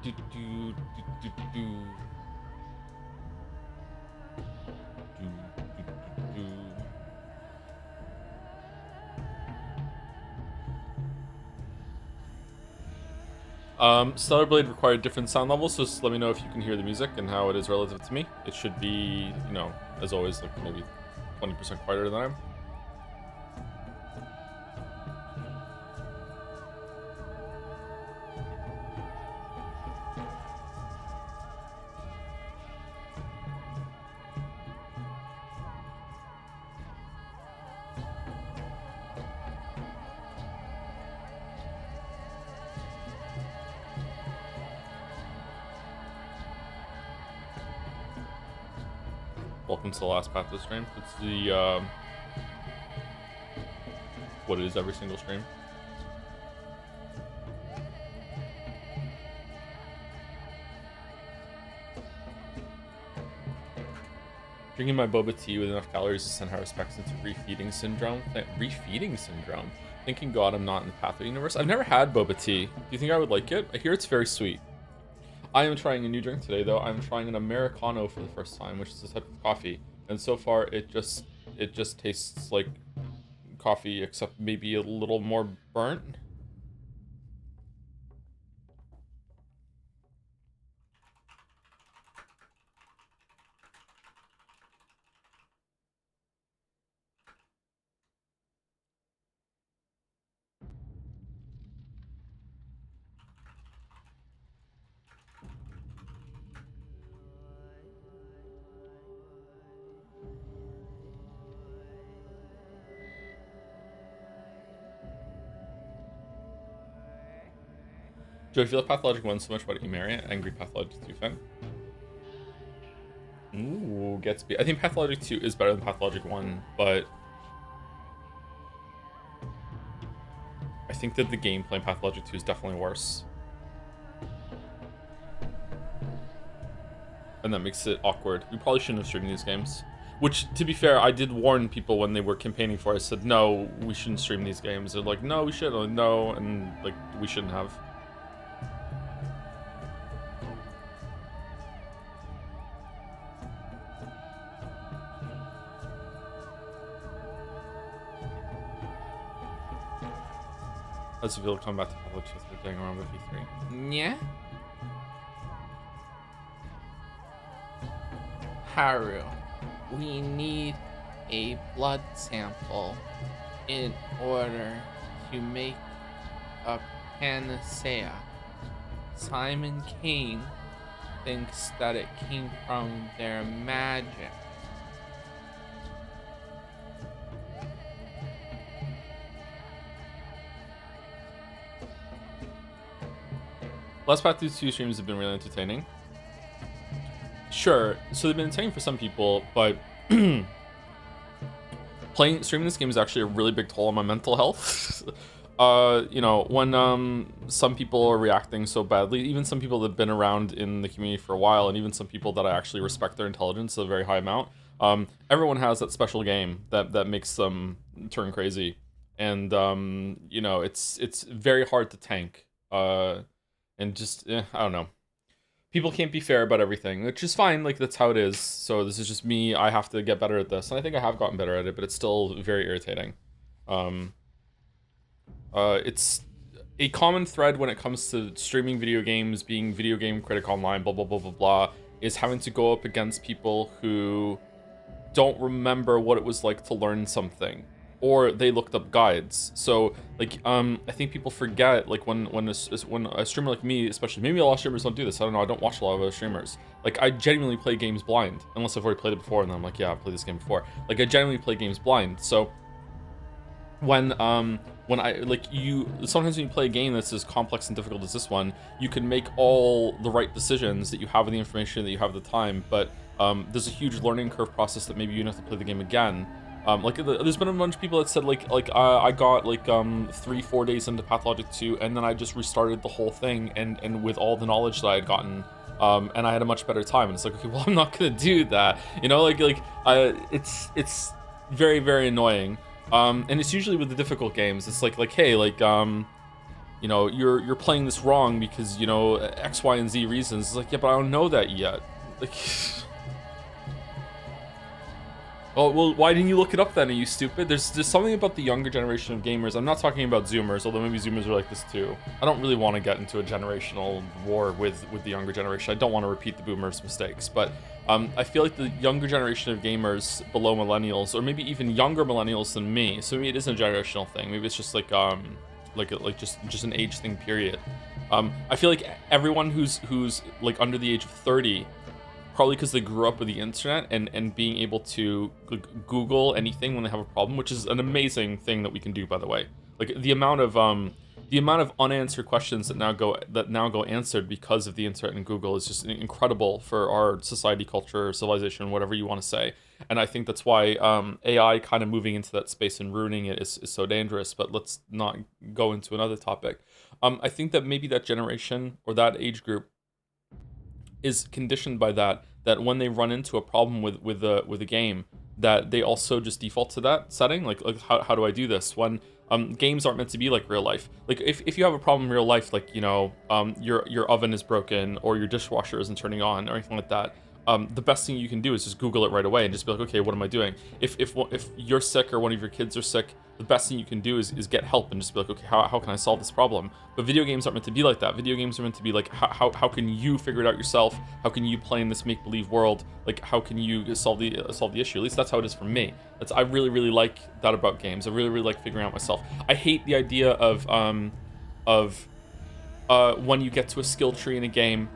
do, do, do, do, do. Do, do, do, do. Stellar Blade required different sound levels, so just let me know if you can hear the music and how it is relative to me. It should be, as always, like maybe 20% quieter than I am. Welcome to the last Pathologic stream. It's the, what it is every single stream. Drinking my boba tea with enough calories to send high respects into refeeding syndrome. Refeeding syndrome? Thanking God I'm not in the Pathologic universe. I've never had boba tea. Do you think I would like it? I hear it's very sweet. I am trying a new drink today, though. I'm trying an Americano for the first time, which is a type of coffee. And so far, it just tastes like coffee, except maybe a little more burnt. Do I feel like Pathologic 1 so much? Why don't you marry it? Angry Pathologic 2 fan. Ooh, Gatsby. I think Pathologic 2 is better than Pathologic 1, but I think that the gameplay in Pathologic 2 is definitely worse. And that makes it awkward. We probably shouldn't have streamed these games. Which, to be fair, I did warn people when they were campaigning for it. I said, no, we shouldn't stream these games. They're like, no, we should. Like, no, and like, we shouldn't have. How's it feel to come back to Pathologic 2 after getting around with V3? Yeah? Haru, we need a blood sample in order to make a panacea. Simon Kane thinks that it came from their magic. Last Path 2 streams have been really entertaining. Sure, so they've been entertaining for some people, but streaming this game is actually a really big toll on my mental health. When some people are reacting so badly, even some people that have been around in the community for a while, and even some people that I actually respect their intelligence a very high amount, everyone has that special game that makes them turn crazy. And, it's very hard to tank. And just, I don't know. People can't be fair about everything, which is fine. Like, that's how it is. So this is just me. I have to get better at this. And I think I have gotten better at it, but it's still very irritating. It's a common thread when it comes to streaming video games, being video game critic online, blah, blah, blah, blah, blah, is having to go up against people who don't remember what it was like to learn something. Or they looked up guides. So, like, I think people forget, like, when a streamer like me, especially, maybe a lot of streamers don't do this, I don't know, I don't watch a lot of other streamers. Like, I genuinely play games blind, unless I've already played it before, and then I'm like, yeah, I've played this game before. Like, I genuinely play games blind, so when sometimes when you play a game that's as complex and difficult as this one, you can make all the right decisions that you have with the information, that you have at the time, but there's a huge learning curve process that maybe you have to play the game again. There's been a bunch of people that said I got 3-4 days into Pathologic 2, and then I just restarted the whole thing, and with all the knowledge that I had gotten, and I had a much better time. And it's like, okay, well, I'm not gonna do that, it's very, very annoying. And it's usually with the difficult games. It's hey, you know, you're playing this wrong because, you know, X, Y, and Z reasons. It's like, yeah, but I don't know that yet. Like, oh, well, why didn't you look it up then? Are you stupid? There's something about the younger generation of gamers. I'm not talking about Zoomers, although maybe Zoomers are like this too. I don't really want to get into a generational war with the younger generation. I don't want to repeat the Boomers' mistakes, but I feel like the younger generation of gamers below millennials, or maybe even younger millennials than me. So maybe it isn't a generational thing. Maybe it's just like just an age thing. Period. I feel like everyone who's like under the age of 30. Probably because they grew up with the internet and being able to Google anything when they have a problem, which is an amazing thing that we can do, by the way. Like the amount of unanswered questions that now go answered because of the internet and Google is just incredible for our society, culture, civilization, whatever you want to say. And I think that's why AI kind of moving into that space and ruining it is so dangerous. But let's not go into another topic. I think that maybe that generation or that age group is conditioned by that when they run into a problem with a game, that they also just default to that setting. Like how do I do this when games aren't meant to be like real life? Like if you have a problem in real life, like, you know, your oven is broken or your dishwasher isn't turning on or anything like that, the best thing you can do is just Google it right away and just be like, okay, what am I doing? If you're sick or one of your kids are sick, the best thing you can do is get help and just be like, okay, how can I solve this problem? But video games aren't meant to be like that. Video games are meant to be like, how can you figure it out yourself? How can you play in this make-believe world? Like, how can you solve the issue? At least that's how it is for me. I really, really like that about games. I really, really like figuring out myself. I hate the idea of when you get to a skill tree in a game,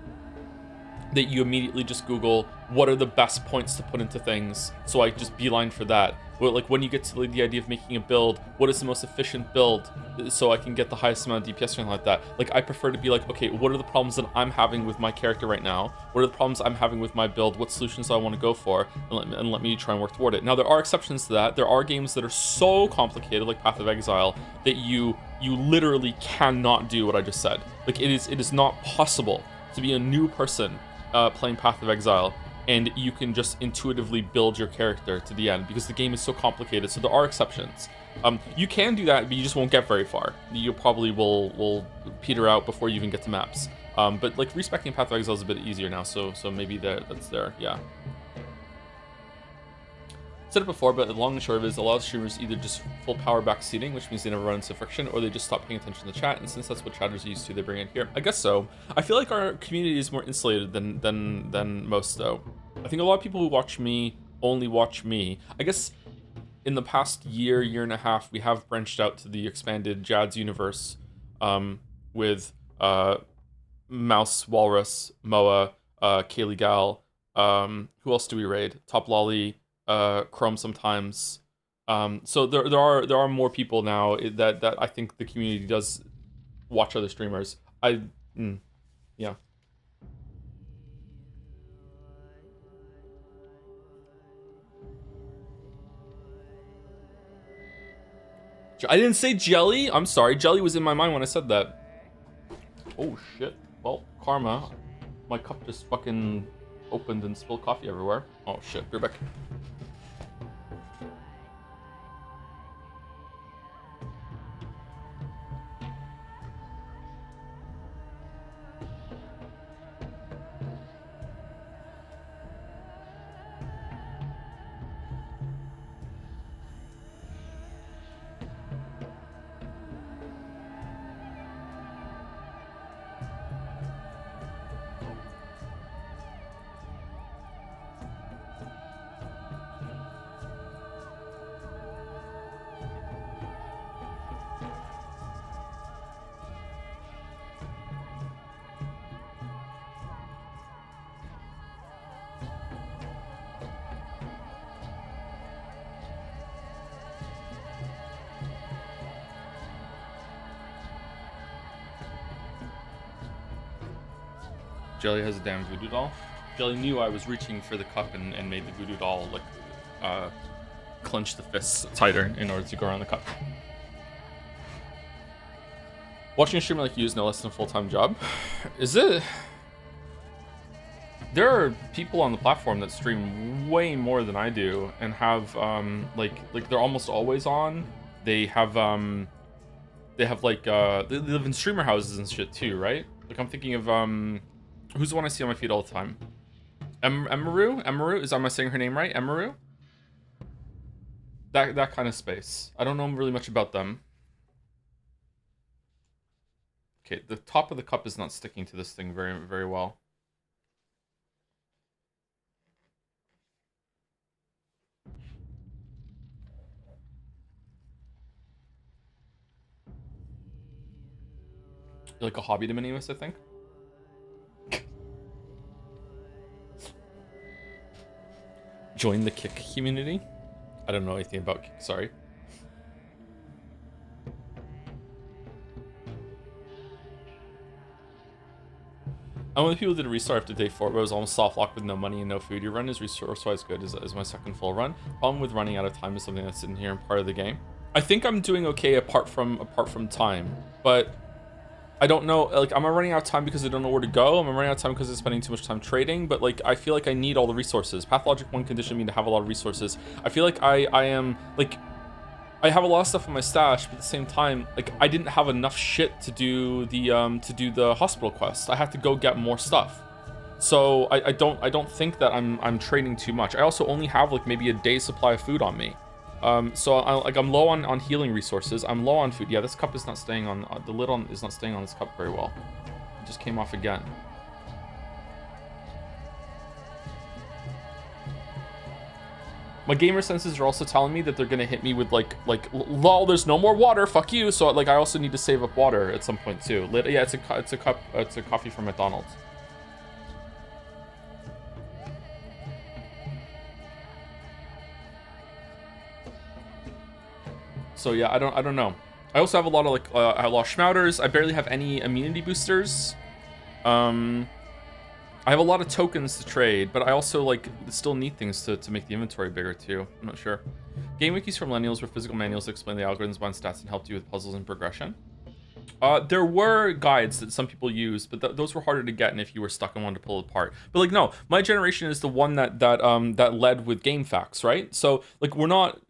that you immediately just Google what are the best points to put into things, so I just beeline for that. Well, like when you get to the idea of making a build, what is the most efficient build so I can get the highest amount of DPS or something like that. Like I prefer to be like, okay, what are the problems that I'm having with my character right now? What are the problems I'm having with my build? What solutions do I want to go for? And let me try and work toward it. Now there are exceptions to that. There are games that are so complicated, like Path of Exile, that you literally cannot do what I just said. Like it is not possible to be a new person playing Path of Exile and you can just intuitively build your character to the end because the game is so complicated. So there are exceptions. You can do that, but you just won't get very far. You probably will peter out before you even get to maps. But like respecting Path of Exile is a bit easier now, so maybe that's there. Yeah. Said it before, but the long and short of it is a lot of streamers either just full power back seating, which means they never run into friction, or they just stop paying attention to the chat, and since that's what chatters are used to, they bring it here. I guess so. I feel like our community is more insulated than most, though. I think a lot of people who watch me only watch me. I guess in the past year and a half, we have branched out to the expanded Jad's universe with Mouse, Walrus, Moa, Kaylee Gal. Who else do we raid? Top Lolly. Chrome sometimes. So there are more people now that I think the community does watch other streamers. Yeah. I didn't say jelly. I'm sorry. Jelly was in my mind when I said that. Oh shit. Well, karma. My cup just fucking opened and spilled coffee everywhere. Oh shit. You're back. Jelly has a damn voodoo doll. Jelly knew I was reaching for the cup and made the voodoo doll like clench the fists tighter in order to go around the cup. Watching a streamer like you is no less than a full-time job. Is it? There are people on the platform that stream way more than I do and have like they're almost always on. They have They have like they live in streamer houses and shit too, right? Like I'm thinking of who's the one I see on my feed all the time? Emaru? Am I saying her name right? Emaru? That kind of space. I don't know really much about them. Okay, the top of the cup is not sticking to this thing very well. You're like a hobby de minimus, I think. Join the Kick community. I don't know anything about Kick, sorry. I'm one of the people who did a restart after day 4, but it was almost soft locked with no money and no food. Your run is resource-wise good as my second full run. Problem with running out of time is something that's in here and part of the game. I think I'm doing okay apart from time, but I don't know, like, am I running out of time because I don't know where to go? Am I running out of time because I'm spending too much time trading? But, like, I feel like I need all the resources. Pathologic 1 conditioned me to have a lot of resources. I feel like I am, like, I have a lot of stuff in my stash, but at the same time, like, I didn't have enough shit to do the hospital quest. I had to go get more stuff. So I don't think that I'm trading too much. I also only have, like, maybe a day's supply of food on me. So I'm low on healing resources. I'm low on food. Yeah, this cup is not staying on the lid is not staying on this cup very well. It just came off again. My gamer senses are also telling me that they're gonna hit me with like lol, there's no more water, fuck you. So like I also need to save up water at some point too. Yeah, it's a coffee from McDonald's. So yeah, I don't know. I also have a lot of like I have a lot of schmouters. I barely have any immunity boosters. I have a lot of tokens to trade, but I also like still need things to make the inventory bigger too. I'm not sure. Game wikis for millennials were physical manuals that explain the algorithms behind stats and helped you with puzzles and progression. There were guides that some people used, but those were harder to get, and if you were stuck and wanted to pull it apart. But like, no, my generation is the one that led with game facts, right? So like, we're not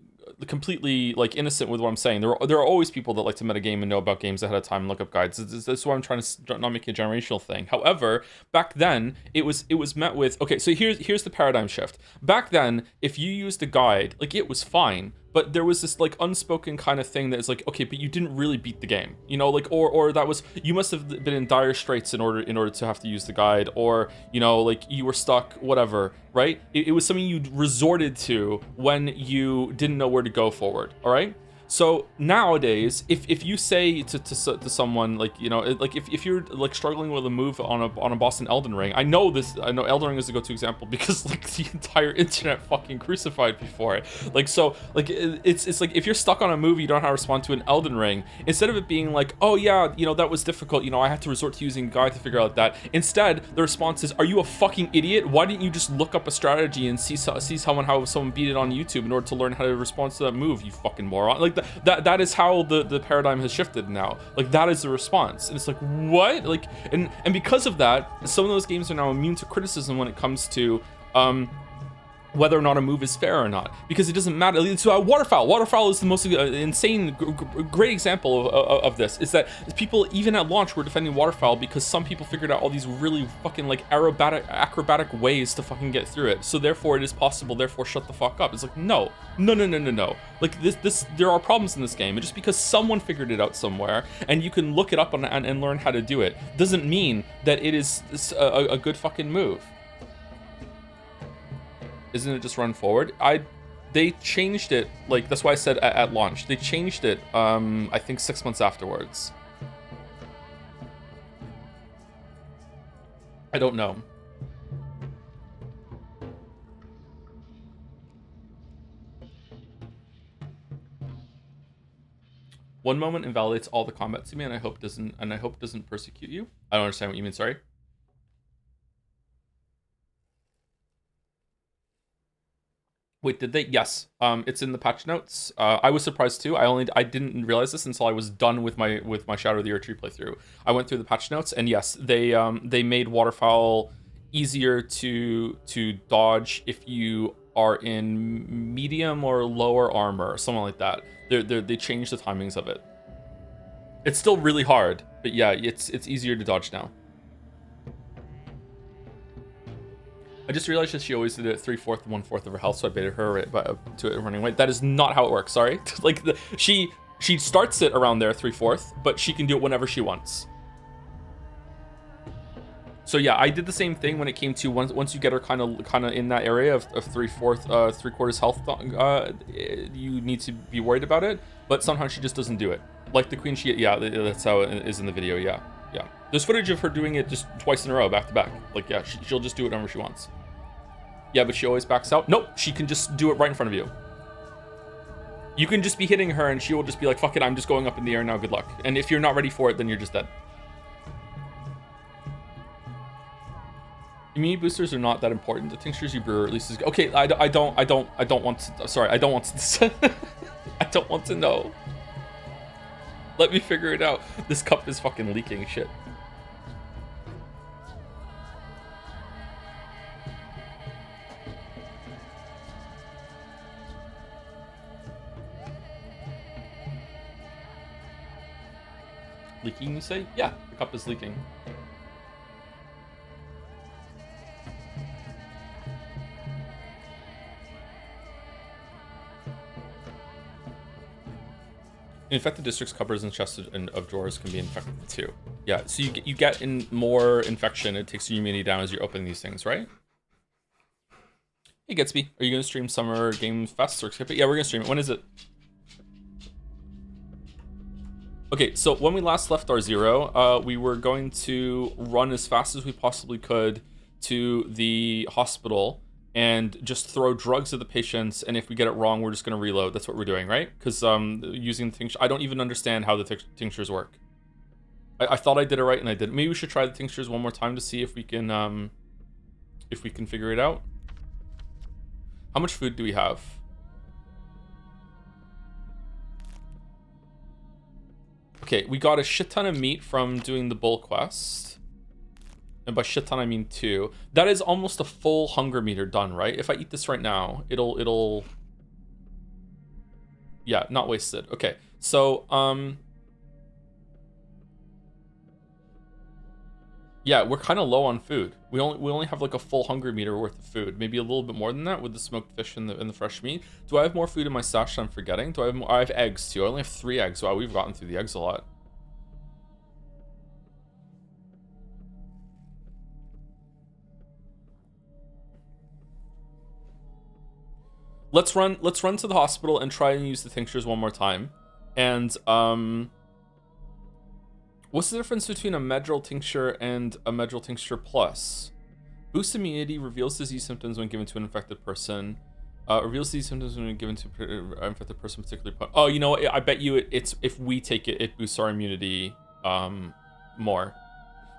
completely like innocent with what I'm saying. There are always people that like to metagame and know about games ahead of time and look up guides. That's why I'm trying to not make it a generational thing. However, back then it was met with, okay, so here's the paradigm shift. Back then, if you used a guide, like, it was fine, but there was this like unspoken kind of thing that is like, okay, but you didn't really beat the game, you know, like, or that was, you must have been in dire straits in order to have to use the guide, or, you know, like, you were stuck, whatever, right? It was something you resorted to when you didn't know where to go forward. All right. So nowadays, if you say to someone, like, you know, like, if you're like struggling with a move on a boss in Elden Ring, I know Elden Ring is a go-to example because like the entire internet fucking crucified me for it. Like, so like it's like if you're stuck on a move you don't know how to respond to in Elden Ring, instead of it being like, oh yeah, you know, that was difficult, you know, I had to resort to using a guide to figure out that. Instead, the response is, are you a fucking idiot? Why didn't you just look up a strategy and see how someone beat it on YouTube in order to learn how to respond to that move, you fucking moron? Like, that is how the paradigm has shifted now. Like, that is the response, and it's like, what? Like, and because of that, some of those games are now immune to criticism when it comes to whether or not a move is fair or not, because it doesn't matter. It's waterfowl is the most insane great example of this, is that people even at launch were defending waterfowl because some people figured out all these really fucking like acrobatic ways to fucking get through it, so therefore it is possible, therefore shut the fuck up. It's like, no, like, this there are problems in this game, and just because someone figured it out somewhere and you can look it up and learn how to do it doesn't mean that it is a good fucking move. Isn't it just run forward? They changed it, like, that's why I said at launch. They changed it, I think 6 months afterwards. I don't know. One moment invalidates all the combat to me, and I hope doesn't persecute you. I don't understand what you mean, sorry. Wait, did they? Yes. It's in the patch notes. I was surprised too. I didn't realize this until I was done with my Shadow of the Earth Tree playthrough. I went through the patch notes, and yes, they made waterfowl easier to dodge if you are in medium or lower armor, or something like that. They changed the timings of it. It's still really hard, but yeah, it's easier to dodge now. I just realized that she always did it 3/4 and 1/4 of her health, so I baited her to it running away. That is not how it works. Sorry, like she starts it around there 3/4, but she can do it whenever she wants. So yeah, I did the same thing when it came to once you get her kind of in that area of 3/4 health. You need to be worried about it, but sometimes she just doesn't do it. Like the queen, that's how it is in the video. Yeah. There's footage of her doing it just twice in a row, back to back. Like yeah, she'll just do it whenever she wants. Yeah, but she always backs out. Nope, she can just do it right in front of you. You can just be hitting her and she will just be like, fuck it, I'm just going up in the air now, good luck. And if you're not ready for it, then you're just dead. Immunity boosters are not that important. The tinctures you brew releases. Okay, I don't want to. Sorry, I don't want to. I don't want to know. Let me figure it out. This cup is fucking leaking shit. Leaking, you say? Yeah, the cup is leaking. Infected districts, cupboards, and chests of drawers can be infected too. Yeah, so you get in more infection. It takes your immunity down as you're opening these things, right? Hey, Gatsby, are you going to stream Summer Game Fest or skip it? Yeah, we're going to stream it. When is it? Okay, so when we last left our zero, we were going to run as fast as we possibly could to the hospital and just throw drugs at the patients, and if we get it wrong, we're just going to reload. That's what we're doing, right? Because using the tincture, I don't even understand how the tinctures work. I thought I did it right, and I didn't. Maybe we should try the tinctures one more time to see if we can figure it out. How much food do we have? Okay, we got a shit ton of meat from doing the bull quest. And by shit ton, I mean 2. That is almost a full hunger meter done, right? If I eat this right now, it'll... Yeah, not wasted. Okay, so, yeah, we're kind of low on food. We only have like a full hunger meter worth of food. Maybe a little bit more than that with the smoked fish and the fresh meat. Do I have more food in my stash that I'm forgetting? Do I have more? I have eggs too. I only have 3 eggs. Wow, we've gotten through the eggs a lot. Let's run to the hospital and try and use the tinctures one more time. And what's the difference between a Medril tincture and a Medril tincture plus? Boost immunity, reveals disease symptoms when given to an infected person. Reveals disease symptoms when given to an infected person, particularly. Oh, you know what? I bet you it's if we take it, it boosts our immunity more.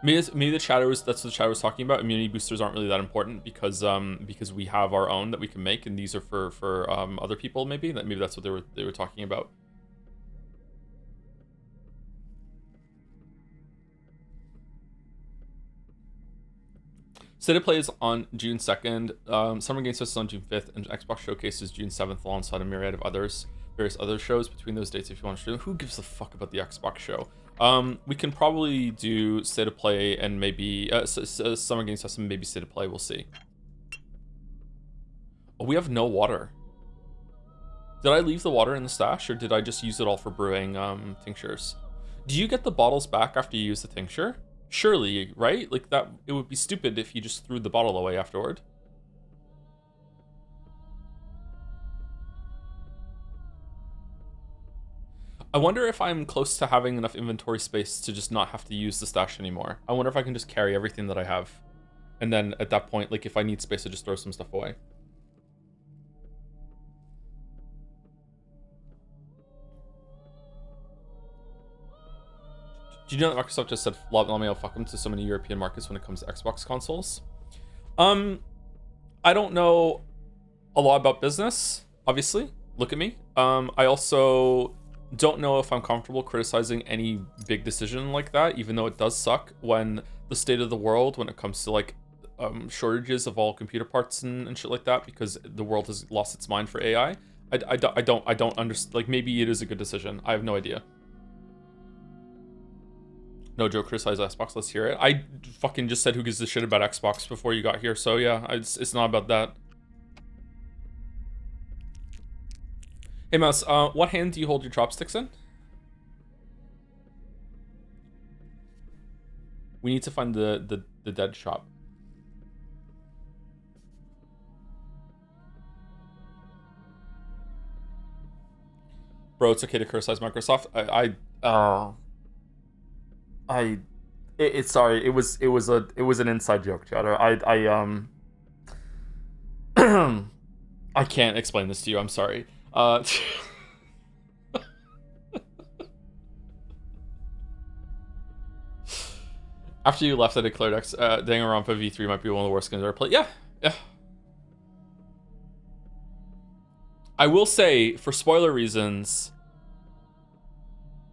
Maybe the shadows. That's what the shadow was talking about. Immunity boosters aren't really that important because we have our own that we can make, and these are for other people. Maybe that's what they were talking about. State of Play is on June 2nd. Summer Game Fest is on June 5th, and Xbox Showcase is June 7th, alongside a myriad of various other shows between those dates. If you want to stream, who gives a fuck about the Xbox show? We can probably do State of Play and maybe Summer Game Fest and maybe State of Play. We'll see. Oh, we have no water. Did I leave the water in the stash, or did I just use it all for brewing tinctures? Do you get the bottles back after you use the tincture? Surely, right? Like that, it would be stupid if you just threw the bottle away afterward. I wonder if I'm close to having enough inventory space to just not have to use the stash anymore. I wonder if I can just carry everything that I have. And then at that point, like if I need space, I just throw some stuff away. Do you know that Microsoft just said "Lameo fuck them" to so many European markets when it comes to Xbox consoles? I don't know a lot about business, obviously. Look at me. I also don't know if I'm comfortable criticizing any big decision like that, even though it does suck when the state of the world when it comes to like shortages of all computer parts and shit like that, because the world has lost its mind for AI. I don't understand. Like maybe it is a good decision. I have no idea. No joke, criticize Xbox. Let's hear it. I fucking just said who gives a shit about Xbox before you got here. So yeah, it's not about that. Hey Mouse, what hand do you hold your chopsticks in? We need to find the dead shop. Bro, it's okay to criticize Microsoft. Sorry. It was an inside joke, Chatter. I can't explain this to you. I'm sorry. After you left, I declared Danganronpa V3 might be one of the worst games I've ever played. Yeah. I will say, for spoiler reasons,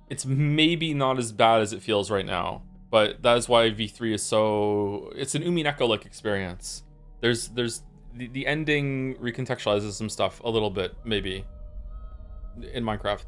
it's maybe not as bad as it feels right now. But that is why V3 is so... It's an Umineko-like experience. There's the ending recontextualizes some stuff a little bit, maybe, in Minecraft.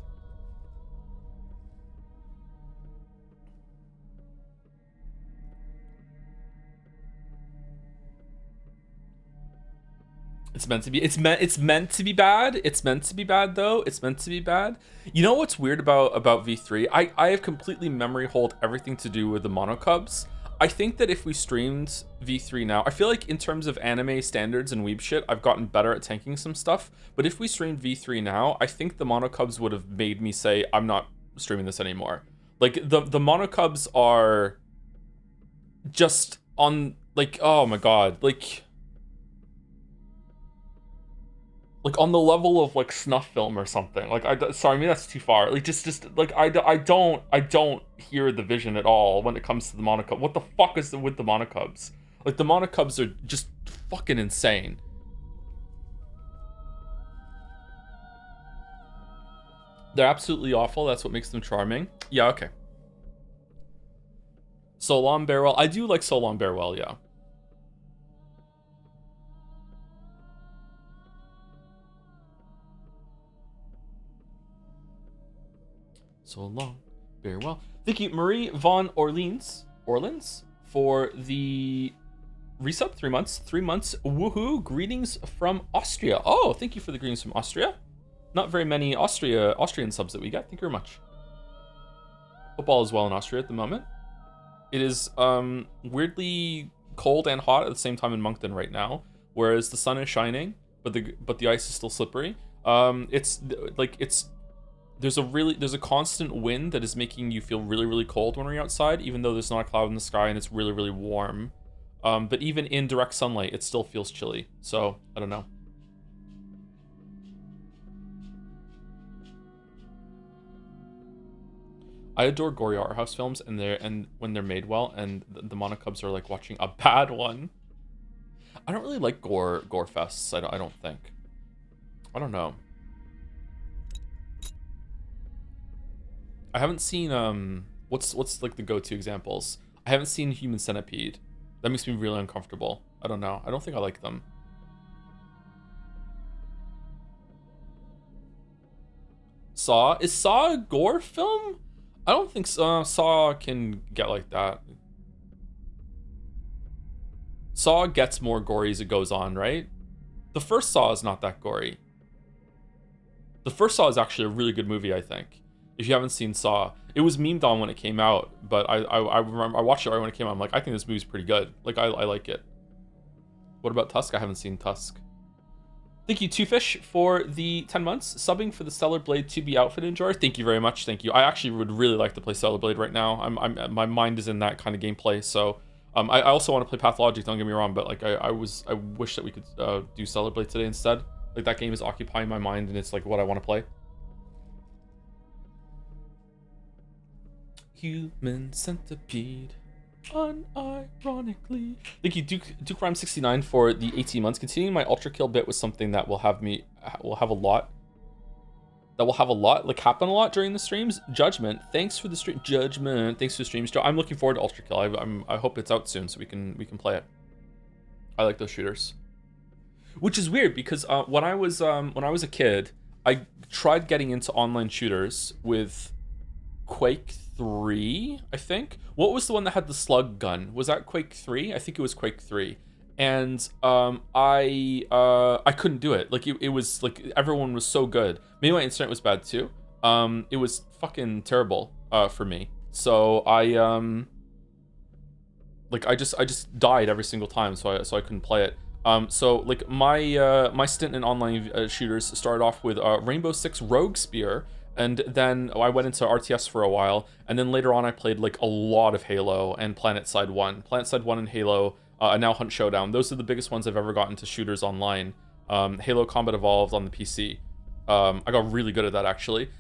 It's meant to be. It's meant to be bad. It's meant to be bad though. It's meant to be bad. You know what's weird about V3? I have completely memory hold everything to do with the Monocubs. I think that if we streamed V3 now, I feel like in terms of anime standards and weeb shit, I've gotten better at tanking some stuff. But if we streamed V3 now, I think the Monocubs would have made me say, I'm not streaming this anymore. Like, the Monocubs are just on, like, oh my god, like on the level of like snuff film or something. Like, sorry, maybe that's too far. Like, just like I don't hear the vision at all when it comes to the Monocubs. What the fuck is with the Monocubs? Like, the Monocubs are just fucking insane. They're absolutely awful. That's what makes them charming. Yeah, okay. So Long Bear Well. I do like So Long Bear Well, yeah. So long, very well. Thank you, Marie Von Orleans, for the resub. 3 months. 3 months. Woohoo! Greetings from Austria. Oh, thank you for the greetings from Austria. Not very many Austrian subs that we get. Thank you very much. Football is well in Austria at the moment. It is weirdly cold and hot at the same time in Moncton right now, whereas the sun is shining, but the ice is still slippery. There's a constant wind that is making you feel really, really cold when you're outside, even though there's not a cloud in the sky and it's really, really warm. But even in direct sunlight, it still feels chilly. So, I don't know. I adore gory art house films, and when they're made well, and the Monocubs are like watching a bad one. I don't really like gore fests. I don't think. I don't know. I haven't seen what's like the go-to examples. I haven't seen Human Centipede. That makes me really uncomfortable. I don't know. I don't think I like them. Saw? Is Saw a gore film? I don't think Saw can get like that. Saw gets more gory as it goes on, right? The first Saw is not that gory. The first Saw is actually a really good movie, I think. If you haven't seen Saw, it was memed on when it came out, but I remember I watched it right when it came out. I'm like, I think this movie's pretty good. Like, I like it. What about Tusk? I haven't seen Tusk. Thank you, Two Fish, for the 10 months. Subbing for the Stellar Blade 2B outfit enjoyer. Thank you very much. Thank you. I actually would really like to play Stellar Blade right now. My mind is in that kind of gameplay. So, I also want to play Pathologic. Don't get me wrong, but like I wish that we could do Stellar Blade today instead. Like, that game is occupying my mind, and it's like what I want to play. Human Centipede, unironically. Thank you, Duke Rhyme 69 for the 18 months. Continuing my ultra kill bit with something that will have a lot like happen a lot during the streams. Judgment, thanks for the stream. Judgment, thanks for the streams. I'm looking forward to ultra kill. I hope it's out soon so we can play it. I like those shooters. Which is weird because when I was a kid, I tried getting into online shooters with Quake 3, I think. What was the one that had the slug gun? Was that Quake 3? I think it was Quake 3. And I couldn't do it. Like it was like everyone was so good. Maybe my internet was bad too. It was fucking terrible for me. So I just died every single time, so I couldn't play it. So like my stint in online shooters started off with Rainbow Six Rogue Spear, and then I went into RTS for a while, and then later on I played like a lot of Halo and PlanetSide 1. PlanetSide 1 and Halo, and now Hunt Showdown. Those are the biggest ones I've ever gotten to shooters online. Halo Combat Evolved on the PC. I got really good at that actually.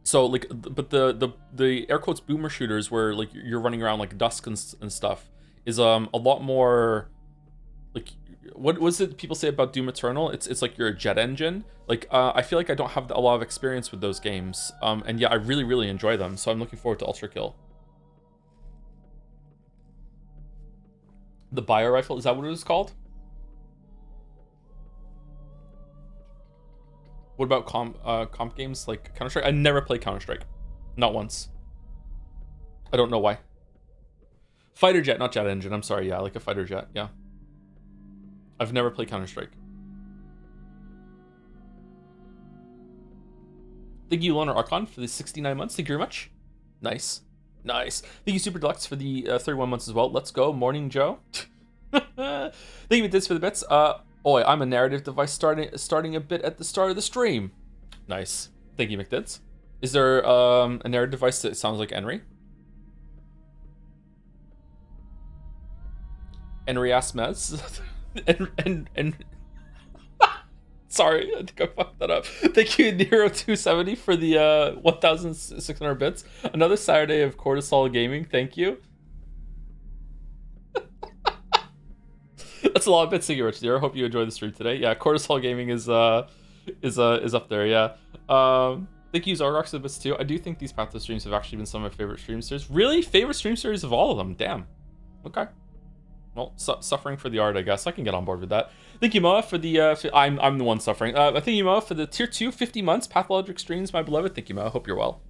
So like, but the air quotes boomer shooters where like you're running around like dusk and stuff is a lot more like, what was it people say about Doom Eternal? It's like you're a jet engine. Like I feel like I don't have a lot of experience with those games. And yeah, I really enjoy them. So I'm looking forward to Ultra Kill. The bio rifle, is that what it was called? What about comp games like Counter-Strike? I never played Counter-Strike. Not once. I don't know why. Fighter jet, not jet engine. I'm sorry. Yeah, like a fighter jet. Yeah. I've never played Counter-Strike. Thank you, Loner Archon, for the 69 months. Thank you very much. Nice. Nice. Thank you, Super Deluxe, for the 31 months as well. Let's go. Morning, Joe. Thank you, Dids, for the bits. I'm a narrative device starting a bit at the start of the stream. Nice. Thank you, McDids. Is there a narrative device that sounds like Henry? Henry Asmez. and sorry, I think I fucked that up. Thank you, Nero270, for the 1,600 bits. Another Saturday of cortisol gaming. Thank you. That's a lot of bits. Thank you, Rich Deer. Hope you enjoyed the stream today. Yeah, cortisol gaming is up there. Yeah. Thank you, Zargox, for the bits too. I do think these Patho streams have actually been some of my favorite stream series. Really, favorite stream series of all of them. Damn. Okay. Well, suffering for the art, I guess. I can get on board with that. Thank you, Moa, for the... I'm the one suffering. Thank you, Moa, for the tier 2 50 months Pathologic streams, my beloved. Thank you, Moa. Hope you're well.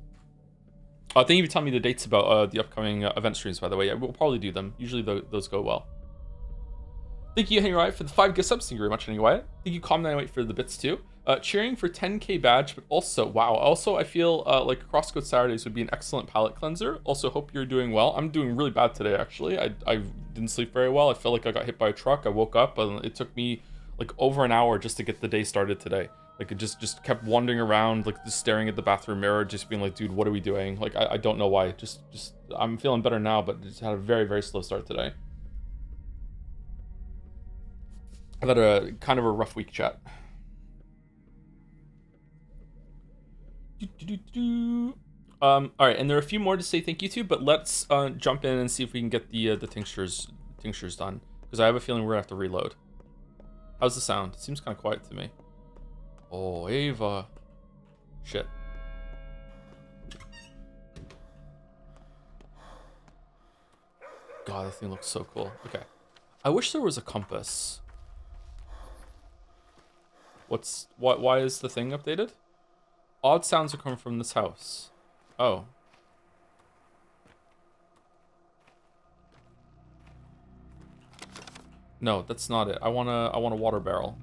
Thank you for telling me the dates about the upcoming event streams, by the way. Yeah, we'll probably do them. Usually those go well. Thank you, Henry Wyatt, for the 5 gift subs. Thank you very much, Henry Wyatt. Thank you, Com908, for the bits, too. Cheering for 10k badge, but also, wow. Also, I feel like Crosscode Saturdays would be an excellent palate cleanser. Also, hope you're doing well. I'm doing really bad today, actually. I didn't sleep very well. I felt like I got hit by a truck. I woke up, and it took me like over an hour just to get the day started today. Like, it just kept wandering around, like, just staring at the bathroom mirror, just being like, dude, what are we doing? Like, I don't know why. Just I'm feeling better now, but just had a very slow start today. I've had a kind of a rough week, chat. All right, and there are a few more to say thank you to, but let's jump in and see if we can get the tinctures done, because I have a feeling we're gonna have to reload. How's the sound? It seems kind of quiet to me. Oh, Ava. Shit. God, that thing looks so cool. Okay. I wish there was a compass. Why is the thing updated? Odd sounds are coming from this house. Oh. No, that's not it. I want a water barrel.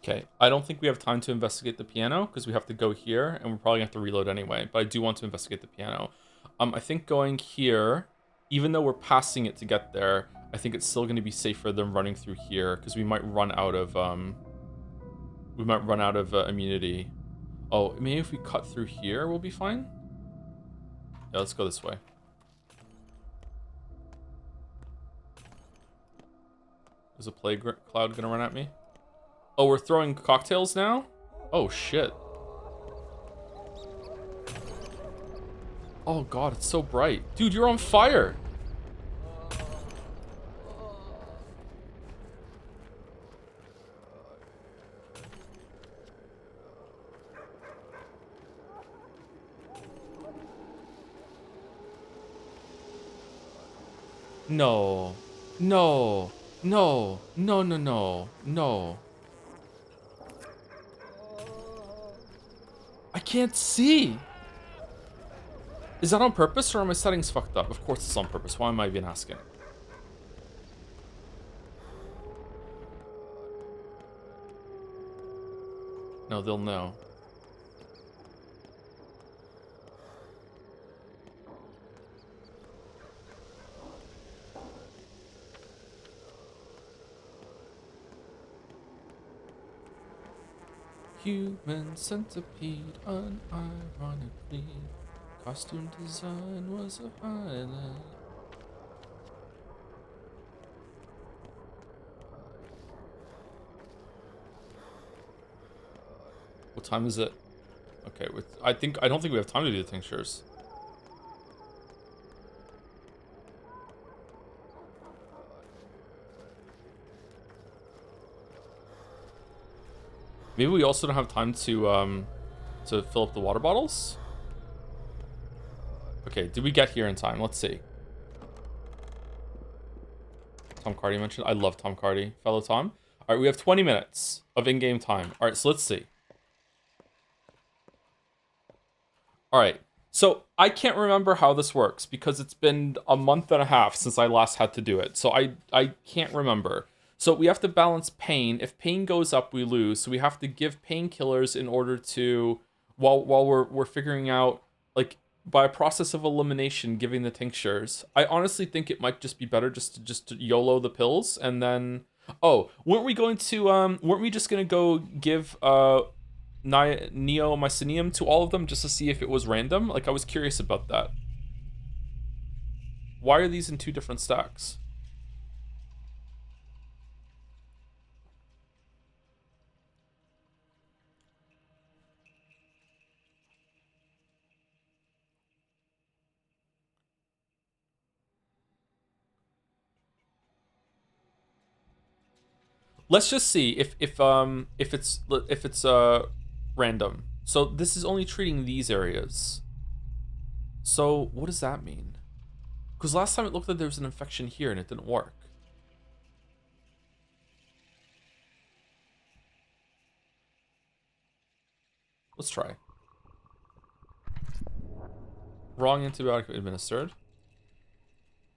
Okay, I don't think we have time to investigate the piano because we have to go here and we're probably gonna have to reload anyway, but I do want to investigate the piano. I think going here, even though we're passing it to get there, I think it's still gonna be safer than running through here because we might run out of immunity. Oh, maybe if we cut through here, we'll be fine. Yeah, let's go this way. Is a plague cloud gonna run at me? Oh, we're throwing cocktails now? Oh, shit. Oh, God, it's so bright. Dude, you're on fire. No. No. No. No, no, no. No. I can't see. Is that on purpose or are my settings fucked up? Of course it's on purpose. Why am I even asking? No, they'll know. Human centipede, unironically. Costume design was a highlight. What time is it? Okay, I don't think we have time to do the tinctures. Maybe we also don't have time to fill up the water bottles? Okay, did we get here in time? Let's see. Tom Cardy mentioned. I love Tom Cardy, fellow Tom. All right, we have 20 minutes of in-game time. All right, so let's see. All right, so I can't remember how this works because it's been a month and a half since I last had to do it. So I can't remember. So we have to balance pain. If pain goes up, we lose. So we have to give painkillers in order to, while we're figuring out, like, by a process of elimination, giving the tinctures. I honestly think it might just be better just to YOLO the pills and then. Oh, weren't we just gonna go give neomycinium to all of them just to see if it was random? Like, I was curious about that. Why are these in two different stacks? Let's just see if it's random. So this is only treating these areas. So what does that mean? Because last time it looked like there was an infection here and it didn't work. Let's try. Wrong antibiotic administered.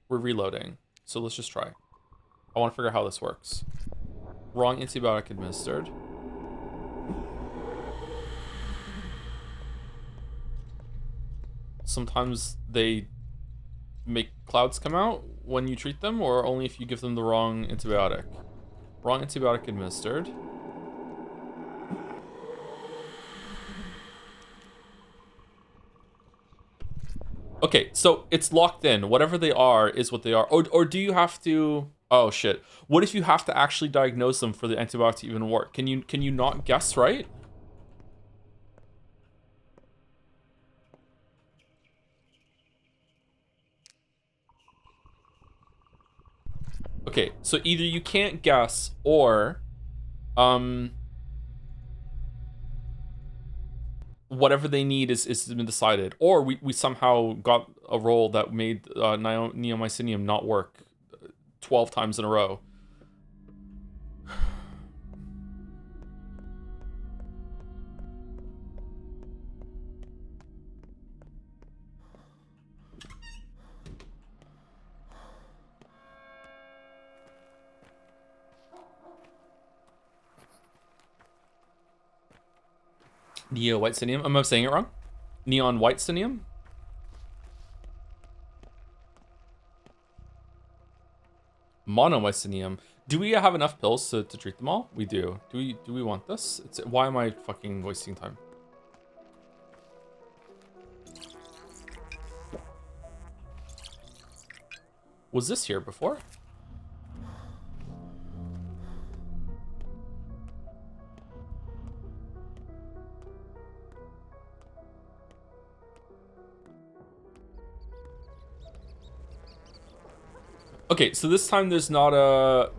We're reloading. So let's just try. I want to figure out how this works. Wrong antibiotic administered. Sometimes they make clouds come out when you treat them, or only if you give them the wrong antibiotic. Wrong antibiotic administered. Okay, so it's locked in. Whatever they are is what they are. Or do you have to... Oh, shit. What if you have to actually diagnose them for the antibiotic to even work? Can you not guess right? Okay, so either you can't guess or... whatever they need is been decided. Or we somehow got a roll that made neomycinium not work 12 times in a row. Neo-white-cinium? Am I saying it wrong? Neon white-cinium? Monomycinium. Do we have enough pills to treat them all? We do. Do we want this? Why am I fucking wasting time? Was this here before? Okay, so this time there's not a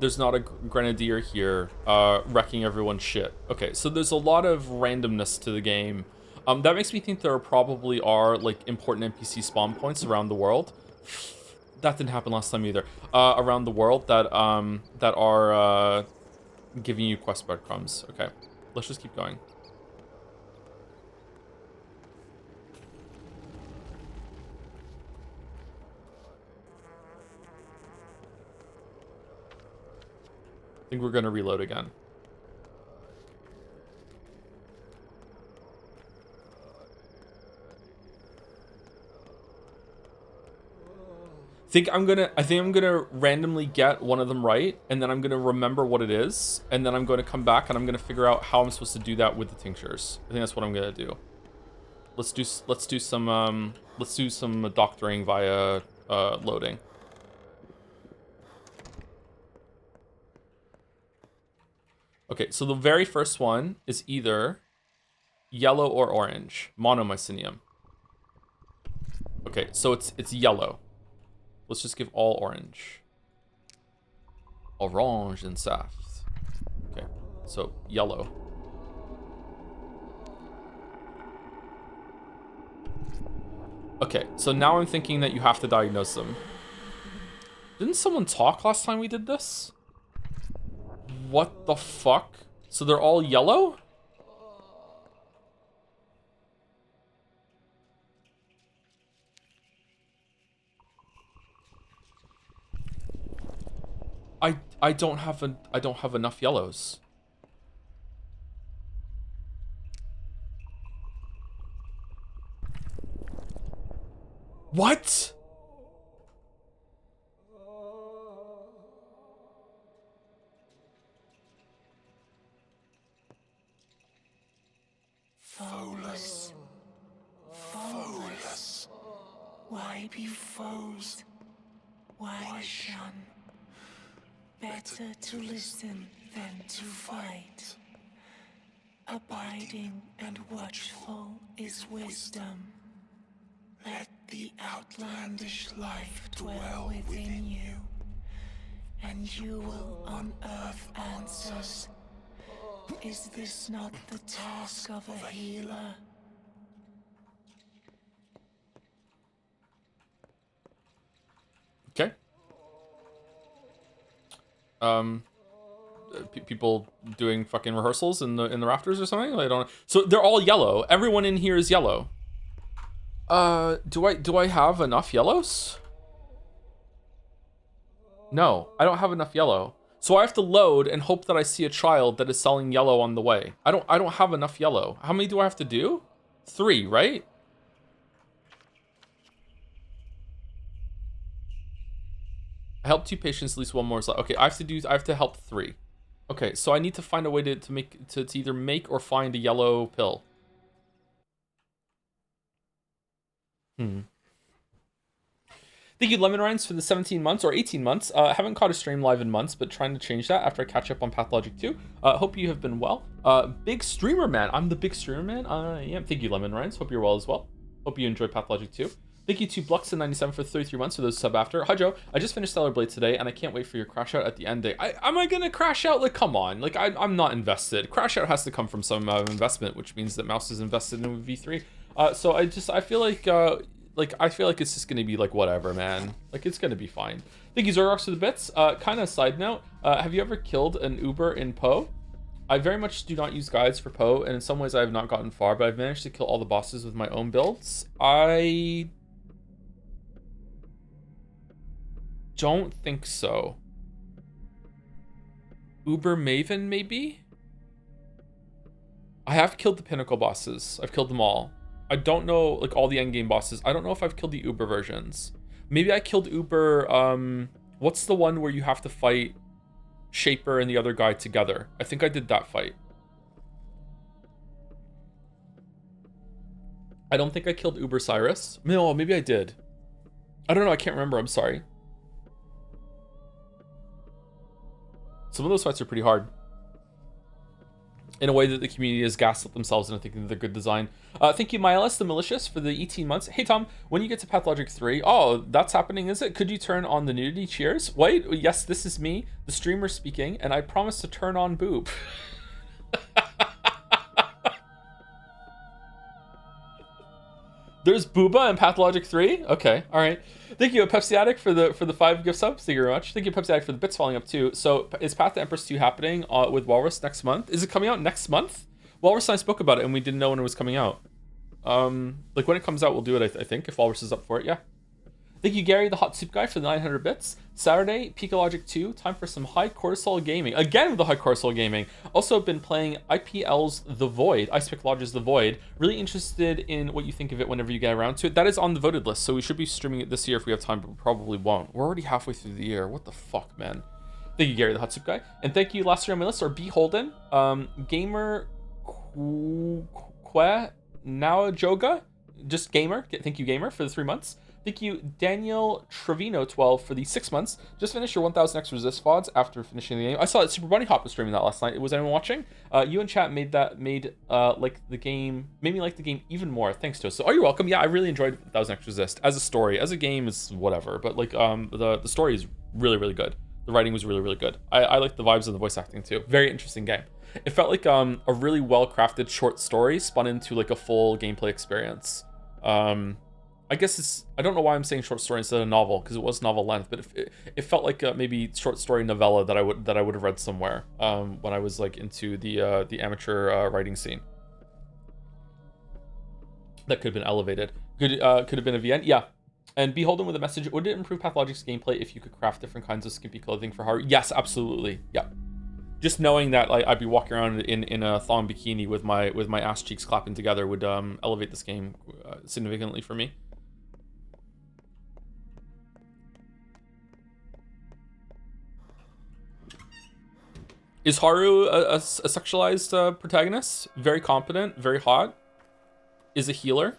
grenadier here wrecking everyone's shit. Okay, so there's a lot of randomness to the game. That makes me think there probably are like important NPC spawn points around the world. That didn't happen last time either. Around the world that are giving you quest breadcrumbs. Okay, let's just keep going. I think we're gonna reload again. I think I'm gonna randomly get one of them right, and then I'm gonna remember what it is, and then I'm gonna come back and I'm gonna figure out how I'm supposed to do that with the tinctures. I think that's what I'm gonna do. Let's do some doctoring via loading. Okay, so the very first one is either yellow or orange, monomycinium. Okay, so it's yellow. Let's just give all orange. Orange and saft. Okay, so yellow. Okay, so now I'm thinking that you have to diagnose them. Didn't someone talk last time we did this? What the fuck? So they're all yellow? I don't have enough yellows. What? Foeless. Foeless. Why be foes? Why shun? Better to listen than to fight. Abiding and watchful is wisdom. Let the outlandish life dwell within you, and you will unearth answers. Is this not the task of a healer? Okay. People doing fucking rehearsals in the rafters or something? I don't know. So they're all yellow. Everyone in here is yellow. Do I have enough yellows? No, I don't have enough yellow. So I have to load and hope that I see a child that is selling yellow on the way. I don't have enough yellow. How many do I have to do? 3, right? I helped 2 patients, at least one more is left. Okay, I have to help 3. Okay, so I need to find a way to either make or find a yellow pill. Thank you, Lemon Rinds, for the 17 months or 18 months. Haven't caught a stream live in months, but trying to change that after I catch up on Pathologic 2. Hope you have been well. Big Streamer Man. I'm the Big Streamer Man. I am. Thank you, Lemon Rinds. Hope you're well as well. Hope you enjoy Pathologic 2. Thank you to Bluxon97 for 33 months for those sub after. Hi, Joe. I just finished Stellar Blade today, and I can't wait for your crash out at the end day. Am I going to crash out? Like, come on. Like, I'm not invested. Crash out has to come from some investment, which means that Mouse is invested in V3. So I feel like it's just gonna be like whatever, man. Like, it's gonna be fine. Thank you, Zorox, for the bits. Kind of side note, have you ever killed an Uber in Poe? I very much do not use guides for Poe, and in some ways I have not gotten far, but I've managed to kill all the bosses with my own builds. I don't think so. Uber Maven, maybe? I have killed the Pinnacle bosses. I've killed them all. I don't know, like, all the endgame bosses. I don't know if I've killed the Uber versions. Maybe I killed Uber, what's the one where you have to fight Shaper and the other guy together? I think I did that fight. I don't think I killed Uber Cyrus. No, maybe I did. I don't know, I can't remember, I'm sorry. Some of those fights are pretty hard. In a way that the community has gaslit themselves into thinking that they're good design. Thank you, Miles the Malicious, for the 18 months. Hey, Tom, when you get to Pathologic 3, oh, that's happening, is it? Could you turn on the nudity? Cheers. Wait, yes, this is me, the streamer speaking, and I promise to turn on boob. There's Booba and Pathologic 3? Okay, alright. Thank you, Pepsi Addict, for the 5 gift subs. Thank you very much. Thank you, Pepsi Addict, for the bits falling up too. So is Path to Empress 2 happening with Walrus next month? Is it coming out next month? Walrus and I spoke about it and we didn't know when it was coming out. Like when it comes out, we'll do it, I think, if Walrus is up for it, yeah. Thank you, Gary, the hot soup guy, for the 900 bits. Saturday, Pathologic 2. Time for some high cortisol gaming. Again with the high cortisol gaming. Also been playing IPL's The Void, Ice Pick Lodge's The Void. Really interested in what you think of it whenever you get around to it. That is on the voted list, so we should be streaming it this year if we have time, but we probably won't. We're already halfway through the year. What the fuck, man? Thank you, Gary, the hot soup guy. And thank you, last year on my list, are B. Holden, Gamer Que Now Joga. Just Gamer. Thank you, Gamer, for the 3 months. Thank you, Daniel Trevino 12 for the 6 months. Just finished your 1000x resist VODs after finishing the game. I saw that Super Bunny Hop was streaming that last night. Was anyone watching? You and chat made me like the game even more. Thanks to us. So, you're welcome. Yeah, I really enjoyed 1000x resist as a story. As a game is whatever, but like the story is really, really good. The writing was really, really good. I like the vibes of the voice acting too. Very interesting game. It felt like a really well crafted short story spun into like a full gameplay experience. I guess I don't know why I'm saying short story instead of novel, because it was novel length, but it felt like maybe short story novella that I would have read somewhere when I was like into the amateur writing scene. That could have been elevated. Could have been a VN, yeah. And Beholden with a message: would it improve Pathologic's gameplay if you could craft different kinds of skimpy clothing for Haru? Yes, absolutely. Yeah. Just knowing that like I'd be walking around in a thong bikini with my ass cheeks clapping together would elevate this game significantly for me. Is Haru a sexualized protagonist? Very competent, very hot. Is a healer.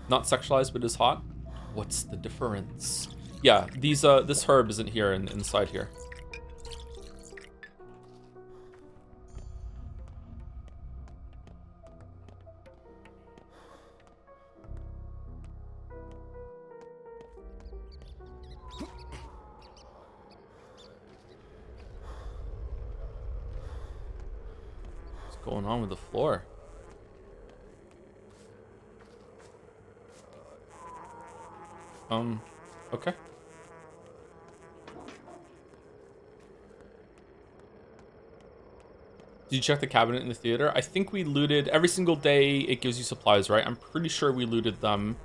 Not sexualized, but is hot. What's the difference? Yeah, this herb isn't here inside here. What's going on with the floor? Okay. Did you check the cabinet in the theater? I think we looted every single day. It gives you supplies, right? I'm pretty sure we looted them.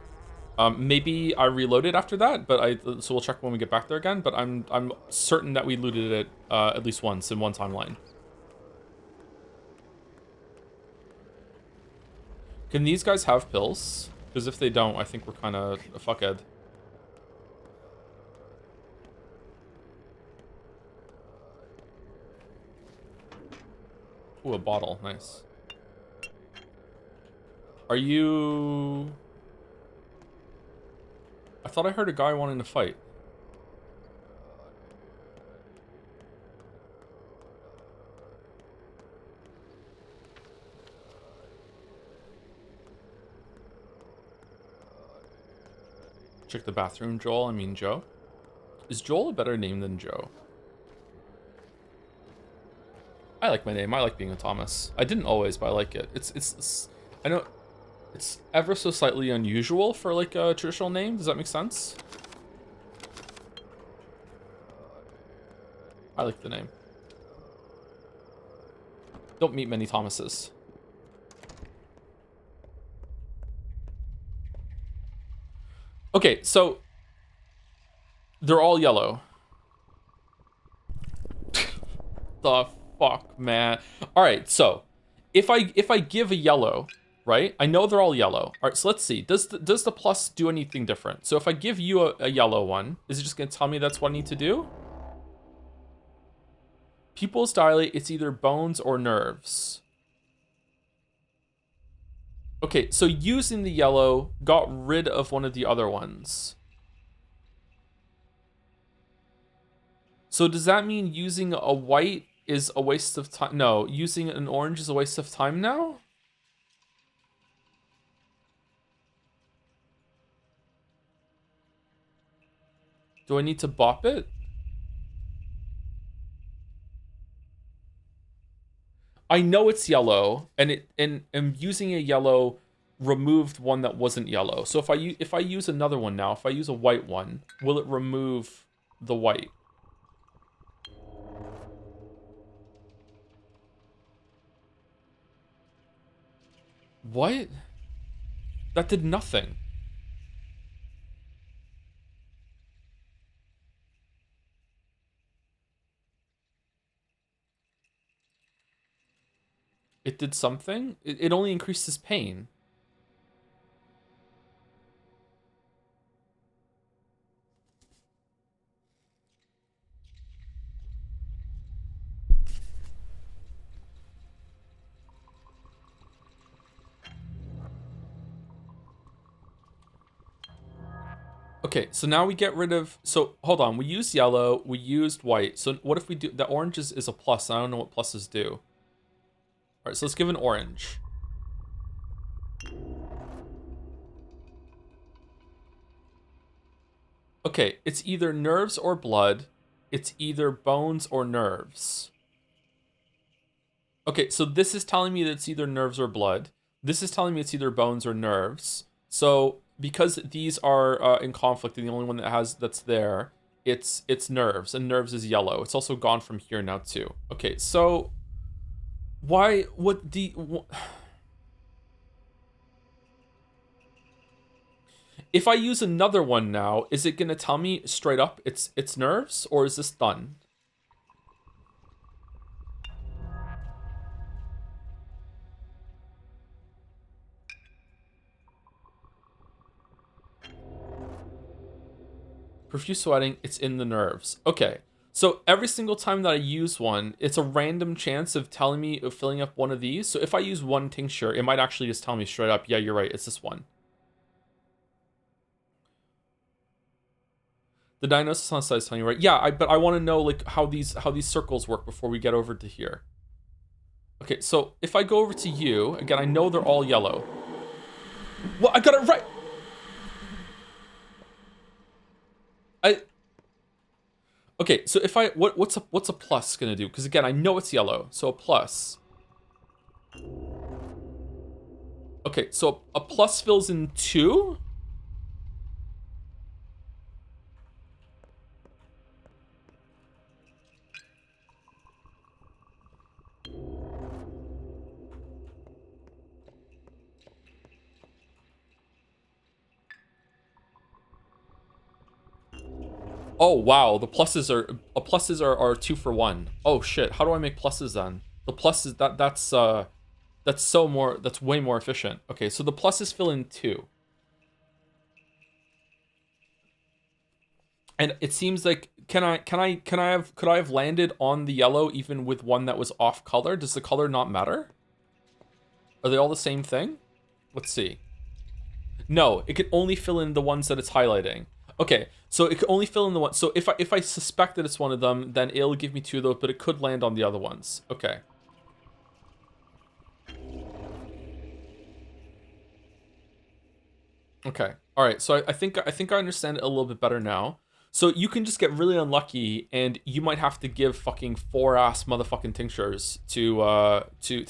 Maybe I reloaded after that, but so we'll check when we get back there again. But I'm certain that we looted it at least once in one timeline. Can these guys have pills? Because if they don't, I think we're kind of a fuckhead. Ooh, a bottle. Nice. Are you... I thought I heard a guy wanting to fight. Check the bathroom, Joel. I mean, Joe. Is Joel a better name than Joe? I like my name. I like being a Thomas. I didn't always, but I like it. It's I know it's ever so slightly unusual for like a traditional name. Does that make sense? I like the name. Don't meet many Thomases. Okay, so they're all yellow. The fuck, man. All right, so if I give a yellow, right? I know they're all yellow. All right, so let's see. Does the plus do anything different? So if I give you a yellow one, is it just gonna tell me that's what I need to do? Pupils dilate. It's either bones or nerves. Okay, so using the yellow got rid of one of the other ones. So does that mean using a white is a waste of time? No, using an orange is a waste of time now? Do I need to bop it? I know it's yellow, and using a yellow removed one that wasn't yellow. So if I use another one now, if I use a white one, will it remove the white? What? That did nothing. It did something? It only increased his pain. Okay, so now we get rid of... So, hold on. We used yellow. We used white. So what if we do... The orange is a plus. I don't know what pluses do. All right, so let's give an orange. Okay, it's either nerves or blood. It's either bones or nerves. Okay, so this is telling me that it's either nerves or blood. This is telling me it's either bones or nerves. So because these are in conflict, and the only one that's there, it's nerves, and nerves is yellow. It's also gone from here now too. Okay, so why? What the? If I use another one now, is it gonna tell me straight up it's nerves, or is this done? Profuse sweating, it's in the nerves. Okay. So every single time that I use one, it's a random chance of telling me of filling up one of these. So if I use one tincture, it might actually just tell me straight up, yeah, you're right, it's this one. The diagnosis on the side is telling you right. Yeah, but I want to know like how these circles work before we get over to here. Okay, so if I go over to you, again, I know they're all yellow. Well, I got it right. Okay, so if I what's a plus gonna do? Because again, I know it's yellow, so a plus. Okay, so a plus fills in 2. Oh wow, the pluses are 2 for 1. Oh shit, how do I make pluses then? The pluses that's way more efficient. Okay, so the pluses fill in 2. And it seems like could I have landed on the yellow even with one that was off color? Does the color not matter? Are they all the same thing? Let's see. No, it can only fill in the ones that it's highlighting. Okay, so it can only fill in the one. So if I suspect that it's one of them, then it'll give me 2 of those, but it could land on the other ones. Okay. Okay. All right. So I think I understand it a little bit better now. So you can just get really unlucky, and you might have to give fucking 4-ass motherfucking tinctures to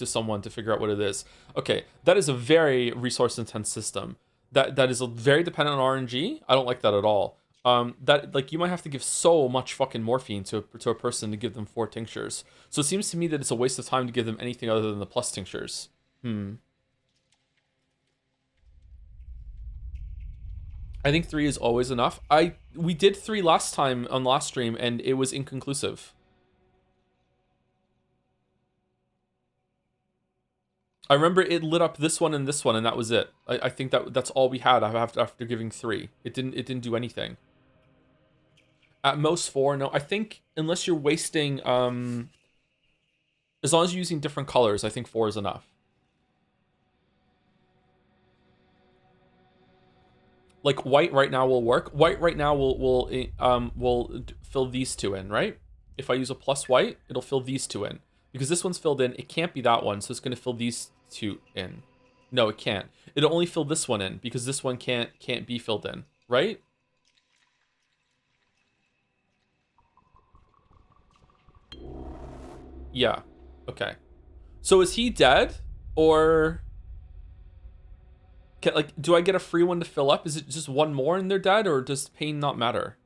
someone to figure out what it is. Okay, that is a very resource intense system. That is very dependent on RNG. I don't like that at all. That like you might have to give so much fucking morphine to a person to give them 4 tinctures. So it seems to me that it's a waste of time to give them anything other than the plus tinctures. I think 3 is always enough. We did 3 last time on last stream, and it was inconclusive. I remember it lit up this one, and that was it. I think that's all we had after giving 3. It didn't do anything. At most 4. No, I think unless you're wasting as long as you're using different colors, I think 4 is enough. Like white right now will work. White right now will fill these 2 in, right? If I use a plus white, it'll fill these 2 in. Because this one's filled in, it can't be that one, so it's gonna fill these 2 in. No, it can't. It'll only fill this one in because this one can't be filled in, right? Yeah. Okay. So is he dead? Or... like, do I get a free one to fill up? Is it just one more and they're dead? Or does pain not matter?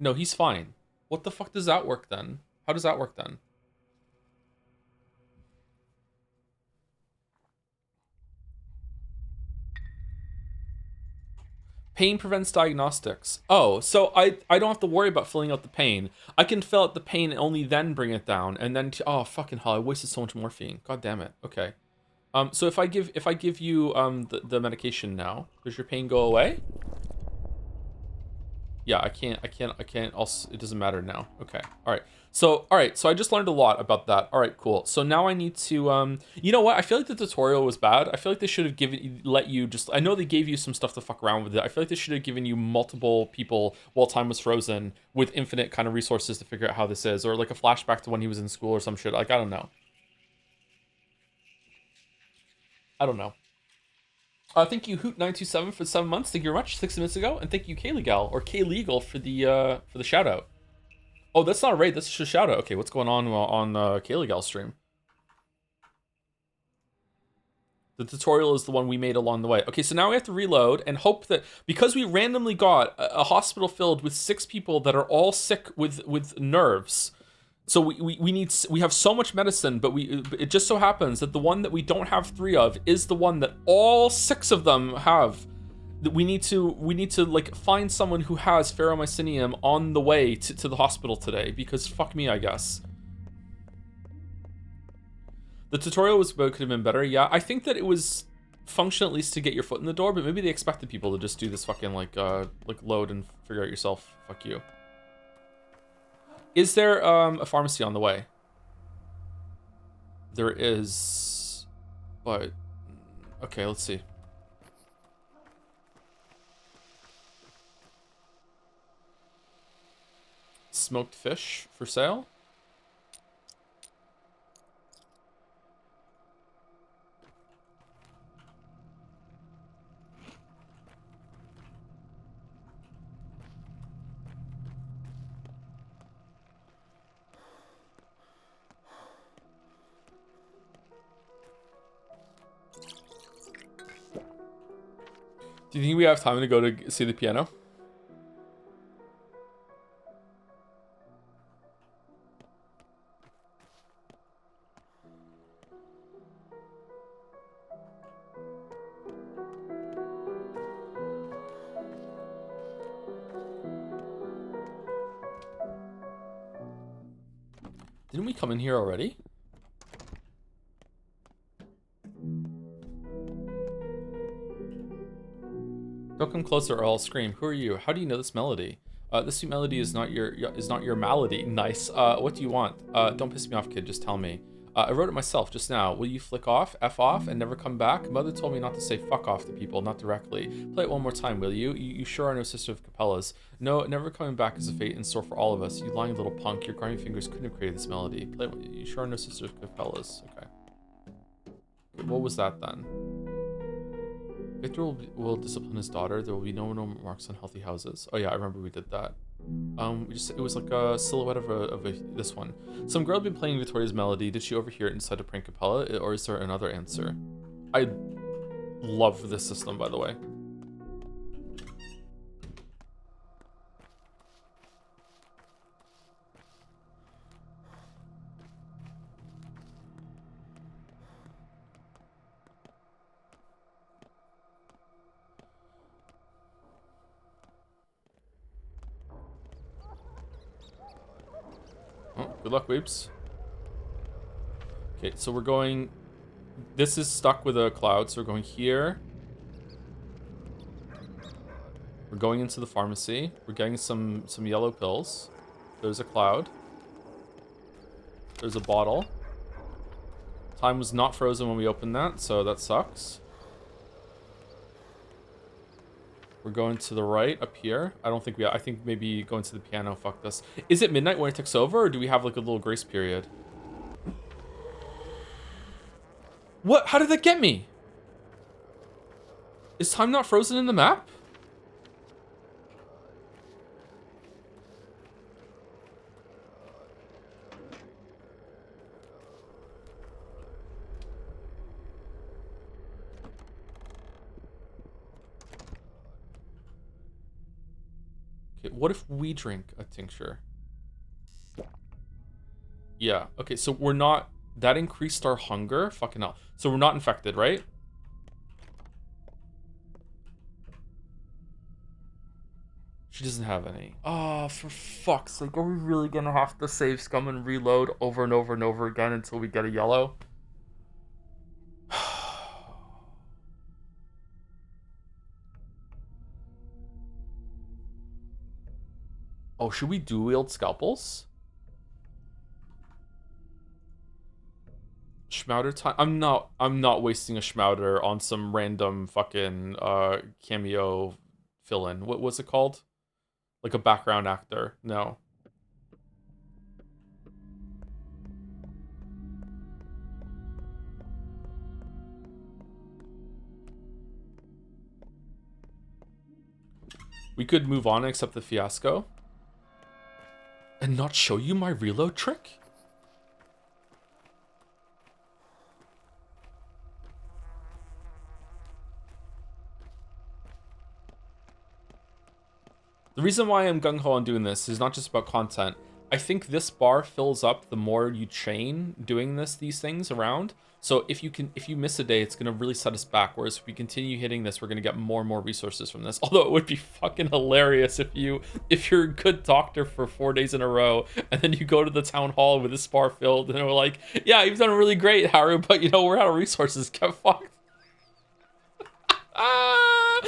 No, he's fine. What the fuck does that work then? How does that work then? Pain prevents diagnostics. Oh, so I don't have to worry about filling out the pain. I can fill out the pain and only then bring it down. And then, oh, fucking hell, I wasted so much morphine. God damn it. Okay. So if I give you the medication now, does your pain go away? Yeah, I can't also, it doesn't matter now. Okay. All right, so I just learned a lot about that. All right, cool. So now I need to, you know what? I feel like the tutorial was bad. I feel like they should have let you just, I know they gave you some stuff to fuck around with it. I feel like they should have given you multiple people while time was frozen with infinite kind of resources to figure out how this is, or like a flashback to when he was in school or some shit. Like, I don't know. I don't know. Thank you, Hoot927 for 7 months. Thank you very much. 6 minutes ago, and thank you, Kalegal or K-Legal for the shout out. Oh, that's not a raid. That's just a shout out. Okay, what's going on Kalegal's stream? The tutorial is the one we made along the way. Okay, so now we have to reload and hope that because we randomly got a hospital filled with 6 people that are all sick with nerves. So we have so much medicine, but it just so happens that the one that we don't have 3 of is the one that all 6 of them have. That we need to like find someone who has ferromycinium on the way to the hospital today, because fuck me, I guess. The tutorial could have been better. Yeah, I think that it was function at least to get your foot in the door, but maybe they expected people to just do this fucking like load and figure out yourself. Fuck you. Is there a pharmacy on the way? There is, but okay, let's see. Smoked fish for sale? Do you think we have time to go to see the piano? Didn't we come in here already? Don't come closer or I'll scream. Who are you? How do you know this melody? This sweet melody is not your malady. Nice. What do you want? Don't piss me off, kid. Just tell me. I wrote it myself just now. Will you flick off, F off, and never come back? Mother told me not to say fuck off to people, not directly. Play it one more time, will you? You sure are no sister of Capella's. No, never coming back is a fate in store for all of us. You lying little punk. Your grimy fingers couldn't have created this melody. Play it. You sure are no sister of Capella's. Okay. What was that then? Victor will discipline his daughter. There will be no marks on healthy houses. Oh yeah, I remember we did that. It was like a silhouette of this one. Some girl had been playing Victoria's melody. Did she overhear it and decide to prank Capella, or is there another answer? I love this system, by the way. Oh, good luck, weeps. Okay, so we're going... This is stuck with a cloud, so we're going here. We're going into the pharmacy. We're getting some yellow pills. There's a cloud. There's a bottle. Time was not frozen when we opened that, so that sucks. We're going to the right up here. I think maybe going to the piano fucked us. Is it midnight when it takes over, or do we have like a little grace period? What? How did that get me? Is time not frozen in the map? Okay, what if we drink a tincture? Yeah, okay, so we're not... That increased our hunger? Fucking hell. So we're not infected, right? She doesn't have any. Oh, for fuck's sake. Are we really gonna have to save scum and reload over and over and over again until we get a yellow? Oh, should we dual-wield scalpels? Schmouder time? I'm not wasting a Schmouder on some random fucking cameo fill-in. What was it called? Like a background actor. No. We could move on and accept the fiasco. And not show you my reload trick? The reason why I'm gung-ho on doing this is not just about content. I think this bar fills up the more you chain doing these things around. So if you miss a day, it's gonna really set us back. Whereas if we continue hitting this, we're gonna get more and more resources from this. Although it would be fucking hilarious if you're a good doctor for 4 days in a row, and then you go to the town hall with this bar filled, and we're like, yeah, you've done really great, Haru, but you know we're out of resources. Get fucked. Ah!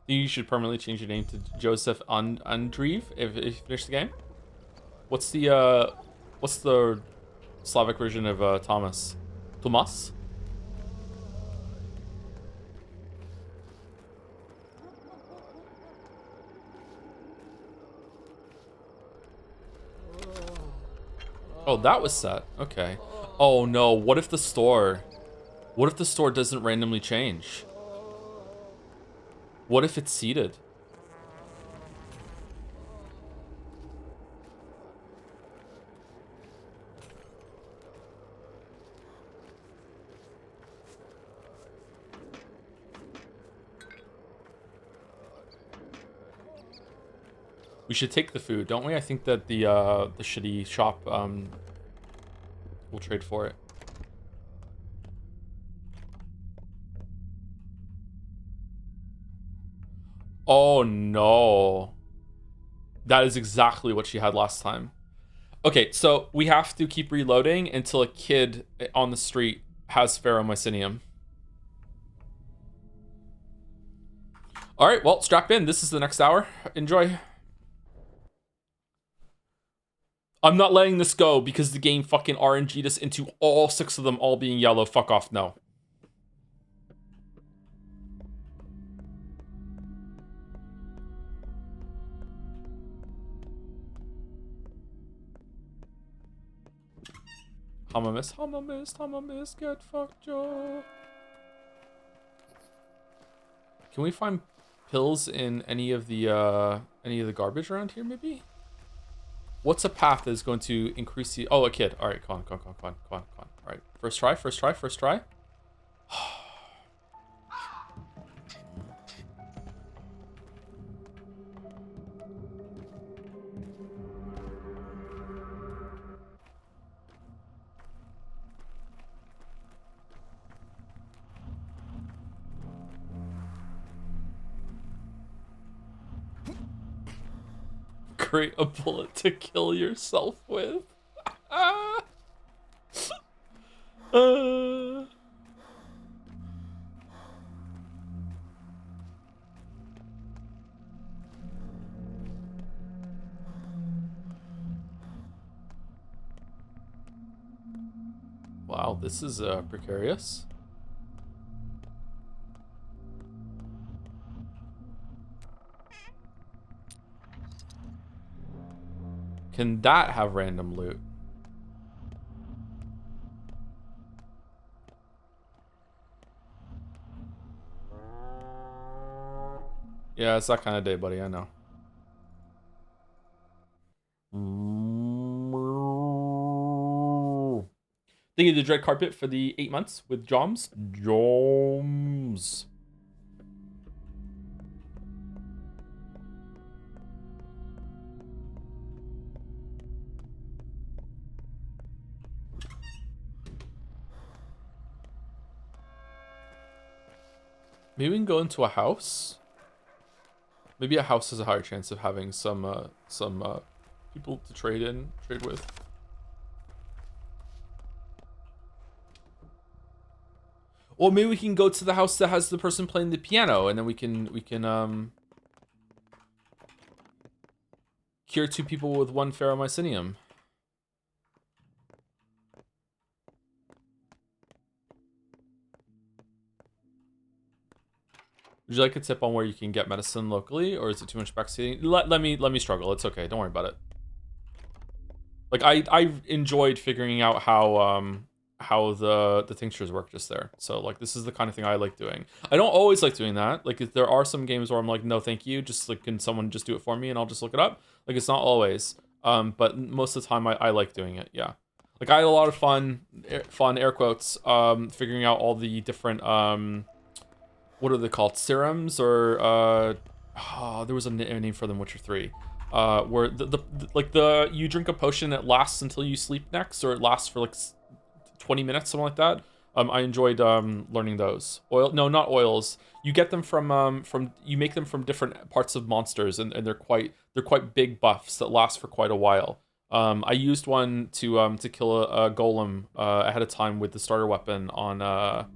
You should permanently change your name to Joseph Andreev if you finish the game. What's the Slavic version of Thomas? Tomas? Oh, that was set. Okay. Oh no, what if the store doesn't randomly change? What if it's seated? We should take the food, don't we? I think that the shitty shop will trade for it. Oh no. That is exactly what she had last time. Okay, so we have to keep reloading until a kid on the street has Pheromycinium. Alright, well, strap in. This is the next hour. Enjoy. I'm not letting this go because the game fucking RNG'd us into all 6 of them all being yellow. Fuck off, no. Hamamis, get fucked, Joe. Can we find pills in any of the garbage around here, maybe? What's a path that is going to increase the... Oh, a kid. All right, come on. All right, first try. Create a bullet to kill yourself with. Wow, this is precarious. Can that have random loot? Yeah, it's that kind of day, buddy. I know. Thinking the dread carpet for the 8 months with Joms. Joms. Maybe we can go into a house. Maybe a house has a higher chance of having some people to trade with. Or maybe we can go to the house that has the person playing the piano, and then we can cure 2 people with 1 ferromycinium. Would you like a tip on where you can get medicine locally, or is it too much backseating? Let me struggle. It's okay. Don't worry about it. Like I enjoyed figuring out how the tinctures work just there. So like this is the kind of thing I like doing. I don't always like doing that. Like there are some games where I'm like, no, thank you. Just like, can someone just do it for me and I'll just look it up. Like it's not always. But most of the time I like doing it. Yeah. Like I had a lot of fun air quotes figuring out all the different what are they called, serums, or there was a name for them, Witcher 3, where the you drink a potion, it lasts until you sleep next, or it lasts for like 20 minutes, something like that. I enjoyed learning those. No, not oils. You get them from you make them from different parts of monsters, and they're quite big buffs that last for quite a while. I used one to kill a golem ahead of time with the starter weapon on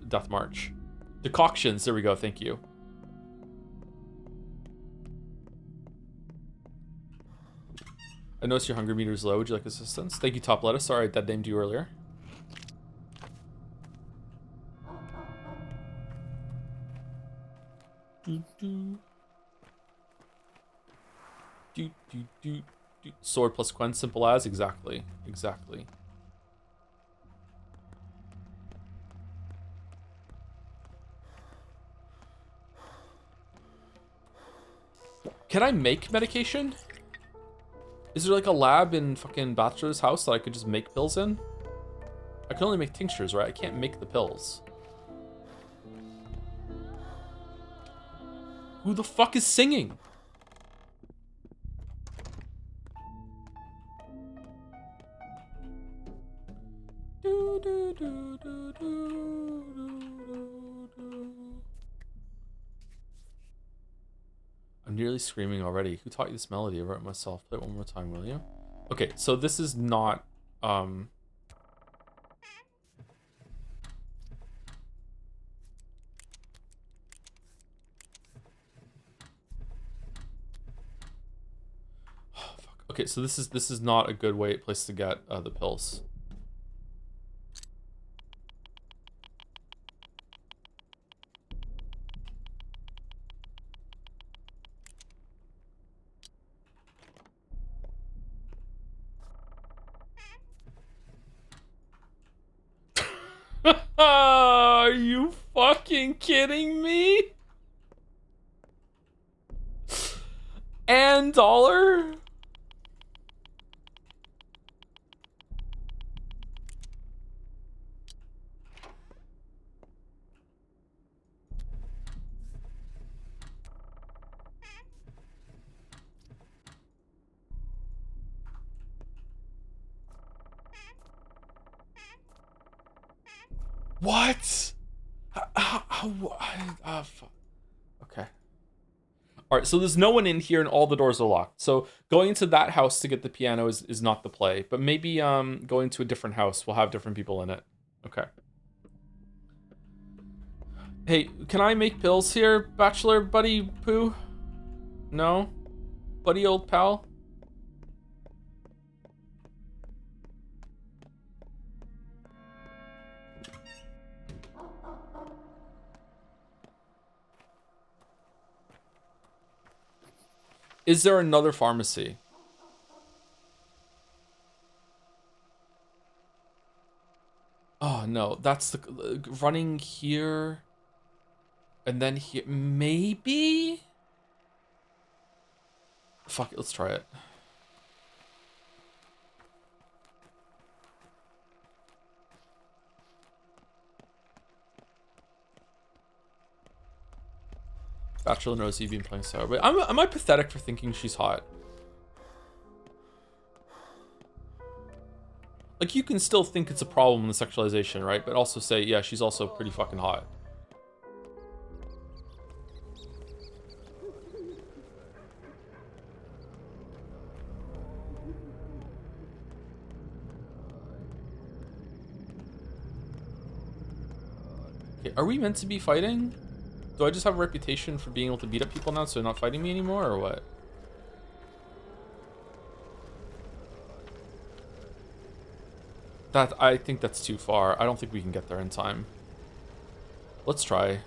Death March. Decoctions, there we go, thank you. I noticed your hunger meter is low. Would you like assistance? Thank you, Top Lettuce. Sorry, I dead named you earlier. Sword plus Quen, simple as. Exactly. Can I make medication? Is there like a lab in fucking Bachelor's house that I could just make pills in? I can only make tinctures, right? I can't make the pills. Who the fuck is singing? I'm nearly screaming already. Who taught you this melody? I wrote it myself. Play it one more time, will you? Okay, so this is not fuck. Okay, so this is not a good place to get the pills. Are you fucking kidding me? And dollar? What? Fuck. Okay. All right, so there's no one in here and all the doors are locked. So going to that house to get the piano is not the play, but maybe going to a different house will have different people in it. Okay. Hey, can I make pills here, Bachelor Buddy Poo? No? Buddy old pal? Is there another pharmacy? no, that's the running here. And then here, maybe? Fuck it, let's try it. Bachelor knows you've been playing Sour, but am I pathetic for thinking she's hot? Like, you can still think it's a problem in the sexualization, right? But also say, yeah, she's also pretty fucking hot. Okay, are we meant to be fighting? Do I just have a reputation for being able to beat up people now, so they're not fighting me anymore, or what? I think that's too far. I don't think we can get there in time. Let's try.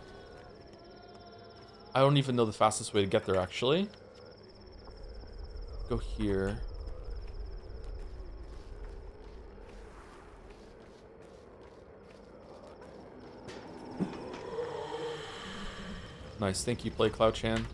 I don't even know the fastest way to get there, actually. Go here. Nice, thank you, Play Cloud Chan.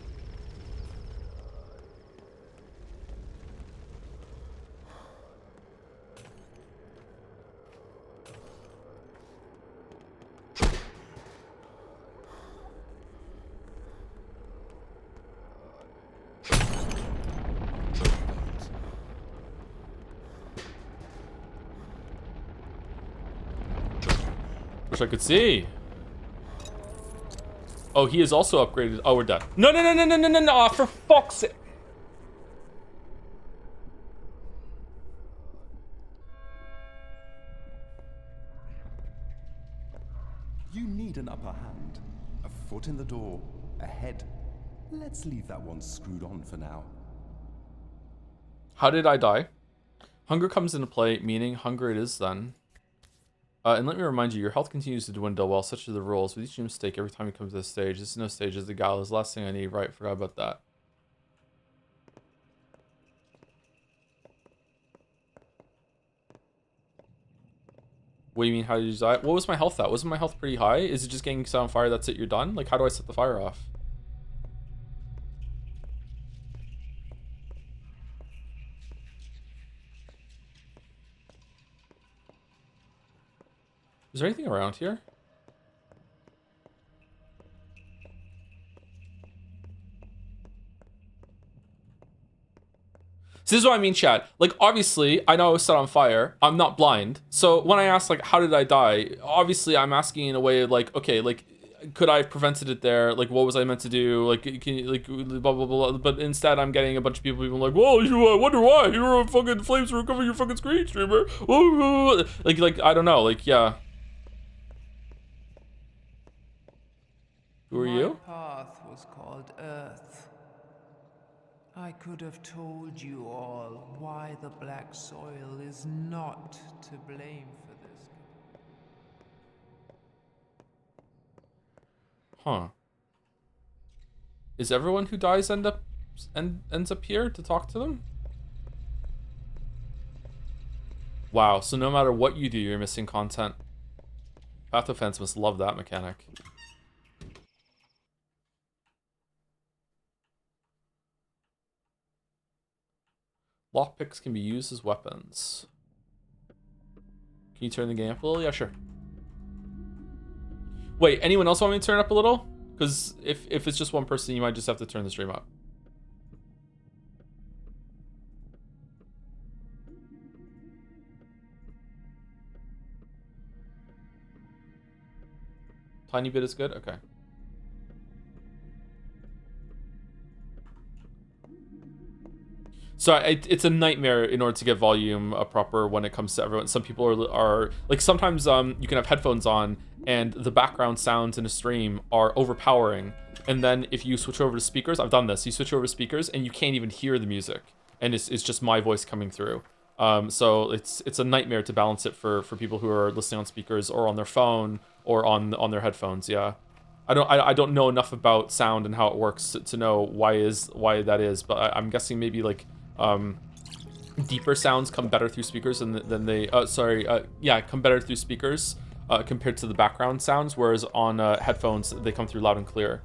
Wish I could see. Oh, he is also upgraded. Oh, we're done. No, no, no, no, no, no, no, no, for fuck's sake. You need an upper hand, a foot in the door, a head. Let's leave that one screwed on for now. How did I die? Hunger comes into play, meaning hunger it is then. And let me remind you, your health continues to dwindle. Well, such are the rules. With each new mistake, every time you come to this stage, this is no stage, it's the gallows. Last thing I need. Right, forgot about that. What do you mean, how did you die? What was my health at? Wasn't my health pretty high? Is it just getting set on fire, that's it, you're done? Like, how do I set the fire off? Is there anything around here? So this is what I mean, chat. Like, obviously, I know I was set on fire. I'm not blind. So when I ask, like, how did I die? Obviously, I'm asking in a way of, like, okay, like, could I have prevented it there? Like, what was I meant to do? Like, can you, like, blah, blah, blah. But instead, I'm getting a bunch of people being like, whoa, I wonder why. Your fucking flames were covering your fucking screen, streamer. Whoa. Like, I don't know. Like, yeah. Who are you? My path was called Earth. I could have told you all why the black soil is not to blame for this. Huh. Is everyone who dies ends up here to talk to them? Wow, so no matter what you do, you're missing content. Pathofans must love that mechanic. Lockpicks can be used as weapons. Can you turn the game up a little? Yeah, sure. Wait, anyone else want me to turn it up a little? Because if it's just one person, you might just have to turn the stream up. Tiny bit is good? Okay. So it's a nightmare in order to get volume proper when it comes to everyone. Some people are like, sometimes you can have headphones on and the background sounds in a stream are overpowering. And then if you switch over to speakers, I've done this, you switch over to speakers and you can't even hear the music. And it's just my voice coming through. So it's a nightmare to balance it for people who are listening on speakers or on their phone or on their headphones, yeah. I don't know enough about sound and how it works to know why that is, but I'm guessing maybe like deeper sounds come better through speakers than they come better through speakers compared to the background sounds, whereas on headphones, they come through loud and clear.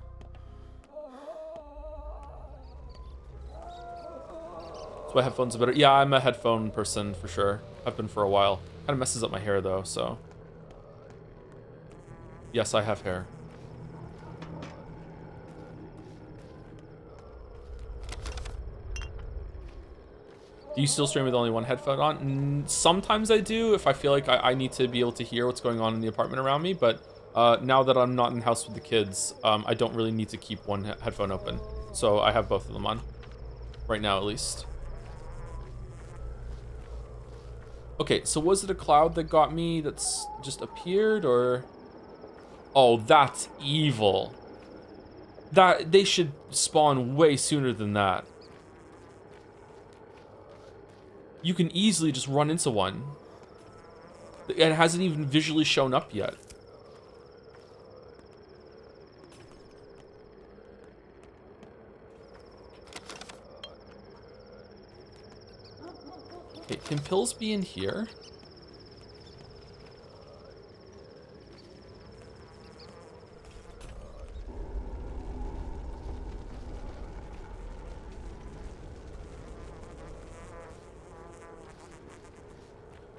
That's why headphones are better. Yeah, I'm a headphone person for sure. I've been for a while. Kind of messes up my hair though, so. Yes, I have hair. Do you still stream with only one headphone on? Sometimes I do, if I feel like I need to be able to hear what's going on in the apartment around me, but now that I'm not in the house with the kids, I don't really need to keep one headphone open. So I have both of them on. Right now, at least. Okay, so was it a cloud that got me that's just appeared, or... Oh, that's evil. They should spawn way sooner than that. You can easily just run into one. It hasn't even visually shown up yet. Okay, can pills be in here?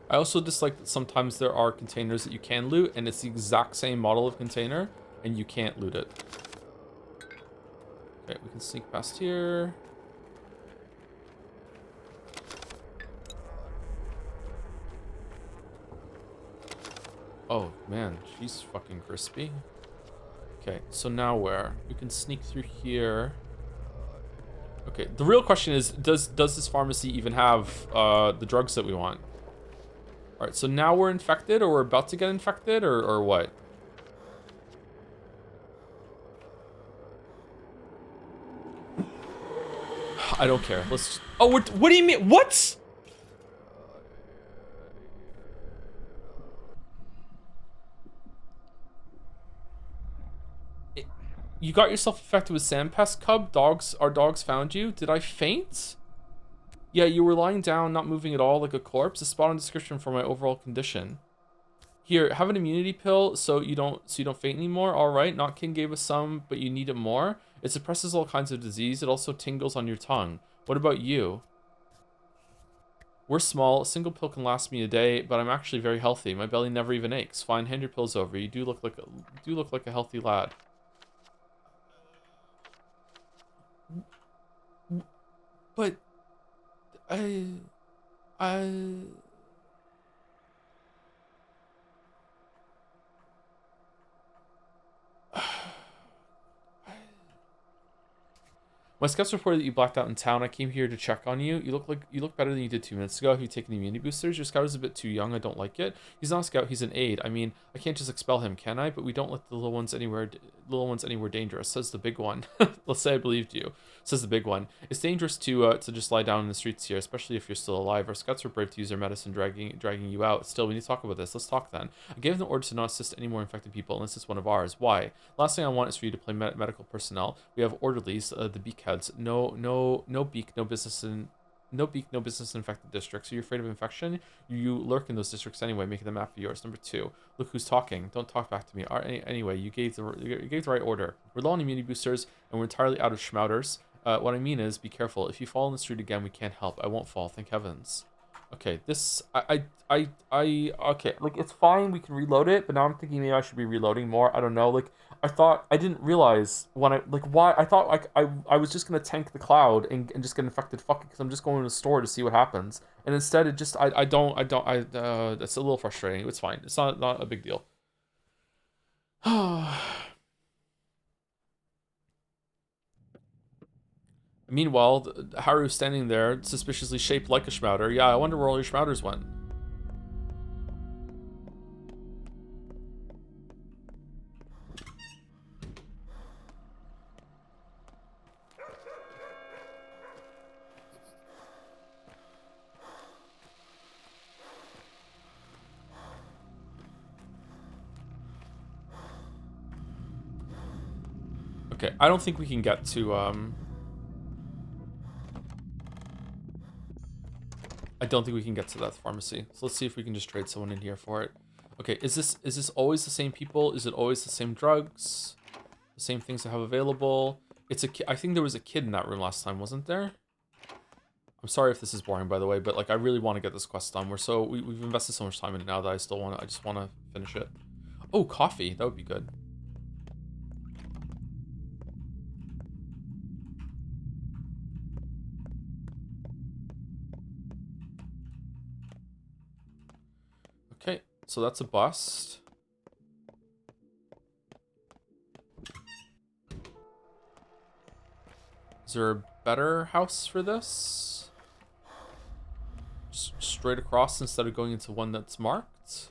I also dislike that sometimes there are containers that you can loot, and it's the exact same model of container, and you can't loot it. Okay, we can sneak past here. Oh, man, she's fucking crispy. Okay, so now where? We can sneak through here. Okay, the real question is, does this pharmacy even have the drugs that we want? All right, so now we're infected, or we're about to get infected, or what? I don't care. Let's. Oh, what do you mean? What? You got yourself infected with sandpest, cub. Our dogs found you. Did I faint? Yeah, you were lying down, not moving at all, like a corpse. A spot on description for my overall condition. Here, have an immunity pill so you don't faint anymore. All right, Not King gave us some, but you need it more. It suppresses all kinds of disease. It also tingles on your tongue. What about you? We're small. A single pill can last me a day, but I'm actually very healthy. My belly never even aches. Fine, hand your pills over. You do look like a healthy lad. But I My scouts reported that you blacked out in town. I came here to check on you. You look better than you did 2 minutes ago. Have you taken immunity boosters? Your scout is a bit too young. I don't like it. He's not a scout. He's an aide. I mean, I can't just expel him, can I? But we don't let the little ones anywhere dangerous. Says the big one. Let's say I believed you. Says the big one. It's dangerous to just lie down in the streets here, especially if you're still alive. Our scouts were brave to use their medicine, dragging you out. Still, we need to talk about this. Let's talk then. I gave them the order to not assist any more infected people unless it's one of ours. Why? Last thing I want is for you to play medical personnel. We have orderlies, the beakheads. No beak, no business in infected districts. Are you afraid of infection? You lurk in those districts anyway, making the map of yours. Number 2, look who's talking. Don't talk back to me. Anyway, you gave the right order. We're low on immunity boosters, and we're entirely out of schmouters. What I mean is, be careful. If you fall in the street again, we can't help. I won't fall, thank heavens. Okay, this, okay, like, it's fine, we can reload it, but now I'm thinking maybe I should be reloading more, I don't know, like, I didn't realize when why, I thought, like, I was just gonna tank the cloud and just get infected, fuck it, because I'm just going to the store to see what happens, and instead it just, that's a little frustrating. It's fine, it's not a big deal. Meanwhile, Haru's standing there, suspiciously shaped like a schmouter. Yeah, I wonder where all your schmouters went. Okay, I don't think we can get to, I don't think we can get to that pharmacy. So let's see if we can just trade someone in here for it. Okay, is this always the same people? Is it always the same drugs? The same things I have available? I think there was a kid in that room last time, wasn't there? I'm sorry if this is boring, by the way, but like I really want to get this quest done. We've invested so much time in it now that I just want to finish it. Oh, coffee. That would be good. Okay, so that's a bust. Is there a better house for this? Just straight across instead of going into one that's marked?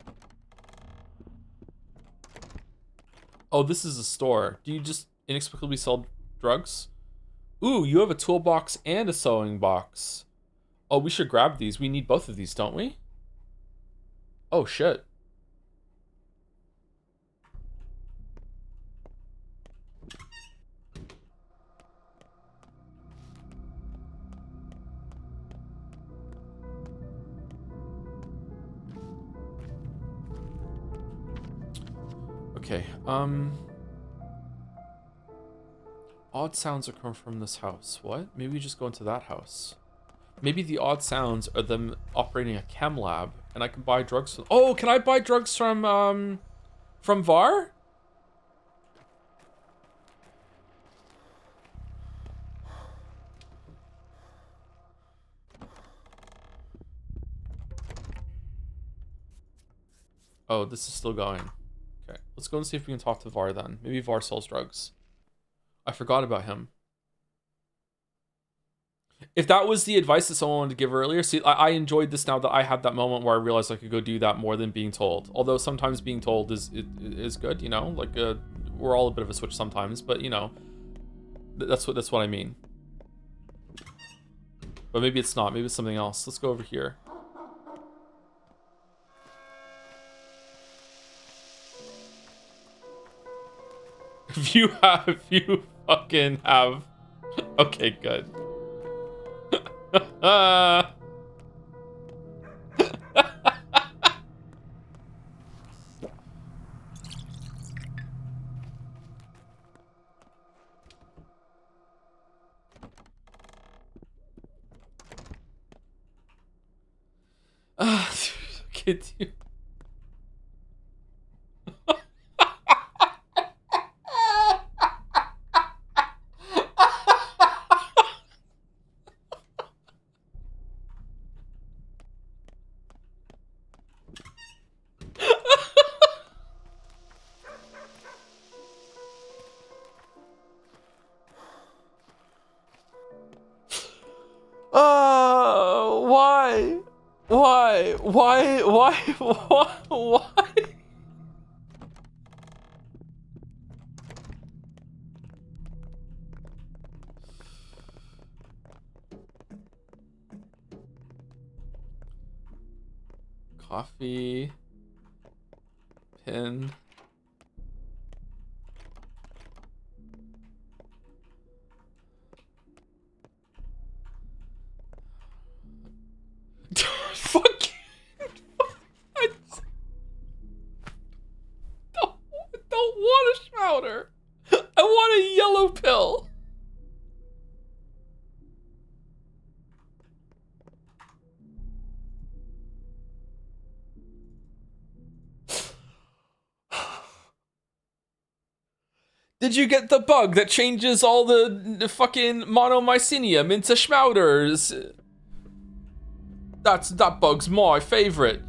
Oh, this is a store. Do you just inexplicably sell drugs? Ooh, you have a toolbox and a sewing box. Oh, we should grab these. We need both of these, don't we? Oh, shit. Okay, odd sounds are coming from this house. What? Maybe we just go into that house. Maybe the odd sounds are them operating a chem lab, and I can buy drugs from... Oh, can I buy drugs from VAR? Oh, this is still going. Okay, let's go and see if we can talk to VAR then. Maybe VAR sells drugs. I forgot about him. If that was the advice that someone wanted to give earlier, see, I enjoyed this now that I had that moment where I realized I could go do that more than being told. Although sometimes being told is good, you know? Like, we're all a bit of a switch sometimes, but, you know, that's what I mean. But maybe it's not. Maybe it's something else. Let's go over here. If you fucking have... Okay, good. Kid, you... Why? Why? Why? Why? Why? Why? Coffee. Pin. Fuck you. I don't want a schmouter. I want a yellow pill. Did you get the bug that changes all the fucking monomycinium into schmouters? That bug's my favorite.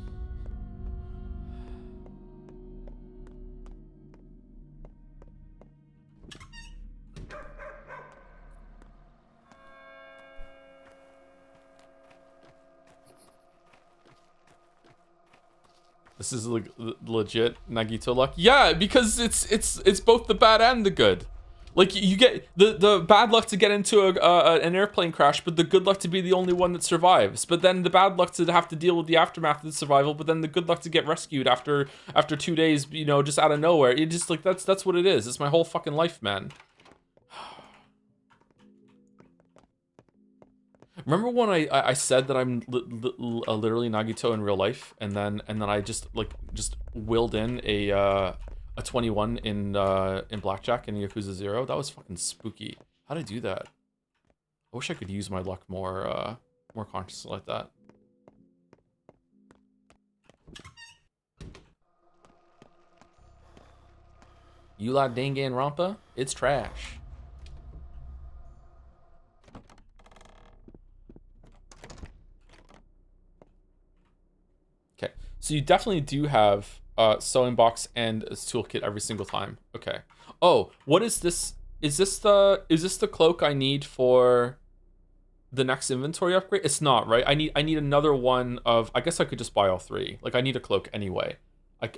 This is legit Nagito luck. Yeah, because it's both the bad and the good. Like, you get the bad luck to get into an airplane crash, but the good luck to be the only one that survives. But then the bad luck to have to deal with the aftermath of the survival, but then the good luck to get rescued after 2 days, you know, just out of nowhere. It just, like, that's what it is. It's my whole fucking life, man. Remember when I said that I'm literally Nagito in real life, and then I just willed in a 21 in blackjack in Yakuza 0? That was fucking spooky. How'd I do that? I wish I could use my luck more consciously like that. You like Dengue and Rampa? It's trash. Okay, so you definitely do have sewing box and a toolkit every single time. Okay. Oh, what is this? Is this the cloak I need for the next inventory upgrade? It's not, right? I need another one of. I guess I could just buy all three. Like I need a cloak anyway.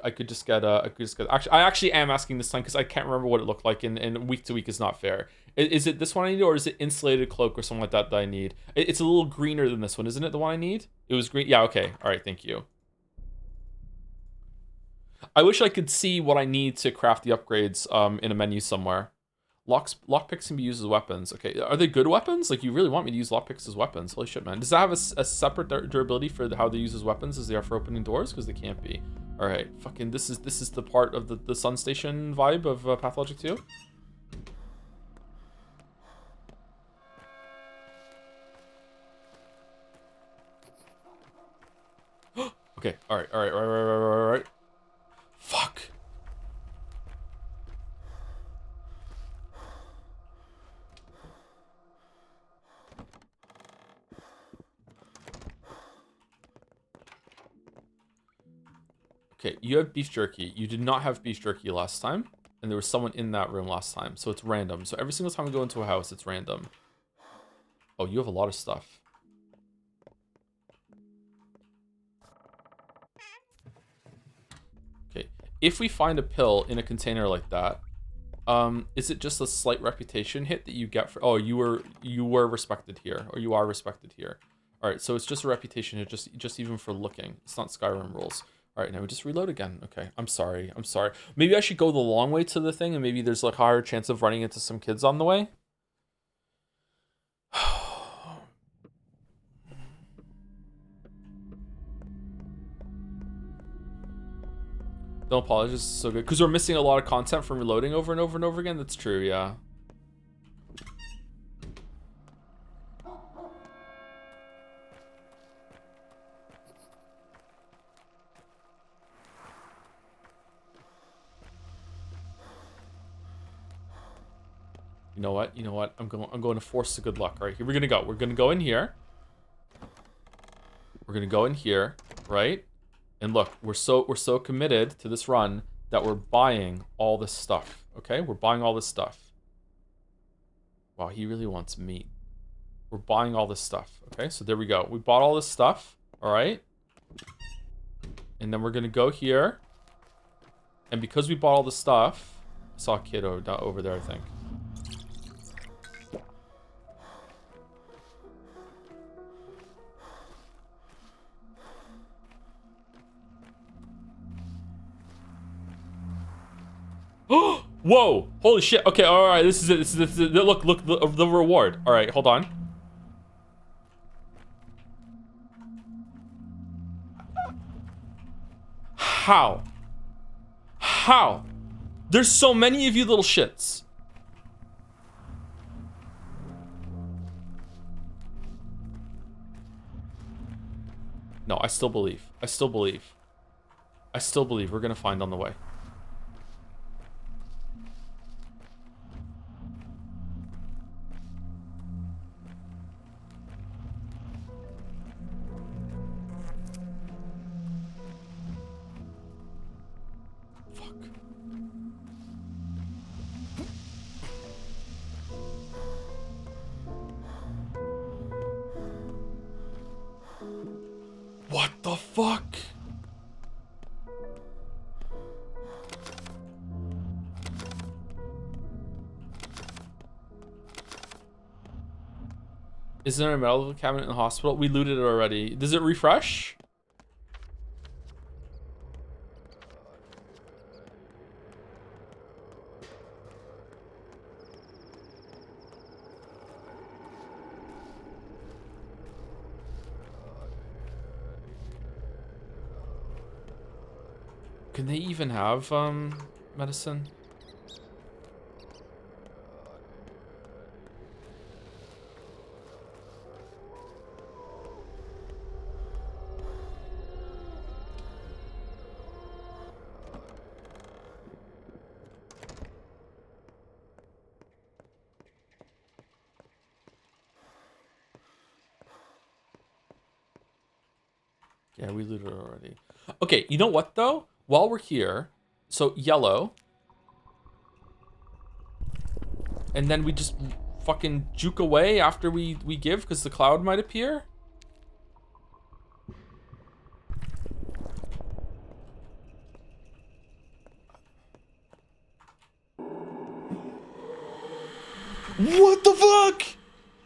I could just get actually I actually am asking this time because I can't remember what it looked like, and week to week is not fair. Is it this one I need, or is it insulated cloak or something like that I need? It's a little greener than this one, isn't it? The one I need? It was green. Yeah. Okay. All right. Thank you. I wish I could see what I need to craft the upgrades in a menu somewhere. Lockpicks can be used as weapons. Okay, are they good weapons? Like, you really want me to use lockpicks as weapons? Holy shit, man. Does that have a separate durability for how they use as weapons as they are for opening doors? Because they can't be. All right, fucking this is the part of the Sun Station vibe of Pathologic 2. Okay, all right. Fuck. Okay, you have beef jerky. You did not have beef jerky last time, and there was someone in that room last time, so it's random. So every single time we go into a house, it's random. Oh, you have a lot of stuff. Okay, if we find a pill in a container like that, is it just a slight reputation hit that you get for? Oh, you were respected here, or you are respected here. All right, so it's just a reputation hit, just even for looking. It's not Skyrim rules. All right, now we just reload again. Okay, I'm sorry. Maybe I should go the long way to the thing, and maybe there's like higher chance of running into some kids on the way. Don't apologize, it's so good. Because we're missing a lot of content from reloading over and over and over again. That's true, yeah. You know what? I'm going to force the good luck. All right, here we're gonna go. We're gonna go in here. We're gonna go in here, right? And look, we're so committed to this run that we're buying all this stuff. Okay, we're buying all this stuff. Wow, he really wants meat. We're buying all this stuff. Okay, so there we go. We bought all this stuff. All right, and then we're gonna go here. And because we bought all the stuff, I saw a kid over there, I think. Whoa! Holy shit! Okay, all right. This is it. This is it. Look, the reward. All right, hold on. How? How? There's so many of you little shits. No, I still believe. I still believe. I still believe we're gonna find on the way. What the fuck? Is there a medical cabinet in the hospital? We looted it already. Does it refresh? Can they even have medicine? Yeah, we looted it already. Okay, you know what though? While we're here, so yellow, and then we just fucking juke away after we give, because the cloud might appear. What the fuck?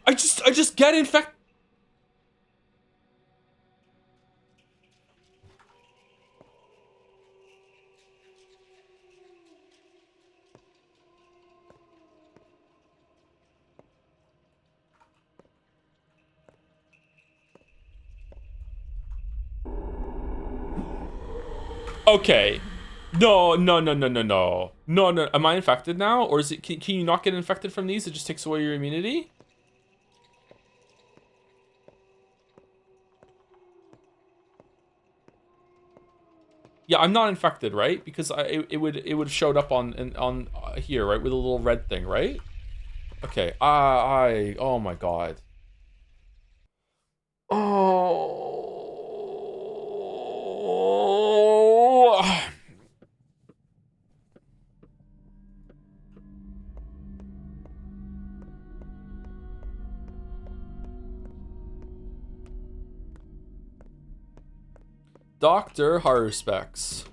I just get infected. Okay. No. Am I infected now? Or is it, can you not get infected from these? It just takes away your immunity? Yeah, I'm not infected, right? Because it would have showed up on here, right, with a little red thing, right? Okay. Oh my god. Oh. Dr. Harspecs.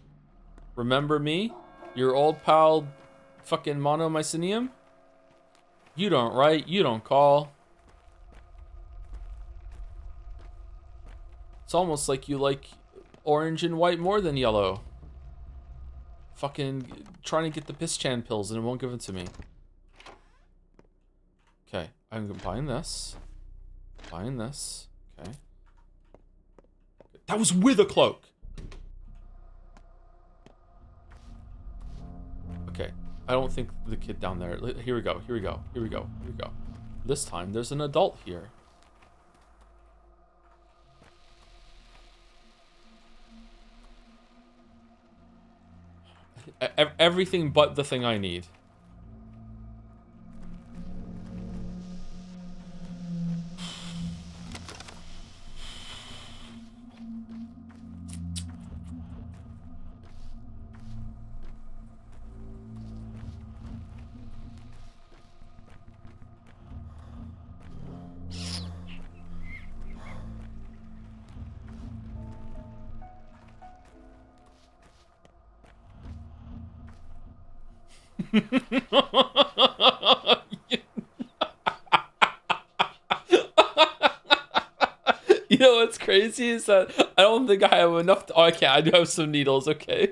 Remember me? Your old pal fucking monomycinium? You don't write, you don't call. It's almost like you like orange and white more than yellow. Fucking trying to get the Piss-Chan pills and it won't give it to me. Okay, I'm buying this. Buying this. Okay. That was with a cloak. Okay, I don't think the kid down there. Here we go. Here we go. Here we go. Here we go. This time there's an adult here. Everything but the thing I need. You know what's crazy is that I don't think I have enough. Oh, okay, I do have some needles. Okay.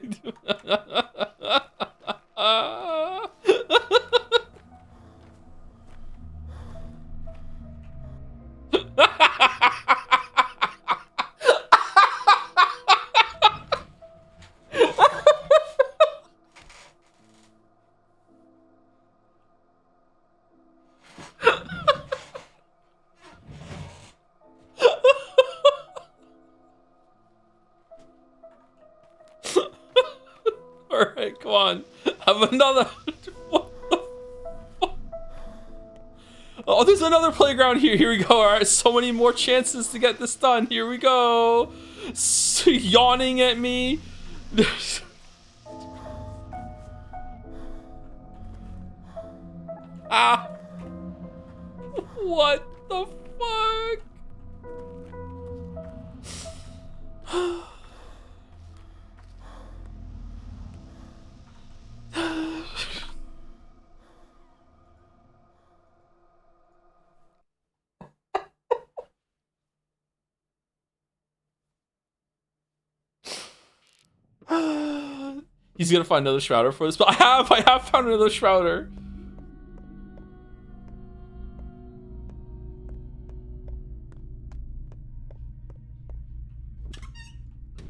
All right, come on. Have another. Oh, there's another playground here. Here we go. All right, so many more chances to get this done. Here we go. Yawning at me. Ah. What the fuck? He's gonna find another shrouder for this, but I have found another shrouder.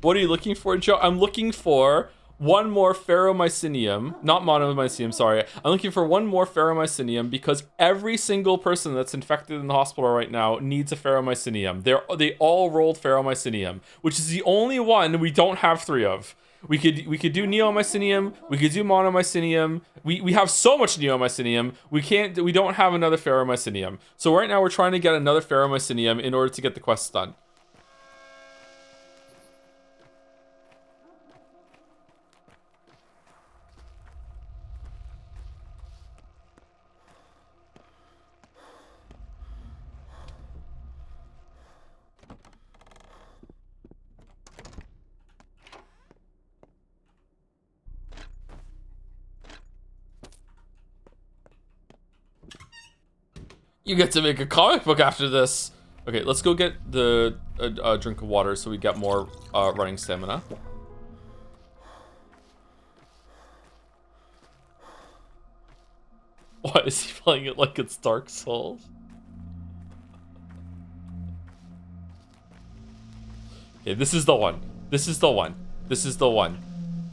What are you looking for, Joe? I'm looking for one more ferromycinium, not monomycinium, sorry. I'm looking for one more ferromycinium because every single person that's infected in the hospital right now needs a ferromycinium. They all rolled ferromycinium, which is the only one we don't have 3 of. We could do neomycinium, we could do monomycinium. We have so much neomycinium, we don't have another ferromycinium. So right now we're trying to get another ferromycinium in order to get the quest done. You get to make a comic book after this. Okay, let's go get the drink of water so we get more running stamina. Why is he playing it like it's Dark Souls? Okay, this is the one. This is the one. This is the one.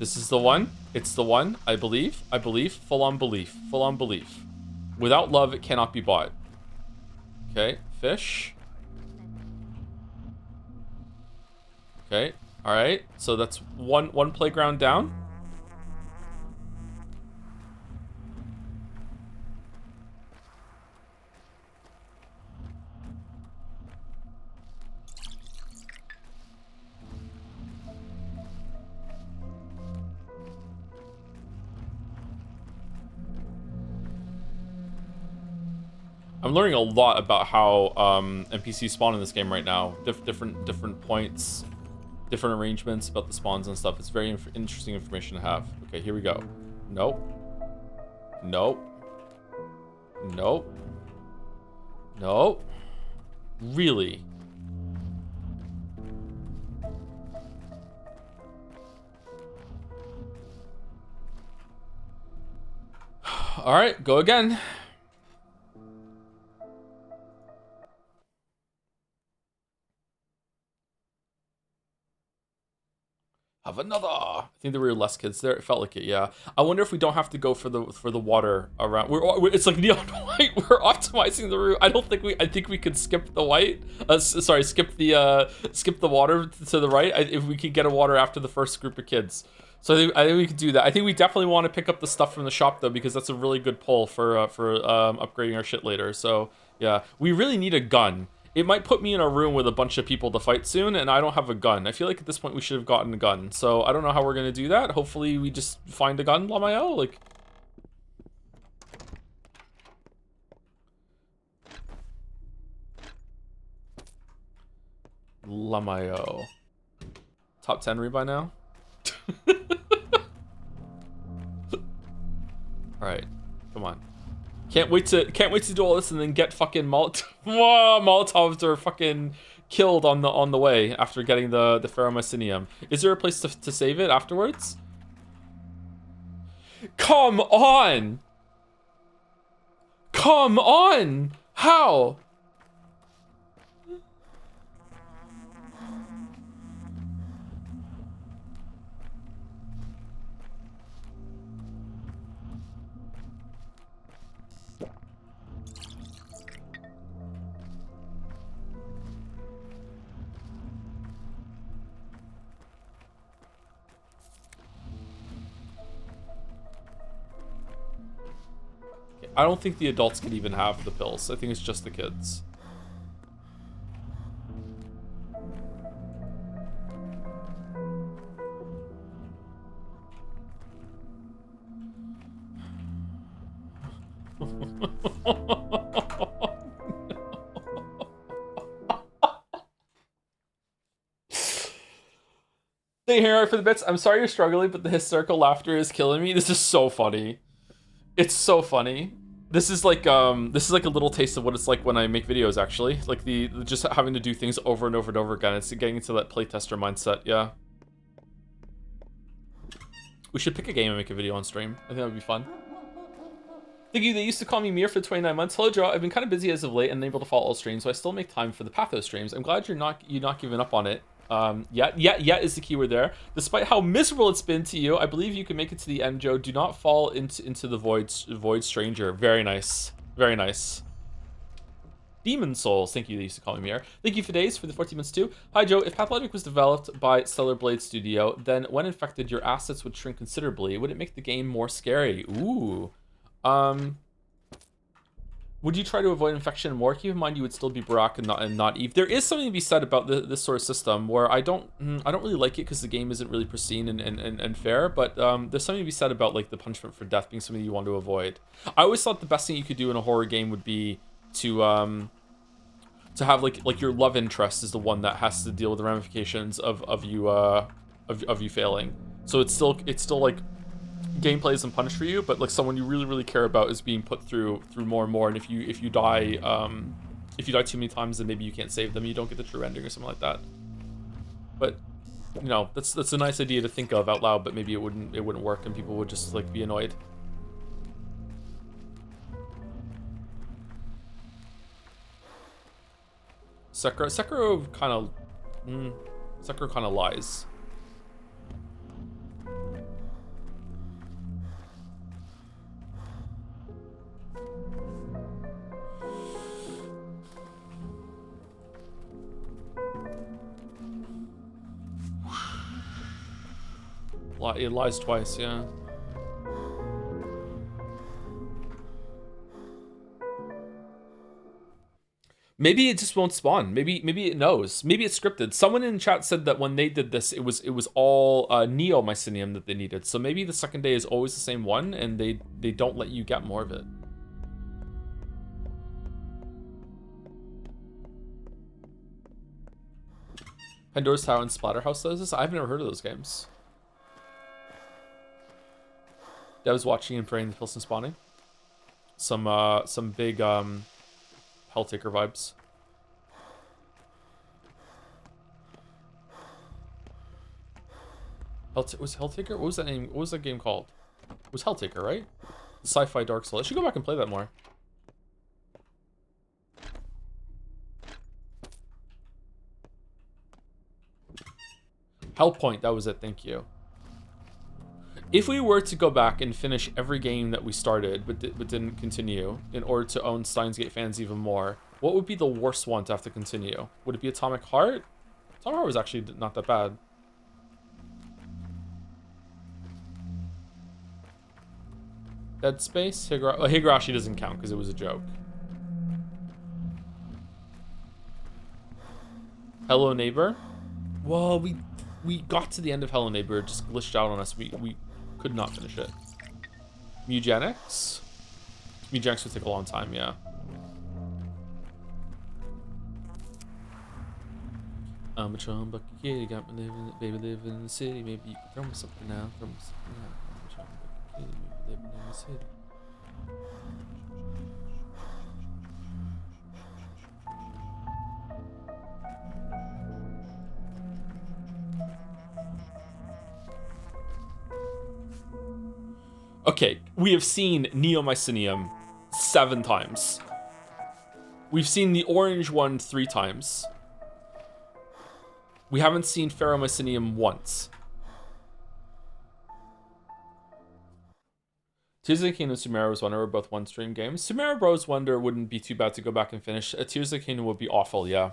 This is the one. It's the one. I believe. I believe. Full on belief. Full on belief. Without love, it cannot be bought. Okay, fish. Okay, all right. So that's one playground down. I'm learning a lot about how NPCs spawn in this game right now. Different points, different arrangements about the spawns and stuff. It's very interesting information to have. Okay, here we go. Nope. Nope. Nope. Nope. Really? All right, go again. Have another. I think there were less kids there. It felt like it, yeah. I wonder if we don't have to go for the water around. It's like neon white. We're optimizing the route. I think we could skip the white. Sorry, skip the water to the right. If we could get a water after the first group of kids. So I think we could do that. I think we definitely want to pick up the stuff from the shop though, because that's a really good pull for upgrading our shit later. So yeah, we really need a gun. It might put me in a room with a bunch of people to fight soon, and I don't have a gun. I feel like at this point we should have gotten a gun. So I don't know how we're gonna do that. Hopefully we just find a gun, Lamayo. Like, Lamayo. Top 10 rebuy now. All right, come on. Can't wait to do all this and then get fucking Molotovs are fucking killed on the way after getting the ferromycinium. Is there a place to save it afterwards? Come on! Come on! How? I don't think the adults can even have the pills. I think it's just the kids. Thank you, Harry, for the bits. I'm sorry you're struggling, but the hysterical laughter is killing me. This is so funny. It's so funny. This is like a little taste of what it's like when I make videos, actually. Like the just having to do things over and over and over again. It's getting into that playtester mindset, yeah. We should pick a game and make a video on stream. I think that would be fun. Thank you. They used to call me Mir for 29 months. Hello, Joe. I've been kind of busy as of late and unable to follow all streams, so I still make time for the Patho streams. I'm glad you're not giving up on it. Yeah is the keyword there. Despite how miserable it's been to you, I believe you can make it to the end, Joe. Do not fall into the void, stranger. Very nice. Very nice. Demon Souls, thank you, they used to call me Mir. Thank you for days for the 14 months too. Hi Joe, if Pathologic was developed by Stellar Blade Studio, then when infected, your assets would shrink considerably. Would it make the game more scary? Ooh. Would you try to avoid infection more? Keep in mind you would still be Barak and not Eve. There is something to be said about this sort of system where I don't really like it because the game isn't really pristine and fair, but there's something to be said about like the punishment for death being something you want to avoid. I always thought the best thing you could do in a horror game would be to have like your love interest is the one that has to deal with the ramifications of you failing. So it's still like gameplay isn't punished for you, but like someone you really care about is being put through more and more. And if you die too many times, then maybe you can't save them. You don't get the true ending or something like that. But you know, that's a nice idea to think of out loud, but maybe it wouldn't work, and people would just like be annoyed. Sekiro kind of lies. It lies twice, yeah. Maybe it just won't spawn. Maybe it knows. Maybe it's scripted. Someone in chat said that when they did this, it was all Neo-Mycelium that they needed. So maybe the second day is always the same one, and they don't let you get more of it. Pandora's Tower and Splatterhouse does this? I've never heard of those games. Devs watching and praying the Pilsen spawning. Some big Helltaker vibes. Was Helltaker? What was that name? What was that game called? It was Helltaker, right? The sci-fi Dark Souls. I should go back and play that more. Hellpoint, that was it, thank you. If we were to go back and finish every game that we started but didn't continue in order to own Steins Gate fans even more, what would be the worst one to have to continue? Would it be Atomic Heart? Atomic Heart was actually not that bad. Dead Space? Higurashi doesn't count because it was a joke. Hello Neighbor? Well, we got to the end of Hello Neighbor, it just glitched out on us. We could not finish it. Mugenics? Mugenics would take a long time, yeah. I'm a Trumbuck kid, you got me living in the city. Maybe you can throw me something now, I'm a Trumbuck kid, maybe living in the city. Okay, we have seen Neo-Mycelium 7 times. We've seen the orange one 3 times. We haven't seen Ferromycelium once. Tears of the Kingdom and Sumeru's Wonder were both one-stream games. Sumeru Bros. Wonder wouldn't be too bad to go back and finish. Tears of the Kingdom would be awful, yeah.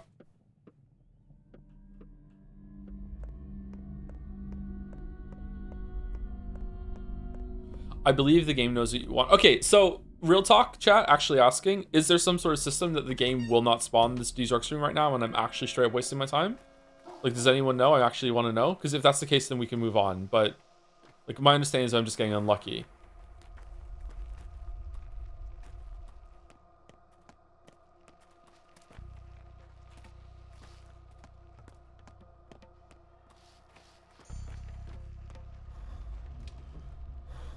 I believe the game knows what you want. Okay, so real talk, chat, actually asking, is there some sort of system that the game will not spawn these dark stream right now and I'm actually straight up wasting my time? Like, does anyone know? I actually want to know. Because if that's the case, then we can move on. But, like, my understanding is I'm just getting unlucky.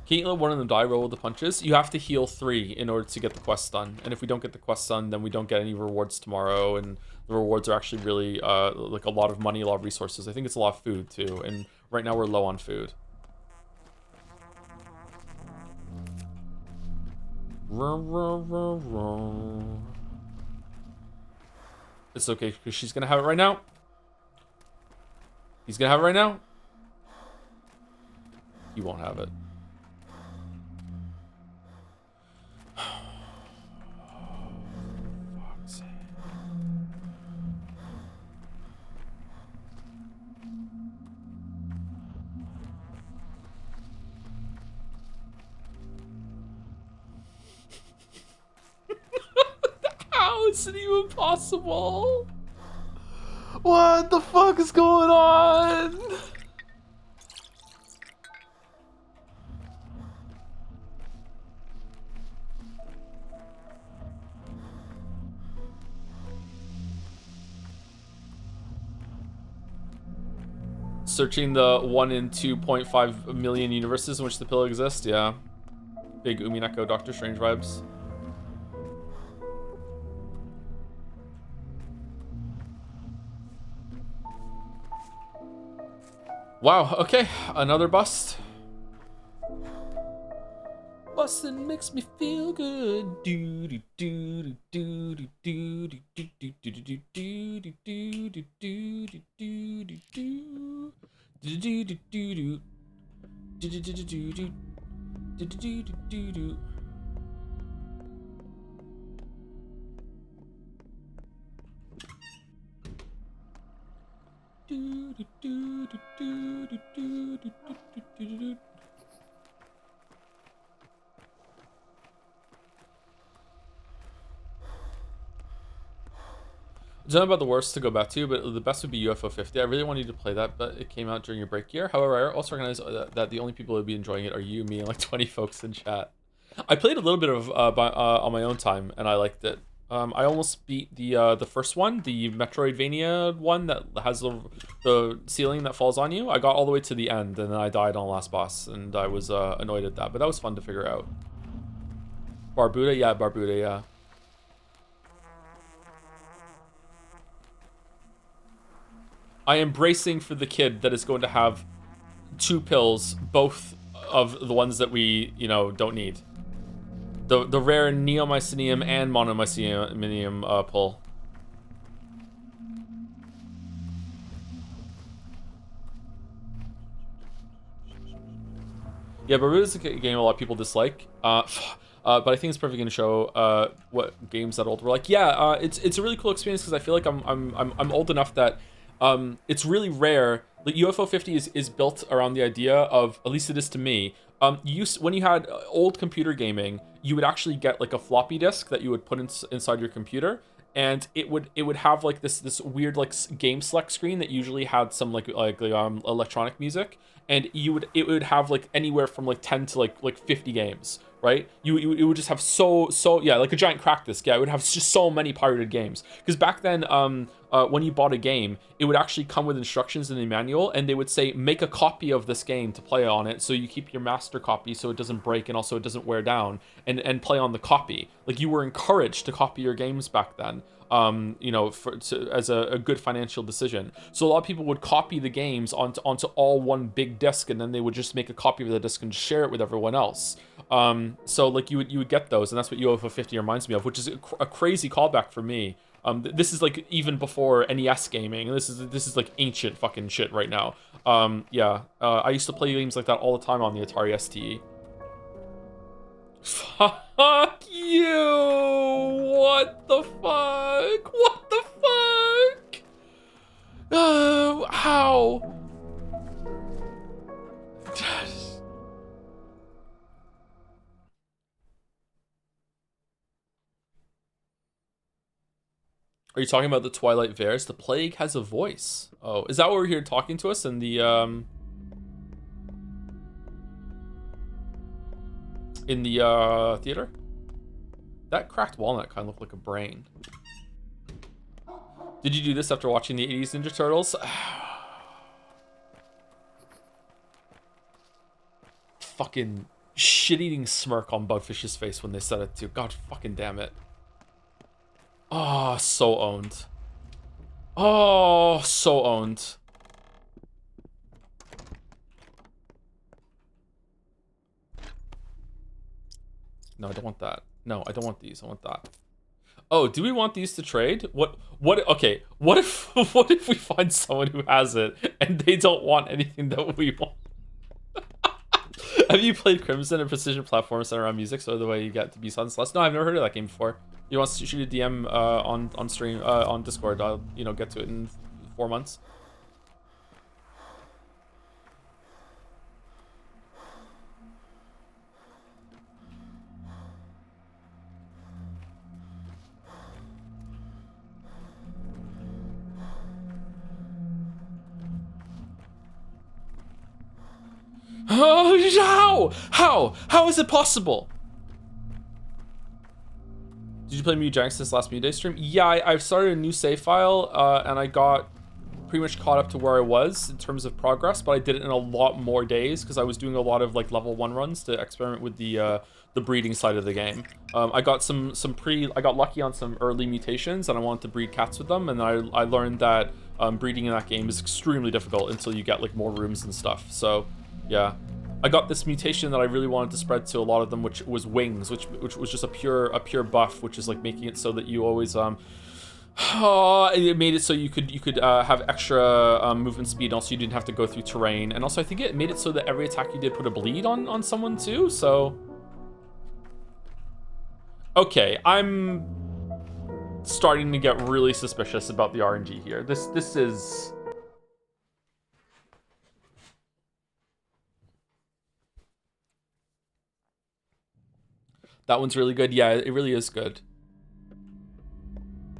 Can't let one of them die, roll with the punches. You have to heal 3 in order to get the quest done. And if we don't get the quest done, then we don't get any rewards tomorrow. And the rewards are actually really, like, a lot of money, a lot of resources. I think it's a lot of food, too. And right now we're low on food. It's okay, because she's going to have it right now. He's gonna have it right now? He won't have it. Fuck's sake. How is it even possible? What the fuck is going on? Searching the 1 in 2.5 million universes in which the pill exists, yeah. Big Umineko Doctor Strange vibes. Wow, okay, another bust. Bustin' makes me feel good. Do do do do do do do do do do do do do do do do do do do do. Do do do do do. Do do do do do do. Do do do do do. Do do do do do do do do do do. I don't know about the worst to go back to, but the best would be UFO 50. I really wanted to play that, but it came out during your break year. However, I also recognize that the only people who would be enjoying it are you, me, and like 20 folks in chat. I played a little bit of on my own time, and I liked it. I almost beat the first one, the Metroidvania one that has the ceiling that falls on you. I got all the way to the end, and then I died on the last boss, and I was annoyed at that. But that was fun to figure out. Barbuda, yeah. I am bracing for the kid that is going to have 2 pills, both of the ones that we, don't need. The rare neomycinium and monomycinium pull. Yeah, but it's a game a lot of people dislike. But I think it's perfect going to show what games that old were like. Yeah, it's a really cool experience because I feel like I'm old enough that it's really rare. Like UFO 50 is built around the idea of, at least it is to me. When you had old computer gaming, you would actually get like a floppy disk that you would put inside your computer, and it would have like this weird like game select screen that usually had some like electronic music, and it would have like anywhere from like 10 to like 50 games, right? It would just have so yeah, like a giant crack disk. Yeah, it would have just so many pirated games, because back then when you bought a game, it would actually come with instructions in the manual, and they would say make a copy of this game to play on it, so you keep your master copy so it doesn't break and also it doesn't wear down, and play on the copy. Like, you were encouraged to copy your games back then, as a good financial decision. So a lot of people would copy the games onto all one big disc, and then they would just make a copy of the disc and share it with everyone else. So like you would get those, and that's what UFO 50 reminds me of, which is a crazy callback for me. This is like even before NES gaming. This is like ancient fucking shit right now. Yeah, I used to play games like that all the time on the Atari ST. Fuck you! What the fuck? What the fuck? How? Are you talking about the Twilight Vares? The plague has a voice. Oh, is that what we're here talking to us in the theater? That cracked walnut kind of looked like a brain. Did you do this after watching the 80s Ninja Turtles? Fucking shit-eating smirk on Bugfish's face when they said it too. God fucking damn it. Oh, so owned. Oh, so owned. No, I don't want that. No, I don't want these. I want that. Oh, do we want these to trade? What okay, what if what if we find someone who has it and they don't want anything that we want? Have you played Crimson and Precision Platform Center around music so the way you get to be Sunless? No, I've never heard of that game before. You want to shoot a DM on stream on Discord, I'll get to it in 4 months. Oh, how is it possible? Did you play Mewjank since last Mew Day stream? Yeah, I've started a new save file, and I got pretty much caught up to where I was in terms of progress, but I did it in a lot more days because I was doing a lot of like level 1 runs to experiment with the breeding side of the game. I got I got lucky on some early mutations, and I wanted to breed cats with them, and I learned that breeding in that game is extremely difficult until you get like more rooms and stuff. So yeah, I got this mutation that I really wanted to spread to a lot of them, which was wings, which was just a pure buff, which is like making it so that you always it made it so you could have extra movement speed. Also, you didn't have to go through terrain, and also I think it made it so that every attack you did put a bleed on someone too. So okay, I'm starting to get really suspicious about the RNG here. This is. That one's really good. Yeah, it really is good.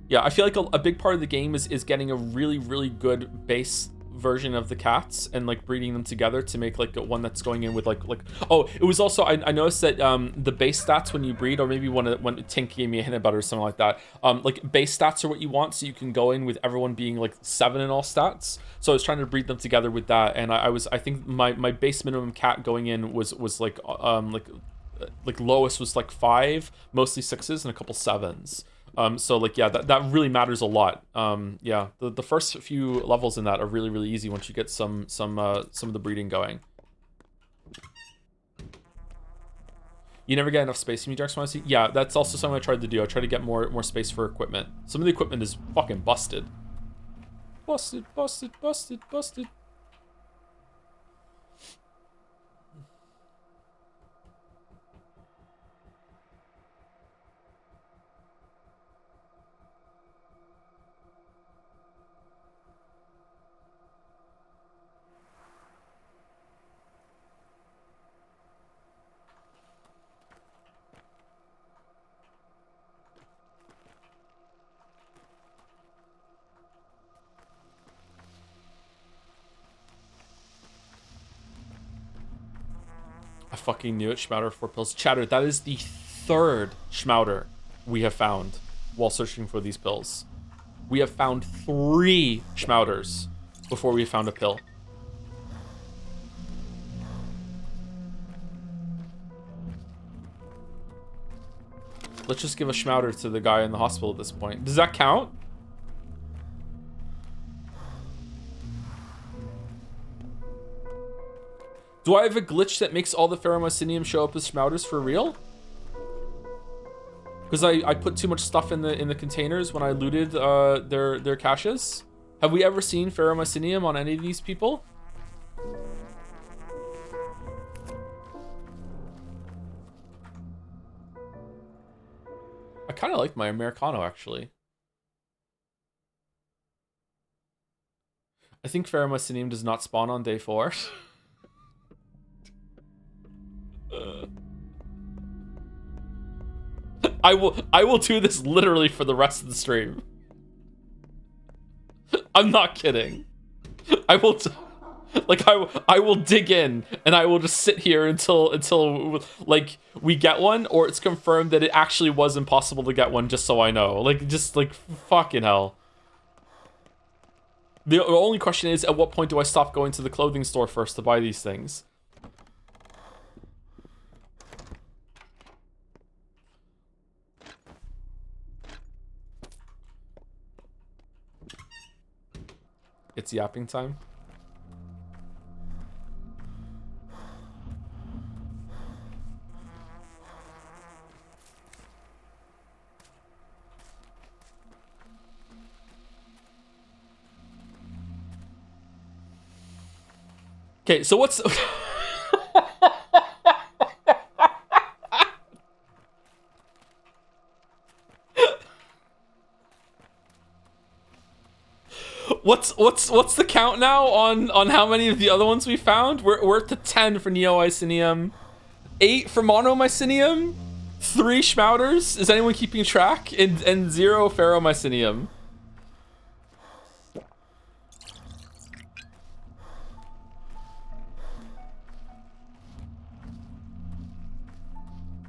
Yeah, I feel like a big part of the game is getting a really good base version of the cats and like breeding them together to make like one that's going in with like oh, it was also I noticed that the base stats when you breed, or maybe when Tink gave me a hint about it or something like that, like base stats are what you want, so you can go in with everyone being like 7 in all stats. So I was trying to breed them together with that, and I think my base minimum cat going in was like lowest was like 5, mostly 6s, and a couple 7s. So like yeah, that really matters a lot. Yeah, the first few levels in that are really easy once you get some of the breeding going. You never get enough space in Mewjack's Fantasy? Yeah, that's also something I tried to do. I tried to get more space for equipment. Some of the equipment is fucking busted. Busted. I fucking knew it. Schmouder 4 pills. Chatter, that is the 3rd Schmouder we have found while searching for these pills. We have found 3 Schmouders before we found a pill. Let's just give a Schmouder to the guy in the hospital at this point. Does that count? Do I have a glitch that makes all the Pheromycinium show up as Schmouders for real? Because I put too much stuff in the containers when I looted their caches. Have we ever seen Pheromycinium on any of these people? I kind of like my Americano, actually. I think Pheromycinium does not spawn on day 4. I will do this literally for the rest of the stream. I'm not kidding. I will I will dig in and I will just sit here until like we get one, or it's confirmed that it actually was impossible to get one, just so I know. Like just like fucking hell. The only question is, at what point do I stop going to the clothing store first to buy these things? It's yapping time. Okay, so what's... what's the count now on how many of the other ones we found? We're at the 10 for Neo-Icenium, 8 for Monomycinium, 3 Schmouters. Is anyone keeping track? And 0 Ferromycinium.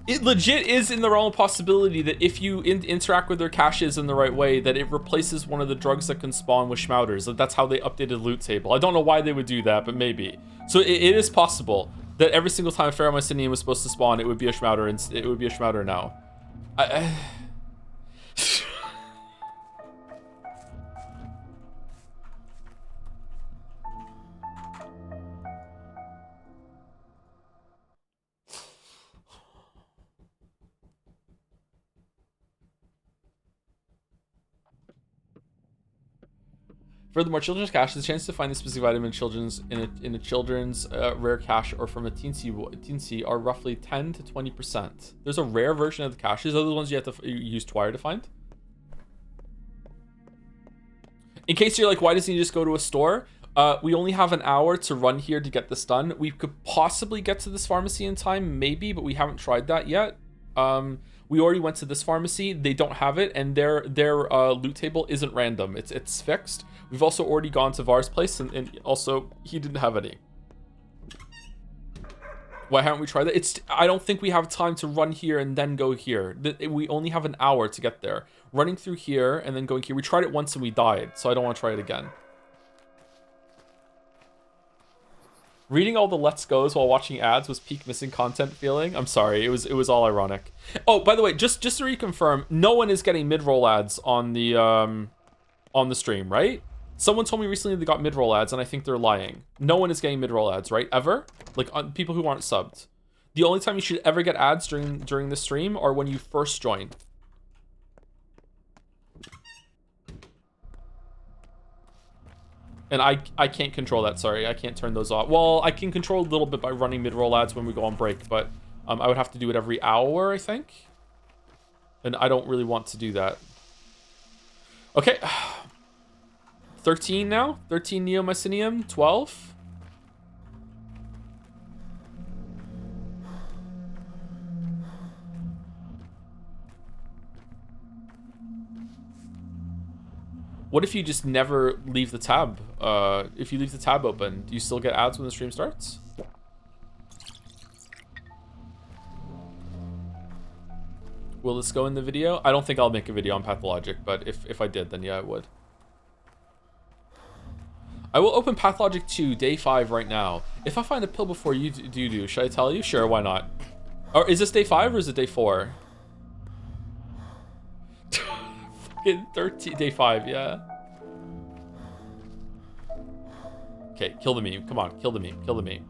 It legit is in the realm of possibility that if you interact with their caches in the right way, that it replaces one of the drugs that can spawn with Schmouters. That's how they updated loot table. I don't know why they would do that, but maybe. So it is possible that every single time Ferromycinium was supposed to spawn, it would be a Schmouter, and it would be a Schmouter now. Furthermore, children's cache, the chance to find the specific item in a children's rare cache or from a teensy are roughly 10 to 20%. There's a rare version of the caches. Those are the ones you have to use Twire to find. In case you're like, why doesn't he just go to a store? We only have an hour to run here to get this done. We could possibly get to this pharmacy in time, maybe, but we haven't tried that yet. We already went to this pharmacy. They don't have it, and their loot table isn't random. It's fixed. We've also already gone to Var's place, and also he didn't have any. Why haven't we tried that? I don't think we have time to run here and then go here. We only have an hour to get there. Running through here and then going here. We tried it once and we died, so I don't want to try it again. Reading all the Let's Go's while watching ads was peak missing content feeling. I'm sorry, it was all ironic. Oh, by the way, just to reconfirm, no one is getting mid-roll ads on the stream, right? Someone told me recently they got mid-roll ads, and I think they're lying. No one is getting mid-roll ads, right? Ever? Like, on people who aren't subbed. The only time you should ever get ads during the stream are when you first join. And I can't control that, sorry. I can't turn those off. Well, I can control a little bit by running mid-roll ads when we go on break, but I would have to do it every hour, I think. And I don't really want to do that. Okay. 13 now? 13 Neomycinium? 12? What if you just never leave the tab? If you leave the tab open, do you still get ads when the stream starts? Will this go in the video? I don't think I'll make a video on Pathologic, but if I did, then yeah, I would. I will open Pathologic 2, day 5 right now. If I find a pill before you do, should I tell you? Sure, why not? Or is this day 5 or is it day 4? Fucking 13, day 5, yeah. Okay, kill the meme. Come on, kill the meme, kill the meme.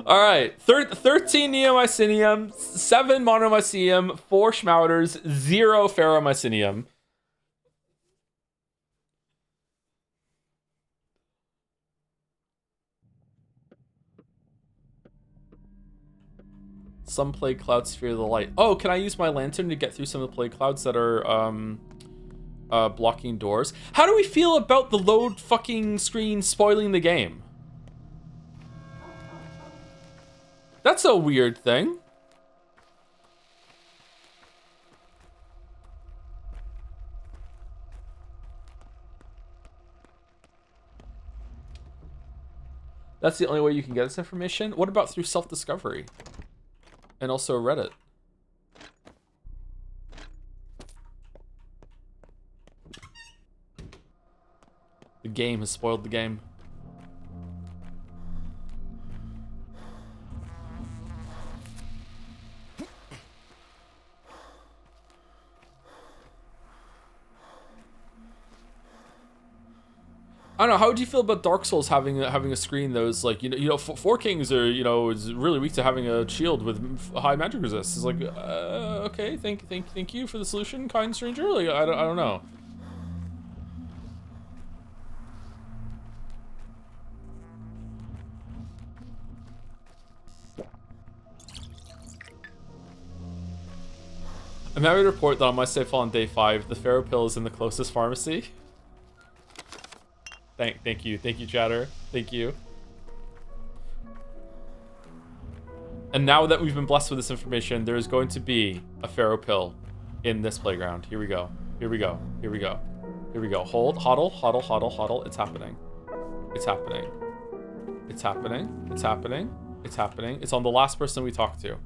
All right, 13 Neomycinium, 7 Monomycinium, 4 Schmouters, 0 Ferromycinium. Some plague clouds fear the light. Oh, can I use my lantern to get through some of the plague clouds that are blocking doors? How do we feel about the load fucking screen spoiling the game? That's a weird thing. That's the only way you can get this information? What about through self-discovery? And also Reddit? The game has spoiled the game. I don't know. How would you feel about Dark Souls having a screen that was like, four kings are, is really weak to having a shield with high magic resist? It's like, okay, thank you for the solution, kind stranger. Like, I don't know. I'm happy to report that on my save file on day 5, the Pharaoh pill is in the closest pharmacy. Thank you, chatter. Thank you. And now that we've been blessed with this information, there is going to be a Pharaoh pill in this playground. Here we go. Here we go. Here we go. Here we go. Hold, huddle, huddle, huddle, huddle. It's happening. It's happening. It's happening. It's happening. It's happening. It's on the last person we talked to.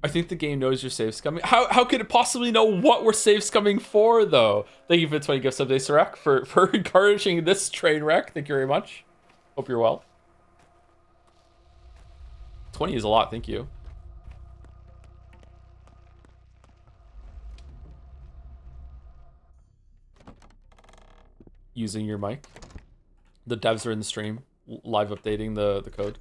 I think the game knows your save's coming. How could it possibly know what we're save's coming for, though? Thank you for the 20 gifts of Days Sirek for encouraging this train wreck. Thank you very much. Hope you're well. 20 is a lot, thank you. Using your mic. The devs are in the stream, live updating the code.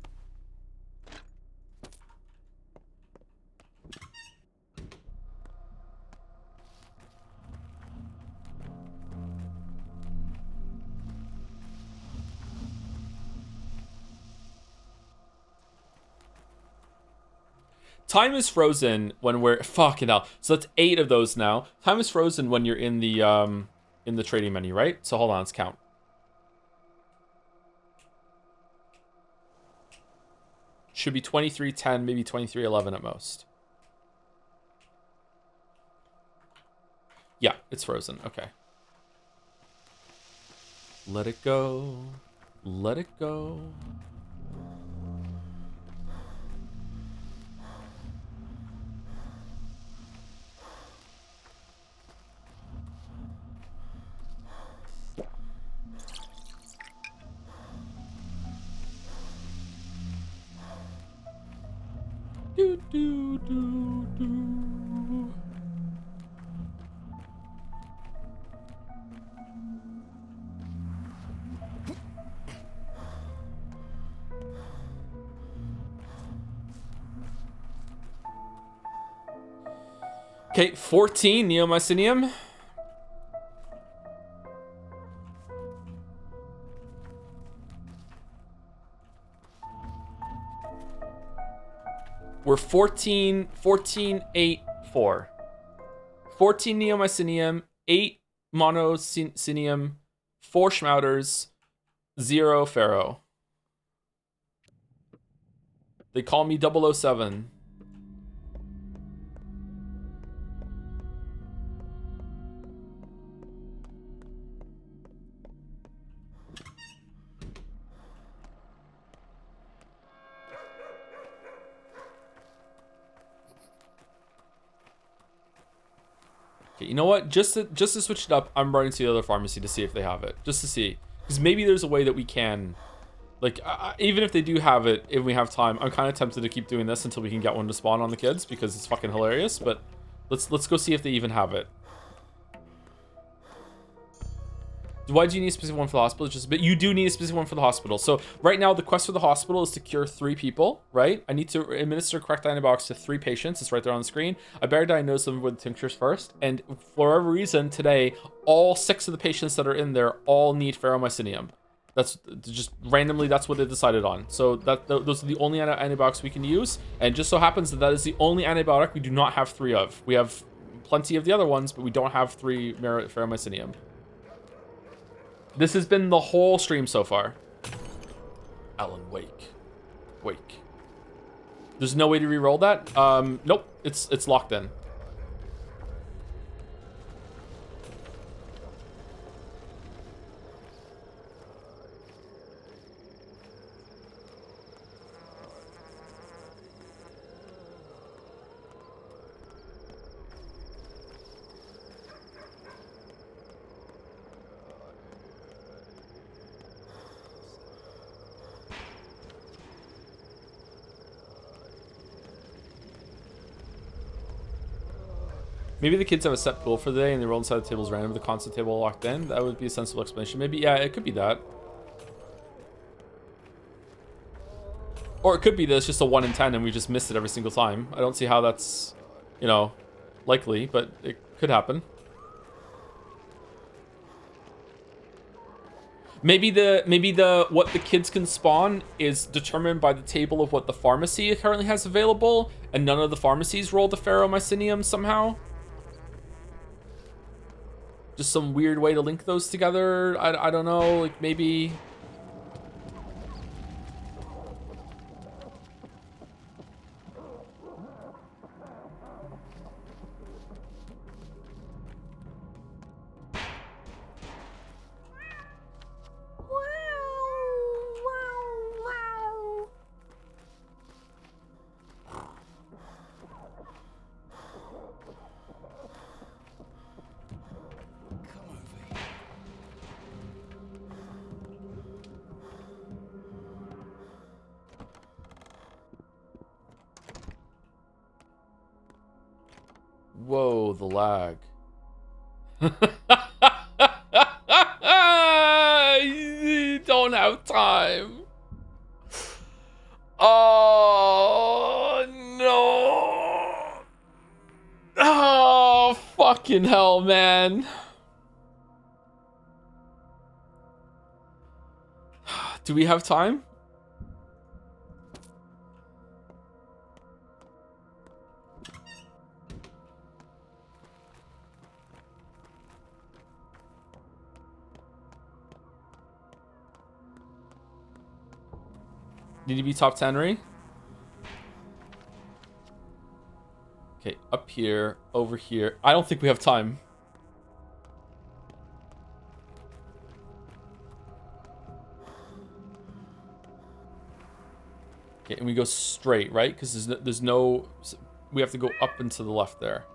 Time is frozen when we're fucking hell. So that's 8 of those now. Time is frozen when you're in the trading menu, right? So hold on, let's count. Should be 23:10, maybe 23:11 at most. Yeah, it's frozen. Okay. Let it go. Let it go. Do, do, do, do. Okay, 14 Neomycinium. We're 14, 8, 4. 14 Neomycinium, 8 Monocinium, 4 Schmouters, 0 Pharaoh. They call me 007. You know what? Just to switch it up, I'm running to the other pharmacy to see if they have it. Just to see. Because maybe there's a way that we can... Like, even if they do have it, if we have time, I'm kind of tempted to keep doing this until we can get one to spawn on the kids, because it's fucking hilarious. But let's go see if they even have it. Why do you need a specific one for the hospital? It's just a bit. You do need a specific one for the hospital. So right now, the quest for the hospital is to cure 3 people, right? I need to administer correct antibiotics to 3 patients. It's right there on the screen. I better diagnose them with tinctures first. And for whatever reason, today, all 6 of the patients that are in there all need ferromycinium. That's just randomly, that's what they decided on. So those are the only antibiotics we can use. And just so happens that is the only antibiotic we do not have 3 of. We have plenty of the other ones, but we don't have 3 ferromycinium. This has been the whole stream so far. Alan, wake. There's no way to re-roll that? Nope. It's locked in. Maybe the kids have a set pool for the day and they roll inside the tables random with the constant table locked in. That would be a sensible explanation. Maybe, yeah, it could be that. Or it could be that it's just a 1 in 10 and we just missed it every single time. I don't see how that's, you know, likely, but it could happen. Maybe the what the kids can spawn is determined by the table of what the pharmacy currently has available, and none of the pharmacies roll the ferromycinium somehow. Just some weird way to link those together. I don't know, like maybe. Whoa, the lag. You don't have time. Oh, no. Oh, fucking hell, man. Do we have time? Need to be top 10, Ray? Okay, up here, over here. I don't think we have time. Okay, and we go straight, right? Because there's no... We have to go up and to the left there.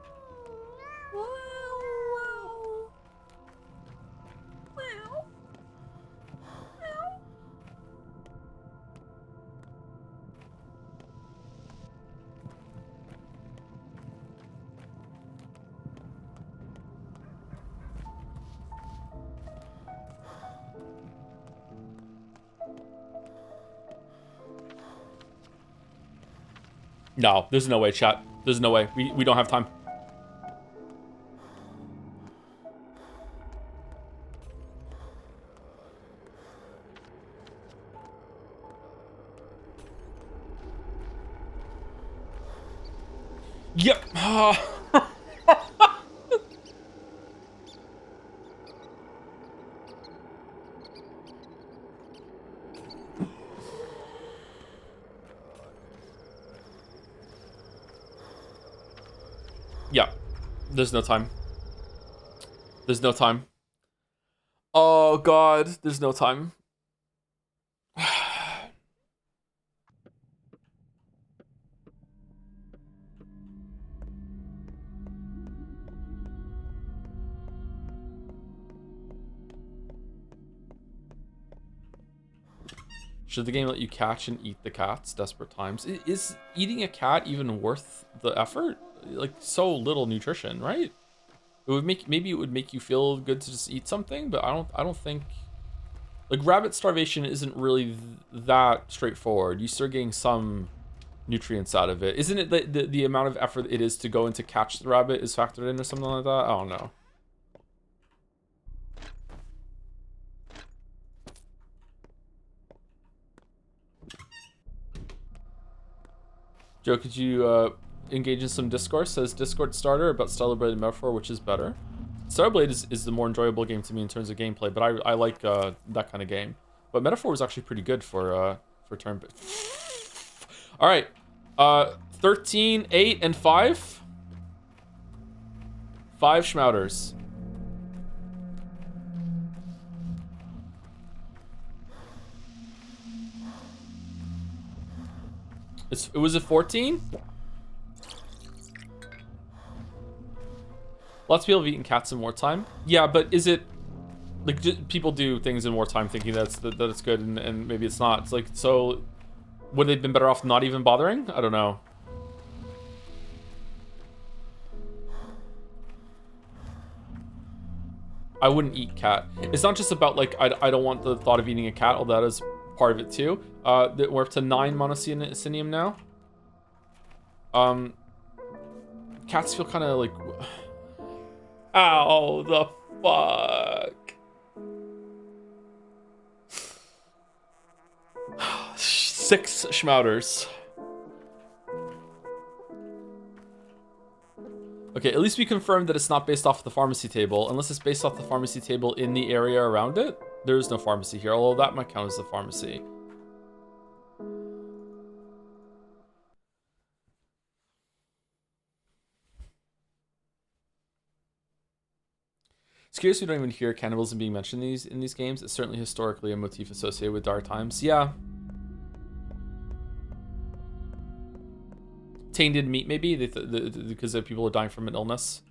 No, there's no way, chat. There's no way. We don't have time. Yep. Yeah. There's no time. There's no time. Oh, God. There's no time. Should the game let you catch and eat the cats? Desperate times. Is eating a cat even worth the effort? Like, so little nutrition, right? It would make, maybe it would make you feel good to just eat something, but I don't think, like, rabbit starvation isn't really that straightforward. You start getting some nutrients out of it. Isn't it the amount of effort it is to go in to catch the rabbit is factored in or something like that? I don't know. Joe, could you engage in some discourse? Says Discord starter about Stellar Blade and Metaphor, which is better? Stellar Blade is the more enjoyable game to me in terms of gameplay, but I like that kind of game. But Metaphor was actually pretty good for turn. All right, 13, 8, and 5. 5 Schmouters. Was it 14? Lots of people have eaten cats in wartime. Yeah, but is it like people do things in wartime thinking that it's good and maybe it's not. It's like, so would they have been better off not even bothering? I don't know. I wouldn't eat cat. It's not just about like I don't want the thought of eating a cat, although that is part of it too. We're up to 9 monocyanium now. Cats feel kind of like, ow, the fuck. 6 schmouters. Okay, at least we confirmed that it's not based off the pharmacy table. Unless it's based off the pharmacy table in the area around it. There is no pharmacy here, although that might count as the pharmacy. It's curious we don't even hear cannibalism being mentioned in these games. It's certainly historically a motif associated with dark times. Yeah. Tainted meat, maybe? Because people are dying from an illness.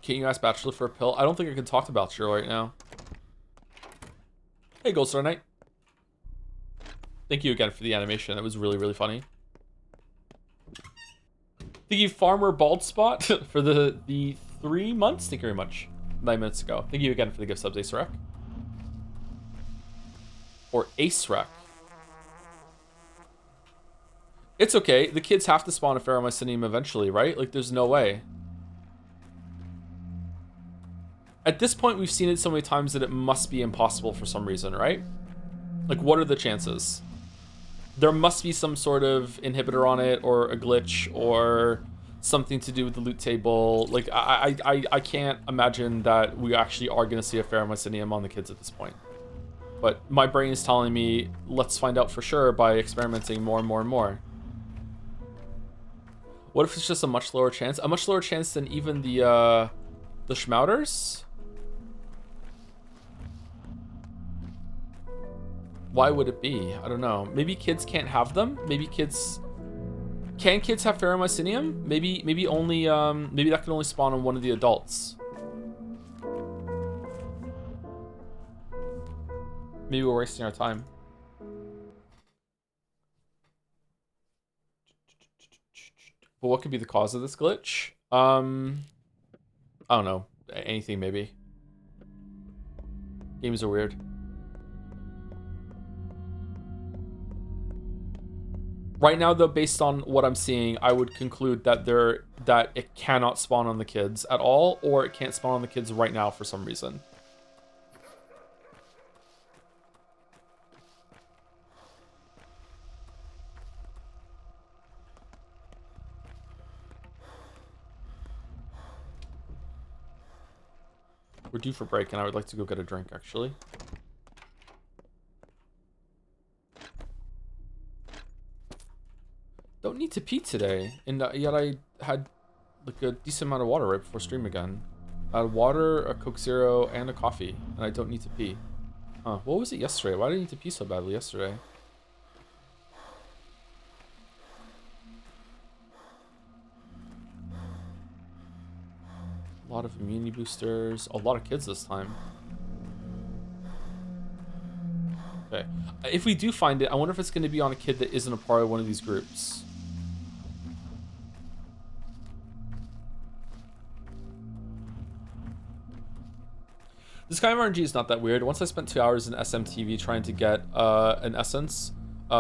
Can you ask Bachelor for a pill? I don't think I can talk to Bachelor right now. Hey, Gold Star Knight. Thank you again for the animation. That was really, really funny. Thank you, Farmer Bald Spot, for the 3 months. Thank you very much. 9 minutes ago. Thank you again for the gift subs, Ace Rec. Or Ace Rec. It's okay. The kids have to spawn a Pheromycinium eventually, right? Like, there's no way. At this point, we've seen it so many times that it must be impossible for some reason, right? Like, what are the chances? There must be some sort of inhibitor on it, or a glitch, or something to do with the loot table. Like, I can't imagine that we actually are going to see a Pheromycinium on the kids at this point. But my brain is telling me, let's find out for sure by experimenting more and more and more. What if it's just a much lower chance? A much lower chance than even the schmouters? Why would it be? I don't know. Maybe kids can't have them. Maybe kids... Can kids have Pheromycinium? Maybe only, maybe that can only spawn on one of the adults. Maybe we're wasting our time. But what could be the cause of this glitch? I don't know. Anything, maybe. Games are weird. Right now, though, based on what I'm seeing, I would conclude that it cannot spawn on the kids at all, or it can't spawn on the kids right now for some reason. We're due for break, and I would like to go get a drink, actually. Don't need to pee today, and yet I had like a decent amount of water right before stream again. I had water, a Coke Zero, and a coffee, and I don't need to pee. Huh, what was it yesterday? Why did I need to pee so badly yesterday? A lot of immunity boosters, a lot of kids this time. Okay, if we do find it, I wonder if it's going to be on a kid that isn't a part of one of these groups. This kind of RNG is not that weird. Once I spent 2 hours in SMTV trying to get an essence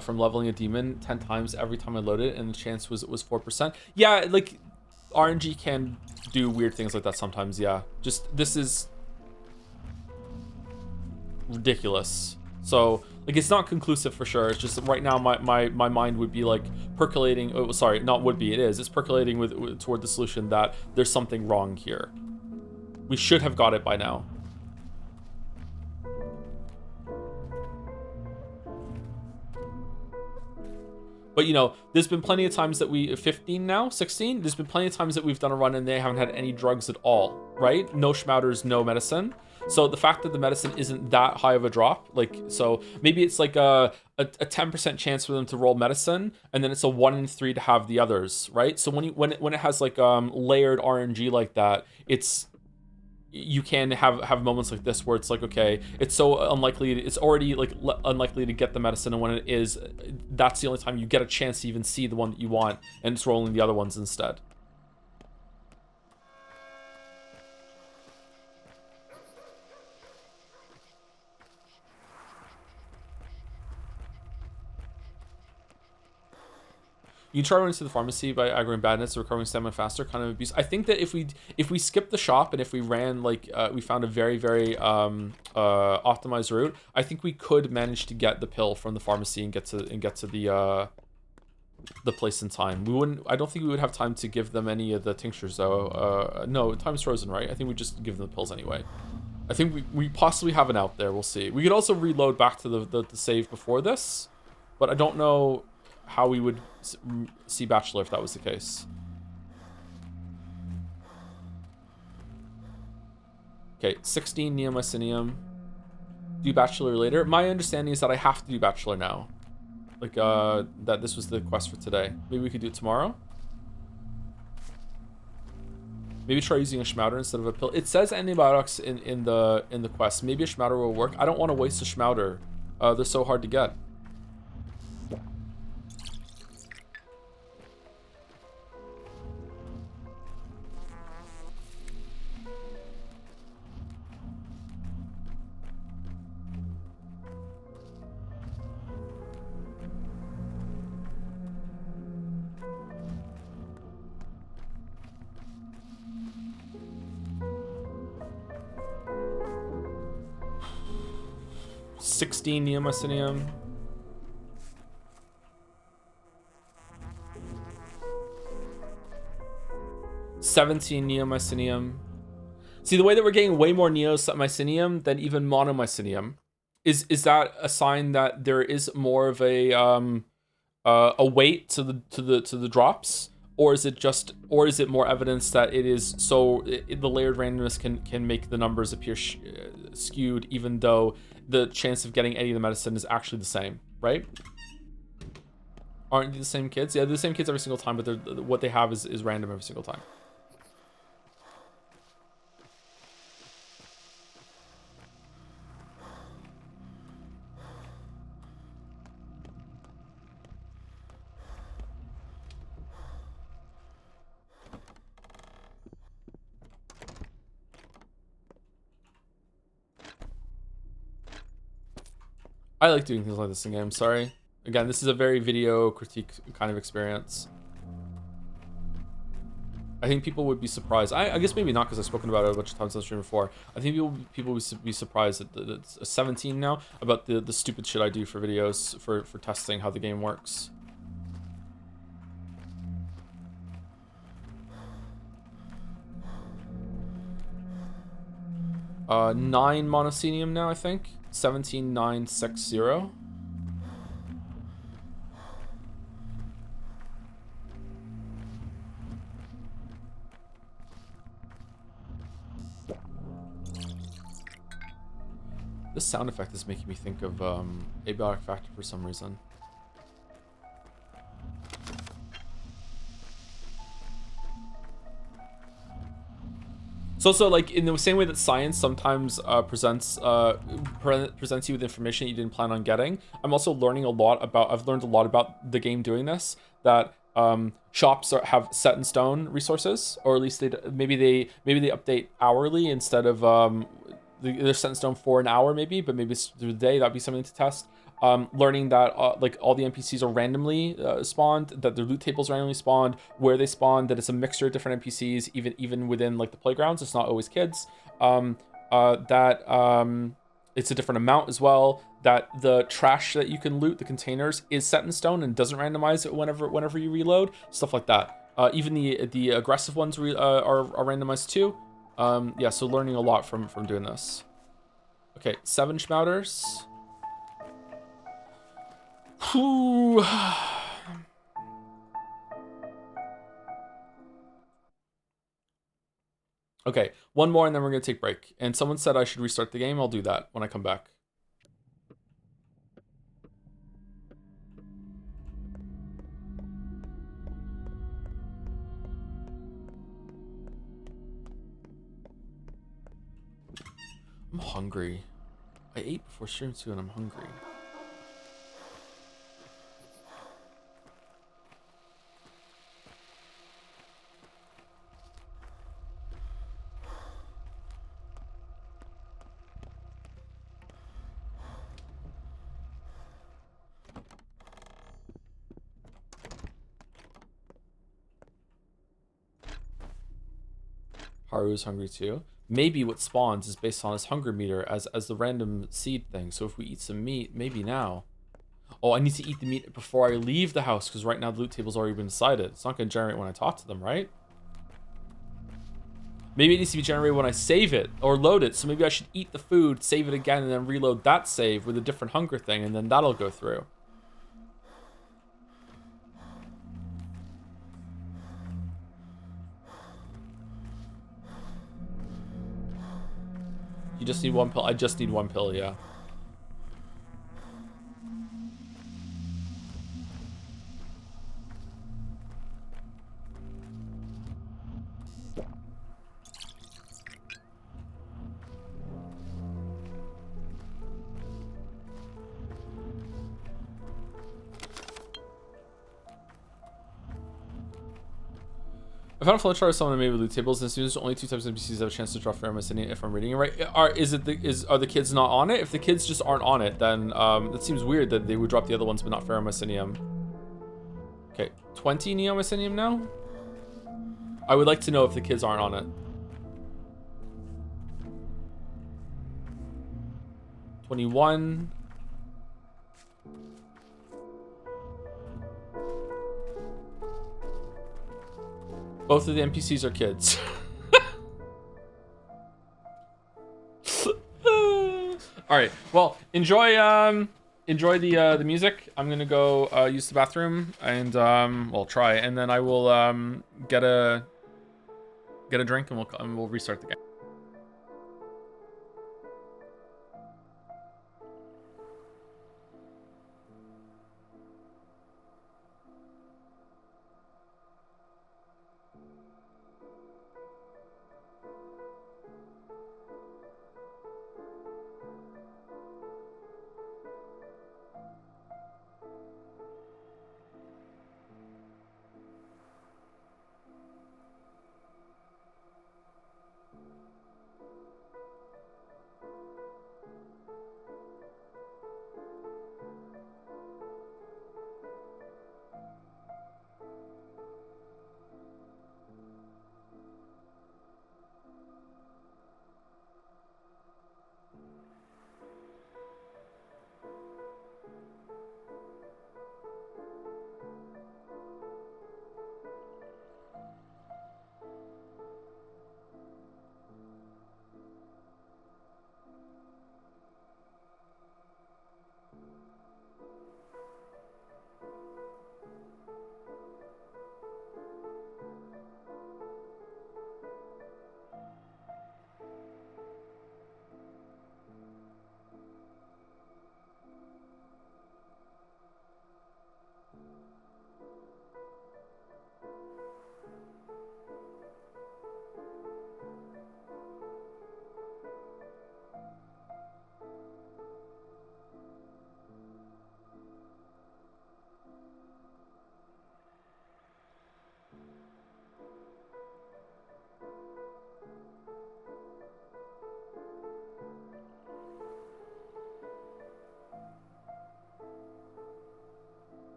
from leveling a demon 10 times every time I loaded, and the chance was 4%. Yeah, like RNG can do weird things like that sometimes. Yeah, just this is ridiculous. So like it's not conclusive for sure. It's just right now my mind would be like percolating. Oh, sorry, not would be. It is. It's percolating toward the solution that there's something wrong here. We should have got it by now. But, you know, there's been plenty of times that 15 now, 16? There's been plenty of times that we've done a run and they haven't had any drugs at all, right? No schmouters, no medicine. So the fact that the medicine isn't that high of a drop, like, so maybe it's like a 10% chance for them to roll medicine, and then it's a 1 in 3 to have the others, right? So when it has like layered RNG like that, you can have moments like this where it's like, okay, it's so unlikely, it's already like unlikely to get the medicine, and when it is, that's the only time you get a chance to even see the one that you want, and it's rolling the other ones instead. You can try running to the pharmacy by aggroing badness or recovering stamina faster, kind of abuse. I think that if we skip the shop and if we ran like we found a very optimized route, I think we could manage to get the pill from the pharmacy and get to the place in time. I don't think we would have time to give them any of the tinctures though. No, time's frozen, right? I think we just give them the pills anyway. I think we possibly have an out there. We'll see. We could also reload back to the save before this, but I don't know how we would see Bachelor if that was the case. Okay, 16 Neomycinium. Do Bachelor later. My understanding is that I have to do Bachelor now. Like, that this was the quest for today. Maybe we could do it tomorrow? Maybe try using a Schmouter instead of a pill. It says antibiotics in the quest. Maybe a Schmouter will work. I don't want to waste a Schmouter. They're so hard to get. $16 Neomycinium. $17 Neomycinium. See, the way that we're getting way more Neomycinium than even Monomycinium is that a sign that there is more of a weight to the drops, or is it more evidence that it is the layered randomness can make the numbers appear skewed, even though the chance of getting any of the medicine is actually the same, right? Aren't they the same kids? Yeah, they're the same kids every single time, but what they have is random every single time. I like doing things like this in games, sorry. Again, this is a very video critique kind of experience. I think people would be surprised. I guess maybe not, because I've spoken about it a bunch of times on the stream before. I think people would be surprised that it's 17 now, about the stupid shit I do for videos, for testing how the game works. Uh, 9 Monocenium now, I think. 17960. This sound effect is making me think of Abiotic Factor for some reason. So like in the same way that science sometimes presents you with information you didn't plan on getting, I've learned a lot about the game doing this, that shops have set in stone resources, or at least maybe they update hourly instead of they're set in stone for an hour maybe, but maybe it's through the day. That'd be something to test. Learning that like all the NPCs are randomly spawned, that their loot tables randomly spawned, where they spawn, that it's a mixture of different NPCs, even within like the playgrounds. It's not always kids. That it's a different amount as well. That the trash that you can loot, the containers, is set in stone and doesn't randomize it whenever you reload. Stuff like that. Even the aggressive ones are randomized too. Yeah, so learning a lot from doing this. Okay, 7 Schmouters. Whew. Okay, one more and then we're gonna take break. And someone said I should restart the game. I'll do that when I come back. I'm hungry. I ate before stream too and I'm hungry. Haru's hungry too. Maybe what spawns is based on his hunger meter as the random seed thing. So if we eat some meat, maybe now. Oh, I need to eat the meat before I leave the house because right now the loot table's already been decided. It's not going to generate when I talk to them, right? Maybe it needs to be generated when I save it or load it. So maybe I should eat the food, save it again, and then reload that save with a different hunger thing, and then that'll go through. You just need one pill. I just need one pill, yeah. I found a flowchart of someone made with loot tables, and as soon as only 2 types of NPCs have a chance to draw fair Mycenium if I'm reading it right. Are the kids not on it? If the kids just aren't on it, then that seems weird that they would drop the other ones but not fair Mycenium. Okay, 20 Neo Mycenium now? I would like to know if the kids aren't on it. 21. Both of the NPCs are kids. All right. Well, enjoy the music. I'm gonna go use the bathroom and well try, and then I will get a drink and we'll restart the game.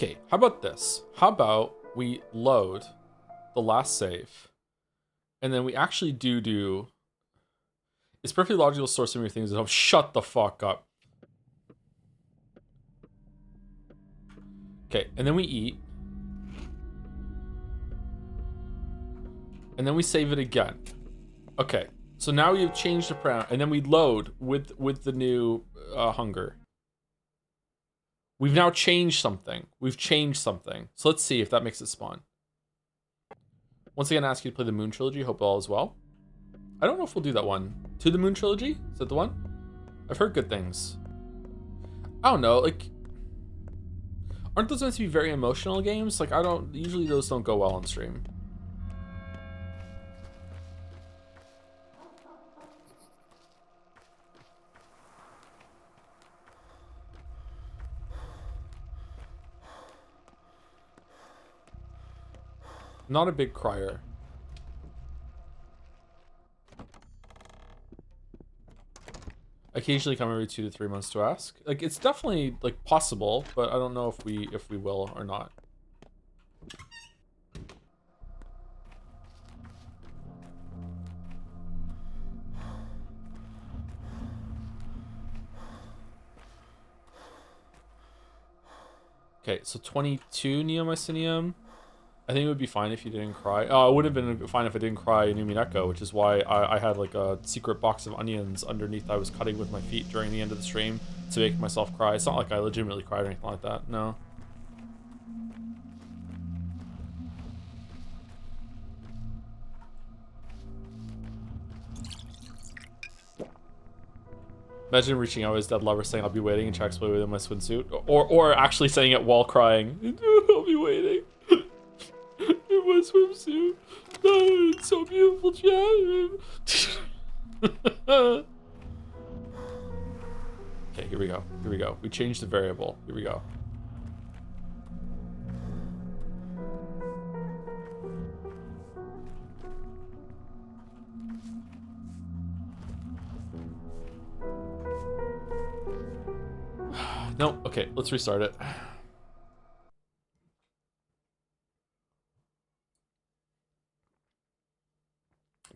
Okay, how about this? How about we load the last save, and then we actually do... It's perfectly logical to store some of your things at home. Shut the fuck up. Okay, and then we eat. And then we save it again. Okay, so now we have changed the parameter, and then we load with the new hunger. We've now changed something. We've changed something. So let's see if that makes it spawn. Once again, I ask you to play the Moon Trilogy. Hope all is well. I don't know if we'll do that one. To the Moon Trilogy? Is that the one? I've heard good things. I don't know, like... Aren't those meant to be very emotional games? Like, I don't... Usually those don't go well on stream. Not a big crier. Occasionally come every 2 to 3 months to ask. Like, it's definitely like possible, but I don't know if we will or not. Okay, so 22 neomycinium. I think it would be fine if you didn't cry. Oh, it would have been fine if I didn't cry in Umineko, which is why I had like a secret box of onions underneath I was cutting with my feet during the end of the stream to make myself cry. It's not like I legitimately cried or anything like that, no. Imagine reaching out to his dead lover saying, I'll be waiting, and Jack's waiting in my swimsuit. Or actually saying it while crying. I'll be waiting. In my swimsuit. Oh, it's so beautiful, Jack. Okay, here we go. Here we go. We changed the variable. Here we go. No, okay, let's restart it.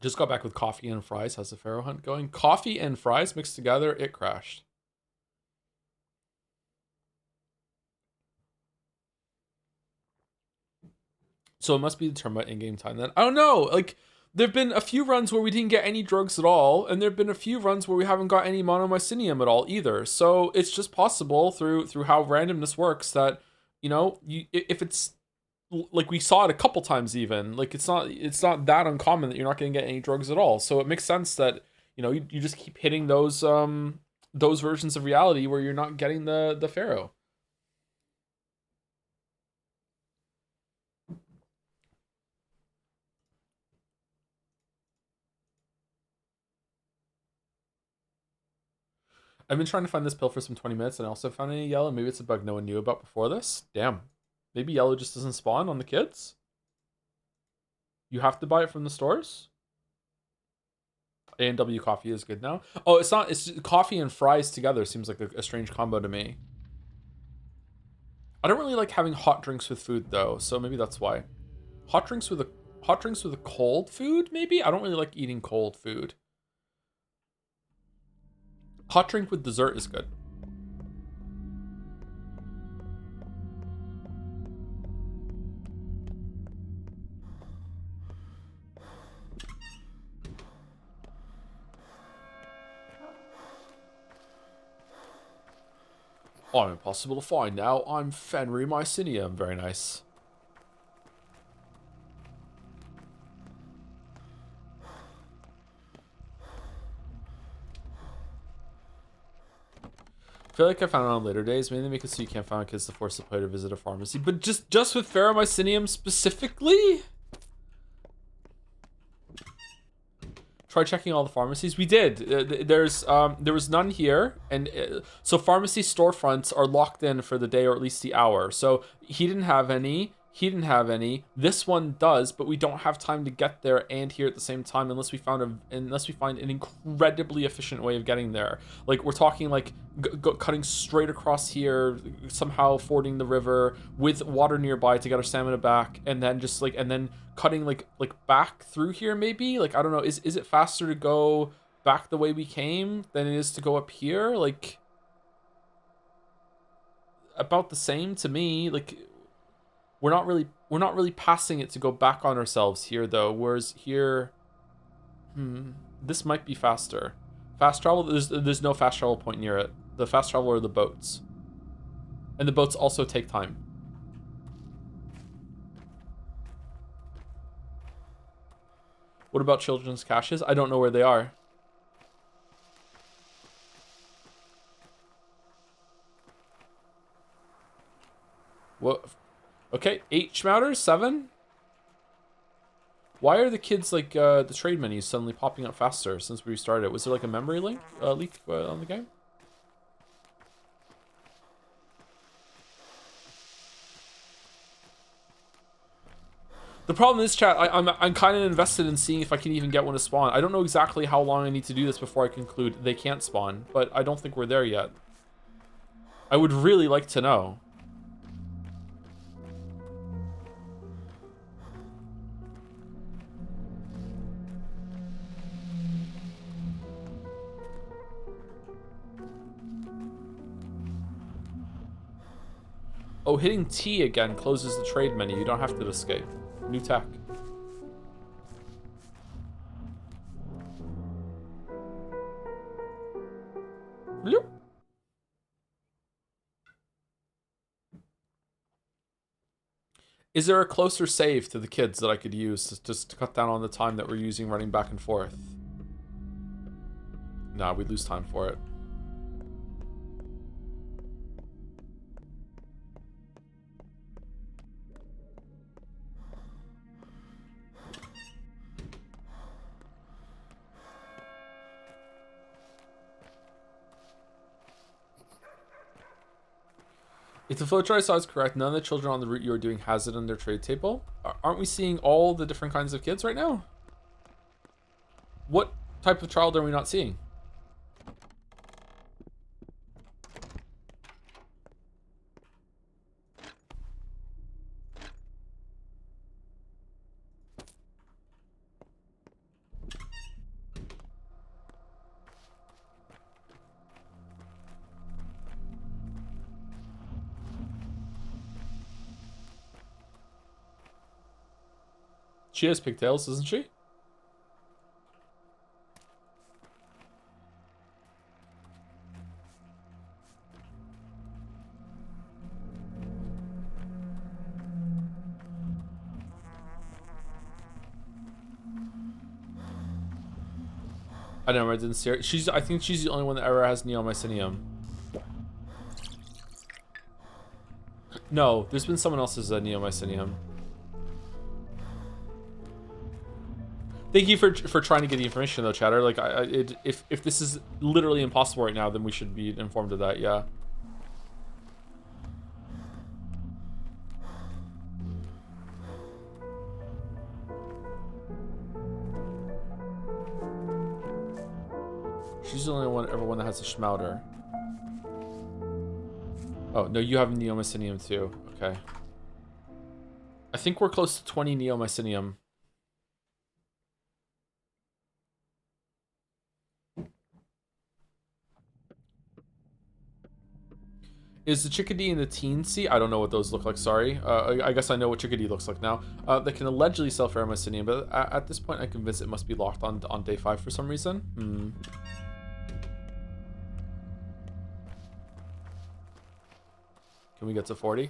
Just got back with coffee and fries. How's the Pharaoh hunt going? Coffee and fries mixed together, it crashed. So it must be determined by in-game time then. I don't know, like, there've been a few runs where we didn't get any drugs at all, and there've been a few runs where we haven't got any monomycinium at all either. So it's just possible through how randomness works that, you know, if it's like we saw it a couple times even, like it's not that uncommon that you're not going to get any drugs at all. So it makes sense that, you know, you just keep hitting those versions of reality where you're not getting the Pharaoh. I've been trying to find this pill for some 20 minutes and I also found any yellow. Maybe it's a bug no one knew about before this. Damn. Maybe yellow just doesn't spawn on the kids? You have to buy it from the stores? A&W coffee is good now. Oh, it's not. It's coffee and fries together seems like a strange combo to me. I don't really like having hot drinks with food though, so maybe that's why. Hot drinks with a cold food, maybe? I don't really like eating cold food. Hot drink with dessert is good. I'm impossible to find now. I'm Fenry Mycinium. Very nice. I feel like I found it on later days. Maybe they make it so you can't find kids to force the player to visit a pharmacy. But just with Ferromycinium specifically? Try checking all the pharmacies. We did. There was none here, and so pharmacy storefronts are locked in for the day or at least the hour. So he didn't have any. He didn't have any. This one does, but we don't have time to get there and here at the same time unless we find an incredibly efficient way of getting there. Like we're talking like cutting straight across here, somehow fording the river with water nearby to get our stamina back, and then just like cutting like back through here maybe. Like I don't know. Is it faster to go back the way we came than it is to go up here? Like about the same to me. Like we're not really passing it to go back on ourselves here though. Whereas here, this might be faster. Fast travel, there's no fast travel point near it. The fast travel are the boats, and the boats also take time. What about children's caches? I don't know where they are. What? Okay, 8 schmouters, 7. Why are the kids like the trade menus suddenly popping up faster since we restarted? Was there like a memory leak on the game? The problem is, chat, I'm kind of invested in seeing if I can even get one to spawn. I don't know exactly how long I need to do this before I conclude they can't spawn, but I don't think we're there yet. I would really like to know. Oh, hitting T again closes the trade menu. You don't have to escape. New tech. Bloop. Is there a closer save to the kids that I could use just to cut down on the time that we're using running back and forth? Nah, we lose time for it. If the flowchart I saw is correct, none of the children on the route you are doing has it on their trade table. Aren't we seeing all the different kinds of kids right now? What type of child are we not seeing? She has pigtails, doesn't she? I know, I didn't see her. I think she's the only one that ever has neomycinium. No, there's been someone else's neomycinium. Thank you for trying to get the information though, chatter. Like, if this is literally impossible right now, then we should be informed of that. Yeah. She's the only one that has a schmouter. Oh no, you have neomycinium too. Okay. I think we're close to 20 neomycinium. Is the chickadee in the teensy? I don't know what those look like, sorry. I guess I know what chickadee looks like now. They can allegedly sell ferromycinium, but at this point I'm convinced it must be locked on day 5 for some reason. Can we get to 40?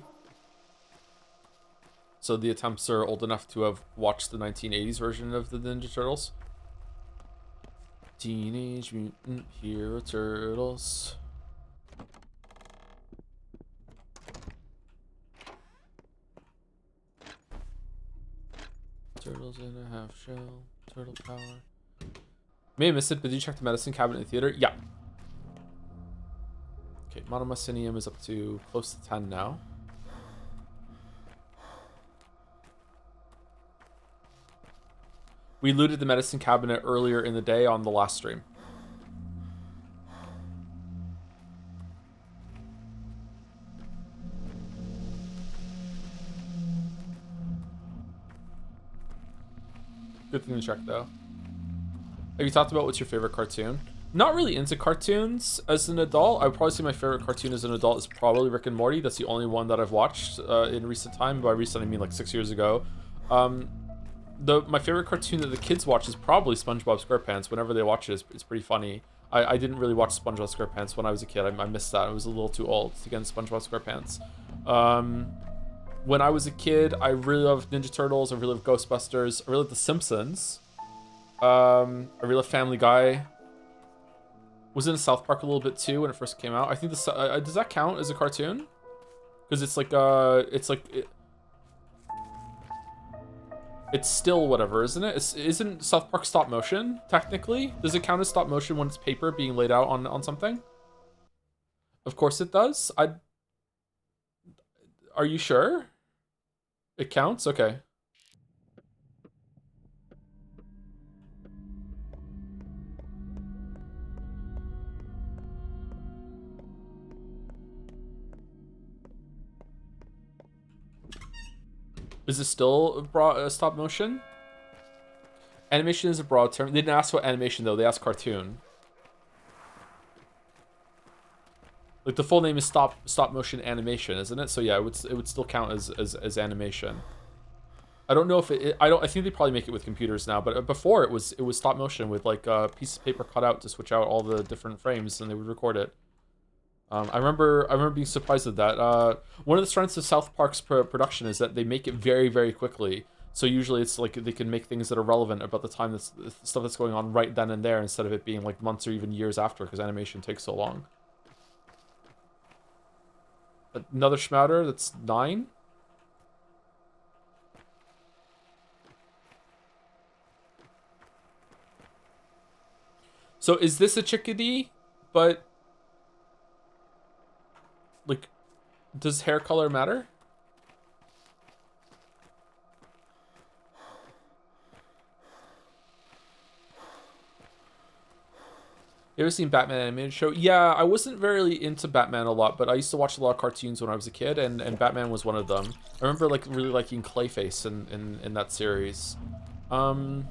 So the attempts are old enough to have watched the 1980s version of the Ninja Turtles. Teenage Mutant Hero Turtles. Turtles in a half shell. Turtle power. May have missed it, but did you check the medicine cabinet in the theater? Yeah. Okay, monomycinium is up to close to 10 now. We looted the medicine cabinet earlier in the day on the last stream. Good thing to check, though. Have you talked about what's your favorite cartoon? Not really into cartoons as an adult. I would probably say my favorite cartoon as an adult is probably Rick and Morty. That's the only one that I've watched in recent time. By recent, I mean like 6 years ago. My favorite cartoon that the kids watch is probably SpongeBob SquarePants. Whenever they watch it, it's pretty funny. I didn't really watch SpongeBob SquarePants when I was a kid. I missed that. I was a little too old to get into SpongeBob SquarePants. When I was a kid, I really loved Ninja Turtles. I really loved Ghostbusters. I really loved The Simpsons. I really loved Family Guy. Was in South Park a little bit too when it first came out. I think this does that count as a cartoon? Because it's still whatever, isn't it? Isn't South Park stop motion technically? Does it count as stop motion when it's paper being laid out on something? Of course it does. Are you sure? It counts? Okay. Is it still stop motion? Animation is a broad term. They didn't ask what animation though. They asked cartoon. Like the full name is stop motion animation, isn't it? So yeah, it would still count as animation. I don't know if I think they probably make it with computers now, but before it was stop motion with like a piece of paper cut out to switch out all the different frames, and they would record it. I remember being surprised at that. One of the strengths of South Park's production is that they make it very, very quickly. So usually it's like they can make things that are relevant about the time stuff that's going on right then and there, instead of it being like months or even years after, because animation takes so long. Another schmouter, that's 9. So is this a chickadee? But like, does hair color matter? You ever seen Batman animated show? Yeah, I wasn't very into Batman a lot, but I used to watch a lot of cartoons when I was a kid, and Batman was one of them. I remember like really liking Clayface in that series. Trying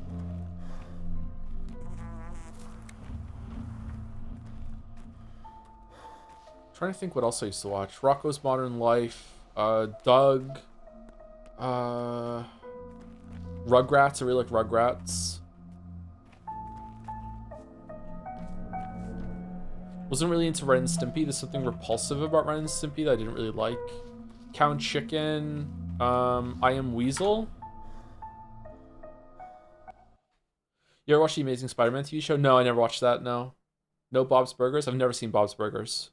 to think what else I used to watch. Rocko's Modern Life, Doug, Rugrats. I really like Rugrats. Wasn't really into Ren and Stimpy. There's something repulsive about Ren and Stimpy that I didn't really like. Cow and Chicken. I Am Weasel. You ever watch the Amazing Spider-Man TV show? No, I never watched that, no. No Bob's Burgers? I've never seen Bob's Burgers.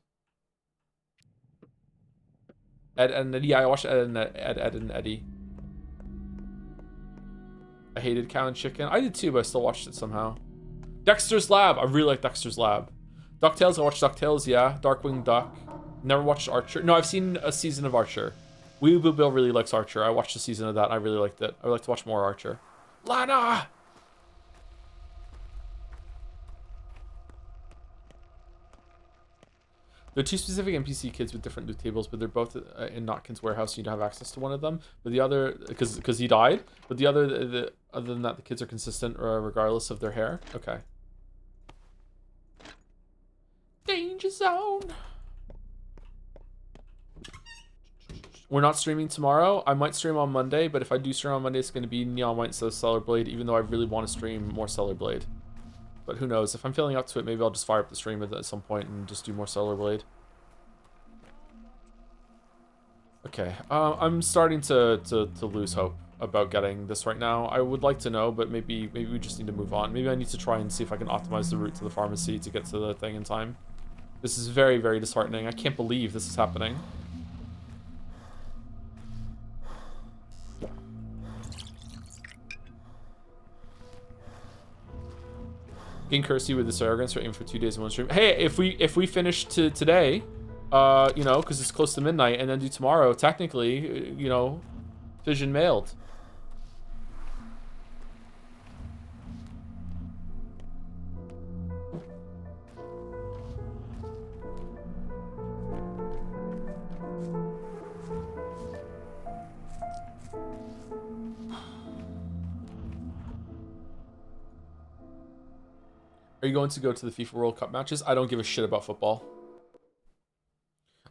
Ed and Eddie. Yeah, I watched Ed and Eddie. I hated Cow and Chicken. I did too, but I still watched it somehow. Dexter's Lab. I really like Dexter's Lab. DuckTales. I watched DuckTales, yeah. Darkwing Duck. Never watched Archer. No, I've seen a season of Archer. Weeaboo Bill really likes Archer. I watched a season of that and I really liked it. I would like to watch more Archer. Lana! They're two specific NPC kids with different loot tables, but they're both in Notkin's warehouse. You don't have access to one of them, but the other, because he died. But the other, other than that, the kids are consistent regardless of their hair. Okay. Danger zone. We're not streaming tomorrow. I might stream on Monday, but if I do stream on Monday, it's going to be Neon White instead of Stellar Blade, even though I really want to stream more Stellar Blade. But who knows? If I'm feeling up to it, maybe I'll just fire up the stream at some point and just do more Stellar Blade. Okay, I'm starting to lose hope about getting this right now. I would like to know, but maybe we just need to move on. Maybe I need to try and see if I can optimize the route to the pharmacy to get to the thing in time. This is very, very disheartening. I can't believe this is happening. Getting Kirsty with this arrogance, we're aiming for 2 days in one stream. Hey, if we finish today, you know, because it's close to midnight, and then do tomorrow, technically, you know, Fission mailed. Are you going to go to the FIFA World Cup matches? I don't give a shit about football.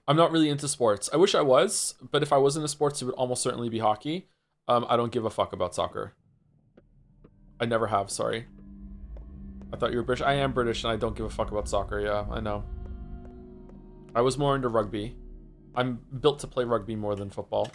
I'm not really into sports. I wish I was, but if I was into sports, it would almost certainly be hockey. I don't give a fuck about soccer. I never have, sorry. I thought you were British. I am British and I don't give a fuck about soccer, yeah, I know. I was more into rugby. I'm built to play rugby more than football.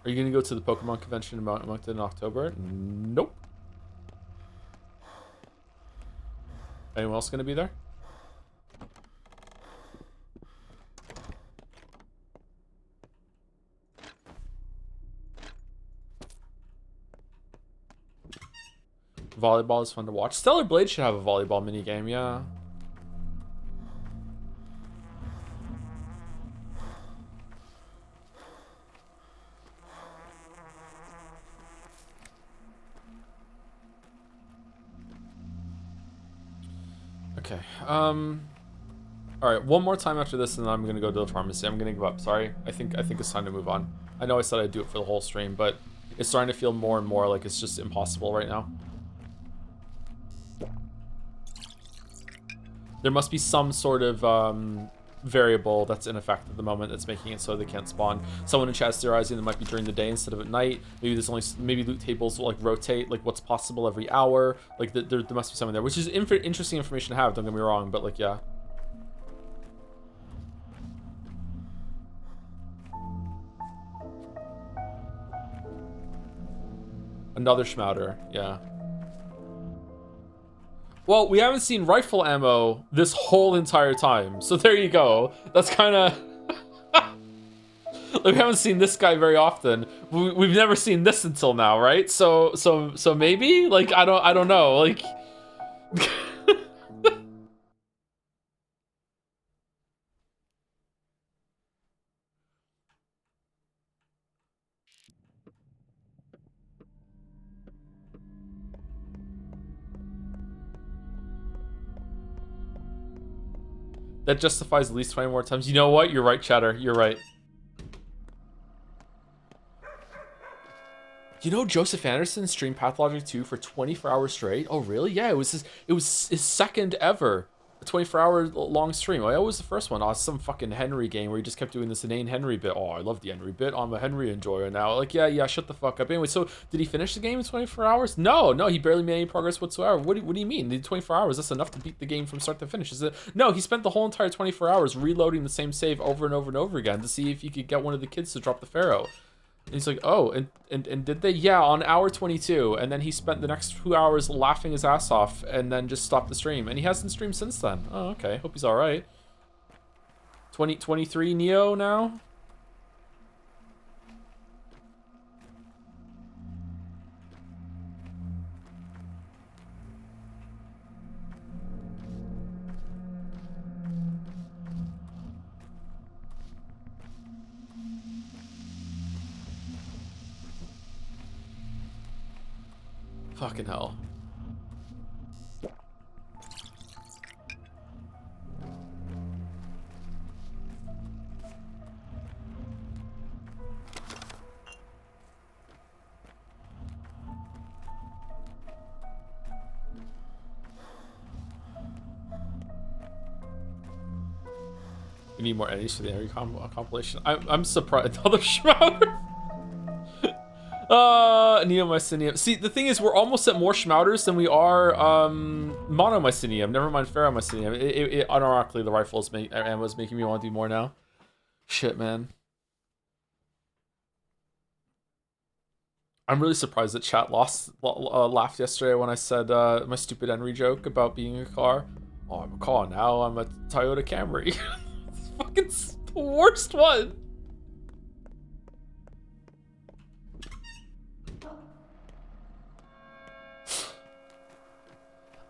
Are you gonna go to the Pokemon convention in Moncton in October? Nope. Anyone else gonna be there? Volleyball is fun to watch. Stellar Blade should have a volleyball minigame, yeah. Okay. All right. One more time after this, and then I'm gonna go to the pharmacy. I'm gonna give up. Sorry. I think it's time to move on. I know I said I'd do it for the whole stream, but it's starting to feel more and more like it's just impossible right now. There must be some sort of variable that's in effect at the moment that's making it so they can't spawn. Someone in chat is theorizing that might be during the day instead of at night. Maybe loot tables will like rotate like what's possible every hour. Like there must be something there, which is interesting information to have. Don't get me wrong, but like yeah. Another Schmouter, yeah. Well, we haven't seen rifle ammo this whole entire time, so there you go. That's kind of... like, we haven't seen this guy very often. We've never seen this until now, right? So maybe? Like, I don't know. Like... that justifies at least 20 more times. You know what? You're right, Chatter. You're right. You know, Joseph Anderson streamed Pathologic 2 for 24 hours straight? Oh, really? Yeah, it was his second ever 24-hour long stream. Oh, that was the first one. Oh, some fucking Henry game where he just kept doing this inane Henry bit. Oh, I love the Henry bit. I'm a Henry enjoyer now. Like, yeah, shut the fuck up. Anyway, so did he finish the game in 24 hours? No, he barely made any progress whatsoever. What do you mean? The 24 hours, that's enough to beat the game from start to finish. Is it? No, he spent the whole entire 24 hours reloading the same save over and over and over again to see if he could get one of the kids to drop the Pharaoh. And he's like, oh, and did they? Yeah, on hour 22. And then he spent the next 2 hours laughing his ass off and then just stopped the stream. And he hasn't streamed since then. Oh, okay. Hope he's all right. 23 Neo now? Fucking hell. We need more eddies for the Henry compilation. I'm surprised. Another Schmouter. Neomycinium. See, the thing is, we're almost at more Schmouters than we are Monomycinium. Never mind Ferromycinium. It unironically, the rifle ammo is making me want to do more now. Shit, man. I'm really surprised that chat laughed yesterday when I said my stupid Henry joke about being a car. Oh, I'm a car now. I'm a Toyota Camry. It's fucking the worst one.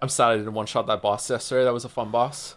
I'm sad I didn't one-shot that boss yesterday. That was a fun boss.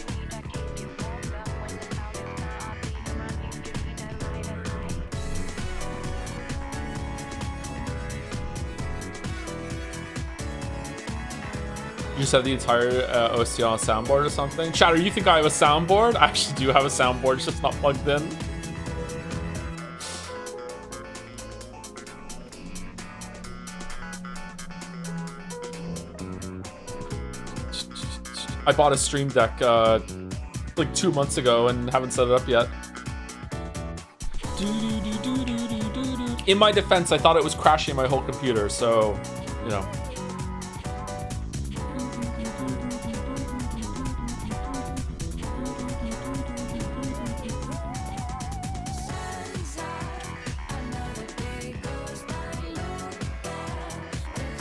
You just have the entire OST on a soundboard or something? Chatter, you think I have a soundboard? I actually do have a soundboard, it's just not plugged in. I bought a Stream Deck like 2 months ago and haven't set it up yet. In my defense, I thought it was crashing my whole computer, so, you know.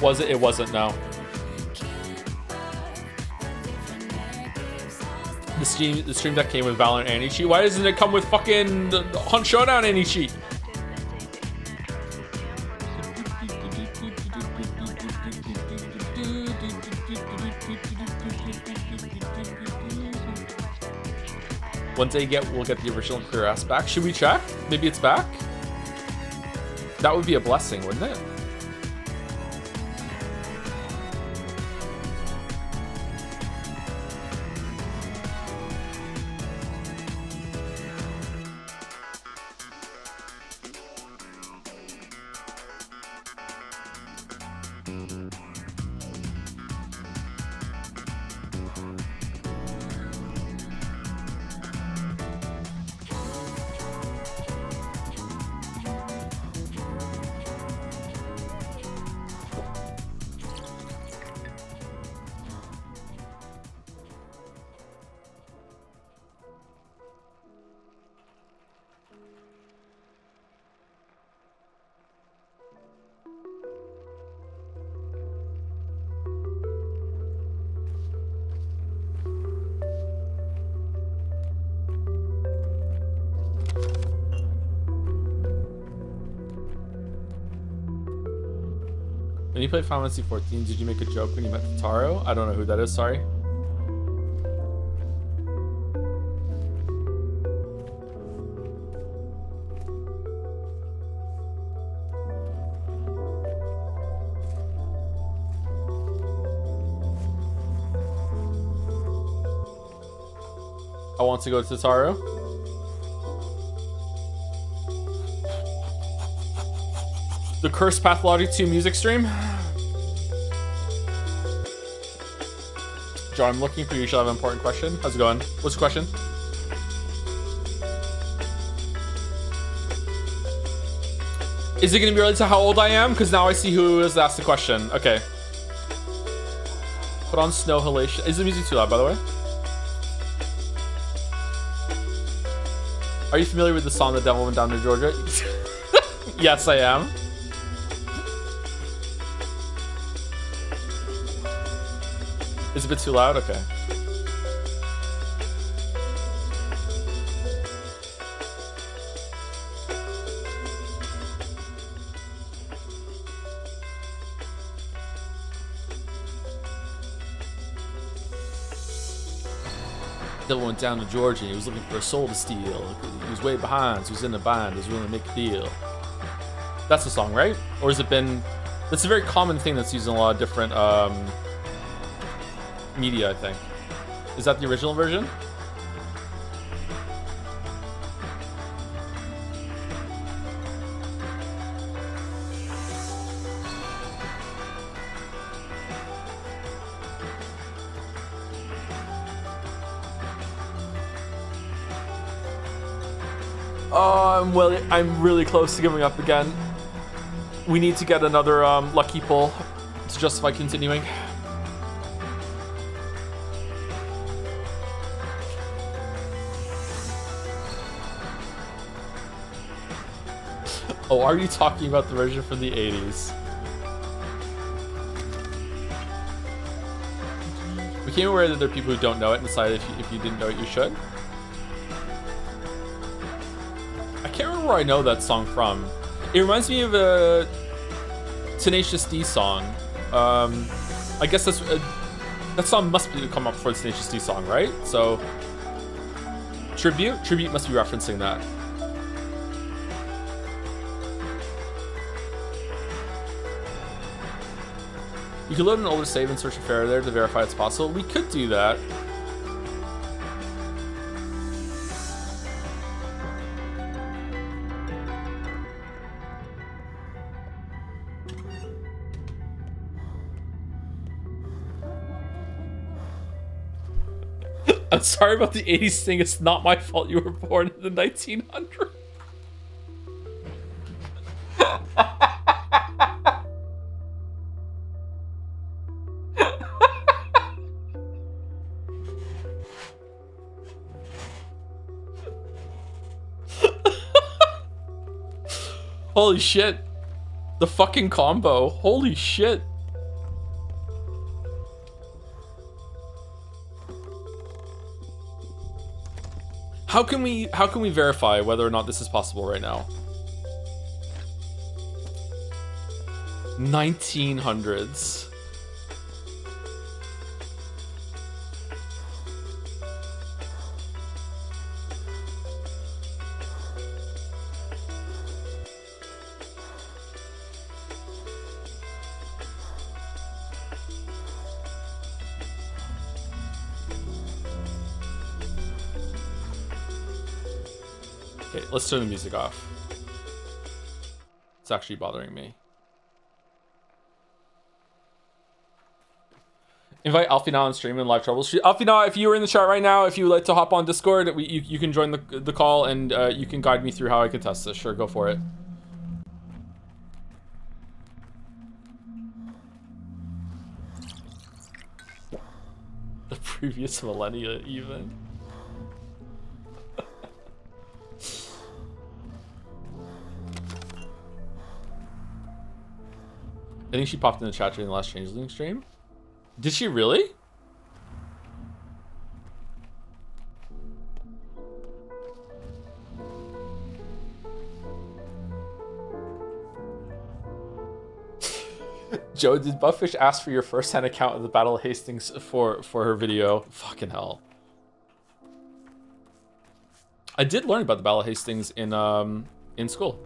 Was it? It wasn't, no. The Stream Deck came with Valorant anti-cheat. Why doesn't it come with fucking Hunt Showdown anti-cheat? One day we'll get the original Clear Ass back. Should we check? Maybe it's back? That would be a blessing, wouldn't it? When you played Final Fantasy 14, did you make a joke when you met Taro? I don't know who that is, sorry. I want to go to Taro. The Cursed Pathologic 2 music stream. John, I'm looking for you. You should have an important question. How's it going? What's the question? Is it going to be related to how old I am? Because now I see who has asked the question. Okay. Put on Snow Halation. Is the music too loud, by the way? Are you familiar with the song The Devil Went Down to Georgia? Yes, I am. Is it a bit too loud? Okay. Devil went down to Georgia. He was looking for a soul to steal. He was way behind, so he was in a bind. He was willing to make a deal. That's the song, right? Or has it been... That's a very common thing that's used in a lot of different media, I think. Is that the original version? Well, I'm really close to giving up again. We need to get another lucky pull to justify continuing. Oh, are you talking about the version from the 80s? Became aware that there are people who don't know it and decided if you didn't know it, you should. I can't remember where I know that song from. It reminds me of a Tenacious D song. I guess that song must be come up before the Tenacious D song, right? So, Tribute must be referencing that. You could load an older save and search a Pharaoh there to verify it's possible. We could do that. I'm sorry about the 80s thing. It's not my fault you were born in the 1900s. Holy shit. The fucking combo. Holy shit. How can we verify whether or not this is possible right now? 1900s. Okay, let's turn the music off. It's actually bothering me. Invite Alfie now on stream and live troubleshoot. Alfie now, if you were in the chat right now, if you would like to hop on Discord, you can join the call and you can guide me through how I can test this. Sure, go for it. The previous millennia, even. I think she popped in the chat during the last Changeling stream. Did she really? Joe, did Bufffish ask for your first-hand account of the Battle of Hastings for her video? Fucking hell. I did learn about the Battle of Hastings in school.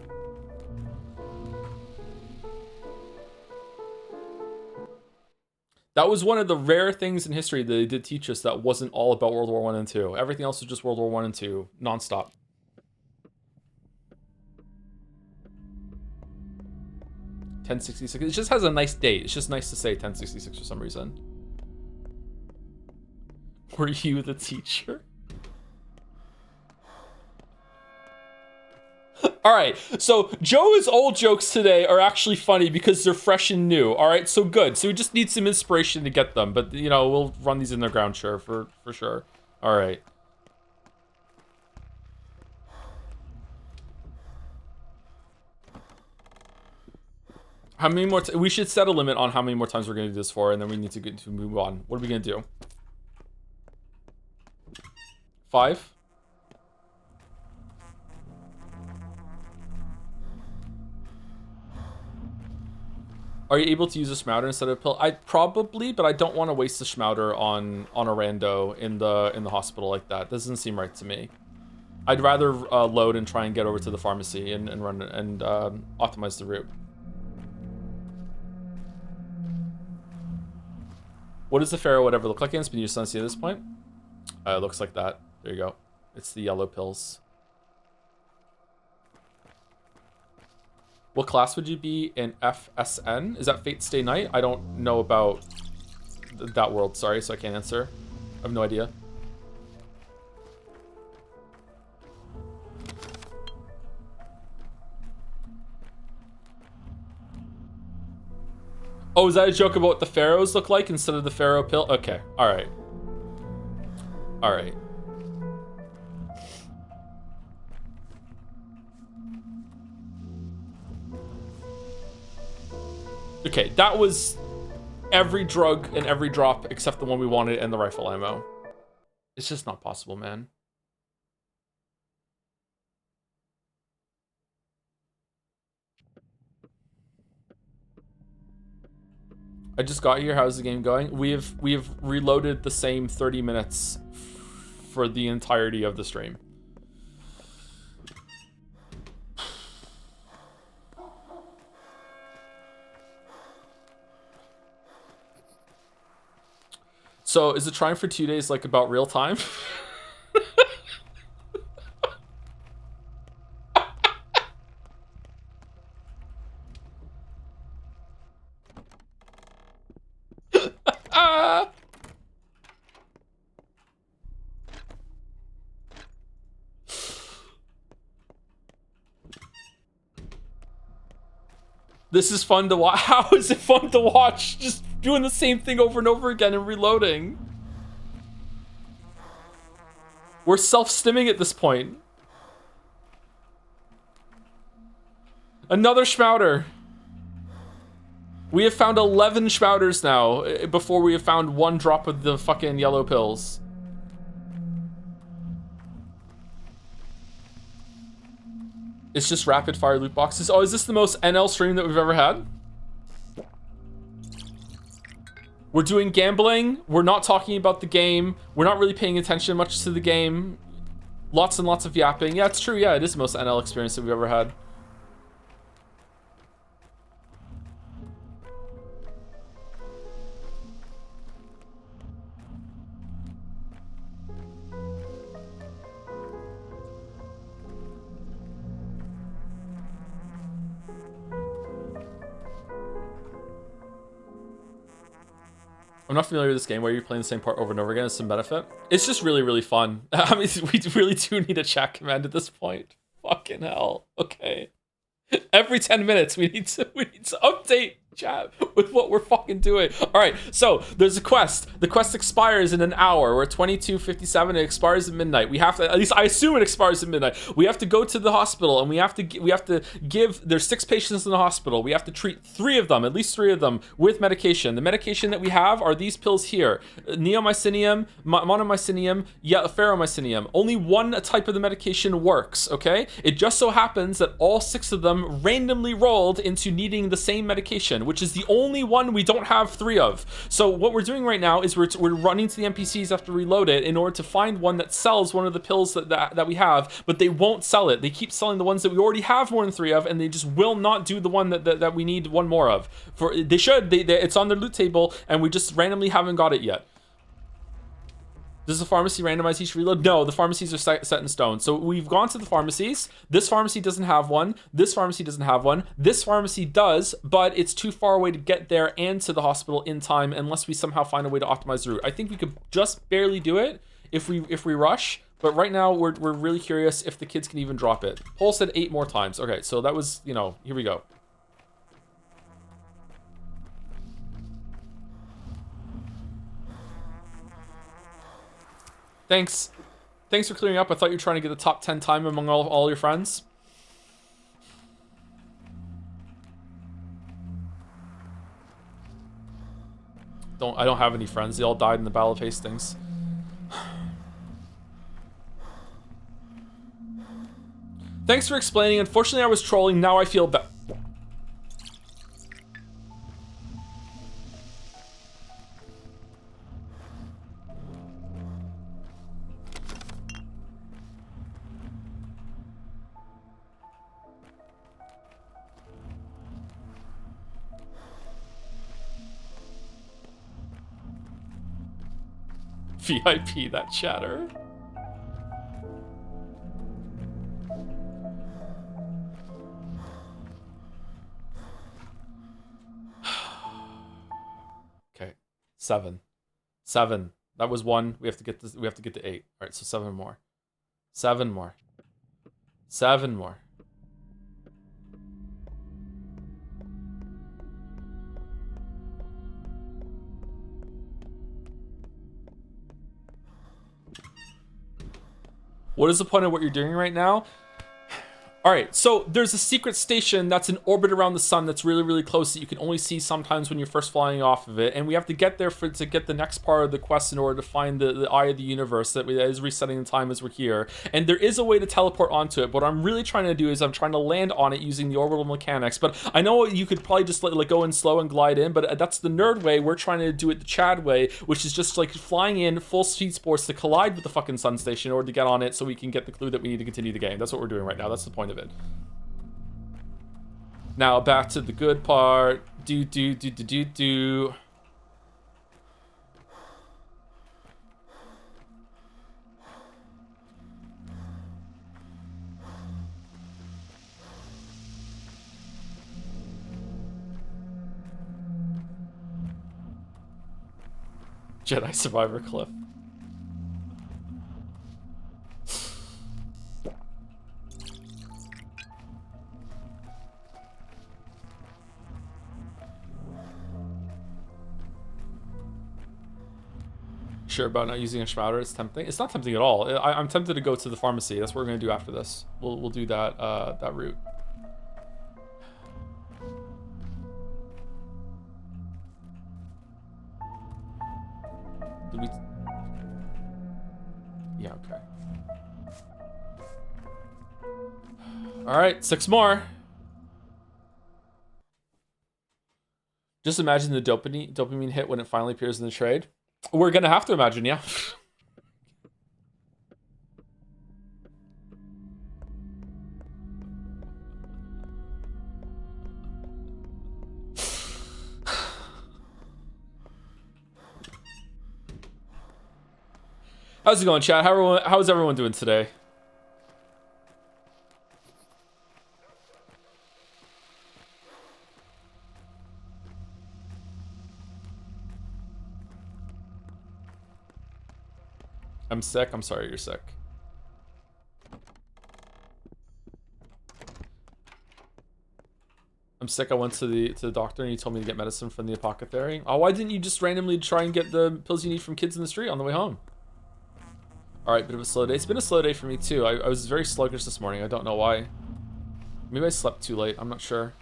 That was one of the rare things in history that they did teach us that wasn't all about World War I and II. Everything else was just World War I and II, nonstop. $10.66. It just has a nice date. It's just nice to say 10.66 for some reason. Were you the teacher? All right, so Joe's old jokes today are actually funny because they're fresh and new. All right, so good. So we just need some inspiration to get them, but you know, we'll run these in the ground, sure, for sure. All right. How many more? We should set a limit on how many more times we're gonna do this for, and then we need to move on. What are we gonna do? 5? Are you able to use a Schmouder instead of a pill? I'd probably, but I don't want to waste the Schmouder on a rando in the hospital like that. Doesn't seem right to me. I'd rather load and try and get over to the pharmacy and run and optimize the route. What does the Pharaoh whatever look like? It's been used since at this point. It looks like that. There you go. It's the yellow pills. What class would you be in FSN? Is that Fate Stay Night? I don't know about that world, sorry, so I can't answer. I have no idea. Oh, is that a joke about what the pharaohs look like instead of the pharaoh pill? Okay, alright. Alright. Okay, that was every drug and every drop except the one we wanted and the rifle ammo. It's just not possible, man. I just got here. How's the game going? We have reloaded the same 30 minutes for the entirety of the stream. So is it trying for 2 days like about real time? Ah! This is fun to watch. How is it fun to watch? Just doing the same thing over and over again and reloading. We're self-stimming at this point. Another Schmouter. We have found 11 Schmouters now before we have found 1 drop of the fucking yellow pills. It's just rapid fire loot boxes. Oh, is this the most NL stream that we've ever had? We're doing gambling. We're not talking about the game. We're not really paying attention much to the game. Lots and lots of yapping. Yeah, it's true. Yeah, it is the most NL experience that we've ever had. I'm not familiar with this game where you're playing the same part over and over again as some benefit. It's just really, really fun. I mean, we really do need a chat command at this point. Fucking hell. Okay. Every 10 minutes we need to update chat with what we're fucking doing. All right, so there's a quest. The quest expires in an hour. We're at 22:57. It expires at midnight. We have to, at least I assume it expires at midnight. We have to go to the hospital and we have to give. There's 6 patients in the hospital. We have to treat 3 of them, at least 3 of them, with medication. The medication that we have are these pills here: neomycinium, monomycinium, ferromycinium. Only one type of the medication works. Okay, it just so happens that all 6 of them randomly rolled into needing the same medication, which is the only one we don't have 3 of. So what we're doing right now is we're running to the NPCs after reload it in order to find one that sells one of the pills that we have, but they won't sell it. They keep selling the ones that we already have more than 3 of, and they just will not do the one that we need 1 more of. They should. It's on their loot table, and we just randomly haven't got it yet. Does the pharmacy randomize each reload? No, the pharmacies are set in stone. So we've gone to the pharmacies. This pharmacy doesn't have one. This pharmacy doesn't have one. This pharmacy does, but it's too far away to get there and to the hospital in time unless we somehow find a way to optimize the route. I think we could just barely do it if we rush. But right now we're really curious if the kids can even drop it. Paul said 8 more times. Okay, so that was, here we go. Thanks for clearing up. I thought you were trying to get the top 10 time among all your friends. I don't have any friends. They all died in the Battle of Hastings. Thanks for explaining. Unfortunately, I was trolling. Now I feel bad. VIP, that chatter. Okay, 7. That was 1. We have to get this. We have to get to 8. All right, so 7 more. 7 more. 7 more. What is the point of what you're doing right now? All right, so there's a secret station that's in orbit around the sun that's really, really close that you can only see sometimes when you're first flying off of it. And we have to get there to get the next part of the quest in order to find the eye of the universe that is resetting the time as we're here. And there is a way to teleport onto it. What I'm really trying to do is I'm trying to land on it using the orbital mechanics. But I know you could probably just let go in slow and glide in, but that's the nerd way. We're trying to do it the Chad way, which is just like flying in full speed sports to collide with the fucking sun station in order to get on it so we can get the clue that we need to continue the game. That's what we're doing right now. That's the point of it. Now back to the good part. Jedi Survivor Cliff. Sure about not using a shrouder? It's tempting. It's not tempting at all. I'm tempted to go to the pharmacy. That's what we're gonna do after this. We'll do that that route. Did we? Yeah. Okay. All right, 6 more. Just imagine the dopamine hit when it finally appears in the trade. We're gonna have to imagine, yeah. How's it going, chat? How's everyone doing today? I'm sick. I'm sorry you're sick. I'm sick. I went to the doctor and he told me to get medicine from the apothecary. Oh, why didn't you just randomly try and get the pills you need from kids in the street on the way home? All right, bit of a slow day. It's been a slow day for me too. I was very sluggish this morning. I don't know why. Maybe I slept too late. I'm not sure.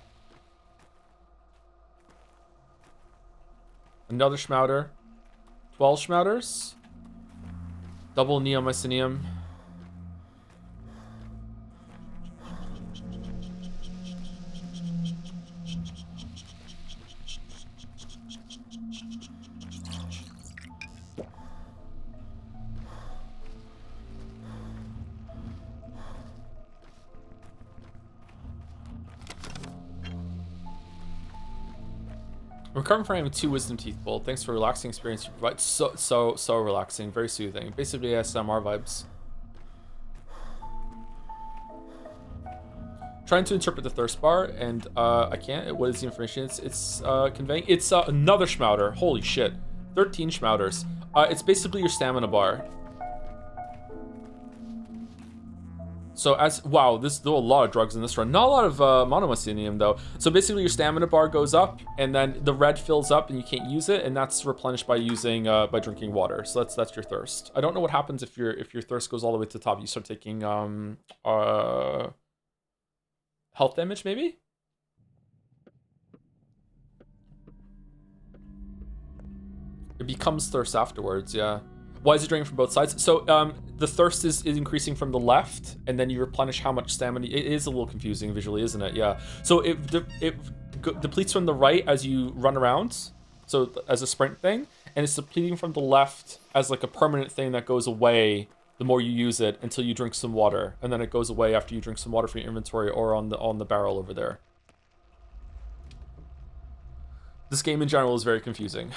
Another Schmouder. 12 Schmouders. Double Neomycinium. Recovering from having 2 wisdom teeth pulled. Thanks for relaxing experience you provide. So relaxing, very soothing. Basically ASMR vibes. Trying to interpret the thirst bar and I can't. What is the information it's conveying? It's another Schmouder. Holy shit. 13 Schmouders. It's basically your stamina bar. So wow, there are a lot of drugs in this run. Not a lot of monomycinium though. So basically your stamina bar goes up and then the red fills up and you can't use it, and that's replenished by using by drinking water. So that's your thirst. I don't know what happens if your thirst goes all the way to the top. You start taking health damage maybe? It becomes thirst afterwards, yeah. Why is it draining from both sides? So the thirst is increasing from the left, and then you replenish how much stamina. It is a little confusing visually, isn't it? Yeah. So it depletes from the right as you run around, so as a sprint thing, and it's depleting from the left as like a permanent thing that goes away the more you use it until you drink some water, and then it goes away after you drink some water from your inventory or on the barrel over there. This game in general is very confusing.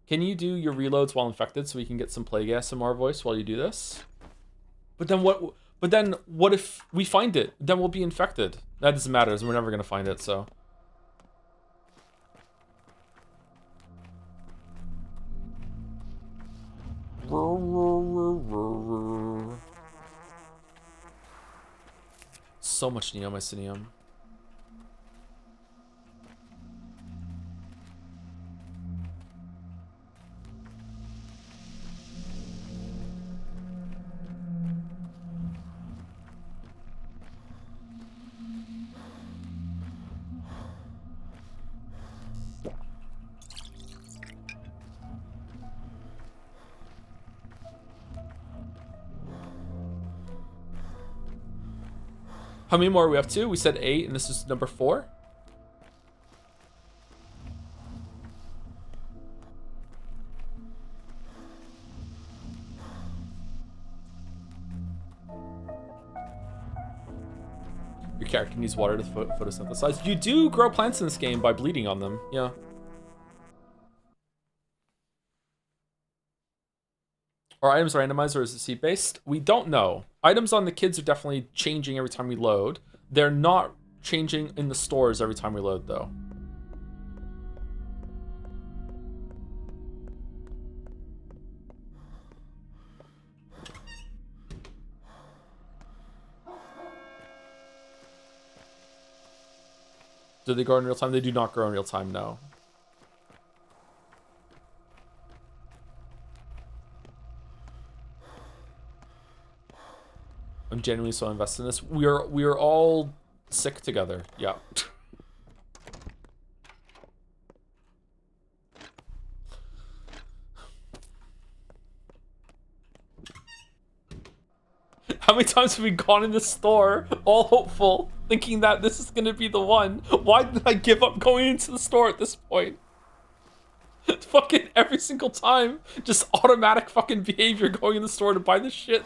Can you do your reloads while infected so we can get some Plague ASMR voice while you do this? But then what? But then what if we find it? Then we'll be infected. That doesn't matter. We're never gonna find it. So. So much Neomycinium. How many more are we up to? We said 8, and this is number 4. Your character needs water to photosynthesize. You do grow plants in this game by bleeding on them. Yeah. Are items randomized or is it seed-based? We don't know. Items on the kids are definitely changing every time we load. They're not changing in the stores every time we load, though. Do they grow in real time? They do not grow in real time, no. I'm genuinely so invested in this. We are all sick together. Yeah. How many times have we gone in the store, all hopeful, thinking that this is gonna be the one? Why did I give up going into the store at this point? Fucking every single time, just automatic fucking behavior going in the store to buy this shit.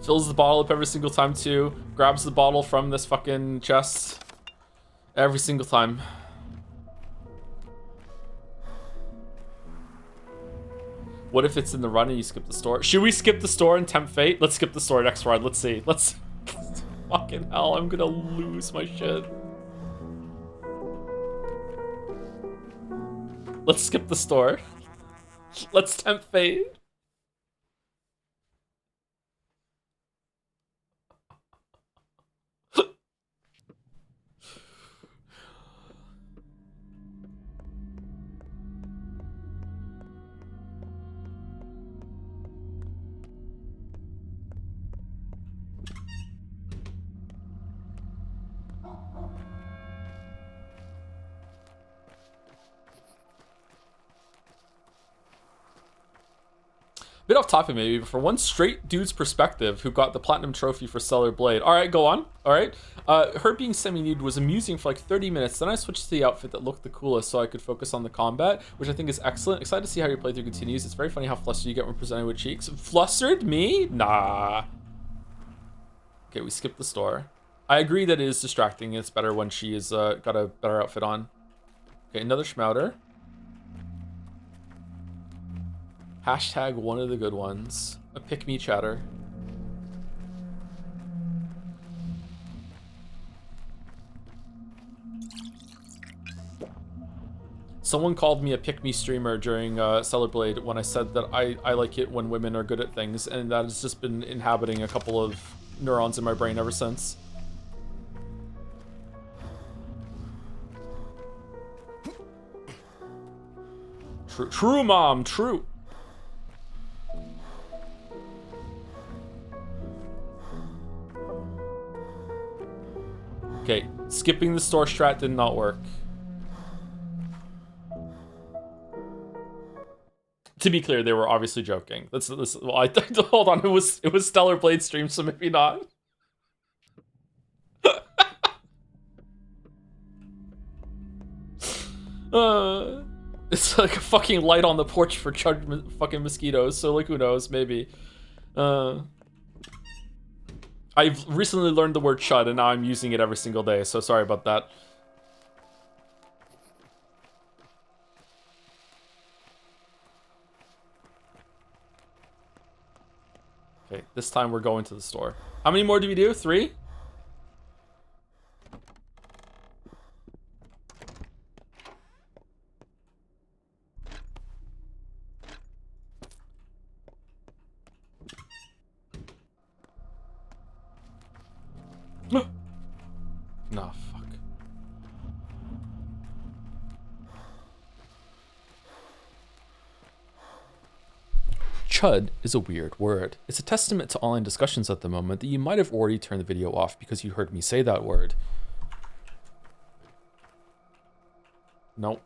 Fills the bottle up every single time too. Grabs the bottle from this fucking chest. Every single time. What if it's in the run and you skip the store? Should we skip the store and tempt fate? Let's skip the store next ride. Let's see. Let's... Fucking hell, I'm gonna lose my shit. Let's skip the store. Let's tempt fate. Bit off topic maybe, but for one straight dude's perspective who got the platinum trophy for Stellar Blade. Alright, go on. Alright. Her being semi-nude was amusing for like 30 minutes, then I switched to the outfit that looked the coolest so I could focus on the combat, which I think is excellent. Excited to see how your playthrough continues. It's very funny how flustered you get when presented with cheeks. Flustered? Me? Nah. Okay, we skipped the store. I agree that it is distracting. It's better when she is got a better outfit on. Okay, another schmouter. Hashtag one of the good ones. A pick-me chatter. Someone called me a pick-me streamer during Stellar Blade when I said that I like it when women are good at things, and that has just been inhabiting a couple of neurons in my brain ever since. True, mom, true. Okay, skipping the store strat did not work. To be clear, they were obviously joking. Well, hold on, it was Stellar Blade stream, so maybe not. It's like a fucking light on the porch for fucking mosquitoes, so like who knows, maybe. I've recently learned the word chud, and now I'm using it every single day, so sorry about that. Okay, this time we're going to the store. How many more do we do? 3? No, fuck. Chud is a weird word. It's a testament to online discussions at the moment that you might have already turned the video off because you heard me say that word. Nope.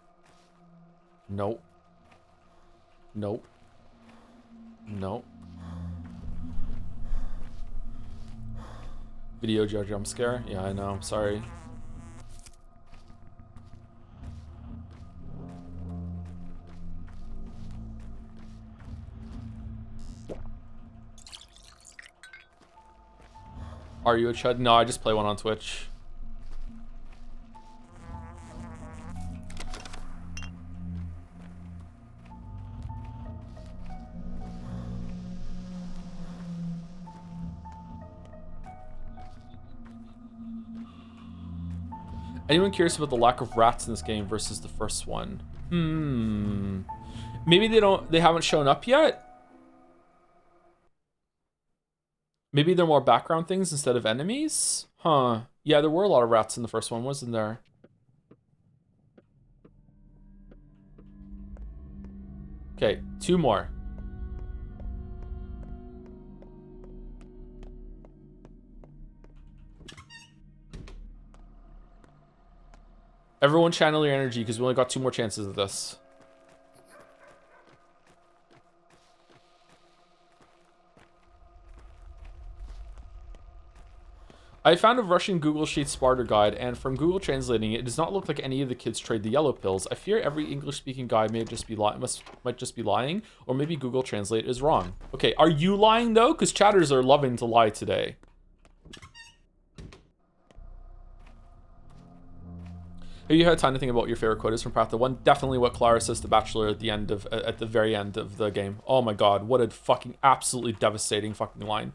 Nope. Nope. Nope. Video jump scare? Yeah, I know. I'm sorry. Are you a chud? No, I just play one on Twitch. Anyone curious about the lack of rats in this game versus the first one? Maybe they haven't shown up yet? Maybe they're more background things instead of enemies? Huh. Yeah, there were a lot of rats in the first one, wasn't there? Okay, 2 more. Everyone channel your energy because we only got 2 more chances of this. I found a Russian Google Sheets starter guide, and from Google translating it does not look like any of the kids trade the yellow pills. I fear every English-speaking guy might just be lying, or maybe Google Translate is wrong. Okay, are you lying though? Because chatters are loving to lie today. Have you had time to think about what your favorite quote is from Path 1? Definitely what Clara says to Bachelor at the very end of the game. Oh my god, what a fucking absolutely devastating fucking line.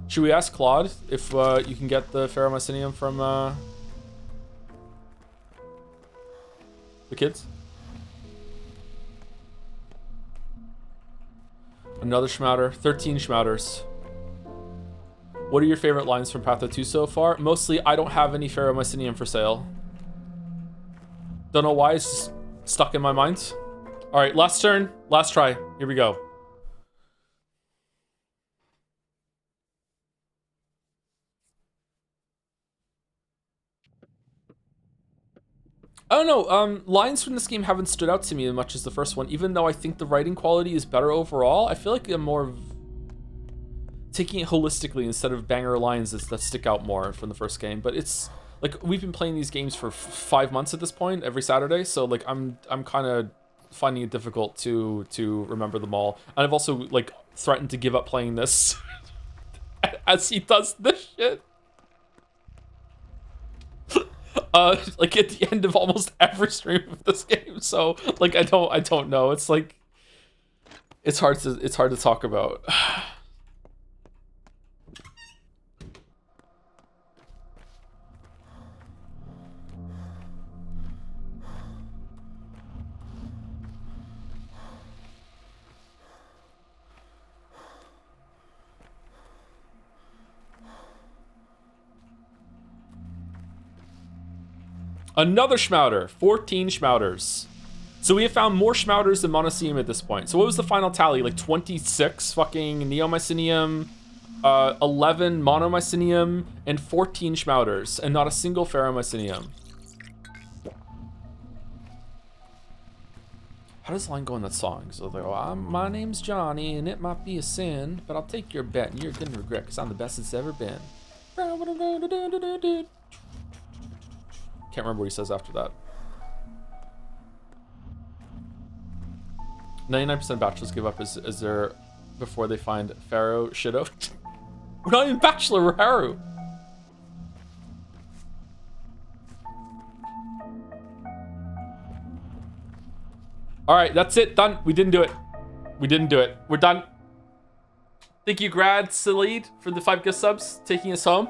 Should we ask Claude if you can get the Ferromycinium from the kids? Another Schmouter. 13 Schmouters. What are your favorite lines from Path 2 so far? Mostly, I don't have any Ferromycinium for sale. Don't know why, it's just stuck in my mind. Alright, last turn, last try. Here we go. I don't know, lines from this game haven't stood out to me as much as the first one, even though I think the writing quality is better overall. I feel like I'm more taking it holistically instead of banger lines that stick out more from the first game. But it's like we've been playing these games for 5 months at this point, every Saturday, so like I'm kind of finding it difficult to remember them all. And I've also like threatened to give up playing this as he does this shit. Like at the end of almost every stream of this game. So like I don't know. It's like it's hard to talk about. Another Schmouter. 14 Schmouters. So we have found more Schmouters than Monoceum at this point. So what was the final tally? Like 26 fucking Neomycinium, 11 Monomycinium, and 14 Schmouters, and not a single Ferromycinium. How does the line go in that song? So they go, my name's Johnny, and it might be a sin, but I'll take your bet, and you're gonna regret, because I'm the best it's ever been. Can't remember what he says after that. 99% bachelors give up as their before they find Pharaoh Shido. We're not even bachelor, we're Haru. Alright, that's it, done. We didn't do it. We didn't do it. We're done. Thank you, Grad Salid, for the 5 gift subs, taking us home.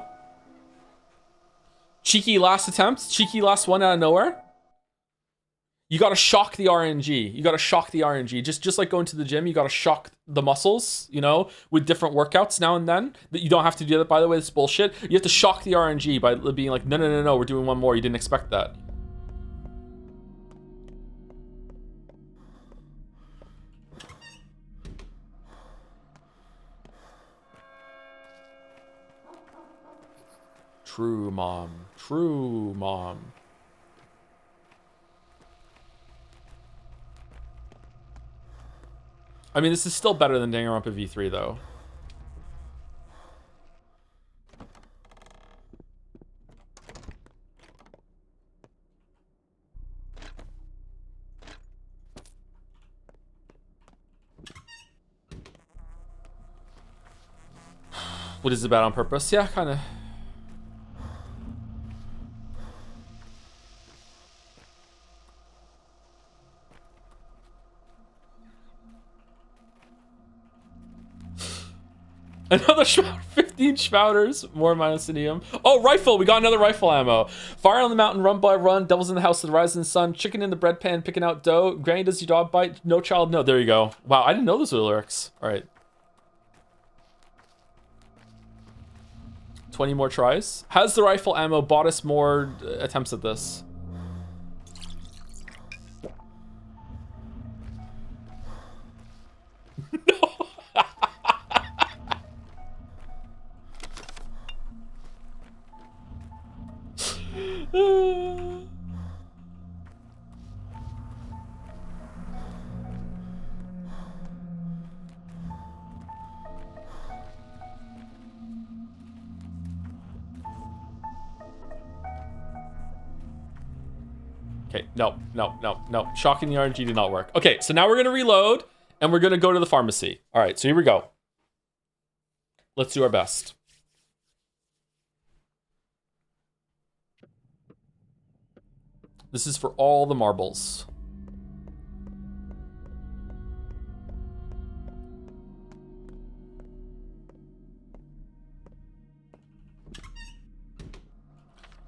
Cheeky last attempt. Cheeky last one out of nowhere. You gotta shock the RNG. You gotta shock the RNG. Just like going to the gym, you gotta shock the muscles, you know, with different workouts now and then. You don't have to do that, by the way, this bullshit. You have to shock the RNG by being like, no, we're doing one more. You didn't expect that. True, mom. True, mom. I mean, this is still better than Danganronpa V3, though. What is it bad on purpose? Yeah, kind of. Another 15 Schmouters, more Minusinium. Oh, rifle! We got another rifle ammo. Fire on the mountain, run by run. Devils in the house of the rising sun. Chicken in the bread pan, picking out dough. Granny, does your dog bite? No child, no. There you go. Wow, I didn't know those were lyrics. All right. 20 more tries. Has the rifle ammo bought us more attempts at this? Okay, no. Shocking the RNG did not work. Okay, so now we're gonna reload and we're gonna go to the pharmacy. All right, so here we go. Let's do our best. This is for all the marbles.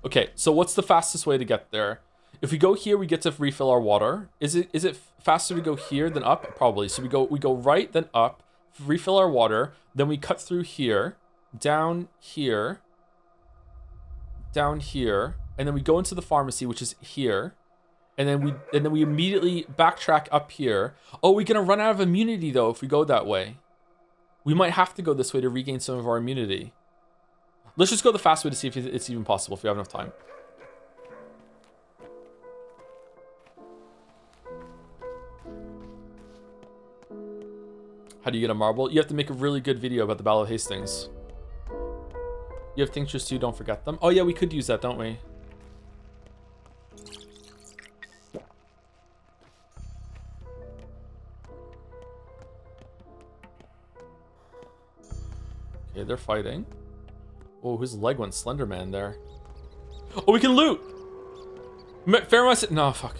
Okay, so what's the fastest way to get there? If we go here, we get to refill our water. Is it faster to go here than up? Probably. So we go right, then up, refill our water, then we cut through here, down here, and then we go into the pharmacy, which is here, and then we immediately backtrack up here. Oh, we're gonna run out of immunity though if we go that way. We might have to go this way to regain some of our immunity. Let's just go the fast way to see if it's even possible if we have enough time. How do you get a marble? You have to make a really good video about the Battle of Hastings. You have tinctures too, don't forget them. Oh yeah, we could use that, don't we? Okay, they're fighting. Oh, whose leg went Slenderman there? Oh, we can loot! Fairmont. No, fuck.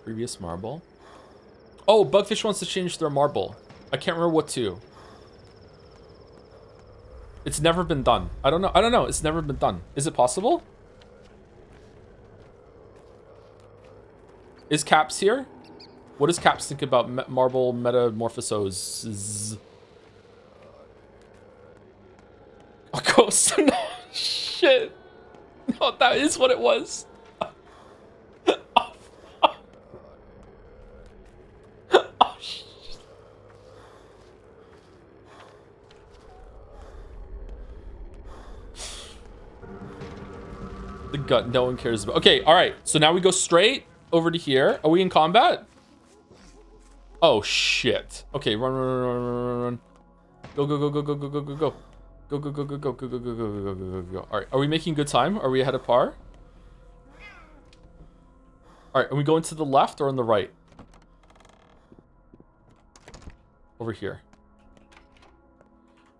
Previous marble. Oh, Bugfish wants to change their marble. I can't remember what to. It's never been done. I don't know. It's never been done. Is it possible? Is Caps here? What does Caps think about marble metamorphosos? A ghost? No, shit. No, that is what it was. The gut no one cares about. Okay, all right. So now we go straight over to here. Are we in combat? Oh shit. Okay, run. Go. Go. All right. Are we making good time? Are we ahead of par? All right. Are we going to the left or on the right? Over here.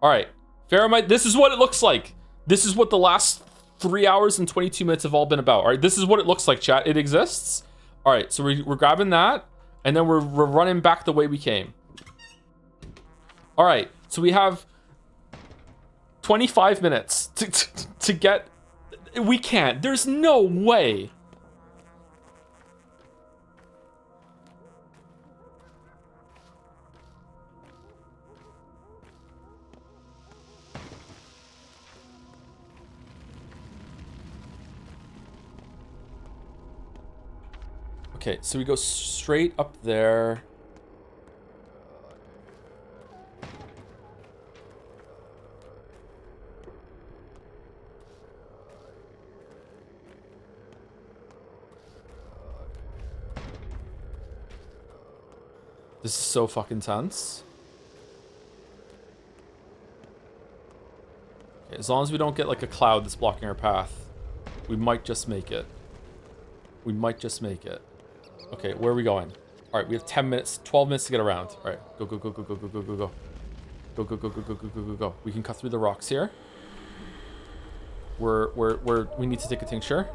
All right. Faramite, this is what it looks like. This is what the last 3 hours and 22 minutes have all been about. All right, this is what it looks like, chat. It exists. All right, so we're grabbing that, and then we're running back the way we came. All right, so we have 25 minutes to get... We can't. There's no way. Okay, so we go straight up there. This is so fucking tense. Okay, as long as we don't get like a cloud that's blocking our path, we might just make it. We might just make it. Okay, where are we going? All right, we have 10 minutes, 12 minutes to get around. All right, go, go, go, go, go, go, go, go, go. Go, go, go, go, go, go, go, go, go. We can cut through the rocks here. We need to take a tincture.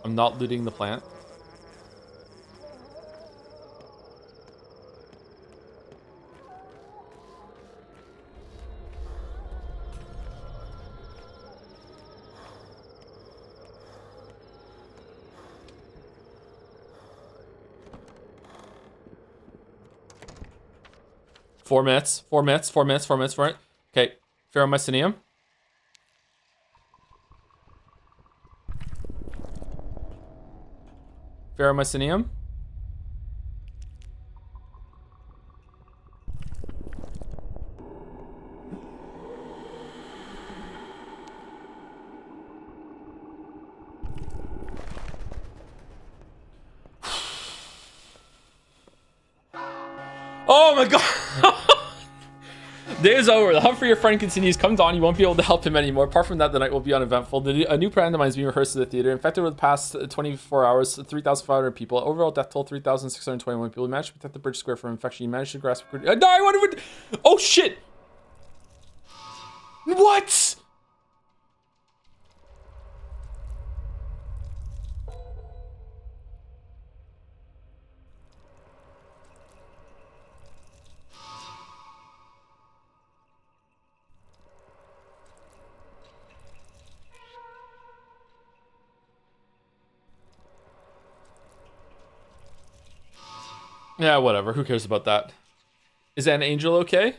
I'm not looting the plant. Four minutes. Okay, Ferromycinium. Ferromycinium. Oh my god! Day is over. The hunt for your friend continues. Come dawn, you won't be able to help him anymore. Apart from that, the night will be uneventful. A new pantomime is being rehearsed at the theater. Infected over the past 24 hours, 3,500 people. Overall death toll, 3,621 people. You managed to protect the bridge square from infection. You managed to grasp... No, I want to... Oh, shit! What? Yeah, whatever. Who cares about that? Is an angel okay?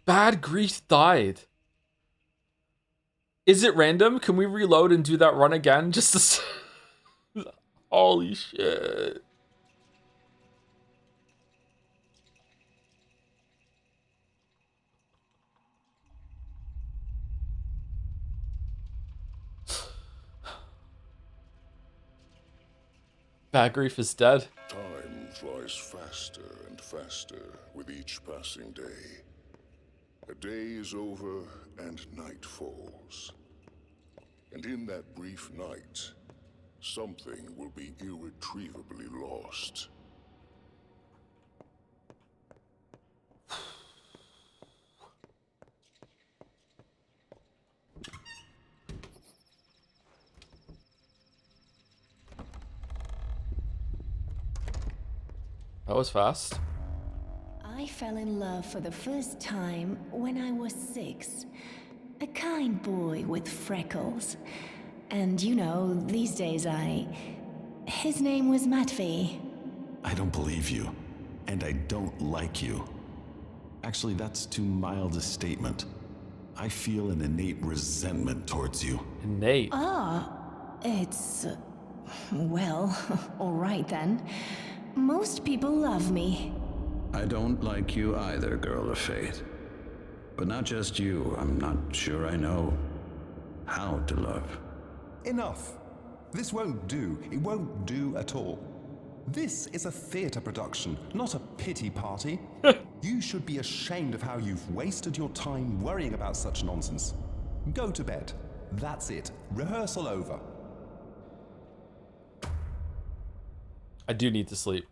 Bad Grief died. Is it random? Can we reload and do that run again? Just to... Holy shit. Bad Grief is dead. Time flies faster and faster with each passing day. A day is over and night falls. And in that brief night, something will be irretrievably lost. That was fast. I fell in love for the first time when I was 6. A kind boy with freckles. And you know, these days his name was Matvey. I don't believe you. And I don't like you. Actually, that's too mild a statement. I feel an innate resentment towards you. Innate? It's... well, alright then. Most people love me. I don't like you either, girl of fate. But not just you, I'm not sure I know how to love. Enough. This won't do. It won't do at all. This is a theatre production, not a pity party. You should be ashamed of how you've wasted your time worrying about such nonsense. Go to bed. That's it. Rehearsal over. I do need to sleep.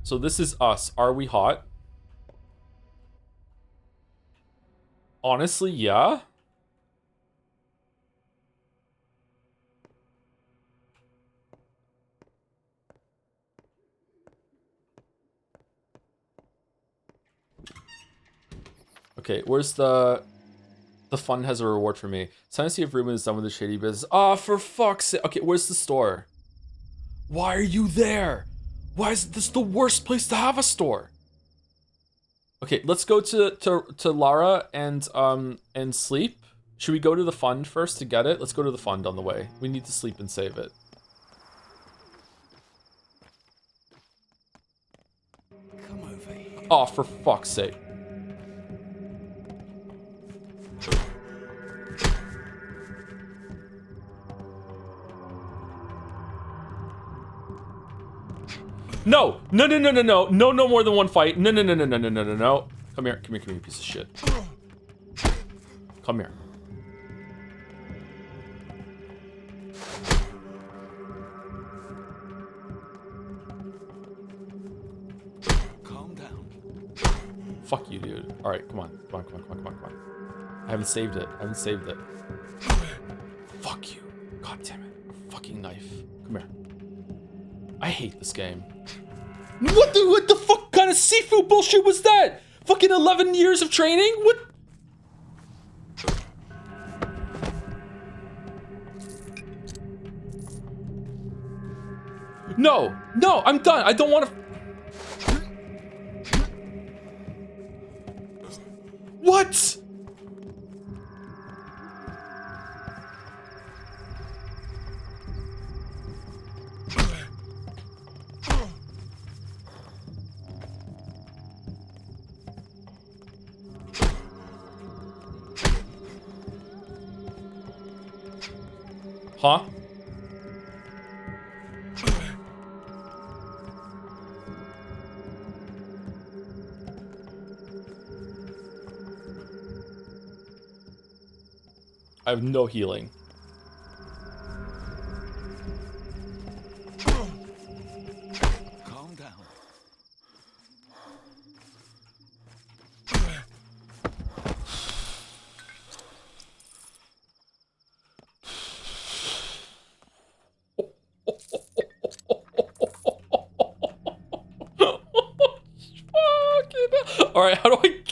So this is us. Are we hot? Honestly, yeah. Okay, where's the fund has a reward for me. It's time to see if Ruben is done with the shady business. Ah, for fuck's sake. Okay, where's the store? Why are you there? Why is this the worst place to have a store? Okay, let's go to Lara and sleep. Should we go to the fund first to get it? Let's go to the fund on the way. We need to sleep and save it. Oh, for fuck's sake. No! No, no, no, no, no. No, no more than one fight. No, no, no, no, no, no, no, no, no. Come here, come here, come here, piece of shit. Come here. Calm down. Fuck you, dude. Alright, come on. Come on, come on, come on, come on, come on. I haven't saved it. I haven't saved it. Fuck you. God damn it. Fucking knife. Come here. I hate this game. What the fuck kind of seafood bullshit was that? Fucking 11 years of training? What? No, no, I'm done. I don't want to. What? Huh? I have no healing. Calm down. All right, how do I?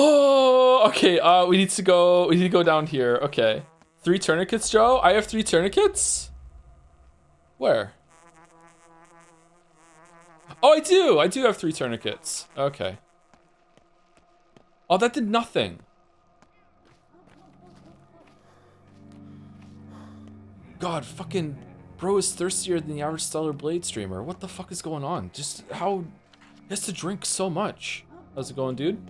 Oh, okay. We need to go. We need to go down here. Okay, 3 tourniquets, Joe. I have 3 tourniquets. Where? Oh, I do. I do have 3 tourniquets. Okay. Oh, that did nothing. God, fucking bro is thirstier than the average Stellar Blade streamer. What the fuck is going on? Just how he has to drink so much. How's it going, dude?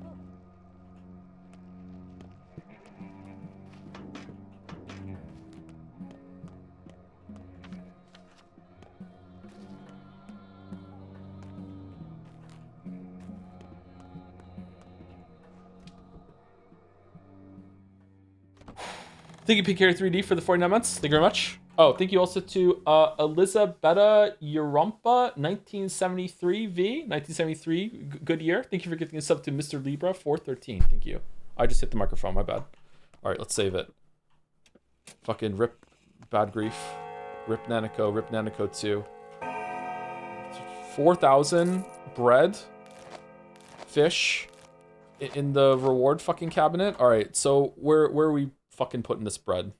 Thank you, PK3D, for the 49 months. Thank you very much. Oh, thank you also to Elizabetta Urumpa, 1973V, 1973, good year. Thank you for giving a sub to Mr. Libra, 413. Thank you. I just hit the microphone, my bad. All right, let's save it. Fucking rip Bad Grief. Rip Nanico 2. 4,000 bread, fish in the reward fucking cabinet. All right, so where are we fucking putting this bread?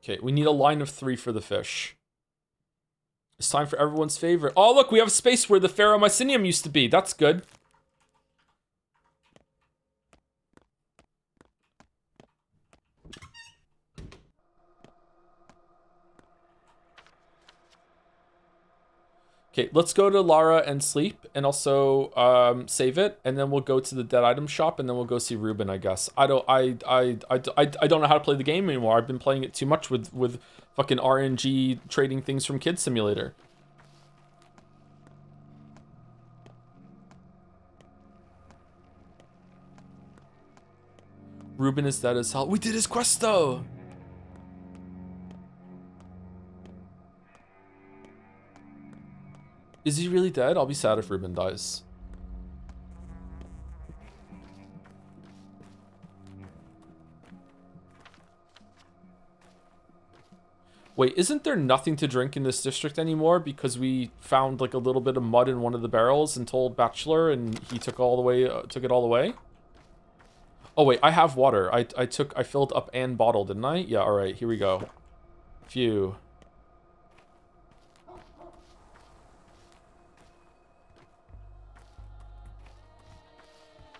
Okay, we need a line of 3 for the fish. It's time for everyone's favorite. Oh, look, we have a space where the Ferromycinium used to be. That's good. Okay, let's go to Lara and sleep, and also save it, and then we'll go to the dead item shop, and then we'll go see Ruben, I guess. I don't know how to play the game anymore. I've been playing it too much with fucking RNG trading things from Kid Simulator. Ruben is dead as hell. We did his quest though. Is he really dead? I'll be sad if Ruben dies. Wait, isn't there nothing to drink in this district anymore because we found like a little bit of mud in one of the barrels and told Bachelor and he took all the way took it all away? Oh wait, I have water. I filled up and bottle, didn't I? Yeah, all right, here we go. Phew.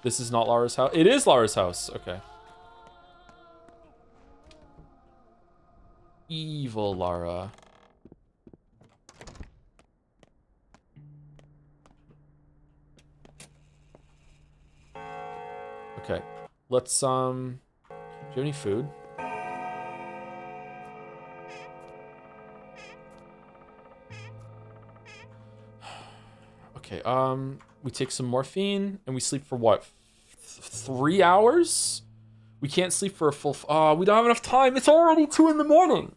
This is not Lara's house. It is Lara's house. Okay. Evil Lara. Okay. Let's, do you have any food? Okay, we take some morphine and we sleep for what? 3 hours? We can't sleep for a full, we don't have enough time. It's already 2 in the morning.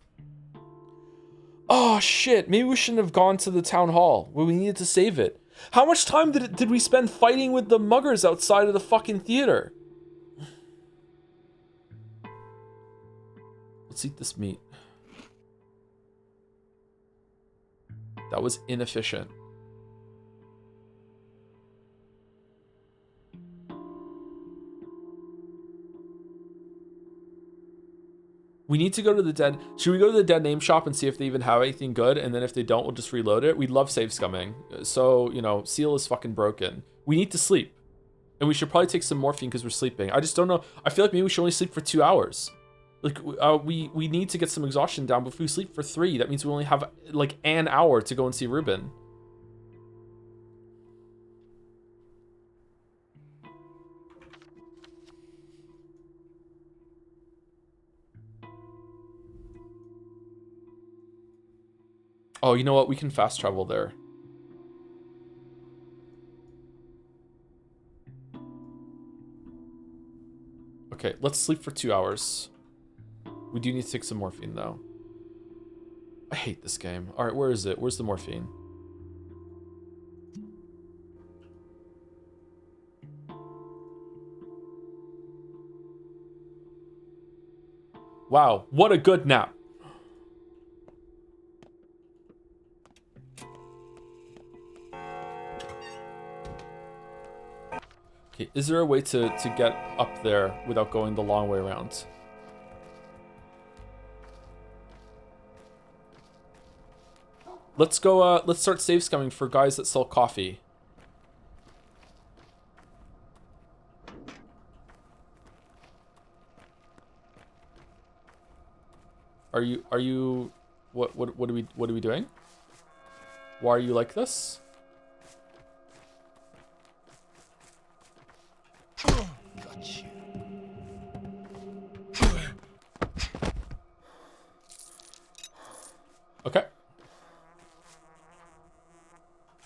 Oh shit, maybe we shouldn't have gone to the town hall where we needed to save it. How much time did we spend fighting with the muggers outside of the fucking theater? Let's eat this meat. That was inefficient. We need to go to the dead. Should we go to the dead name shop and see if they even have anything good? And then if they don't, we'll just reload it. We'd love save scumming. So, you know, seal is fucking broken. We need to sleep. And we should probably take some morphine because we're sleeping. I just don't know. I feel like maybe we should only sleep for 2 hours. Like, we need to get some exhaustion down. But if we sleep for 3, that means we only have like an hour to go and see Ruben. Oh, you know what? We can fast travel there. Okay, let's sleep for 2 hours. We do need to take some morphine, though. I hate this game. All right, where is it? Where's the morphine? Wow, what a good nap. Okay, is there a way to get up there without going the long way around? Let's go, let's start save scumming for guys that sell coffee. Are you, what are we doing? Why are you like this? Got you. Okay.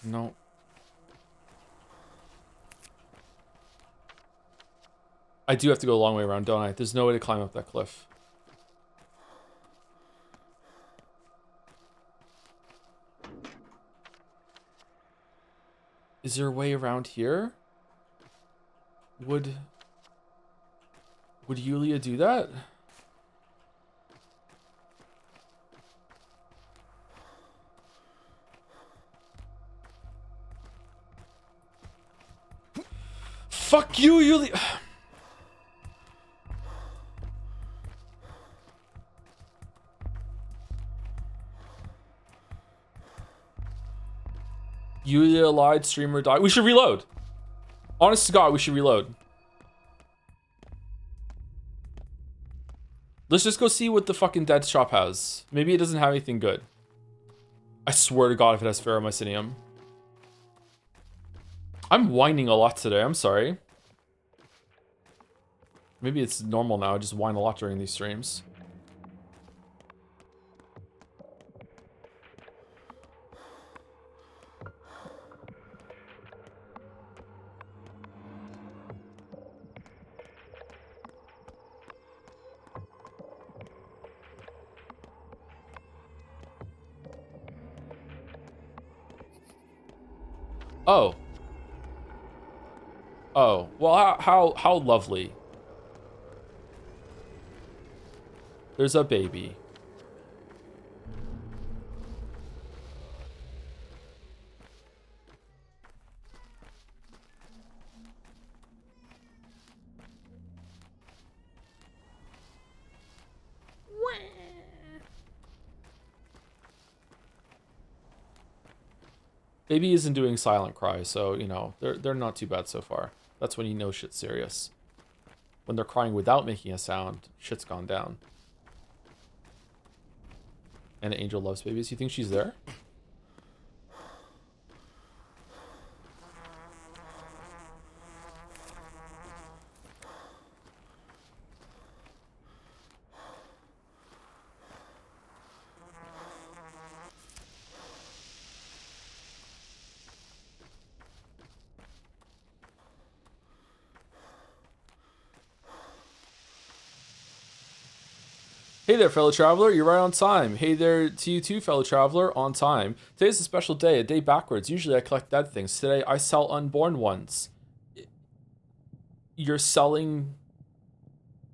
No. I do have to go a long way around, don't I? There's no way to climb up that cliff. Is there a way around here? Would Yulia do that? Fuck you, Yulia. Yulia lied, streamer died. We should reload. Honest to God, we should reload. Let's just go see what the fucking dead shop has. Maybe it doesn't have anything good. I swear to God if it has ferromycinium. I'm whining a lot today, I'm sorry. Maybe it's normal now, I just whine a lot during these streams. Oh. Oh, well, how lovely. There's a baby. Baby isn't doing silent cry, so, you know, they're not too bad so far. That's when you know shit's serious. When they're crying without making a sound, shit's gone down. And Angel loves babies. You think she's there? Hey there, fellow traveler, you're right on time. Hey there to you too, fellow traveler, on time. Today's a special day, a day backwards. Usually I collect dead things. Today I sell unborn ones. You're selling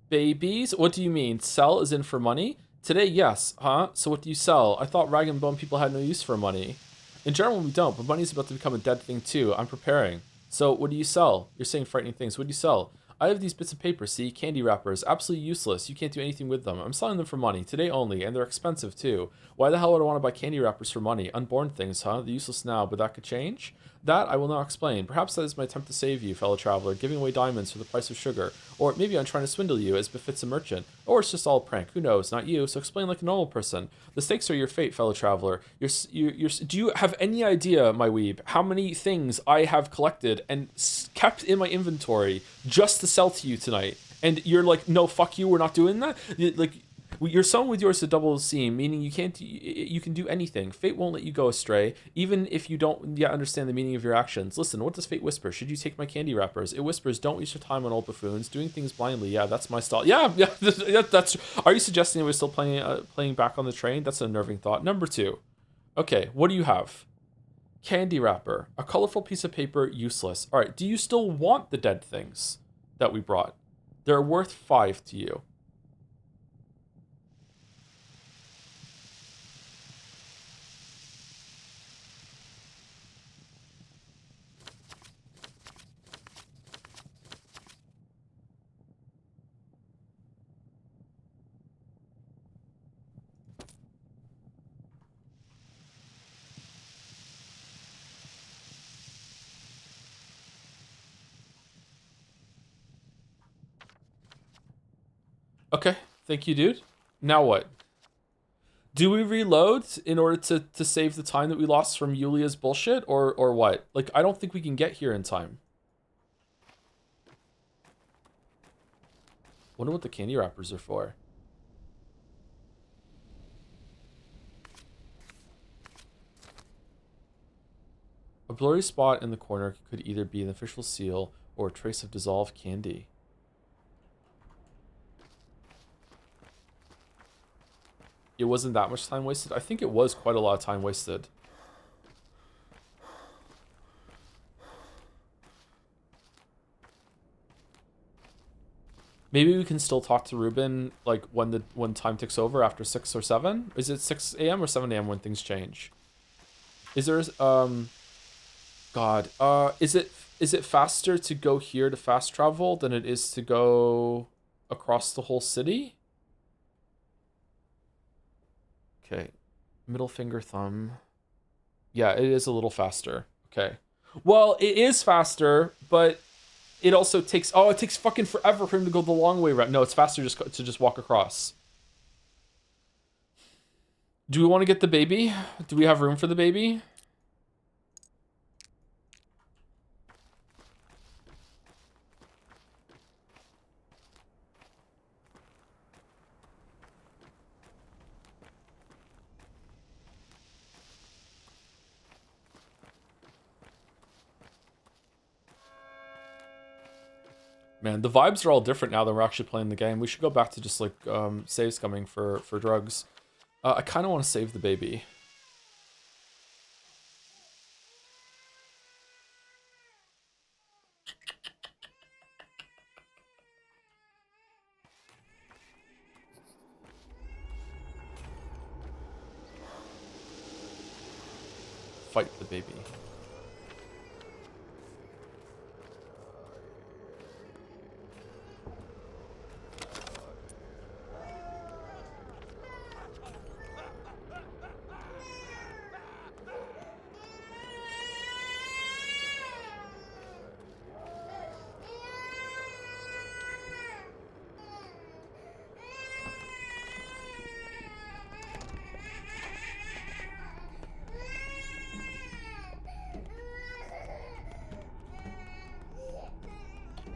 babies? What do you mean? Sell is in for money? Today, yes. Huh? So what do you sell? I thought rag and bone people had no use for money. In general, we don't, but money's about to become a dead thing too. I'm preparing. So what do you sell? You're saying frightening things. What do you sell? I have these bits of paper, see? Candy wrappers. Absolutely useless. You can't do anything with them. I'm selling them for money. Today only, and they're expensive too. Why the hell would I want to buy candy wrappers for money? Unborn things, huh? They're useless now, but that could change? That I will now explain. Perhaps that is my attempt to save you, fellow traveler, giving away diamonds for the price of sugar. Or maybe I'm trying to swindle you, as befits a merchant. Or it's just all a prank. Who knows? Not you, so explain like a normal person. The stakes are your fate, fellow traveler. Do you have any idea, my weeb, how many things I have collected and kept in my inventory just to sell to you tonight? And you're like, no, fuck you, we're not doing that? Like, you're someone with yours to double seam, meaning you can do anything. Fate won't let you go astray, even if you don't yet understand the meaning of your actions. Listen, what does fate whisper? Should you take my candy wrappers? It whispers, don't waste your time on old buffoons, doing things blindly. Yeah, that's my style. Yeah, that's. Are you suggesting we're still playing back on the train? That's a unnerving thought. Number 2. Okay, what do you have? Candy wrapper, a colorful piece of paper, useless. All right, do you still want the dead things that we brought? They're worth 5 to you. Okay, thank you, dude. Now what? Do we reload in order to save the time that we lost from Yulia's bullshit, or what? Like, I don't think we can get here in time. Wonder what the candy wrappers are for. A blurry spot in the corner could either be an official seal or a trace of dissolved candy. It wasn't that much time wasted? I think it was quite a lot of time wasted. Maybe we can still talk to Ruben, like, when time ticks over after 6 or 7? Is it 6 a.m. or 7 a.m. when things change? Is there, God, is it faster to go here to fast travel than it is to go across the whole city? Okay, middle finger, thumb. Yeah, it is a little faster. Okay. Well, it is faster, but it also takes... Oh, it takes fucking forever for him to go the long way around. No, it's faster to just walk across. Do we want to get the baby? Do we have room for the baby? Man, the vibes are all different now that we're actually playing the game. We should go back to just, like, saves coming for drugs. I kind of want to save the baby. Fight the baby.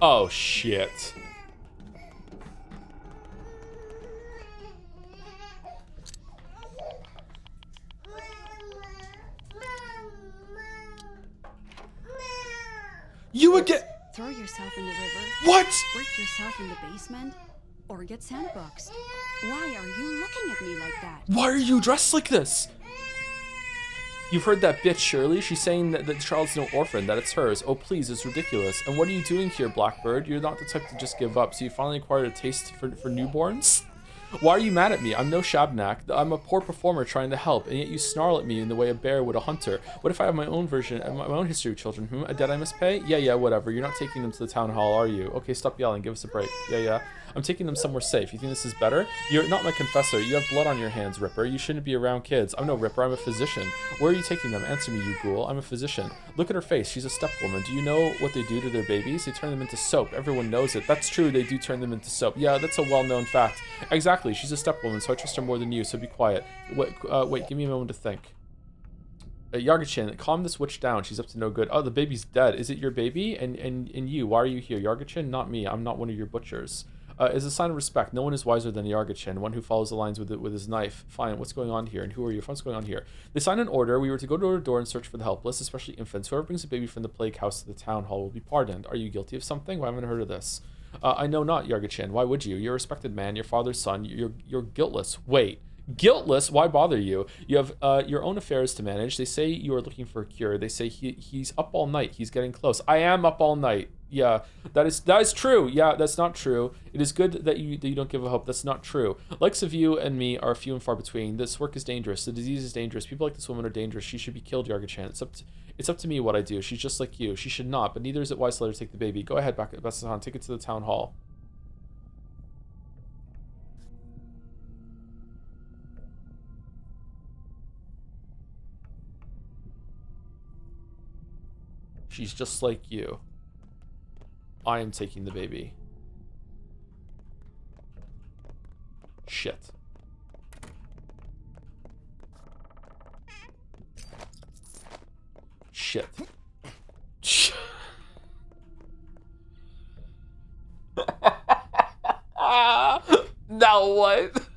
Oh, shit. You would get... Throw yourself in the river. What? Break yourself in the basement. Or get sandboxed. Why are you looking at me like that? Why are you dressed like this? You've heard that bitch, Shirley. She's saying that the child's no orphan, that it's hers. Oh, please, it's ridiculous. And what are you doing here, Blackbird? You're not the type to just give up, so you finally acquired a taste for newborns? Why are you mad at me? I'm no Shabnak. I'm a poor performer trying to help, and yet you snarl at me in the way a bear would a hunter. What if I have my own version, my own history of children? A debt I must pay? Yeah, whatever. You're not taking them to the town hall, are you? Okay, stop yelling. Give us a break. Yeah. I'm taking them somewhere safe. You think this is better? You're not my confessor. You have blood on your hands, Ripper. You shouldn't be around kids. I'm no Ripper. I'm a physician. Where are you taking them? Answer me, you ghoul. I'm a physician. Look at her face. She's a stepwoman. Do you know what they do to their babies? They turn them into soap. Everyone knows it. That's true. They do turn them into soap. Yeah, that's a well-known fact. Exactly. She's a stepwoman, so I trust her more than you, so be quiet. Wait, give me a moment to think. Yargachin, calm this witch down. She's up to no good. Oh, the baby's dead. Is it your baby? And you, why are you here? Yargachin? Not me. I'm not one of your butchers. Is a sign of respect. No one is wiser than Yargachin, one who follows the lines with his knife. Fine, what's going on here? And who are you? What's going on here? They signed an order. We were to go door to door and search for the helpless, especially infants. Whoever brings a baby from the plague house to the town hall will be pardoned. Are you guilty of something? Well, I haven't heard of this. I know not, Yargachin. Why would you? You're a respected man, your father's son. You're guiltless. Wait. Guiltless? Why bother you? You have your own affairs to manage. They say you are looking for a cure. They say he's up all night. He's getting close. I am up all night. Yeah, that is true. Yeah, that's not true. It is good that you don't give a hope. That's not true. Likes of you and me are few and far between. This work is dangerous. The disease is dangerous. People like this woman are dangerous. She should be killed, Yargachan. It's up to me what I do. She's just like you. She should not, but neither is it wise to let her take the baby. Go ahead, Basahan. Take it to the town hall. She's just like you. I am taking the baby. Shit. Shit. Now what?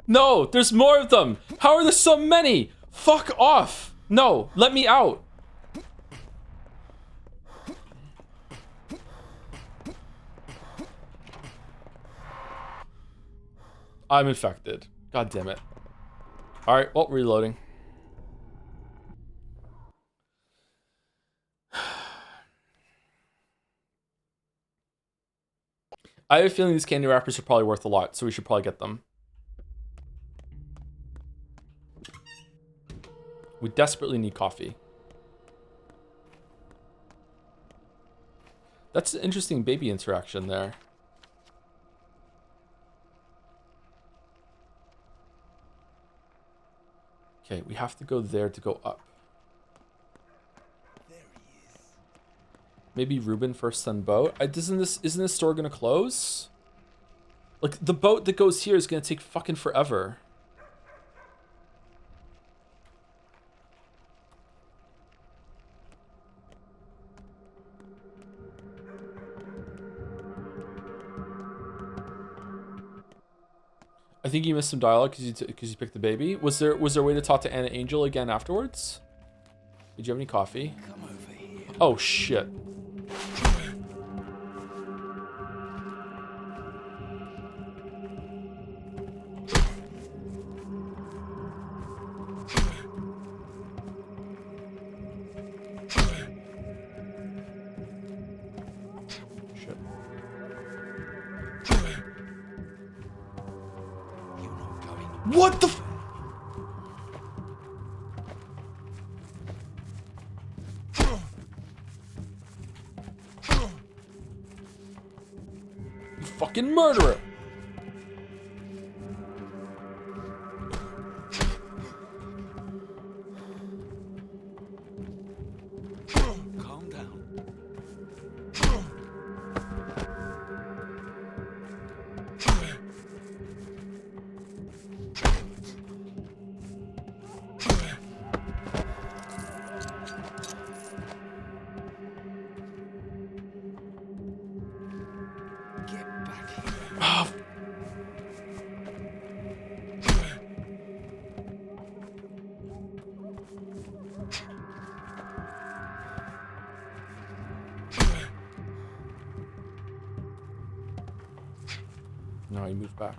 No, there's more of them. How are there so many? Fuck off. No, let me out. I'm infected. God damn it. All right, well, reloading. I have a feeling these candy wrappers are probably worth a lot, so we should probably get them. We desperately need coffee. That's an interesting baby interaction there. Okay, we have to go there to go up. There he is. Maybe Ruben first, then boat. Isn't this store gonna close? Like, the boat that goes here is gonna take fucking forever. I think you missed some dialogue because you picked the baby. Was there a way to talk to Anna Angel again afterwards? Did you have any coffee? Come over here. Oh shit. Shit. You're not going. What the f- You fucking murderer! Calm down. No, he moved back.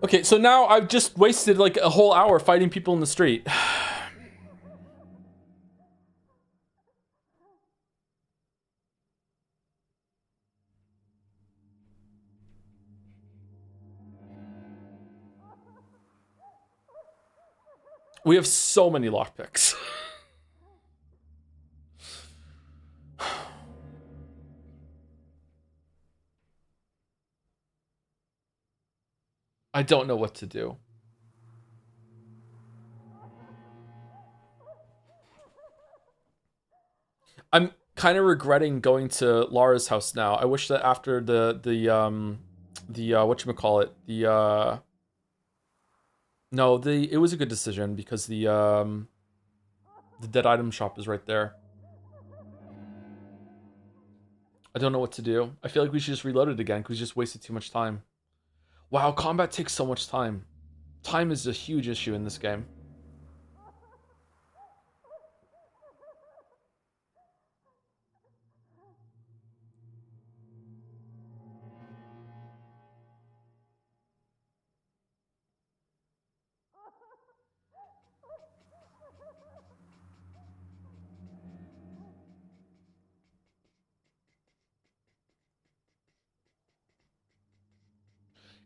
Okay, so now I've just wasted like a whole hour fighting people in the street. We have so many lockpicks. I don't know what to do. I'm kind of regretting going to Lara's house now. I wish that after the whatchamacallit, no, it was a good decision because the dead item shop is right there. I don't know what to do. I feel like we should just reload it again because we just wasted too much time. Wow, combat takes so much time. Time is a huge issue in this game.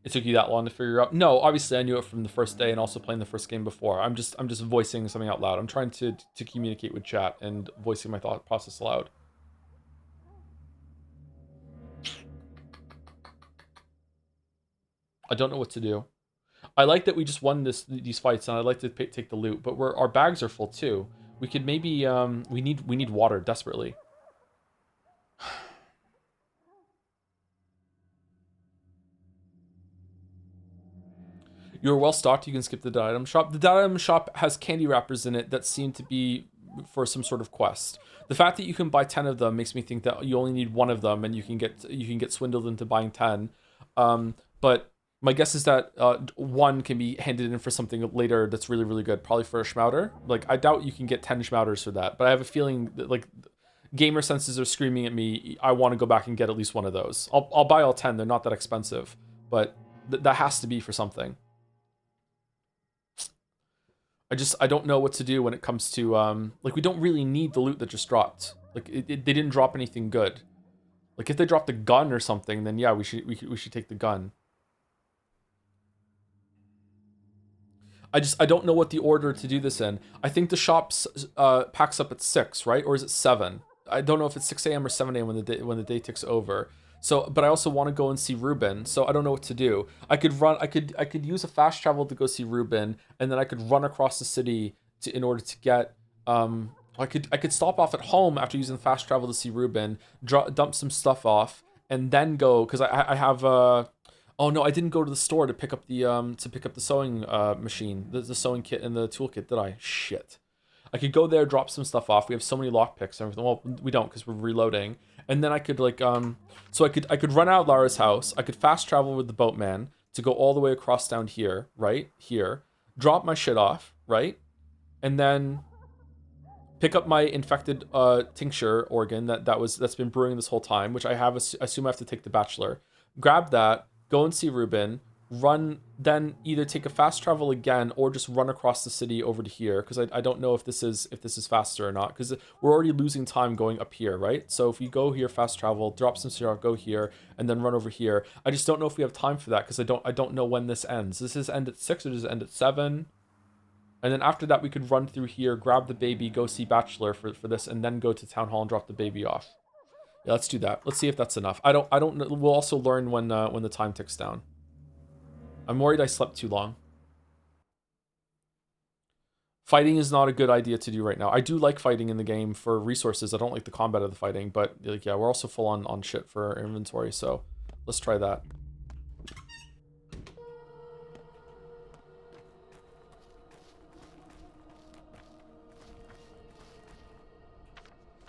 It took you that long to figure out? No, obviously I knew it from the first day and also playing the first game before. I'm just voicing something out loud. I'm trying to communicate with chat and voicing my thought process aloud. I don't know what to do. I like that we just won these fights, and I'd like to take the loot, but our bags are full too. We could maybe we need water desperately. You're well stocked. You can skip the dead item shop. The dead item shop has candy wrappers in it that seem to be for some sort of quest. The fact that you can buy 10 of them makes me think that you only need one of them, and you can get swindled into buying 10. But my guess is that one can be handed in for something later that's really, really good. Probably for a Schmouter. Like, I doubt you can get 10 Schmouters for that. But I have a feeling that, like, gamer senses are screaming at me, I want to go back and get at least one of those. I'll buy all 10. They're not that expensive. But that has to be for something. I don't know what to do when it comes to, like, we don't really need the loot that just dropped. Like, they didn't drop anything good. Like, if they dropped a gun or something, then yeah, we should take the gun. I don't know what the order to do this in. I think the shop packs up at 6, right? Or is it 7? I don't know if it's 6 a.m. or 7 a.m. when the day ticks over. So, but I also want to go and see Ruben, so I don't know what to do. I could use a fast travel to go see Ruben, and then I could run across the city in order to get I could stop off at home after using the fast travel to see Ruben, dump some stuff off, and then go because I have oh no, I didn't go to the store to pick up the sewing machine, the sewing kit and the toolkit, did I? Shit. I could go there, drop some stuff off. We have so many lockpicks and everything. Well, we don't because we're reloading. And then I could like so I could run out of Lara's house. I could fast travel with the boatman to go all the way across down here, right? Here. Drop my shit off, right? And then pick up my infected tincture organ that's been brewing this whole time, which I assume I have to take the bachelor. Grab that, go and see Ruben, then either take a fast travel again or just run across the city over to here, because I don't know if this is faster or not, because we're already losing time going up here, right? So if you go here, fast travel, drop some syrup, go here, and then run over here. I just don't know if we have time for that, because I don't know when this ends. Does this end at 6 or does it end at 7? And then after that, we could run through here, grab the baby, go see Bachelor for this, and then go to Town Hall and drop the baby off. Yeah, let's do that. Let's see if that's enough. I don't know. We'll also learn when the time ticks down. I'm worried I slept too long. Fighting is not a good idea to do right now. I do like fighting in the game for resources. I don't like the combat of the fighting, but like, yeah, we're also full on shit for our inventory, so let's try that.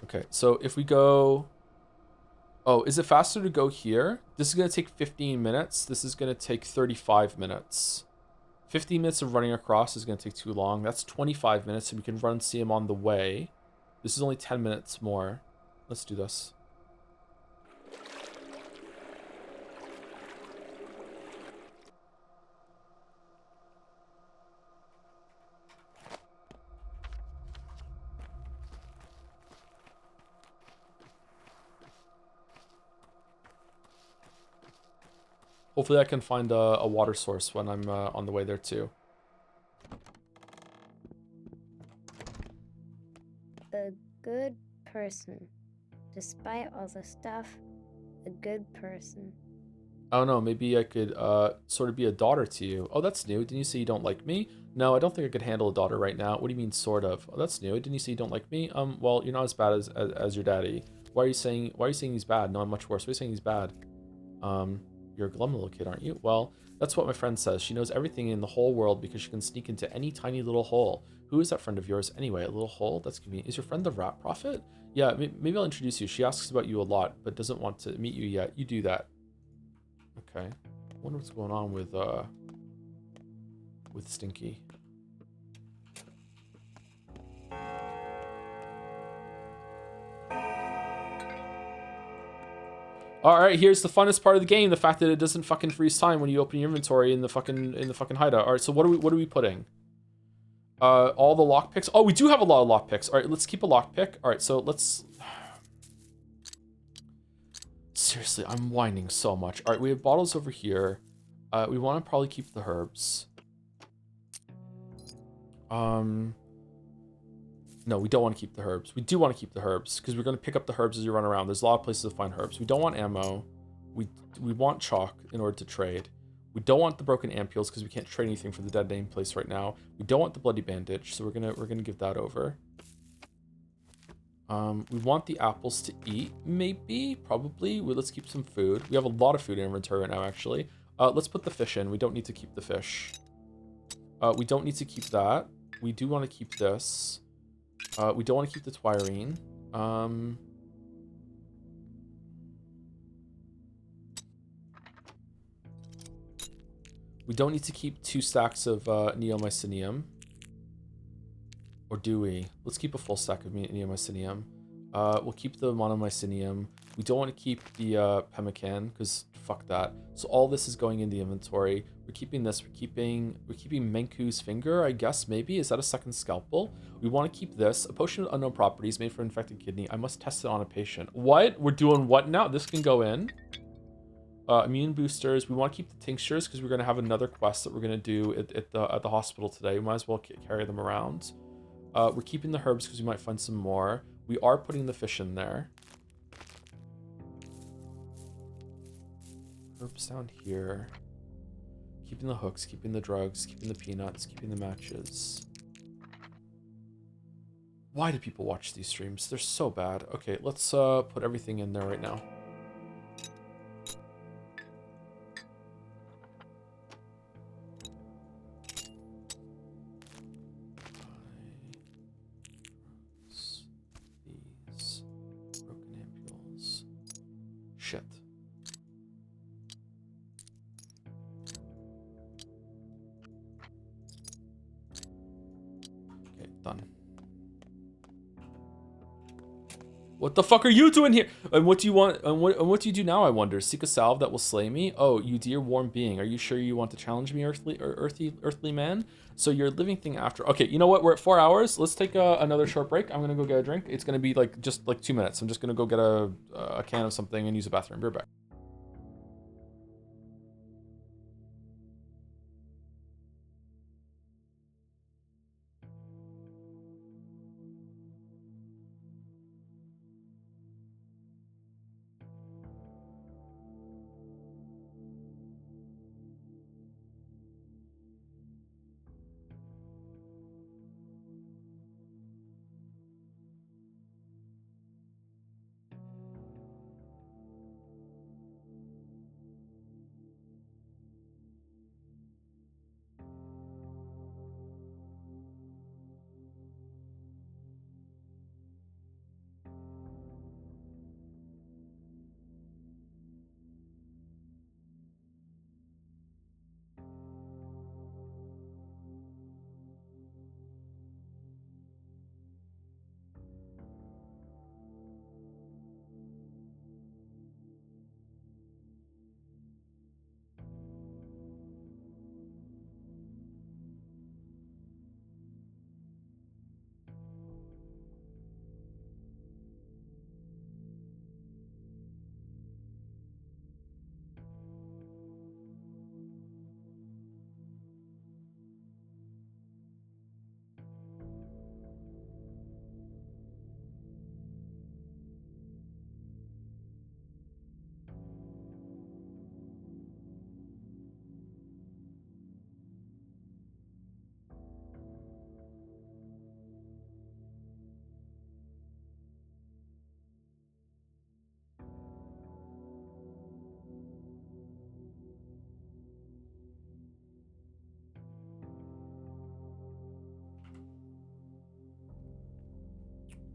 Okay, so if we go... Oh, is it faster to go here? This is going to take 15 minutes. This is going to take 35 minutes. 15 minutes of running across is going to take too long. That's 25 minutes, so we can run and see him on the way. This is only 10 minutes more. Let's do this. Hopefully I can find a water source when I'm on the way there too. A good person. Despite all the stuff, a good person. I don't know, maybe I could sort of be a daughter to you. Oh, that's new. Didn't you say you don't like me? No, I don't think I could handle a daughter right now. What do you mean, sort of? Oh, that's new. Didn't you say you don't like me? Well, you're not as bad as your daddy. Why are you saying he's bad? No, I'm much worse. Why are you saying he's bad? You're a glum little kid, aren't you? Well, that's what my friend says. She knows everything in the whole world because she can sneak into any tiny little hole. Who is that friend of yours anyway? A little hole? That's convenient. Is your friend the rat prophet? Yeah, maybe I'll introduce you. She asks about you a lot, but doesn't want to meet you yet. You do that. Okay. I wonder what's going on with Stinky. Alright, here's the funnest part of the game, the fact that it doesn't fucking freeze time when you open your inventory in the fucking hideout. Alright, so what are we putting? All the lockpicks. Oh, we do have a lot of lockpicks. Alright, let's keep a lockpick. Alright, so let's... Seriously, I'm whining so much. Alright, we have bottles over here. We want to probably keep the herbs. No, we don't want to keep the herbs. We do want to keep the herbs because we're going to pick up the herbs as you run around. There's a lot of places to find herbs. We don't want ammo. We want chalk in order to trade. We don't want the broken ampules because we can't trade anything for the dead name place right now. We don't want the bloody bandage, so we're gonna give that over. We want the apples to eat, maybe, probably. Let's keep some food. We have a lot of food in inventory right now, actually. Let's put the fish in. We don't need to keep the fish. We don't need to keep that. We do want to keep this. We don't want to keep the twirine. We don't need to keep 2 stacks of neomycinium. Or do we? Let's keep a full stack of neomycinium. We'll keep the monomycinium. We don't want to keep the pemmican because fuck that. So all this is going in the inventory. We're keeping this. We're keeping Menku's finger, I guess, maybe. Is that a second scalpel? We want to keep this. A potion of unknown properties made for infected kidney. I must test it on a patient. What? We're doing what now? This can go in. Immune boosters. We want to keep the tinctures because we're going to have another quest that we're going to do at the hospital today. We might as well carry them around. We're keeping the herbs because we might find some more. We are putting the fish in there. Herbs down here. Keeping the hooks, keeping the drugs, keeping the peanuts, keeping the matches. Why do people watch these streams? They're so bad. Okay, let's put everything in there right now. These broken ampules. Shit. Okay, done. What the fuck are you doing here? And what do you want? And what do you do now, I wonder? Seek a salve that will slay me? Oh, you dear warm being. Are you sure you want to challenge me, earthly man? So you're a living thing after. Okay, you know what? We're at 4 hours. Let's take another short break. I'm gonna go get a drink. It's gonna be like just like 2 minutes. I'm just gonna go get a can of something and use the bathroom. Be right back.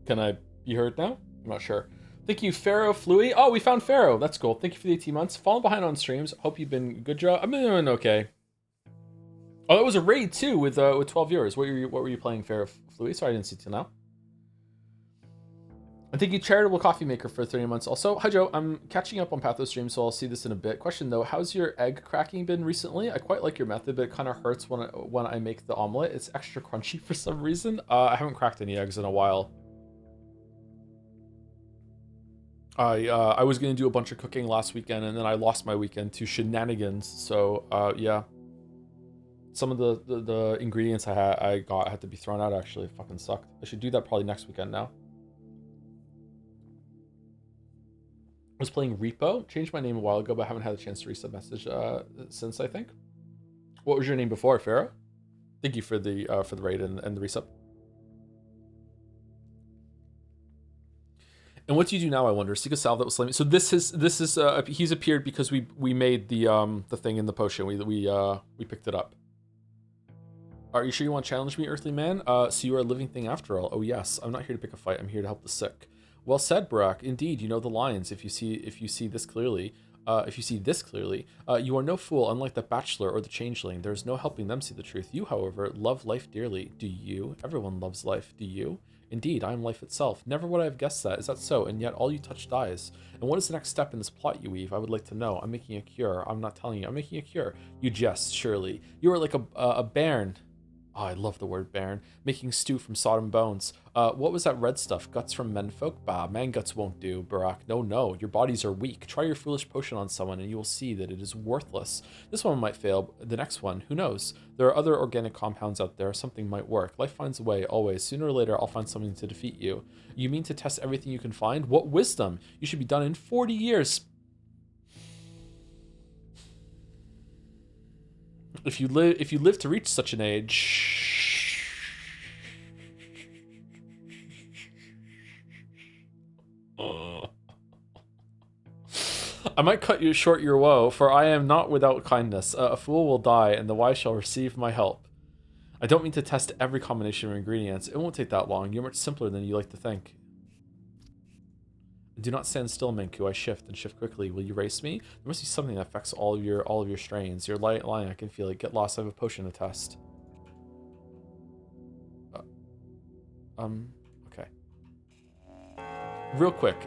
Can I be heard now? I'm not sure. Thank you, Pharaoh Flui. Oh, we found Pharaoh. That's cool. Thank you for the 18 months. Falling behind on streams. Hope you've been good, Joe. I've been doing okay. Oh, that was a raid too with 12 viewers. What were you playing, Pharaoh Flui? Sorry, I didn't see till now. And thank you, Charitable Coffee Maker, for 30 months. Also, hi Joe. I'm catching up on Patho stream, so I'll see this in a bit. Question though, how's your egg cracking been recently? I quite like your method, but it kind of hurts when I make the omelet. It's extra crunchy for some reason. I haven't cracked any eggs in a while. I was gonna do a bunch of cooking last weekend, and then I lost my weekend to shenanigans. So yeah, some of the ingredients I got had to be thrown out. Actually, it fucking sucked. I should do that probably next weekend now. I was playing Repo. Changed my name a while ago, but I haven't had a chance to reset message since, I think. What was your name before, Pharaoh? Thank you for the raid and the reset. And what do you do now, I wonder? Seek a salve that was slain. So this is he's appeared because we made the thing in the potion. We picked it up. Are you sure you want to challenge me, Earthly Man? So you are a living thing after all. Oh yes, I'm not here to pick a fight. I'm here to help the sick. Well said, Barak. Indeed, you know the lines. If you see this clearly, you are no fool. Unlike the bachelor or the changeling, there is no helping them see the truth. You, however, love life dearly. Do you? Everyone loves life. Do you? Indeed, I am life itself. Never would I have guessed that. Is that so? And yet all you touch dies. And what is the next step in this plot you weave? I would like to know. I'm making a cure. I'm not telling you. I'm making a cure. You jest, surely. You are like a bairn. Oh, I love the word bairn. Making stew from sodden bones. What was that red stuff? Guts from menfolk? Bah, man guts won't do, Barak. No, your bodies are weak. Try your foolish potion on someone and you will see that it is worthless. This one might fail, the next one, who knows? There are other organic compounds out there. Something might work. Life finds a way, always. Sooner or later, I'll find something to defeat you. You mean to test everything you can find? What wisdom! You should be done in 40 years. If you live to reach such an age, I might cut you short your woe, for I am not without kindness. A fool will die, and the wise shall receive my help. I don't mean to test every combination of ingredients. It won't take that long. You're much simpler than you like to think. Do not stand still, Menku. I shift and shift quickly. Will you race me? There must be something that affects all of your strains. You're lying. I can feel it. Get lost. I have a potion to test. Okay. Real quick.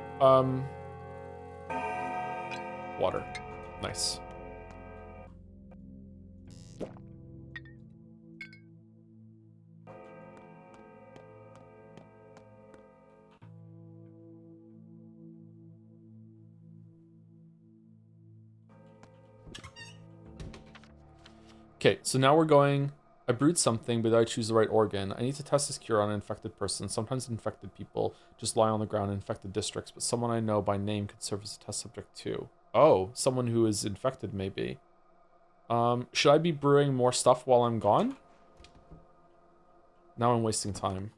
Water. Nice. Okay, so now we're going, I brewed something, but I choose the right organ. I need to test this cure on an infected person. Sometimes infected people just lie on the ground in infected districts, but someone I know by name could serve as a test subject too. Oh, someone who is infected maybe. Should I be brewing more stuff while I'm gone? Now I'm wasting time.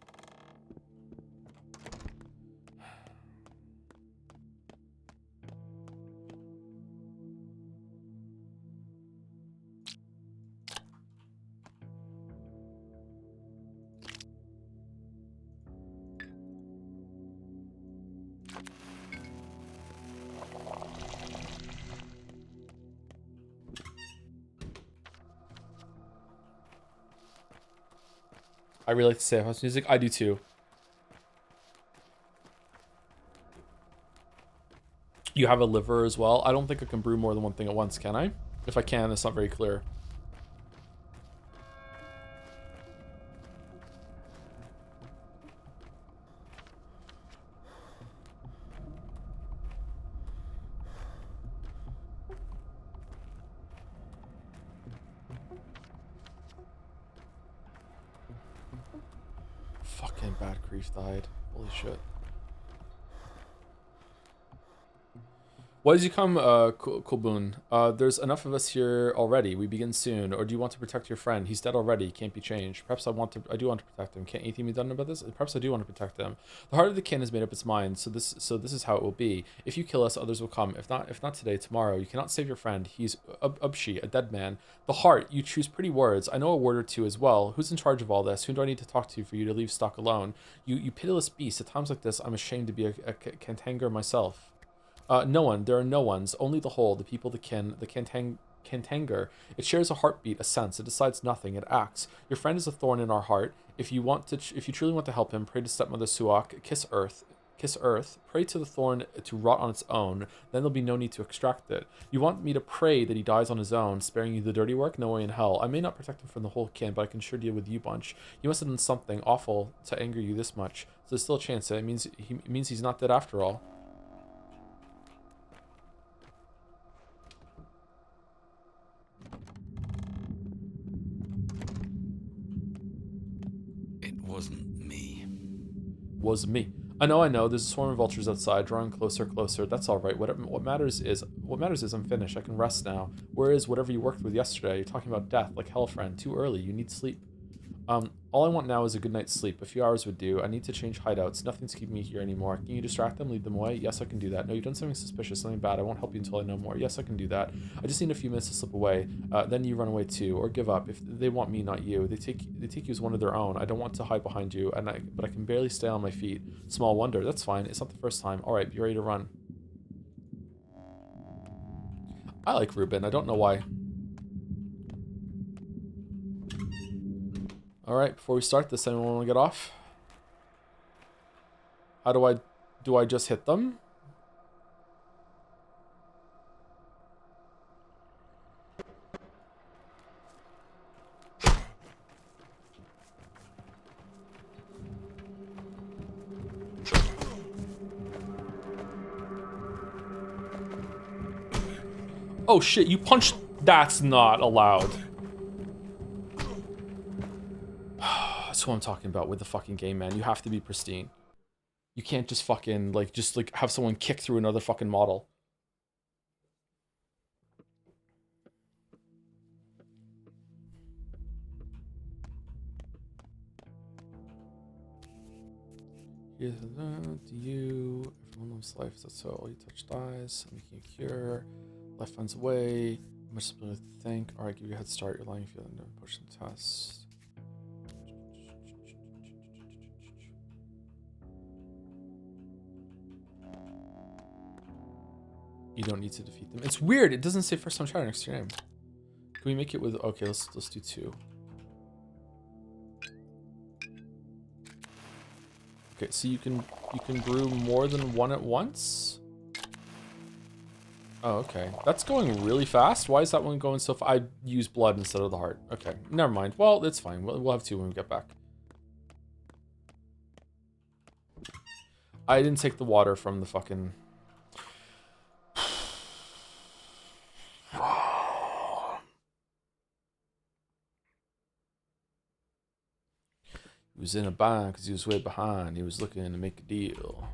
I really like to say house music. I do too. You have a liver as well. I don't think I can brew more than one thing at once, can I? If I can, it's not very clear. Fucking bad grief died. Holy shit. Why did you come, Kulbun? There's enough of us here already. We begin soon. Or do you want to protect your friend? He's dead already. Can't be changed. Perhaps I do want to protect him. Can't anything be done about this? Perhaps I do want to protect him. The heart of the kin has made up its mind. So this is how it will be. If you kill us, others will come. If not today, tomorrow. You cannot save your friend. He's Ubshi, a dead man. The heart. You choose pretty words. I know a word or two as well. Who's in charge of all this? Who do I need to talk to for you to leave Stock alone? You pitiless beast. At times like this, I'm ashamed to be a Kantanger myself. No one. There are no ones. Only the whole, the people, the kin, the Kantanger. It shares a heartbeat, a sense. It decides nothing. It acts. Your friend is a thorn in our heart. If you truly want to help him, pray to stepmother Suak. Kiss earth. Kiss earth. Pray to the thorn to rot on its own. Then there'll be no need to extract it. You want me to pray that he dies on his own, sparing you the dirty work? No way in hell. I may not protect him from the whole kin, but I can sure deal with you bunch. He must have done something awful to anger you this much. So there's still a chance. It means he's not dead after all. Wasn't me. Was me. I know. There's a swarm of vultures outside, drawing closer, closer. That's all right. What matters is I'm finished. I can rest now. Where is whatever you worked with yesterday? You're talking about death, like hell, friend. Too early. You need sleep. All I want now is a good night's sleep. A few hours would do. I need to change hideouts. Nothing's keeping me here anymore. Can you distract them? Lead them away? Yes, I can do that. No, you've done something suspicious, something bad. I won't help you until I know more. Yes, I can do that. I just need a few minutes to slip away. Then you run away too, or give up. If they want me, not you. They take you as one of their own. I don't want to hide behind you, but I can barely stay on my feet. Small wonder. That's fine. It's not the first time. All right, be ready to run. I like Ruben. I don't know why. Alright, before we start this, anyone want to get off? How do I just hit them? Oh shit, you punched... That's not allowed. That's what I'm talking about with the fucking game, man. You have to be pristine. You can't just fucking, just have someone kick through another fucking model. Here's to you. Everyone loves life. That's all you touch dies. I'm making a cure. Life finds a way. Much to think. Alright, give you a head start. You're lying feeling to push the test. You don't need to defeat them. It's weird. It doesn't say first time try next to your name. Can we make it with... Okay, let's do 2. Okay, so you can brew more than one at once? Oh, okay. That's going really fast. Why is that one going so fast? I use blood instead of the heart. Okay, never mind. Well, it's fine. We'll have 2 when we get back. I didn't take the water from the fucking... He was in a bind because he was way behind. He was looking to make a deal.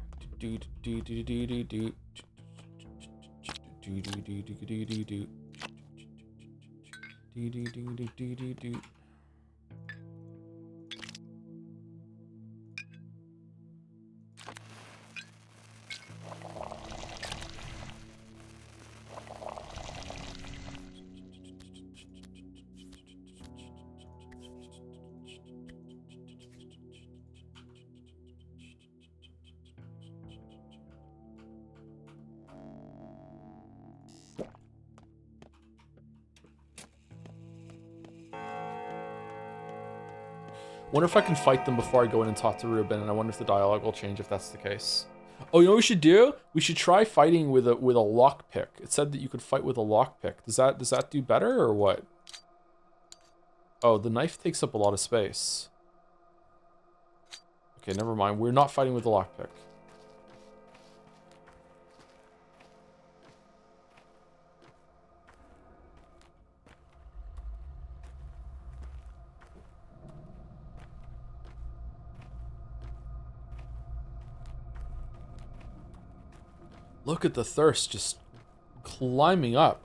Wonder if I can fight them before I go in and talk to Ruben, and I wonder if the dialogue will change if that's the case. Oh, you know what we should do? We should try fighting with a lockpick. It said that you could fight with a lockpick. Does that do better or what? Oh, the knife takes up a lot of space. Okay, never mind. We're not fighting with a lockpick. Look at the thirst just climbing up.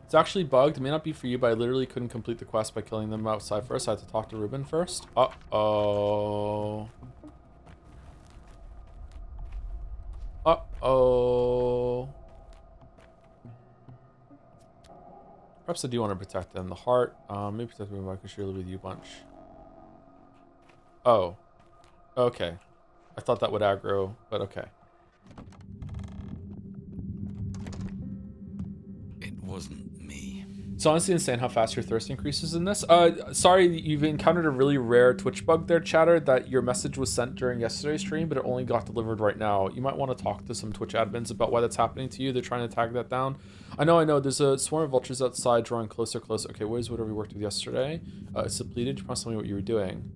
It's actually bugged. It may not be for you, but I literally couldn't complete the quest by killing them outside first. I had to talk to Ruben first. Uh-oh. Uh-oh. Perhaps I do want to protect them. The heart. Maybe protect them. I can surely with you a bunch. Oh. Okay. I thought that would aggro, but okay. It wasn't me. It's honestly insane how fast your thirst increases in this. Sorry, you've encountered a really rare Twitch bug there, chatter, that your message was sent during yesterday's stream, but it only got delivered right now. You might want to talk to some Twitch admins about why that's happening to you. They're trying to tag that down. I know. There's a swarm of vultures outside drawing closer. Okay, what is whatever we worked with yesterday? It's depleted. You promised me what you were doing.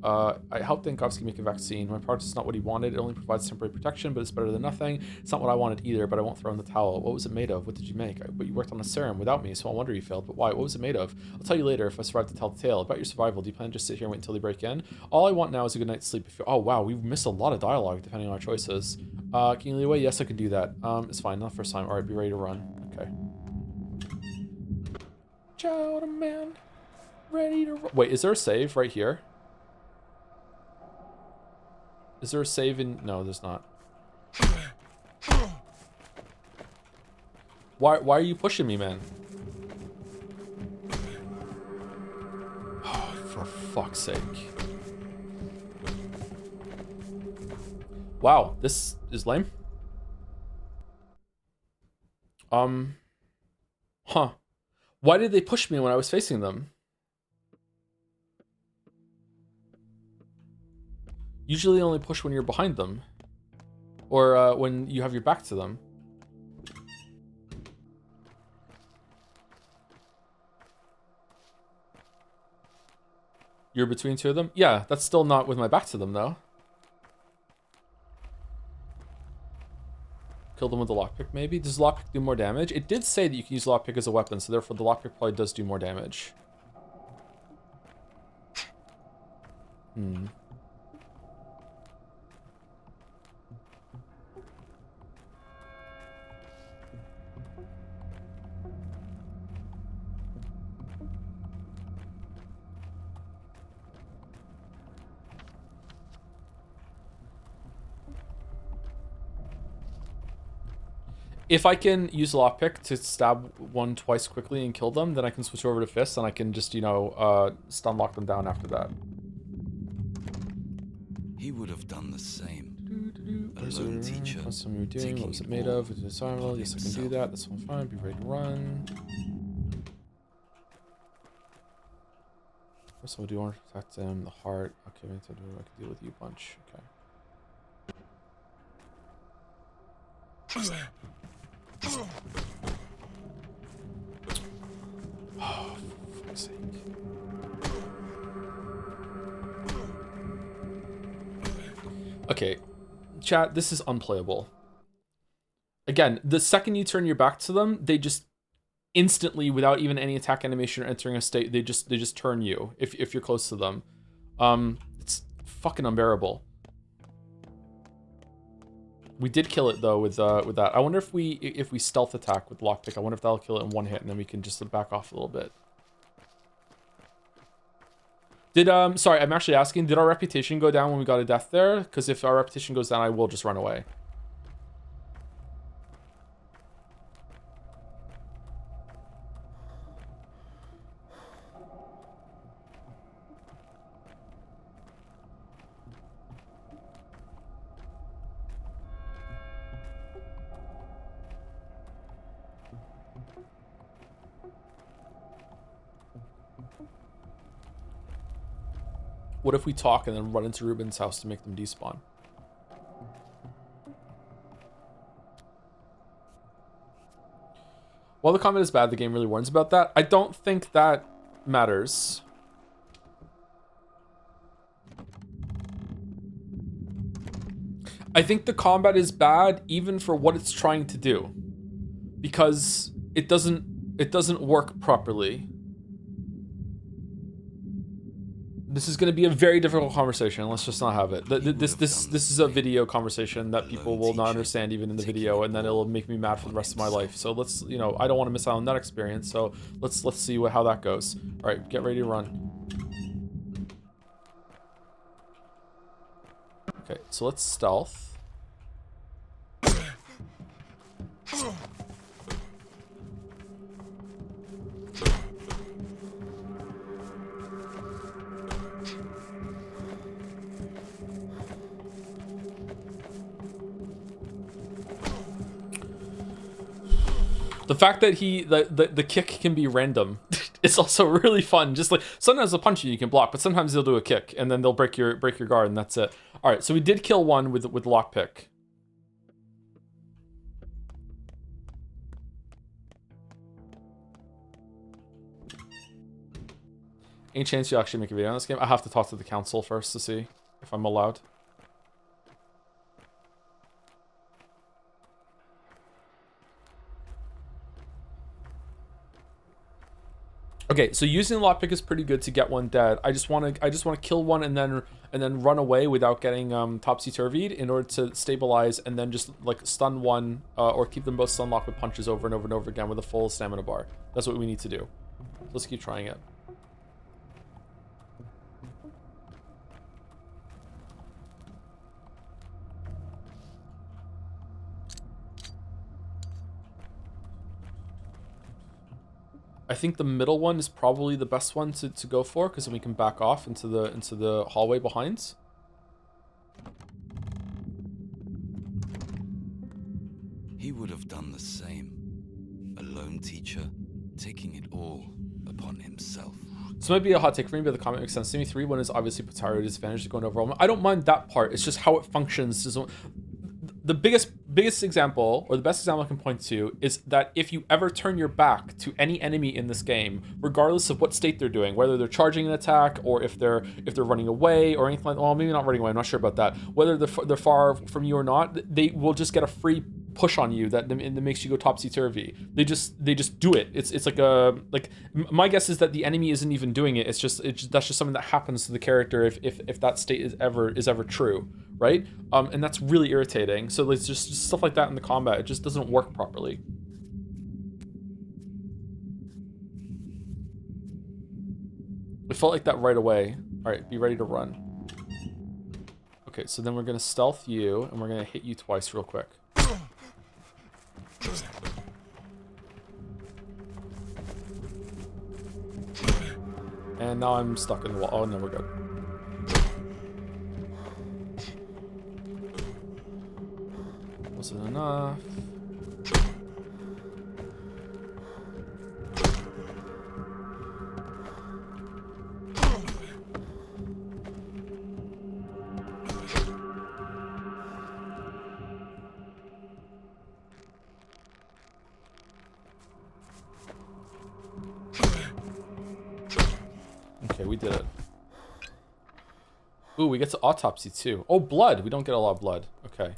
I helped Dankovsky make a vaccine. My product is not what he wanted. It only provides temporary protection, but it's better than nothing. It's not what I wanted either, but I won't throw in the towel. What was it made of? What did you make? But you worked on a serum without me, so I wonder you failed. But why? What was it made of? I'll tell you later if I survive to tell the tale. About your survival, do you plan to just sit here and wait until they break in? All I want now is a good night's sleep. Oh, wow, we've missed a lot of dialogue depending on our choices. Can you lead away? Yes, I can do that. It's fine. Not the first time. All right, be ready to run. Okay. Chowder man. Ready to run. Wait, is there a save right here? Is there a save in... No, there's not. Why are you pushing me, man? Oh, for fuck's sake. Wow, this is lame. Huh. Why did they push me when I was facing them? Usually only push when you're behind them. Or when you have your back to them. You're between two of them? Yeah, that's still not with my back to them, though. Kill them with the lockpick, maybe? Does lockpick do more damage? It did say that you can use lockpick as a weapon, so therefore the lockpick probably does do more damage. If I can use lockpick to stab one twice quickly and kill them, then I can switch over to fists and I can just, you know, stun lock them down after that. He would have done the same. A lone teacher. What was it made of? Is it survival? Yes, I can do that. That's fine. Be ready to run. So do you want to protect him? The heart. Okay, I can deal with you a bunch. Okay. Oh, for fuck's sake. Okay, chat, this is unplayable. Again, the second you turn your back to them, they just instantly, without even any attack animation or entering a state, they just turn you if you're close to them. It's fucking unbearable. We did kill it though with that. I wonder if we stealth attack with lockpick. I wonder if that'll kill it in one hit, and then we can just back off a little bit. Did sorry, I'm actually asking, did our reputation go down when we got a death there? Because if our reputation goes down, I will just run away. What if we talk and then run into Ruben's house to make them despawn? While the combat is bad, the game really warns about that. I don't think that matters. I think the combat is bad even for what it's trying to do, because it doesn't work properly. This is going to be a very difficult conversation. Let's just not have it. This is a video conversation that people will not understand even in the video, and then it'll make me mad for the rest of my life. So let's, you know, I don't want to miss out on that experience. So let's see how that goes. All right, get ready to run. Okay, so let's stealth. The fact that the kick can be random is also really fun. Just like sometimes they'll punch you can block, but sometimes they'll do a kick and then they'll break your guard and that's it. All right, so we did kill one with lockpick. Any chance you'll actually make a video on this game? I have to talk to the council first to see if I'm allowed. Okay, so using lockpick is pretty good to get one dead. I just want to kill one and then run away without getting topsy-turvied in order to stabilize and then just like stun one or keep them both stun locked with punches over and over and over again with a full stamina bar. That's what we need to do. Let's keep trying it. I think the middle one is probably the best one to go for, because then we can back off into the hallway behind. He would have done the same. A lone teacher, taking it all upon himself. This might be a hot take for me, but the comment makes sense to me. 3-1 is obviously Pathologic disadvantage to going overwhelming. I don't mind that part. It's just how it functions. The biggest example, or the best example I can point to, is that if you ever turn your back to any enemy in this game, regardless of what state they're doing, whether they're charging an attack or if they're running away or anything like, well, maybe not running away, I'm not sure about that. Whether they're far from you or not, they will just get a free push on you that makes you go topsy-turvy. They just do it. It's like my guess is that the enemy isn't even doing it. It's just that's just something that happens to the character if that state is ever true, right? And that's really irritating. So it's just stuff like that in the combat. It just doesn't work properly. It felt like that right away. All right, be ready to run. Okay, so then we're gonna stealth you and we're gonna hit you twice real quick. And now I'm stuck in the wall. Oh, no, we're good. Wasn't enough. Okay, we did it. Ooh, we get to autopsy too. Oh, blood. We don't get a lot of blood. Okay.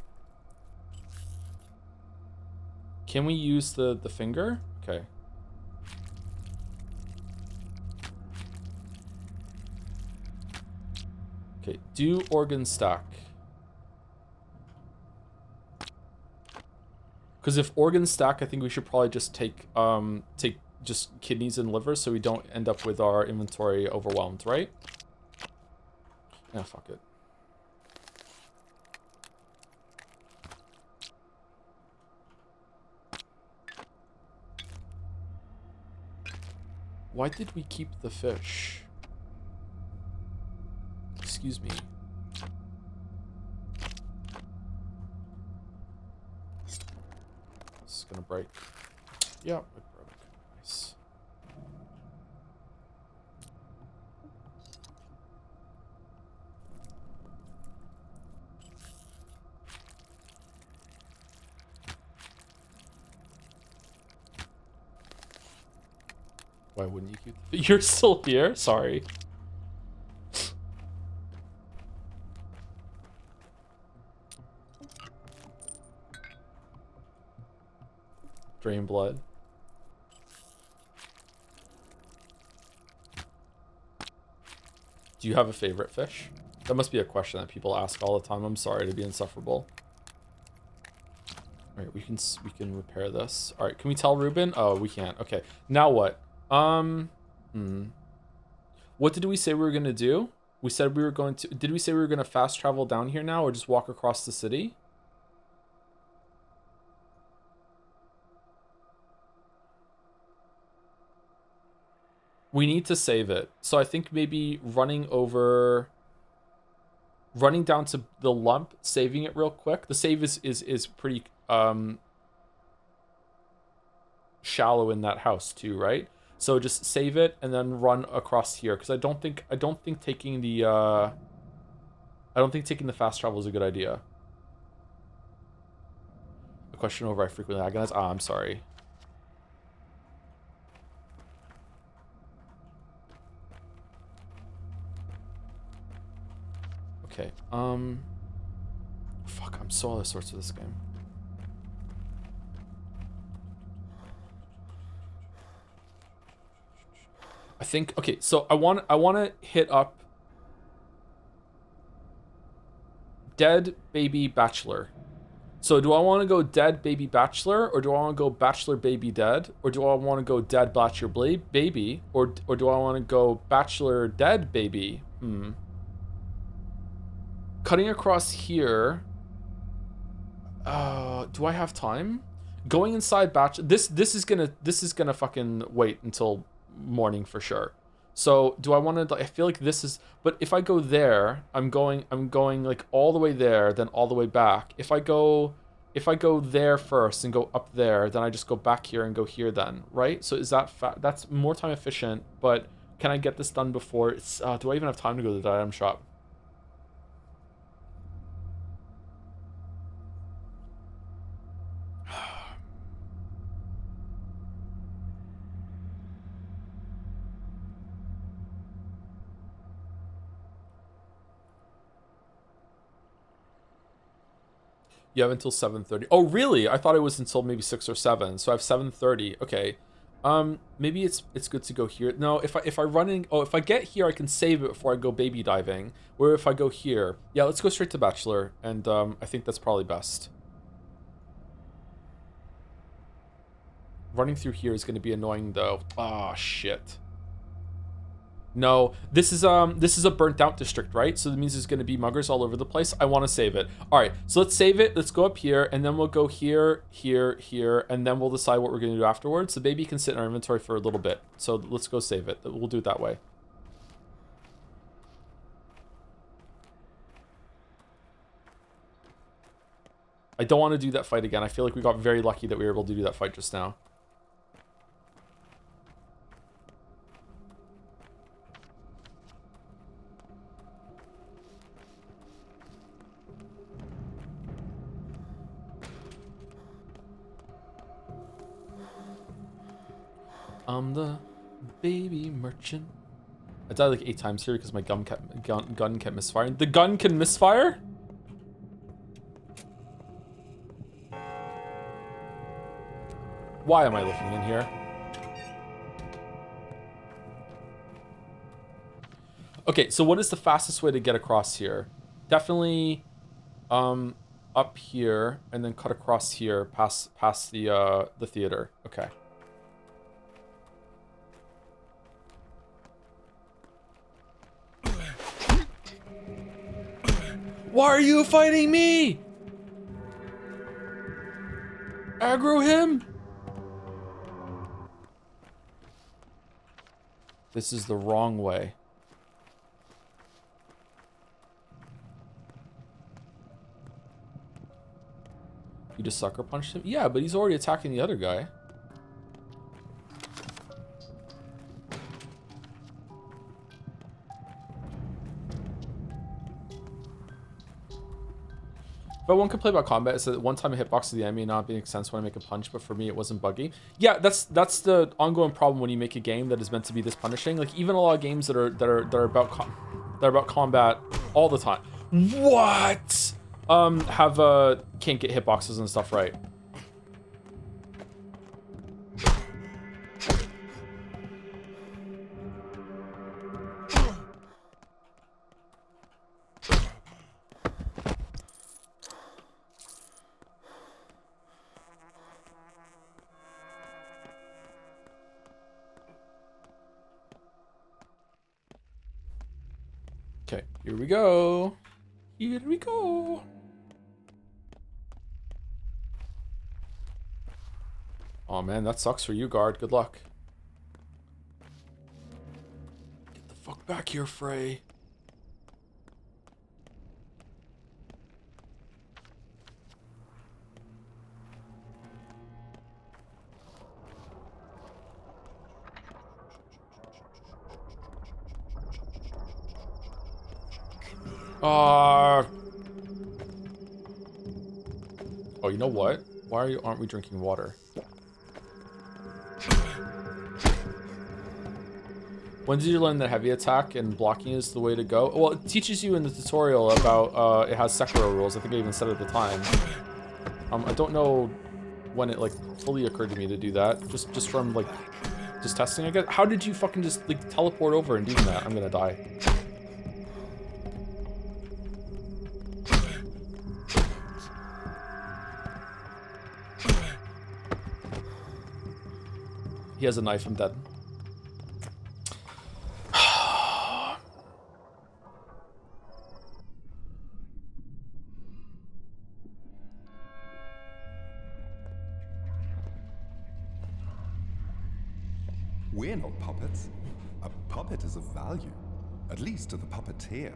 Can we use the finger? Okay. Okay, do organ stack. Because if organ stack, I think we should probably just take just kidneys and liver so we don't end up with our inventory overwhelmed, right? Yeah, fuck it. Why did we keep the fish? Excuse me. This is gonna break. Yeah, it broke. Nice. Why wouldn't you keep... You're still here? Sorry. Drain blood. Do you have a favorite fish? That must be a question that people ask all the time. I'm sorry to be insufferable. All right, we can repair this. All right, can we tell Ruben? Oh, we can't. Okay, now what? What did we say we were gonna do? We said we were going to. Did we say we were gonna fast travel down here now, or just walk across the city? We need to save it. So I think maybe running down to the lump, saving it real quick. The save is pretty shallow in that house too, right? So just save it and then run across here, because I don't think taking the fast travel is a good idea. A question over I frequently agonize. Ah, I'm sorry. Okay. Fuck, I'm so out of sorts with this game. I think, okay, so I want to hit up dead baby bachelor. So do I want to go dead baby bachelor, or do I want to go bachelor baby dead, or do I want to go dead bachelor baby, or do I want to go bachelor dead baby? Cutting across here. Do I have time? Going inside bachelor. This is gonna fucking wait until morning for sure. So do I want to? I feel like this is. But if I go there, I'm going like all the way there, then all the way back. If I go there first and go up there, then I just go back here and go here then, right? So is that that's more time efficient? But can I get this done before? It's. Do I even have time to go to the item shop? You have until 7:30. Oh, really? I thought it was until maybe 6 or 7. So I have 7:30. Okay. Maybe it's good to go here. No, if I run in, if I get here, I can save it before I go baby diving. Where if I go here, yeah, let's go straight to bachelor, and I think that's probably best. Running through here is going to be annoying though. Ah, shit. No, this is a burnt out district, right? So that means there's going to be muggers all over the place. I want to save it. All right, so let's save it. Let's go up here, and then we'll go here, here, here, and then we'll decide what we're going to do afterwards. The baby can sit in our inventory for a little bit. So let's go save it. We'll do it that way. I don't want to do that fight again. I feel like we got very lucky that we were able to do that fight just now. I'm the baby merchant. I died like 8 times here because my gun kept misfiring. The gun can misfire? Why am I looking in here? Okay, so what is the fastest way to get across here? Definitely up here and then cut across here past the theater. Okay. Why are you fighting me? Aggro him? This is the wrong way. You just sucker punched him? Yeah, but he's already attacking the other guy. But one complaint about combat is that one time a hitbox of the enemy not making sense when I make a punch, but for me it wasn't buggy. Yeah, that's the ongoing problem when you make a game that is meant to be this punishing. Like even a lot of games that are about combat all the time. What? Can't get hitboxes and stuff right. Okay, here we go. Here we go. Oh man, that sucks for you, guard. Good luck. Get the fuck back here, Frey. Oh, you know what? Why aren't we drinking water? When did you learn that heavy attack and blocking is the way to go? Well, it teaches you in the tutorial about, it has Sekiro rules. I think I even said it at the time. I don't know when it, like, fully occurred to me to do that. Just from, like, just testing, I guess. How did you fucking just, like, teleport over and do that? I'm gonna die. He has a knife, I'm dead. We're not puppets. A puppet is of value, at least to the puppeteer.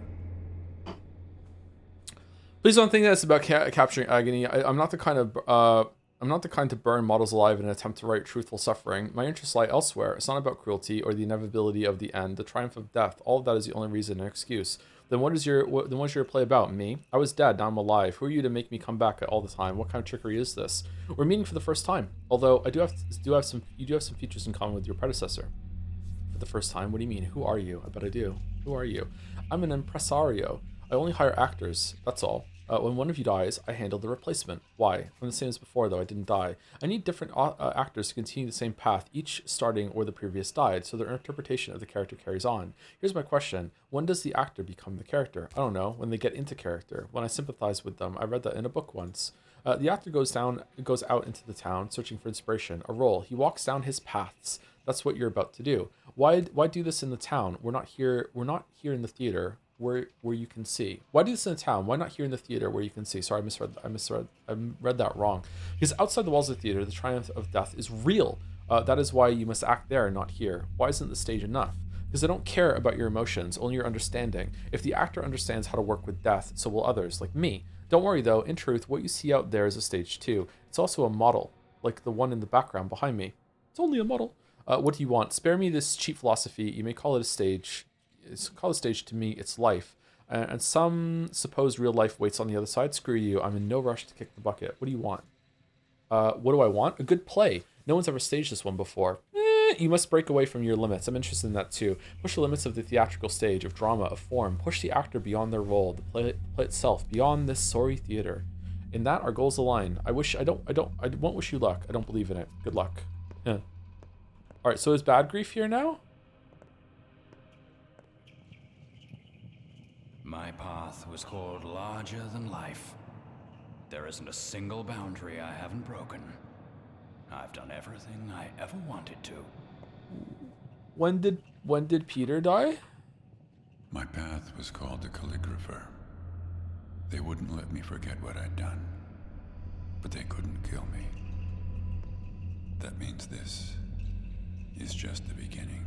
Please don't think that it's about capturing agony. I'm not the kind of I'm not the kind to burn models alive in an attempt to write truthful suffering. My interests lie elsewhere. It's not about cruelty or the inevitability of the end, the triumph of death. All of that is the only reason and excuse. Then what's your play about? Me? I was dead, now I'm alive. Who are you to make me come back all the time? What kind of trickery is this? We're meeting for the first time. Although you do have some features in common with your predecessor. For the first time? What do you mean? Who are you? I bet I do. Who are you? I'm an impresario. I only hire actors, that's all. When one of you dies, I handle the replacement. Why? I'm the same as before, though. I didn't die. I need different actors to continue the same path, each starting where the previous died, so their interpretation of the character carries on. Here's my question. When does the actor become the character? I don't know. When they get into character. When I sympathize with them. I read that in a book once. The actor goes out into the town, searching for inspiration, a role. He walks down his paths. That's what you're about to do. Why do this in the town? We're not here in the theater. Where you can see. Why do this in the town? Why not here in the theater where you can see? Sorry, I read that wrong. Because outside the walls of the theater, the triumph of death is real. That is why you must act there and not here. Why isn't the stage enough? Because I don't care about your emotions, only your understanding. If the actor understands how to work with death, so will others, like me. Don't worry though, in truth, what you see out there is a stage too. It's also a model, like the one in the background behind me. It's only a model. What do you want? Spare me this cheap philosophy. You may call it a stage. Call a stage to me, it's life. And some suppose real life waits on the other side. Screw you, I'm in no rush to kick the bucket. What do you want? What do I want? A good play. No one's ever staged this one before. You must break away from your limits. I'm interested in that too. Push the limits of the theatrical stage, of drama, of form. Push the actor beyond their role, the play itself, beyond this sorry theater. In that, our goals align. I won't wish you luck. I don't believe in it. Good luck. Yeah. Alright, so is Bad Grief here now? My path was called larger than life. There isn't a single boundary I haven't broken. I've done everything I ever wanted to. When did Peter die? My path was called the Calligrapher. They wouldn't let me forget what I'd done, but they couldn't kill me. That means this is just the beginning.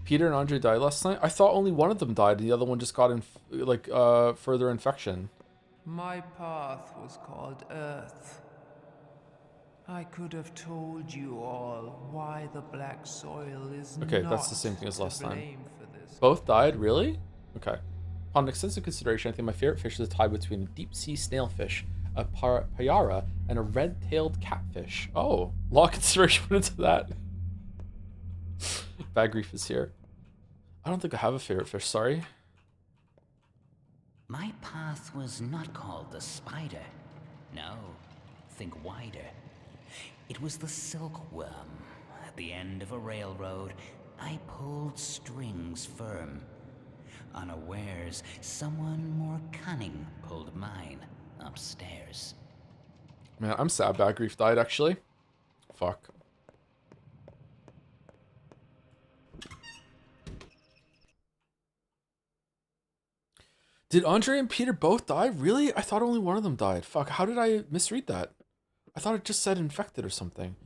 Peter and Andre died last night? I thought only one of them died and the other one just got further infection. My path was called Earth. I could have told you all why the black soil is okay, not that's the same thing as last time. for this. Both died? Really? Okay. Upon extensive consideration, I think my favorite fish is a tie between a deep-sea snailfish, a payara, and a red-tailed catfish. Oh, a lot of consideration went into that. Bad Grief is here. I don't think I have a favorite fish, sorry. My path was not called the spider. No, think wider. It was the silkworm. At the end of a railroad, I pulled strings firm. Unawares, someone more cunning pulled mine upstairs. Man, I'm sad Bad Grief died, actually. Fuck. Did Andre and Peter both die? Really? I thought only one of them died. Fuck, how did I misread that? I thought it just said infected or something.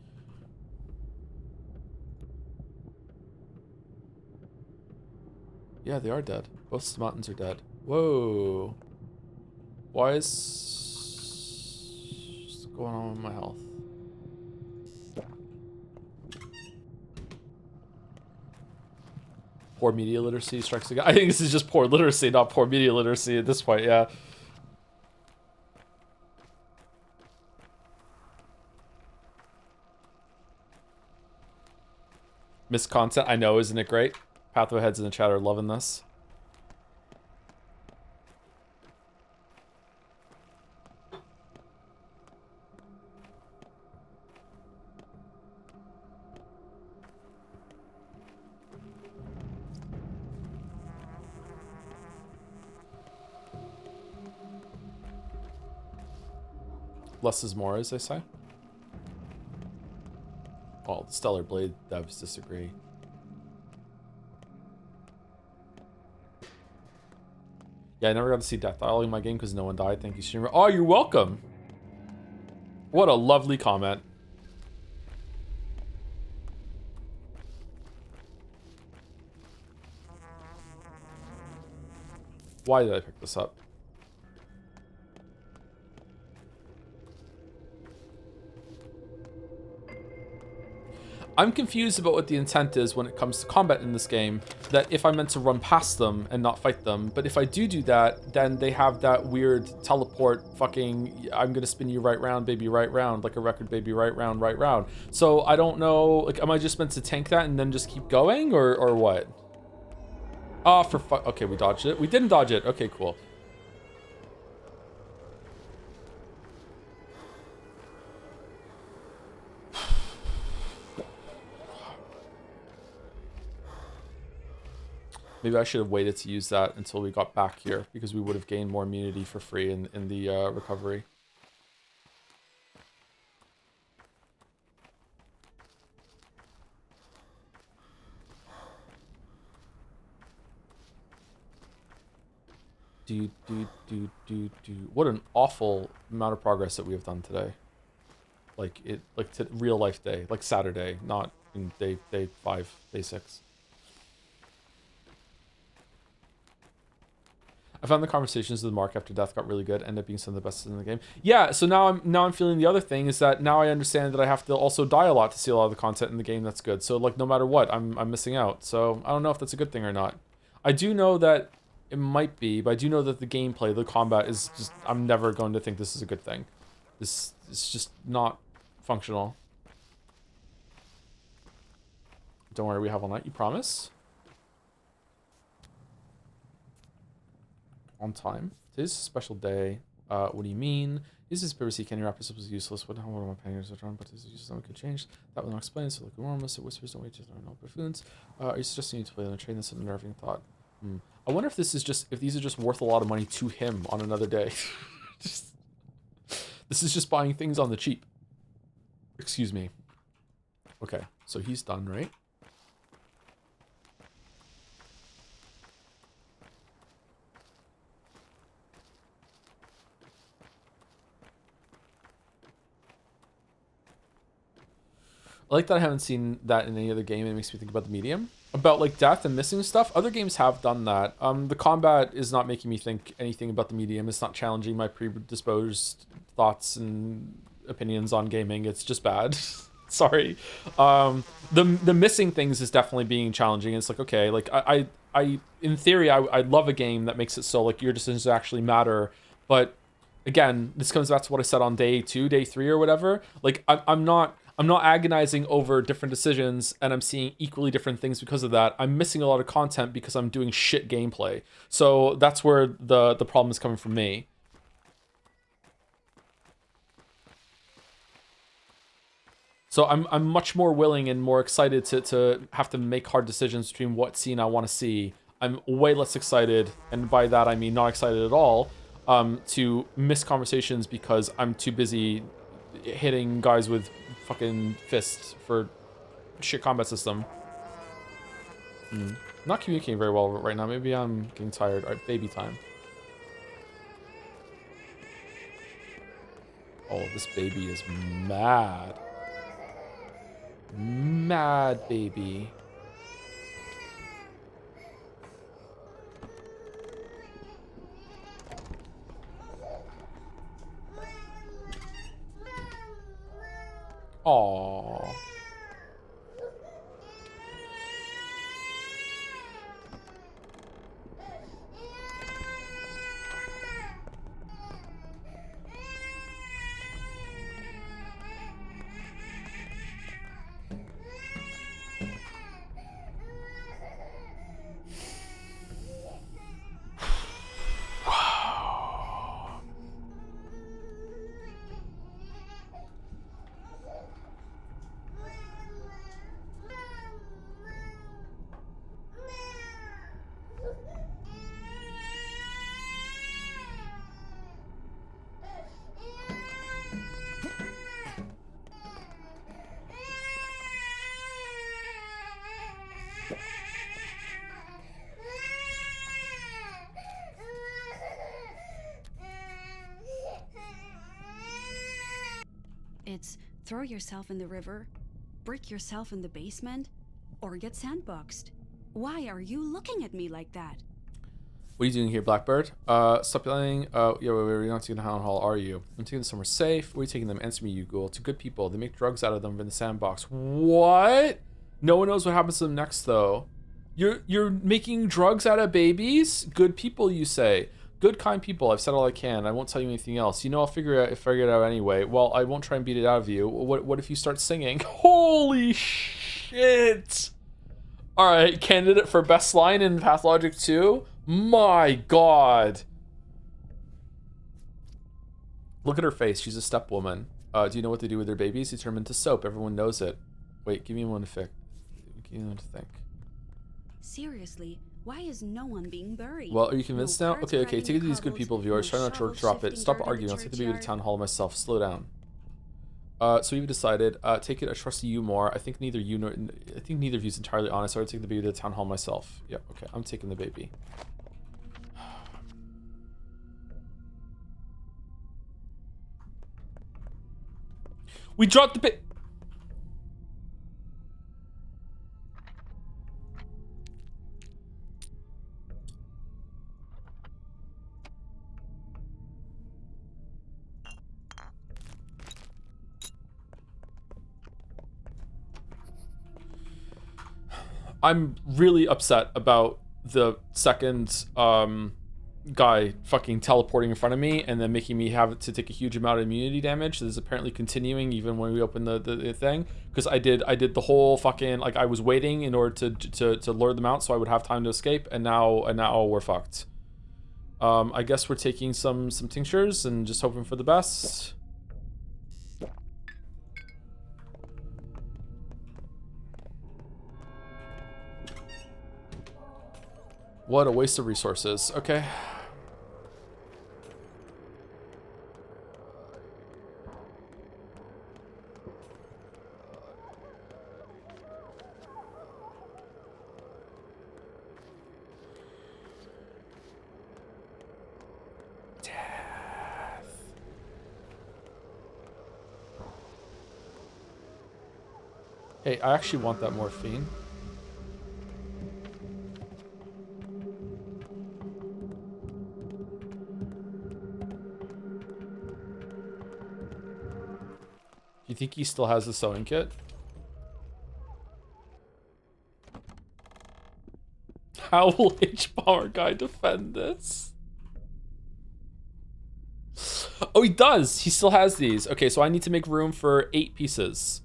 Yeah, they are dead. Both Smartens are dead. Whoa. Why is... what's going on with my health? Poor media literacy strikes again. I think this is just poor literacy, not poor media literacy at this point, yeah. Missed content, I know, isn't it great? Pathway heads in the chat are loving this. Less is more, as they say. Well, the Stellar Blade devs disagree. Yeah, I never got to see death dialing in my game because no one died. Thank you, streamer. Oh, you're welcome. What a lovely comment. Why did I pick this up? I'm confused about what the intent is when it comes to combat in this game. That if I'm meant to run past them and not fight them, but if I do that, then they have that weird teleport fucking, I'm gonna spin you right round, baby, right round, like a record, baby, right round, right round. So I don't know, like, am I just meant to tank that and then just keep going, or what? Oh, for fuck, okay, we dodged it. We didn't dodge it, okay, cool. Maybe I should have waited to use that until we got back here, because we would have gained more immunity for free in the recovery. What an awful amount of progress that we have done today. Like to real life day, like Saturday, not in day 5, day 6. I found the conversations with Mark after death got really good, ended up being some of the best in the game. Yeah, so now I'm feeling the other thing is that now I understand that I have to also die a lot to see a lot of the content in the game that's good. So like no matter what, I'm missing out. So I don't know if that's a good thing or not. I do know that it might be, but I do know that the gameplay, the combat is just, I'm never going to think this is a good thing. This is just not functional. Don't worry, we have all night, you promise? On time. Today's a special day. What do you mean? Is this privacy? Can you wrap this up as useless? What am I paying are drawn? But this is useless. Something could change. That will not explain. So like enormous. It whispers. Don't wait to learn all buffoons. Are you suggesting you to play on a train? That's a nerving thought. I wonder if this is just these are just worth a lot of money to him on another day. This is just buying things on the cheap. Excuse me. Okay, so he's done, right? I like that I haven't seen that in any other game. It makes me think about the medium. About like death and missing stuff. Other games have done that. The combat is not making me think anything about the medium. It's not challenging my predisposed thoughts and opinions on gaming. It's just bad. Sorry. The missing things is definitely being challenging. It's like, okay, like I in theory, I'd love a game that makes it so like your decisions actually matter. But again, this comes back to what I said on day 2, day 3 or whatever. Like I'm not agonizing over different decisions and I'm seeing equally different things because of that. I'm missing a lot of content because I'm doing shit gameplay. So that's where the problem is coming from me. So I'm much more willing and more excited to have to make hard decisions between what scene I want to see. I'm way less excited, and by that I mean not excited at all, to miss conversations because I'm too busy hitting guys with fucking fists for shit combat system. Not communicating very well right now. Maybe I'm getting tired. All right, baby time. Oh, this baby is mad. Mad baby. Aww. It's throw yourself in the river, brick yourself in the basement, or get sandboxed. Why are you looking at me like that? What are you doing here, Blackbird? Stop yelling. Yeah, wait, you're not taking the town hall, are you? I'm taking them somewhere safe. Where are you taking them? Answer me, you ghoul. To good people. They make drugs out of them in the sandbox. What? No one knows what happens to them next, though. You're making drugs out of babies? Good people, you say. Good, kind people. I've said all I can. I won't tell you anything else. You know, I'll figure it out anyway. Well, I won't try and beat it out of you. What if you start singing? Holy shit! Alright, candidate for best line in Pathologic 2? My god. Look at her face. She's a stepwoman. Do you know what they do with their babies? They turn them into soap. Everyone knows it. Wait, give me one to think. Give me one to think. Seriously, why is no one being buried? Well, are you convinced now? carts Okay, dragging take it to the these good cobbles, people of yours. Try not to shovels drop it. shifting Stop dirt in arguing. the I'll take the baby to churchyard. town hall myself. Slow down. So you've decided. Take it. I trust you more. I think neither of you is entirely honest. So I'll take the baby to the town hall myself. Yep. Okay. I'm taking the baby. We dropped the bit. I'm really upset about the second guy fucking teleporting in front of me and then making me have to take a huge amount of immunity damage. This is apparently continuing even when we open the thing, because I did the whole fucking, like, I was waiting in order to lure them out so I would have time to escape, and now we're fucked. I guess we're taking some tinctures and just hoping for the best. What a waste of resources. Okay. Hey, I actually want that morphine. Do you think he still has the sewing kit? How will H-Bomber Guy defend this? Oh, he does. He still has these. Okay, so I need to make room for 8 pieces.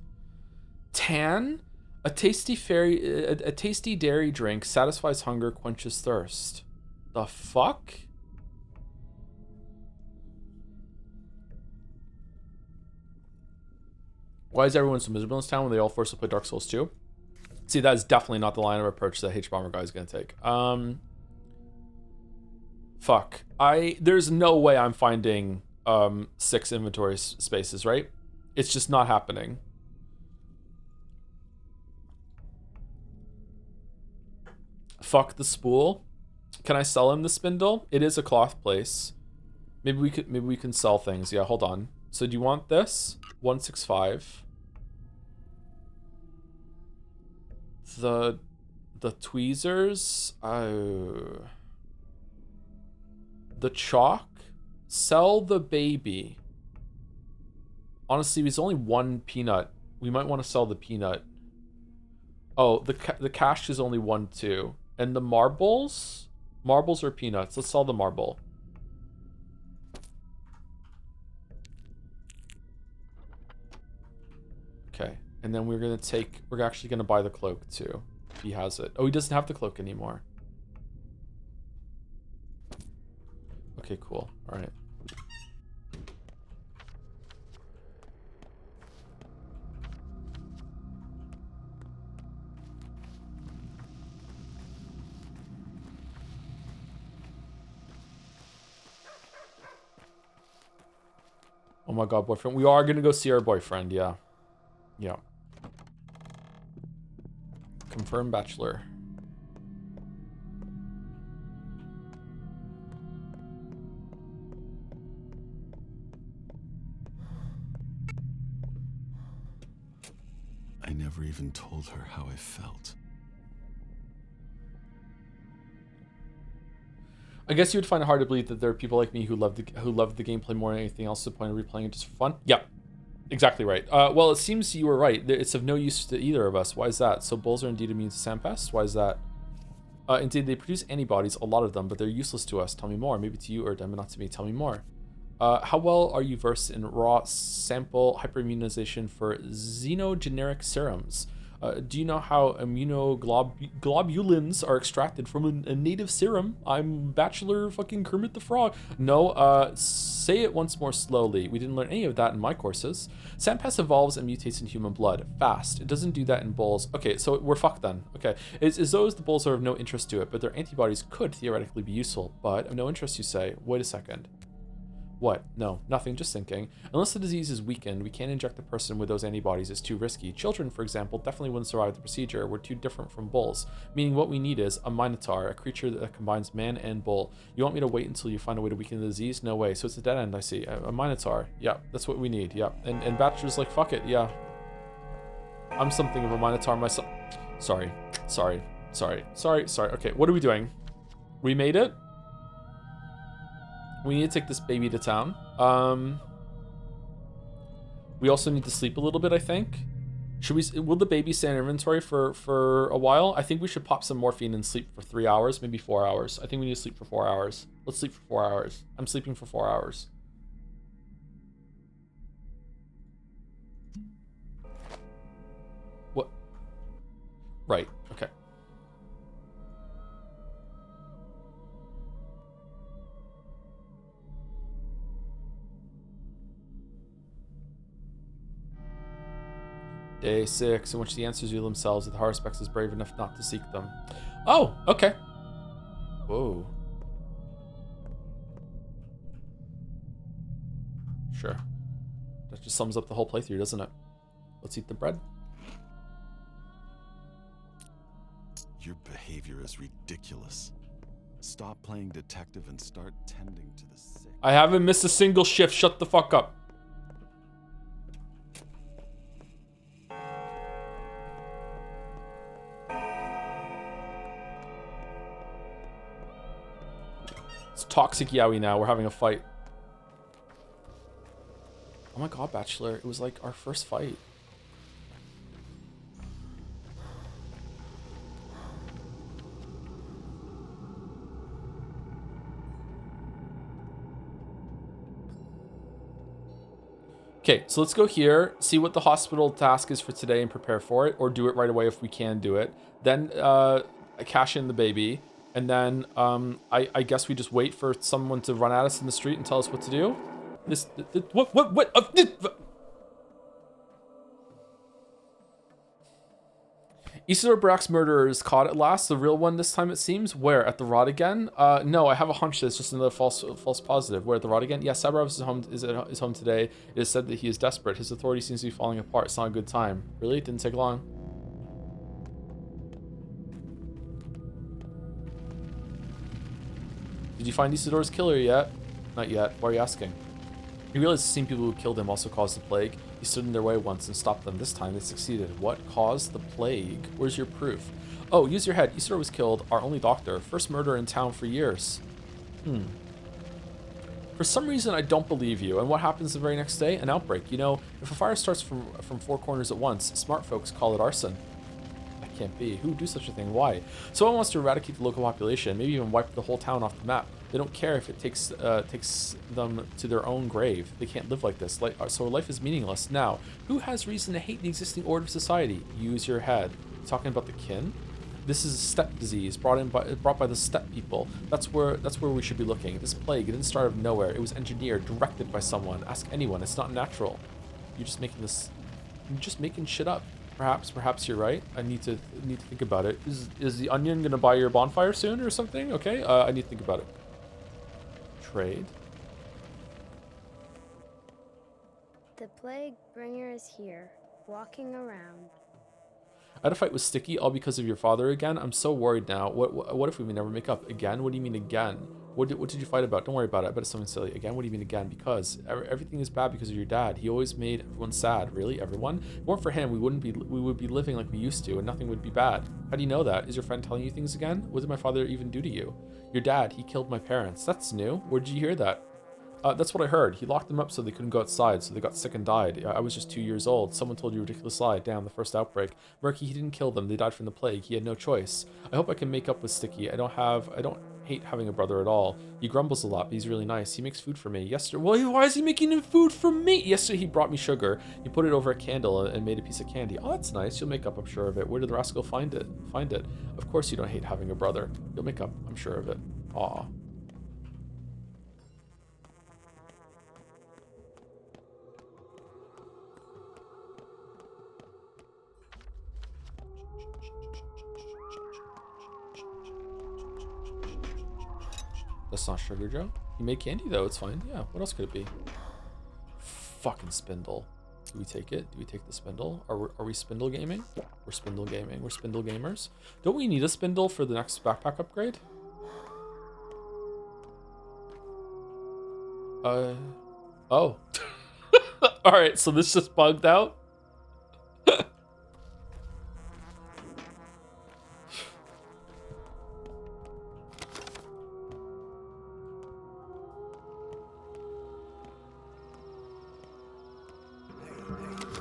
Tan? A tasty dairy drink satisfies hunger, quenches thirst. The fuck? Why is everyone so miserable in this town when they all force to play Dark Souls 2? See, that is definitely not the line of approach that H-Bomber Guy is going to take. Fuck. There's no way I'm finding 6 inventory spaces, right? It's just not happening. Fuck the spool. Can I sell him the spindle? It is a cloth place. Maybe we can sell things. Yeah, hold on. So do you want this? 165. The tweezers. Oh. The chalk. Sell the baby. Honestly, there's only one peanut. We might want to sell the peanut. Oh, the cash is only 1, 2. And the marbles? Marbles or peanuts? Let's sell the marble. Okay. And then we're actually gonna buy the cloak too. If he has it. Oh, he doesn't have the cloak anymore. Okay, cool. All right. Oh my god, boyfriend. We are gonna go see our boyfriend, yeah. Yeah. Confirmed bachelor. I never even told her how I felt. I guess you would find it hard to believe that there are people like me who love the gameplay more than anything else to the point of replaying it just for fun. Yeah, exactly right. Well, it seems you were right. It's of no use to either of us. Why is that? So bulls are indeed immune to sandpests? Why is that? Indeed, they produce antibodies, a lot of them, but they're useless to us. Tell me more. Maybe to you or them, not to me. Tell me more. How well are you versed in raw sample hyperimmunization for xenogeneric serums? Do you know how immunoglobulins are extracted from a native serum? I'm Bachelor fucking Kermit the Frog. No, say it once more slowly. We didn't learn any of that in my courses. Sandpest evolves and mutates in human blood. Fast. It doesn't do that in bulls. Okay, so we're fucked then. Okay. It's as though the bulls are of no interest to it, but their antibodies could theoretically be useful. But of no interest, you say. Wait a second. What? No, nothing, just thinking. Unless the disease is weakened, we can't inject the person with those antibodies. It's too risky. Children, for example, definitely wouldn't survive the procedure. We're too different from bulls. Meaning what we need is a minotaur, a creature that combines man and bull. You want me to wait until you find a way to weaken the disease? No way. So it's a dead end, I see. A minotaur. Yeah, that's what we need. Yeah. And Bachelor's like, fuck it, yeah. I'm something of a minotaur myself. Sorry. Okay, what are we doing? We made it? We need to take this baby to town. We also need to sleep a little bit, I think. Will the baby stay in inventory for a while? I think we should pop some morphine and sleep for 3 hours, maybe 4 hours. I think we need to sleep for 4 hours. Let's sleep for 4 hours. I'm sleeping for 4 hours. What? Right, okay. Day 6, in which the answers reveal themselves, the Haruspex is brave enough not to seek them. Oh, okay. Whoa. Sure. That just sums up the whole playthrough, doesn't it? Let's eat the bread. Your behavior is ridiculous. Stop playing detective and start tending to the sick. I haven't missed a single shift. Shut the fuck up. It's toxic Yowie now. We're having a fight. Oh my god, Bachelor. It was like our first fight. Okay, so let's go here, see what the hospital task is for today and prepare for it, or do it right away if we can do it. Then cash in the baby. And then I guess we just wait for someone to run at us in the street and tell us what to do. What? Isidore Brack's murderer is caught at last. The real one this time, it seems. Where? At the Rod again? No, I have a hunch that it's just another false positive. Where, at the Rod again? Yeah, Sabarov is home today. It is said that he is desperate. His authority seems to be falling apart. It's not a good time. Really? It didn't take long. Did you find Isidore's killer yet? Not yet. Why are you asking? He realized the same people who killed him also caused the plague. He stood in their way once and stopped them. This time they succeeded. What caused the plague? Where's your proof? Oh, use your head. Isidore was killed. Our only doctor. First murder in town for years. For some reason, I don't believe you. And what happens the very next day? An outbreak. You know, if a fire starts from four corners at once, smart folks call it arson. That can't be. Who would do such a thing? Why? Someone wants to eradicate the local population, maybe even wipe the whole town off the map. They don't care if it takes them to their own grave. They can't live like this. So life is meaningless. Now, who has reason to hate the existing order of society? Use your head. Talking about the kin? This is a steppe disease brought by the steppe people. That's where we should be looking. This plague, it didn't start out of nowhere. It was engineered, directed by someone. Ask anyone. It's not natural. You're just making shit up. Perhaps you're right. I need to think about it. Is the onion gonna buy your bonfire soon or something? Okay, I need to think about it. Trade. The plague bringer is here, walking around. I had a fight with Sticky all because of your father again. I'm so worried now. What if we may never make up again? What do you mean again? What did you fight about? Don't worry about it. I bet it's something silly. Again, what do you mean again? Because everything is bad because of your dad. He always made everyone sad. Really, everyone? If it weren't for him, we would be living like we used to, and nothing would be bad. How do you know that? Is your friend telling you things again? What did my father even do to you? Your dad, he killed my parents. That's new. Where did you hear that? That's what I heard. He locked them up so they couldn't go outside, so they got sick and died. I was just 2 years old. Someone told you a ridiculous lie. Damn, the first outbreak. Murky, he didn't kill them. They died from the plague. He had no choice. I hope I can make up with Sticky. I don't hate having a brother at all. He grumbles a lot, but he's really nice. He makes food for me. Yesterday, well, why is he making food for me? Yesterday, he brought me sugar. He put it over a candle and made a piece of candy. Oh, that's nice. You'll make up, I'm sure of it. Where did the rascal find it? Of course you don't hate having a brother. You'll make up, I'm sure of it. Aw. That's not Sugar Joe. He made candy though, it's fine. Yeah, what else could it be? Fucking spindle. Do we take it? Do we take the spindle? Are we spindle gaming? We're spindle gaming. We're spindle gamers. Don't we need a spindle for the next backpack upgrade? Oh. Alright, so this just bugged out?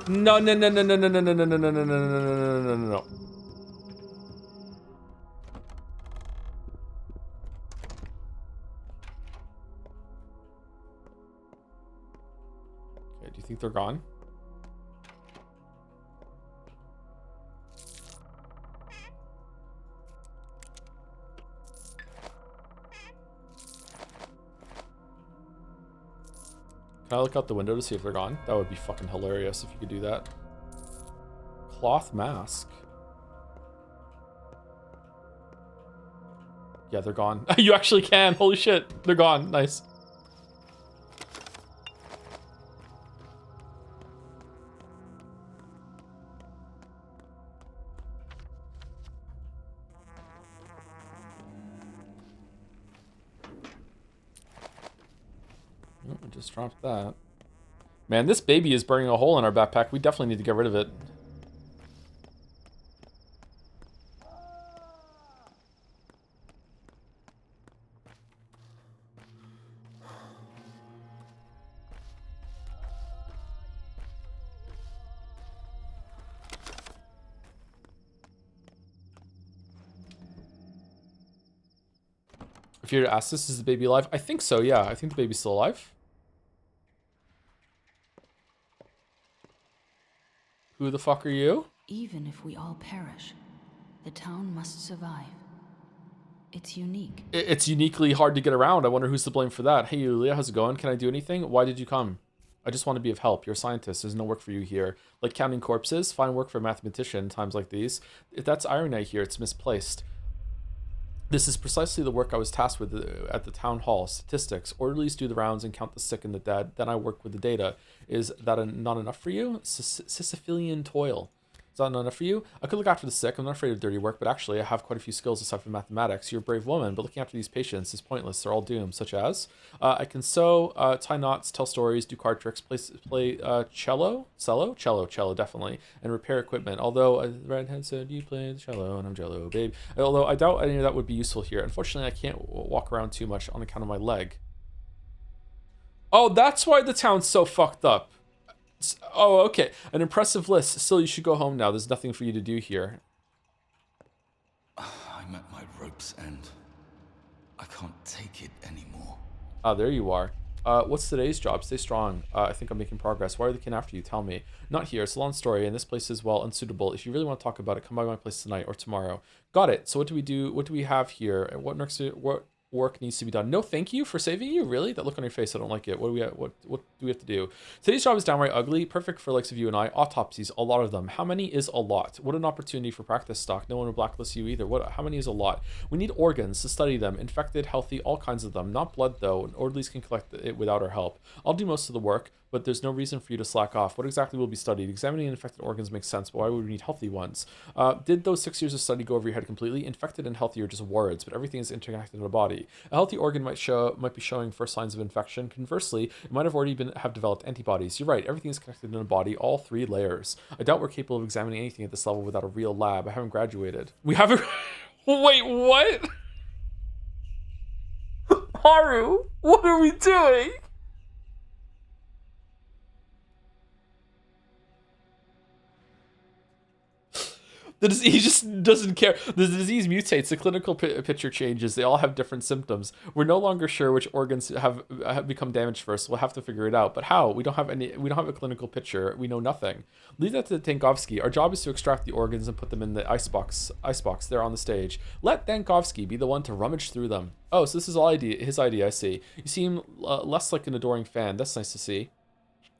No. Okay, do you think they're gone? Can I look out the window to see if they're gone? That would be fucking hilarious if you could do that. Cloth mask. Yeah, they're gone. You actually can. Holy shit. They're gone. Nice. Oh, I just dropped that. Man, this baby is burning a hole in our backpack. We definitely need to get rid of it. If you're to ask this, is the baby alive? I think so, yeah. I think the baby's still alive. Who the fuck are you? Even if we all perish, the town must survive. It's unique. It's uniquely hard to get around. I wonder who's to blame for that. Hey, Yulia, how's it going? Can I do anything? Why did you come? I just want to be of help. You're a scientist. There's no work for you here. Like counting corpses? Fine work for a mathematician in times like these. If that's irony here, it's misplaced. This is precisely the work I was tasked with at the town hall. Statistics. Orderlies do the rounds and count the sick and the dead. Then I work with the data. Is that not enough for you? Sisyphean toil. Is that not enough for you? I could look after the sick. I'm not afraid of dirty work, but actually I have quite a few skills aside from mathematics. You're a brave woman, but looking after these patients is pointless. They're all doomed, such as I can sew, tie knots, tell stories, do card tricks, play cello, definitely, and repair equipment. Although the redhead said you play the cello, and I'm jello, babe. Although I doubt any of that would be useful here. Unfortunately, I can't walk around too much on account of my leg. Oh, that's why the town's so fucked up. Oh, okay. An impressive list. Still, you should go home now. There's nothing for you to do here. I'm at my rope's end. I can't take it anymore. Ah, there you are. What's today's job? Stay strong. I think I'm making progress. Why are they looking after you? Tell me. Not here. It's a long story, and this place is, well, unsuitable. If you really want to talk about it, come by my place tonight or tomorrow. Got it. So what do we do? What do we have here? And what work needs to be done? No, thank you for saving you. Really? That look on your face, I don't like it. What do we have to do? Today's job is downright ugly. Perfect for likes of you and I. Autopsies, a lot of them. How many is a lot? What an opportunity for practice stock. No one will blacklist you either. How many is a lot? We need organs to study them. Infected, healthy, all kinds of them. Not blood though. And orderlies can collect it without our help. I'll do most of the work, but there's no reason for you to slack off. What exactly will be studied? Examining infected organs makes sense, but why would we need healthy ones? Did those 6 years of study go over your head completely? Infected and healthy are just words, but everything is interconnected in a body. A healthy organ might be showing first signs of infection. Conversely, it might have already have developed antibodies. You're right, everything is connected in a body, all 3 layers. I doubt we're capable of examining anything at this level without a real lab. I haven't graduated. We haven't. Wait, what? Haru, what are we doing? He just doesn't care. The disease mutates. The clinical picture changes. They all have different symptoms. We're no longer sure which organs have become damaged first. We'll have to figure it out. But how? We don't have a clinical picture. We know nothing. Leave that to Dankovsky. Our job is to extract the organs and put them in the icebox there on the stage. Let Dankovsky be the one to rummage through them. Oh, so this is his idea. I see. You seem less like an adoring fan. That's nice to see.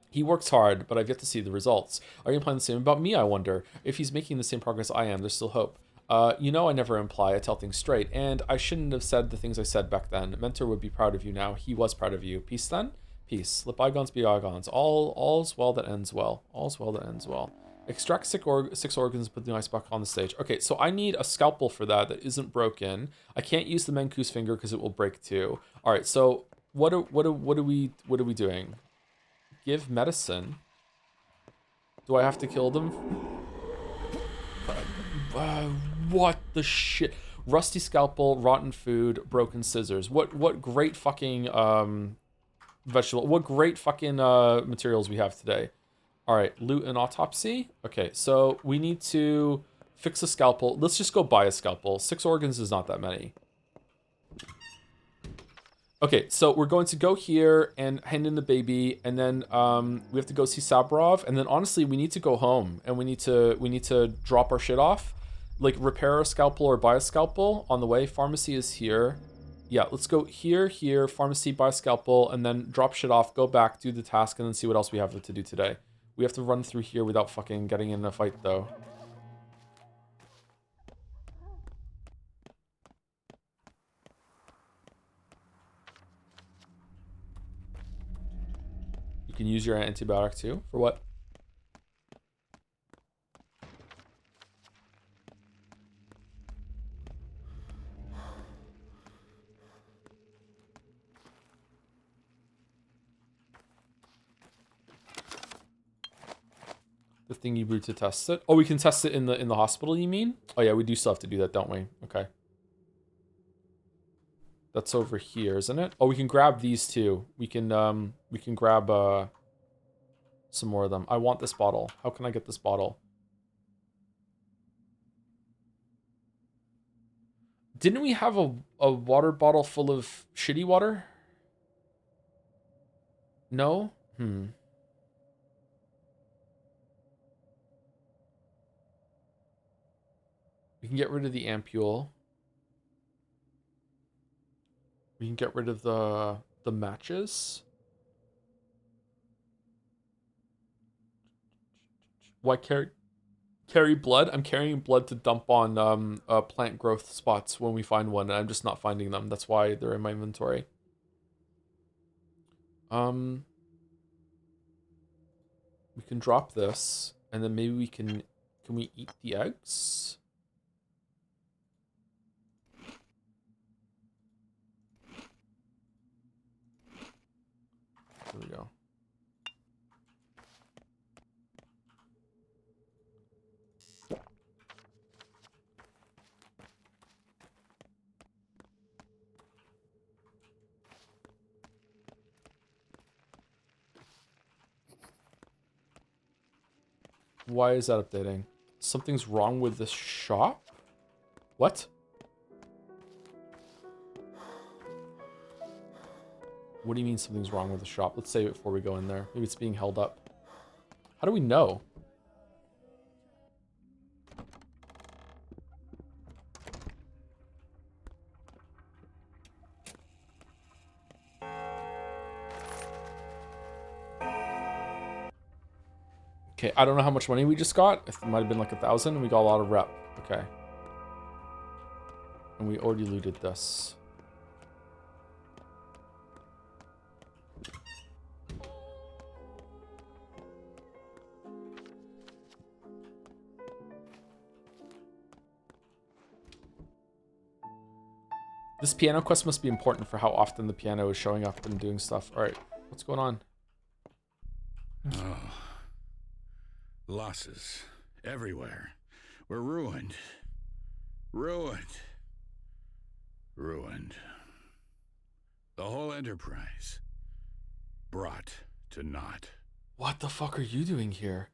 He works hard, but I've yet to see the results. Are you implying the same about me, I wonder? If he's making the same progress I am, there's still hope. You know I never imply, I tell things straight, and I shouldn't have said the things I said back then. Mentor would be proud of you now. He was proud of you. Peace then? Peace. Let bygones be bygones. All's well that ends well. All's well that ends well. Extract 6 organs and put the icebox on the stage. Okay, so I need a scalpel for that isn't broken. I can't use the Menku's finger because it will break too. All right, so what are we doing? Give medicine. Do I have to kill them? What the shit? Rusty scalpel, rotten food, broken scissors. What great fucking vegetable. What great fucking materials we have today. All right, loot and autopsy. Okay, so we need to fix a scalpel. Let's just go buy a scalpel. 6 organs is not that many. Okay, so we're going to go here and hand in the baby, and then we have to go see Saburov, and then honestly, we need to go home, and we need to drop our shit off, like repair a scalpel or buy a scalpel on the way. Pharmacy is here. Yeah, let's go here, pharmacy, buy a scalpel, and then drop shit off, go back, do the task, and then see what else we have to do today. We have to run through here without fucking getting in a fight, though. You can use your antibiotic too. For what? The thing you brew to test it. Oh, we can test it in the hospital, you mean? Oh yeah, we do still have to do that, don't we? Okay. That's over here, isn't it? Oh, we can grab these two. We can grab some more of them. I want this bottle. How can I get this bottle? Didn't we have a water bottle full of shitty water? No? We can get rid of the ampule. We can get rid of the matches. Why carry blood? I'm carrying blood to dump on plant growth spots when we find one, and I'm just not finding them. That's why they're in my inventory. We can drop this, and then maybe we can Can we eat the eggs? There we go. Why is that updating? Something's wrong with this shop? What? What do you mean something's wrong with the shop? Let's save it before we go in there. Maybe it's being held up. How do we know? Okay, I don't know how much money we just got. It might have been like 1,000, and we got a lot of rep. Okay. And we already looted this. This piano quest must be important for how often the piano is showing up and doing stuff. All right, what's going on? Oh. Losses everywhere. We're ruined. Ruined. Ruined. The whole enterprise brought to naught. What the fuck are you doing here?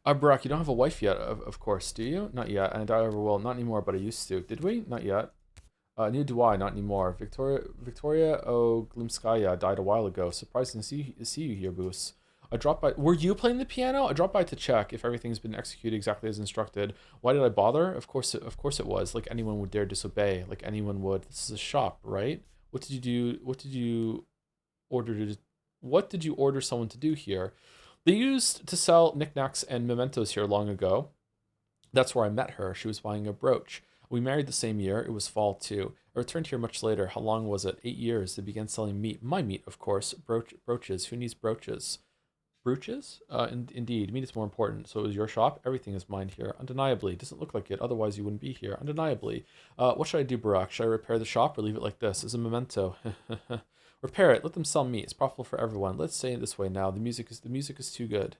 Barack, you don't have a wife yet, of course, do you? Not yet, and I ever will. Not anymore, but I used to. Did we? Not yet. Neither do I, not anymore. Victoria Oglimskaya died a while ago. Surprising to see you here, Boos. I dropped by. Were you playing the piano? I dropped by to check if everything's been executed exactly as instructed. Why did I bother? Of course it was. Like anyone would dare disobey. Like anyone would. This is a shop, right? What did you do? What did you order someone to do here? They used to sell knickknacks and mementos here long ago. That's where I met her. She was buying a brooch. We married the same year. It was fall too. I returned here much later. How long was it? 8 years. They began selling meat. My meat, of course. Brooches. Who needs brooches? Brooches? Indeed. Meat is more important. So it was your shop? Everything is mine here. Undeniably. Doesn't look like it. Otherwise you wouldn't be here. Undeniably. What should I do, Barack? Should I repair the shop or leave it like this? As a memento. Repair it. Let them sell meat. It's profitable for everyone. Let's say it this way now. The music is too good.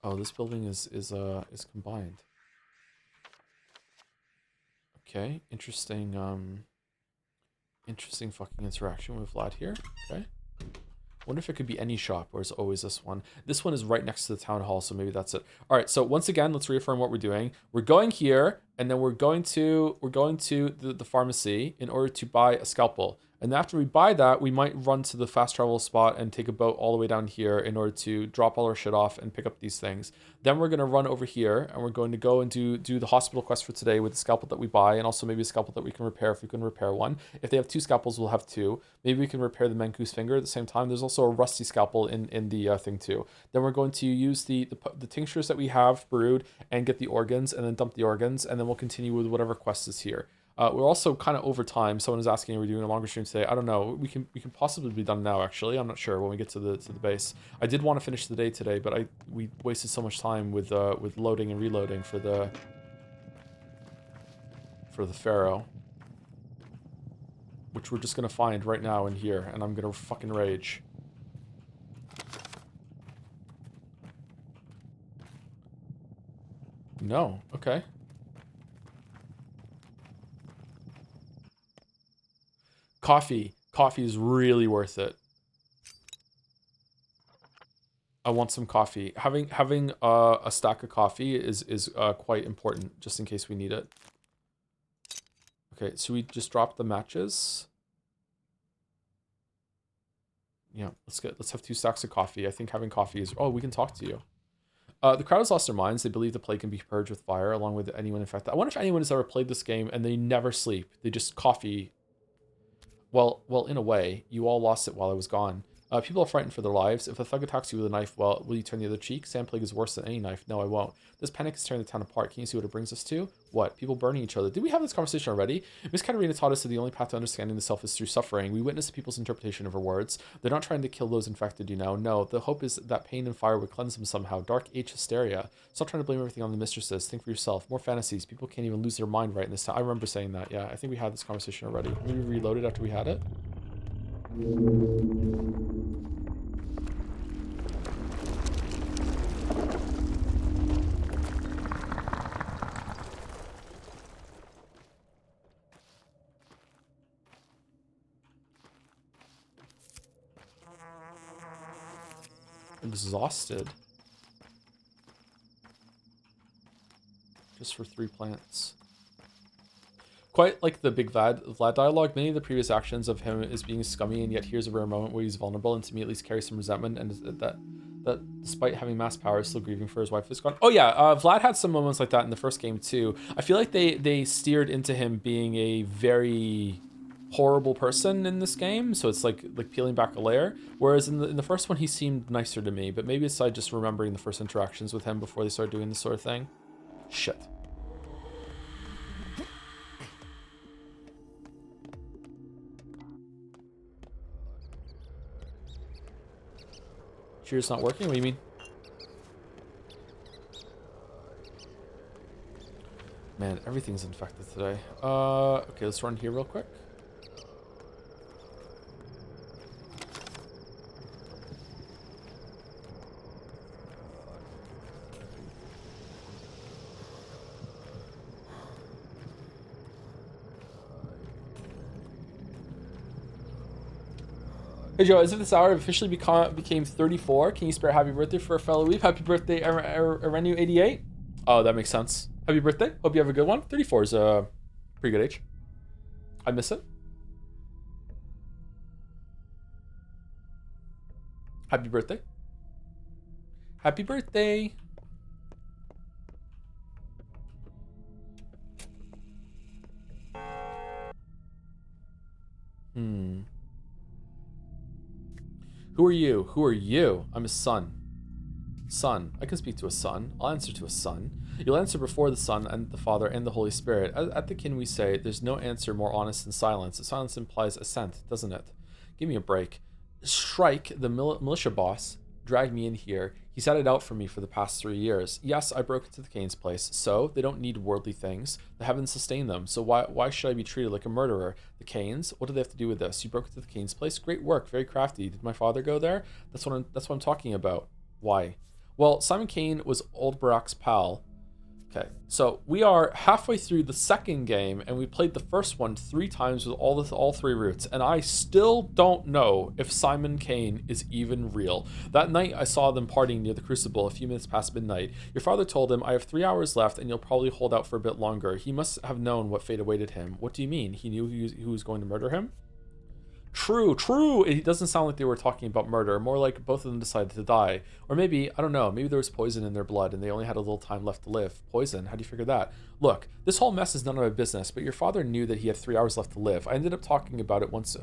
Oh, this building is combined. Okay, interesting interesting fucking interaction with Vlad here. Okay. Wonder if it could be any shop or is it always this one. This one is right next to the town hall, so maybe that's it. All right, so once again, let's reaffirm what we're doing. We're going here, and then we're going to the pharmacy in order to buy a scalpel. And after we buy that, we might run to the fast travel spot and take a boat all the way down here in order to drop all our shit off and pick up these things. Then we're going to run over here, and we're going to go and do the hospital quest for today with the scalpel that we buy, and also maybe a scalpel that we can repair if we can repair one. If they have 2 scalpels, we'll have 2. Maybe we can repair the Mancu's finger at the same time. There's also a rusty scalpel in the thing too. Then we're going to use the tinctures that we have brewed and get the organs, and then dump the organs, and then we'll continue with whatever quest is here. We're also kind of over time. Someone is asking, are we doing a longer stream today? I don't know. We can possibly be done now, actually. I'm not sure when we get to the base. I did want to finish the day today, but we wasted so much time with loading and reloading for the Pharaoh, which we're just gonna find right now in here, and I'm gonna fucking rage. No. Okay. Coffee is really worth it. I want some coffee. Having a stack of coffee is quite important, just in case we need it. Okay, so we just dropped the matches. Yeah, let's have 2 stacks of coffee. I think having coffee is. Oh, we can talk to you. The crowd has lost their minds. They believe the plague can be purged with fire, along with anyone infected. I wonder if anyone has ever played this game and they never sleep. They just coffee. Well, in a way, you all lost it while I was gone. People are frightened for their lives. If a thug attacks you with a knife, well, will you turn the other cheek? Sand plague is worse than any knife. No, I won't. This panic is tearing the town apart. Can you see what it brings us to? What? People burning each other. Did we have this conversation already? Miss Katerina taught us that the only path to understanding the self is through suffering. We witness people's interpretation of her words. They're not trying to kill those infected, you know. No, the hope is that pain and fire would cleanse them somehow. Dark age hysteria. Stop trying to blame everything on the mistresses. Think for yourself. More fantasies. People can't even lose their mind right in this time. I remember saying that. Yeah, I think we had this conversation already. Maybe we reloaded after we had it. Exhausted. Just for 3 plants. Quite like the big Vlad dialogue, many of the previous actions of him is being scummy, and yet here's a rare moment where he's vulnerable and to me at least carries some resentment, and that despite having mass power is still grieving for his wife who's gone. Oh yeah, Vlad had some moments like that in the first game too. I feel like they steered into him being a very horrible person in this game, so it's like peeling back a layer, whereas in the first one he seemed nicer to me, but maybe it's just remembering the first interactions with him before they started doing this sort of thing. Shit. Cheers not working? What do you mean? Man, everything's infected today. Okay, let's run here real quick. Hey Joe, as if this hour officially became 34, can you spare happy birthday for a fellow weep? Happy birthday, Arenu88. Oh, that makes sense. Happy birthday. Hope you have a good one. 34 is a pretty good age. I miss it. Happy birthday. Happy birthday. Who are you? Who are you? I'm his son. Son. I can speak to a son. I'll answer to a son. You'll answer before the Son and the Father and the Holy Spirit. At the kin we say, there's no answer more honest than silence. Silence implies assent, doesn't it? Give me a break. Shrike, the militia boss, dragged me in here. He's had it out for me for the past 3 years. Yes, I broke into the Kane's place, so they don't need worldly things. The heavens sustain them, so why should I be treated like a murderer? The Kanes? What do they have to do with this? You broke into the Kane's place? Great work, very crafty. Did my father go there? That's what I'm talking about. Why? Well, Simon Kane was old Barack's pal. Okay, so we are halfway through the second game, and we played the first one 3 times with all 3 routes, and I still don't know if Simon Kane is even real. That night, I saw them partying near the Crucible a few minutes past midnight. Your father told him, I have 3 hours left, and you'll probably hold out for a bit longer. He must have known what fate awaited him. What do you mean? He knew who was going to murder him? True. It doesn't sound like they were talking about murder. More like both of them decided to die. Or maybe, I don't know, maybe there was poison in their blood and they only had a little time left to live. Poison? How do you figure that? Look, this whole mess is none of my business, but your father knew that he had 3 hours left to live. I ended up talking about it once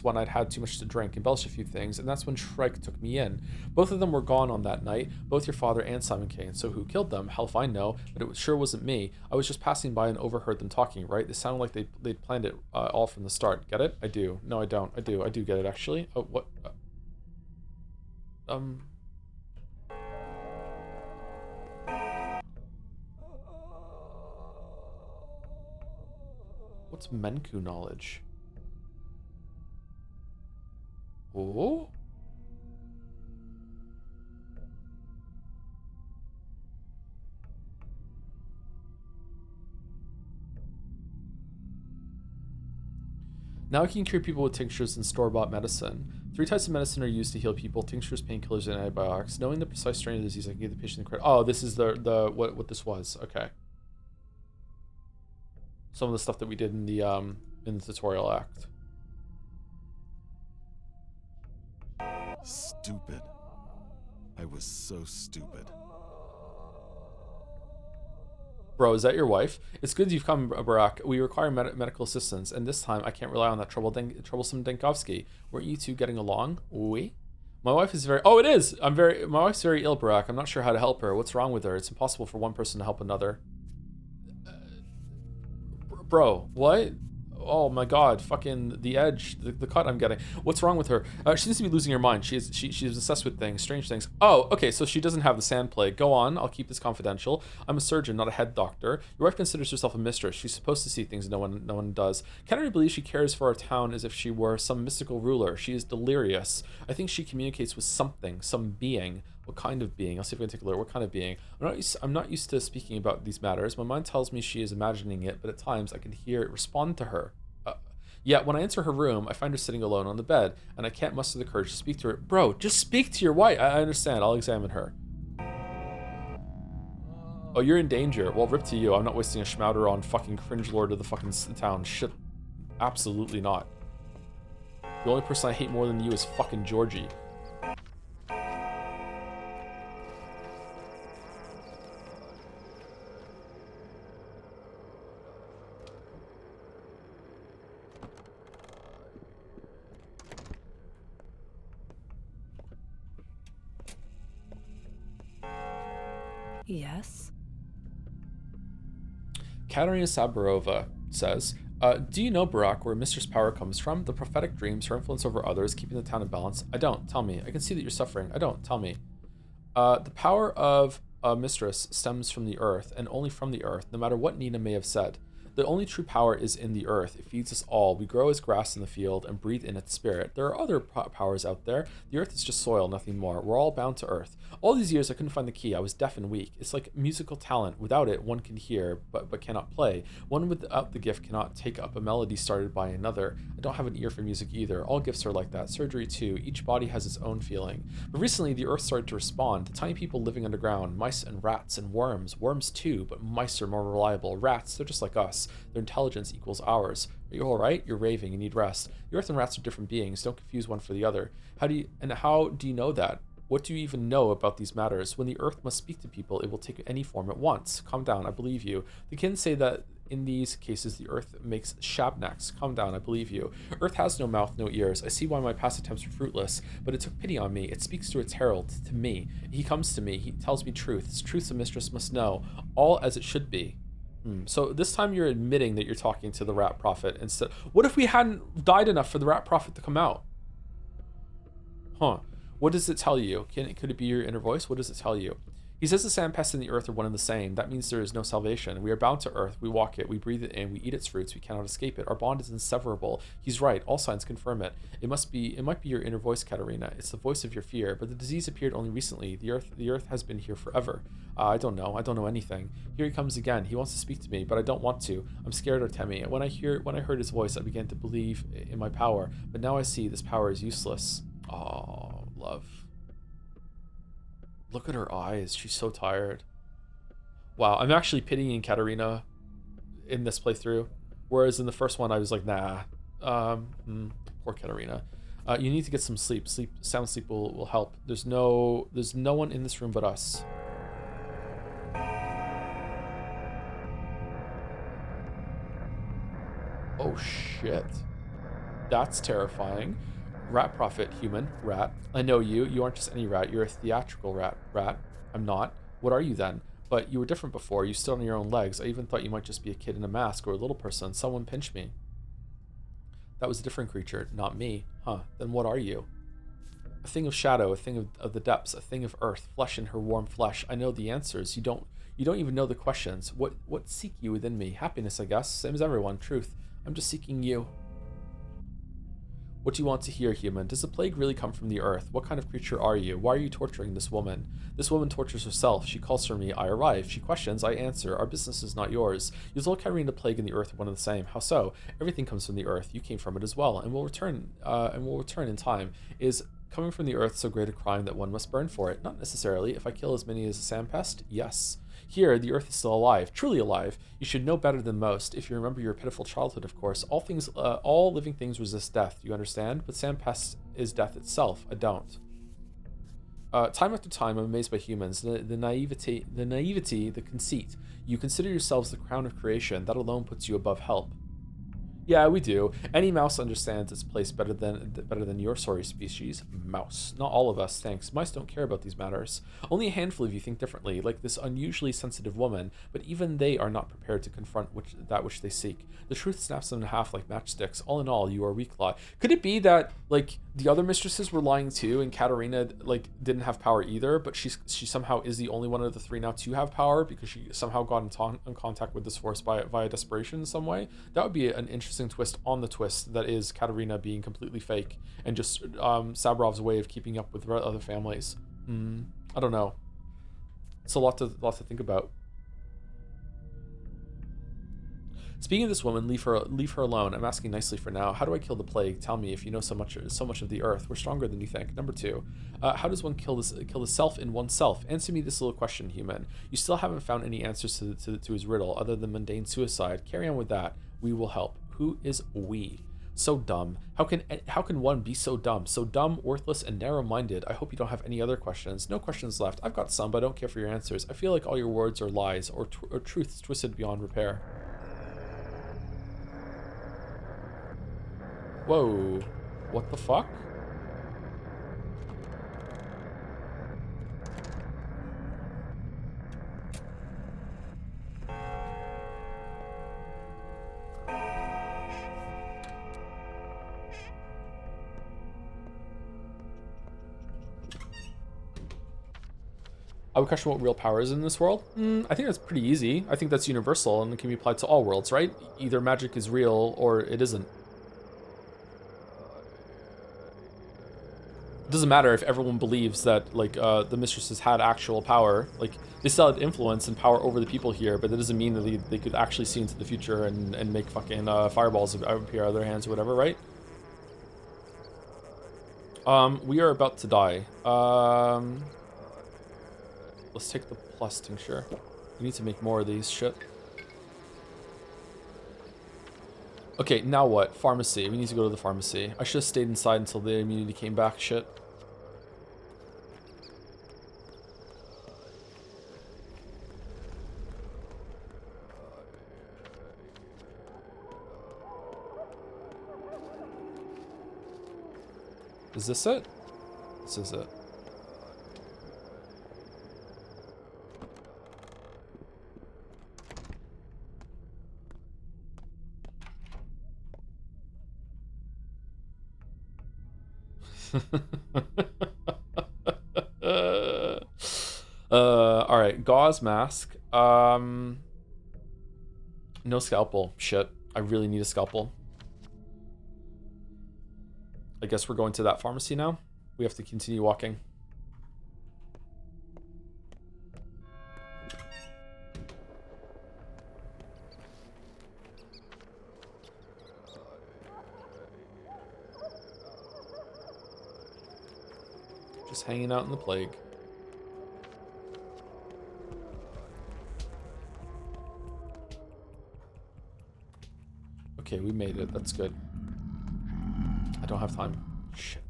when I'd had too much to drink, embellished a few things, and that's when Shrike took me in. Both of them were gone on that night, both your father and Simon Kane. So who killed them? Hell if I know, but it sure wasn't me. I was just passing by and overheard them talking, right? They sounded like they'd planned it all from the start. Get it? I do. No, I don't. I do get it, actually. Oh, what? What's Menku knowledge? Oh? Now we can cure people with tinctures and store-bought medicine. 3 types of medicine are used to heal people: tinctures, painkillers, and antibiotics. Knowing the precise strain of disease, I can give the patient the credit. Oh, this is what this was. Okay. Some of the stuff that we did in the tutorial act. Bro, is that your wife? It's good you've come, Barack. We require medical assistance, and this time I can't rely on that troublesome Denkovsky. Weren't you two getting along? Oui? My wife is very... Oh, it is! My wife's very ill, Barack. I'm not sure how to help her. What's wrong with her? It's impossible for one person to help another. Bro, what? Oh my god, fucking the edge, the cut I'm getting. What's wrong with her? She seems to be losing her mind. She's obsessed with things, strange things. Oh, okay, so she doesn't have the sand plague. Go on, I'll keep this confidential. I'm a surgeon, not a head doctor. Your wife considers herself a mistress. She's supposed to see things no one does. Can I believe she cares for our town as if she were some mystical ruler? She is delirious. I think she communicates with something, some being. What kind of being? I'll see if I can take a look. What kind of being? I'm not used to speaking about these matters. My mind tells me she is imagining it, but at times I can hear it respond to her. Yet when I enter her room, I find her sitting alone on the bed, and I can't muster the courage to speak to her. Bro, just speak to your wife. I understand. I'll examine her. Oh, you're in danger. Well, rip to you. I'm not wasting a schmouder on fucking cringe lord of the fucking town. Shit. Absolutely not. The only person I hate more than you is fucking Georgie. Yes? Katerina Saburova says, do you know, Barack, where Mistress Power comes from? The prophetic dreams, her influence over others, keeping the town in balance? I don't. Tell me. I can see that you're suffering. I don't. Tell me. The power of a mistress stems from the earth, and only from the earth, no matter what Nina may have said. The only true power is in the earth. It feeds us all. We grow as grass in the field and breathe in its spirit. There are other powers out there. The earth is just soil, nothing more. We're all bound to earth. All these years I couldn't find the key. I was deaf and weak. It's like musical talent. Without it, one can hear, but cannot play. One without the gift cannot take up a melody started by another. I don't have an ear for music either. All gifts are like that. Surgery too. Each body has its own feeling. But recently the earth started to respond. The tiny people living underground, mice and rats and worms. Worms too, but mice are more reliable. Rats, they're just like us. Their intelligence equals ours. Are you alright? You're raving. You need rest. The earth and rats are different beings. Don't confuse one for the other. How do you know that? What do you even know about these matters? When the earth must speak to people, it will take any form at once. Calm down, I believe you. The kin say that in these cases the earth makes shabnaks. Calm down, I believe you. Earth has no mouth, no ears. I see why my past attempts were fruitless, but it took pity on me. It speaks to its herald, to me. He comes to me. He tells me truths. Truths a mistress must know. All as it should be. So this time you're admitting that you're talking to the rat prophet instead. What if we hadn't died enough for the rat prophet to come out? Huh. What does it tell you? Could it be your inner voice? What does it tell you? He says the sand pest and the earth are one and the same. That means there is no salvation. We are bound to earth. We walk it. We breathe it in. We eat its fruits. We cannot escape it. Our bond is inseverable. He's right. All signs confirm it. It might be your inner voice, Katerina. It's the voice of your fear. But the disease appeared only recently. The earth has been here forever. I don't know. I don't know anything. Here he comes again. He wants to speak to me, but I don't want to. I'm scared, Artemi. When I heard his voice, I began to believe in my power. But now I see this power is useless. Oh, love. Look at her eyes. She's so tired. Wow, I'm actually pitying Katerina in this playthrough. Whereas in the first one, I was like, nah. Poor Katerina. You need to get some sleep. Sound sleep will help. There's no one in this room but us. Oh shit. That's terrifying. Rat prophet, human, rat. I know you. You aren't just any rat. You're a theatrical rat. Rat. I'm not. What are you then? But you were different before. You stood on your own legs. I even thought you might just be a kid in a mask or a little person. Someone pinched me. That was a different creature, not me. Huh. Then what are you? A thing of shadow, a thing of the depths, a thing of earth, flesh in her warm flesh. I know the answers. You don't even know the questions. What seek you within me? Happiness, I guess. Same as everyone. Truth. I'm just seeking you. What do you want to hear, human? Does the plague really come from the earth? What kind of creature are you? Why are you torturing this woman? This woman tortures herself. She calls for me. I arrive. She questions. I answer. Our business is not yours. You told carrying the plague and the earth are one and the same. How so? Everything comes from the earth. You came from it as well, and will return. In time. Is coming from the earth so great a crime that one must burn for it? Not necessarily. If I kill as many as a sand pest, yes. Here, the earth is still alive, truly alive. You should know better than most, if you remember your pitiful childhood, of course. All living things resist death, do you understand? But sand pest is death itself. I don't. Time after time, I'm amazed by humans. The naivety, the conceit. You consider yourselves the crown of creation. That alone puts you above help. Yeah, we do. Any mouse understands its place better than your sorry species, mouse. Not all of us, thanks. Mice don't care about these matters. Only a handful of you think differently, like this unusually sensitive woman, but even they are not prepared to confront that which they seek. The truth snaps them in half like matchsticks. All in all, you are weak lie. Could it be that like the other mistresses were lying too, and Katarina like didn't have power either, but she somehow is the only one of the three now to have power because she somehow got in contact with this force via desperation in some way? That would be an interesting twist on the twist that is Katarina being completely fake and just Sabrov's way of keeping up with other families. I don't know. It's a lot to think about. Speaking of this woman, leave her alone. I'm asking nicely for now. How do I kill the plague? Tell me if you know so much of the earth. We're stronger than you think. Number 2, how does one kill the self in oneself? Answer me this little question, human. You still haven't found any answers to his riddle other than mundane suicide. Carry on with that. We will help. Who is we? So dumb. How can one be so dumb? So dumb, worthless, and narrow-minded. I hope you don't have any other questions. No questions left. I've got some, but I don't care for your answers. I feel like all your words are lies or truths twisted beyond repair. Whoa. What the fuck? I would question what real power is in this world. I think that's pretty easy. I think that's universal and it can be applied to all worlds, right? Either magic is real or it isn't. It doesn't matter if everyone believes that like the mistresses had actual power. Like they still had influence and power over the people here, but that doesn't mean that they could actually see into the future and make fucking fireballs appear out of their hands or whatever, right? We are about to die. Let's take the plus tincture. We need to make more of these shit. Okay, now what? Pharmacy. We need to go to the pharmacy. I should have stayed inside until the immunity came back. Shit. Is this it? This is it. All right, gauze mask. No scalpel. Shit, I really need a scalpel. I guess we're going to that pharmacy now. We have to continue walking. Just hanging out in the plague. Okay, we made it. That's good. I don't have time. Shit.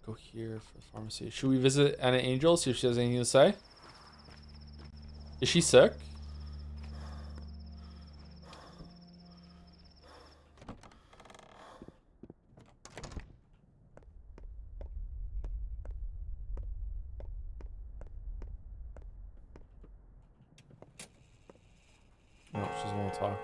Go here for the pharmacy. Should we visit Anna Angel, see if she has anything to say? Is she sick? No, she doesn't want to talk.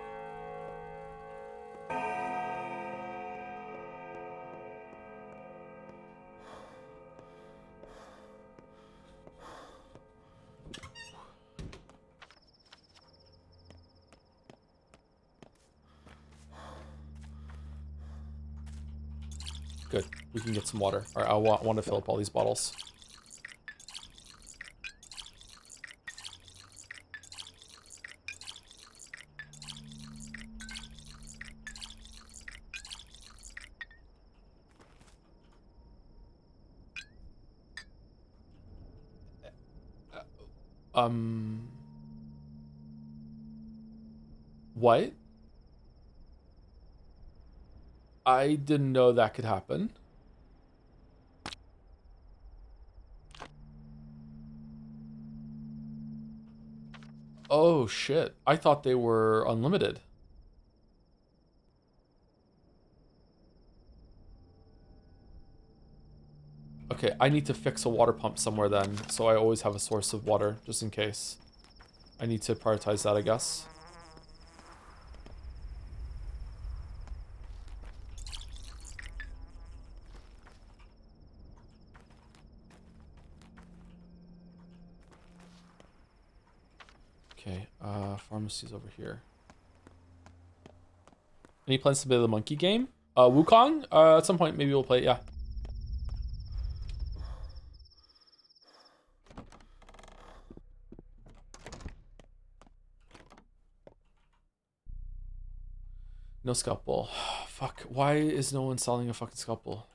Good. We can get some water. All right, I want to fill up all these bottles. What? I didn't know that could happen. Oh shit. I thought they were unlimited. Okay, I need to fix a water pump somewhere then, so I always have a source of water, just in case. I need to prioritize that, I guess. Okay, pharmacy's over here. Any plans to play the monkey game? Wukong? At some point, maybe we'll play it, yeah. No scalpel. Fuck, why is no one selling a fucking scalpel?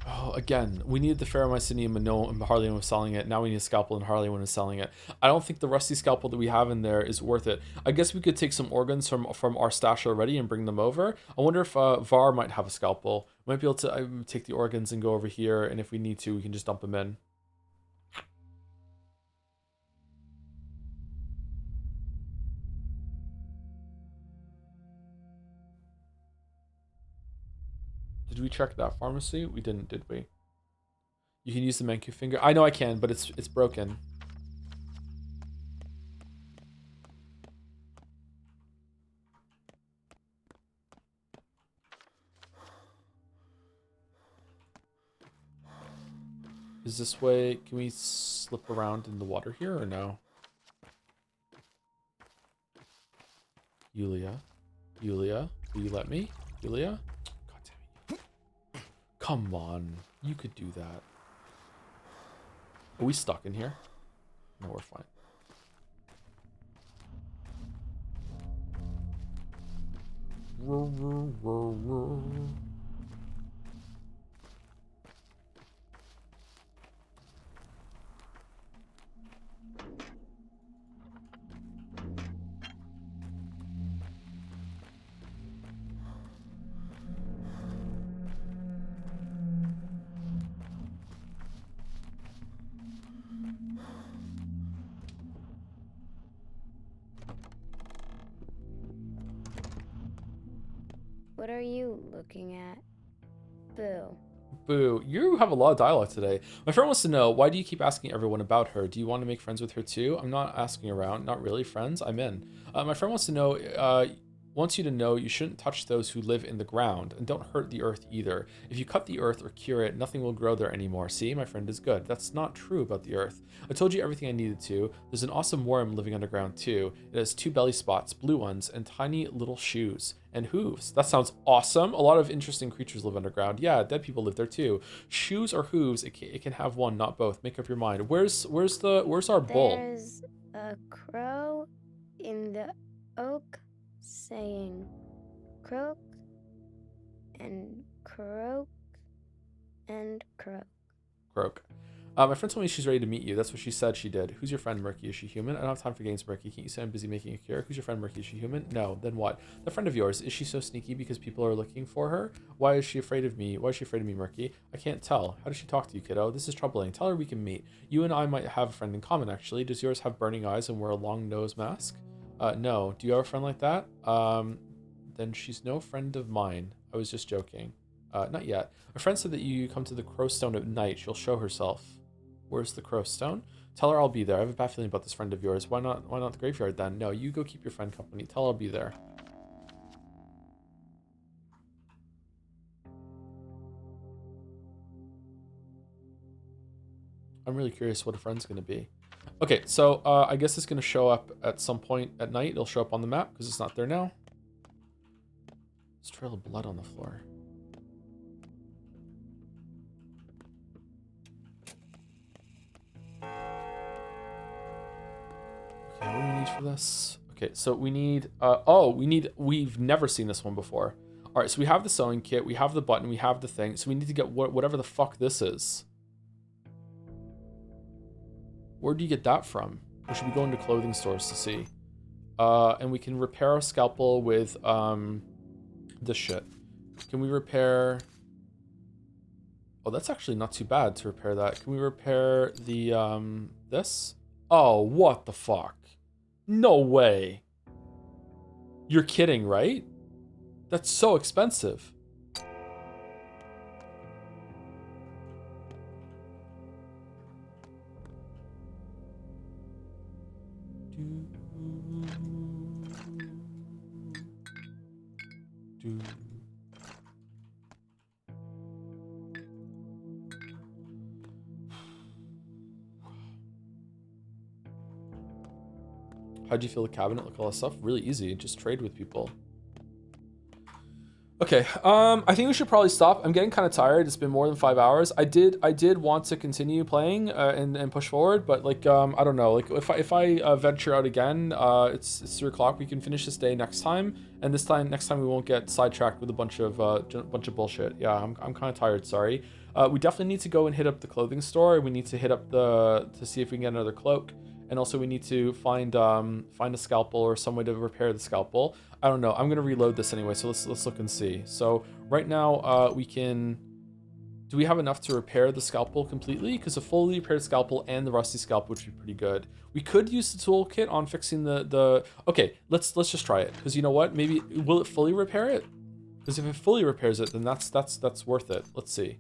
Oh, again, we needed the Pharamycinium and no and Harley was selling it. Now we need a scalpel and Harley is selling it. I don't think the rusty scalpel that we have in there is worth it. I guess we could take some organs from our stash already and bring them over. I wonder if Var might have a scalpel. We might be able to take the organs and go over here, and if we need to, we can just dump them in. Did we check that pharmacy? We didn't, did we? You can use the Manku finger. I know I can, but it's broken. Is this way? Can we slip around in the water here or no? Yulia, will you let me? Yulia? God damn it. Come on, you could do that. Are we stuck in here? No, we're fine. What are you looking at? Boo. Boo, you have a lot of dialogue today. My friend wants to know, why do you keep asking everyone about her? Do you want to make friends with her too? I'm not asking around. Not really, friends. I'm in. My friend wants to know, wants you to know you shouldn't touch those who live in the ground, and don't hurt the earth either. If you cut the earth or cure it, nothing will grow there anymore. See, my friend is good. That's not true about the earth. I told you everything I needed to. There's an awesome worm living underground too. It has 2 belly spots, blue ones, and tiny little shoes. And hooves. That sounds awesome. A lot of interesting creatures live underground. Yeah, dead people live there too. Shoes or hooves, it can have one, not both. Make up your mind. Where's our bull? There's a crow in the oak saying croak and croak and croak. Croak. My friend told me she's ready to meet you. That's what she said she did. Who's your friend, Murky? Is she human? I don't have time for games, Murky. Can't you say I'm busy making a cure? Who's your friend, Murky? Is she human? No. Then what? The friend of yours. Is she so sneaky because people are looking for her? Why is she afraid of me? Why is she afraid of me, Murky? I can't tell. How does she talk to you, kiddo? This is troubling. Tell her we can meet. You and I might have a friend in common, actually. Does yours have burning eyes and wear a long nose mask? No. Do you have a friend like that? Then she's no friend of mine. I was just joking. Not yet. A friend said that you come to the Crowstone at night. She'll show herself. Where's the Crowstone? Tell her I'll be there. I have a bad feeling about this friend of yours. Why not the graveyard then? No, you go keep your friend company. Tell her I'll be there. I'm really curious what a friend's going to be. Okay, so I guess it's going to show up at some point at night. It'll show up on the map because it's not there now. There's a trail of blood on the floor. Okay, what do we need for this? Okay, so we need, we've never seen this one before. All right, so we have the sewing kit, we have the button, we have the thing, so we need to get whatever the fuck this is. Where do you get that from? Or should we go into clothing stores to see? And we can repair our scalpel with this shit. Can we repair... Oh, that's actually not too bad to repair that. Can we repair the, this? Oh, what the fuck? No way. You're kidding, right? That's so expensive. How'd you feel the cabinet? Look, all that stuff. Really easy. Just trade with people. Okay, I think we should probably stop. I'm getting kind of tired. It's been more than 5 hours. I did want to continue playing and push forward, but like I don't know. Like if I venture out again, it's 3 o'clock. We can finish this day next time, and next time we won't get sidetracked with a bunch of bullshit. Yeah, I'm kind of tired. Sorry. We definitely need to go and hit up the clothing store. We need to hit up to see if we can get another cloak. And also we need to find a scalpel or some way to repair the scalpel. I don't know. I'm gonna reload this anyway, so let's look and see. So right now we can. Do we have enough to repair the scalpel completely? Because a fully repaired scalpel and the rusty scalpel would be pretty good. We could use the toolkit on fixing the. Okay, let's just try it. Because you know what? Maybe will it fully repair it? Because if it fully repairs it, then that's worth it. Let's see.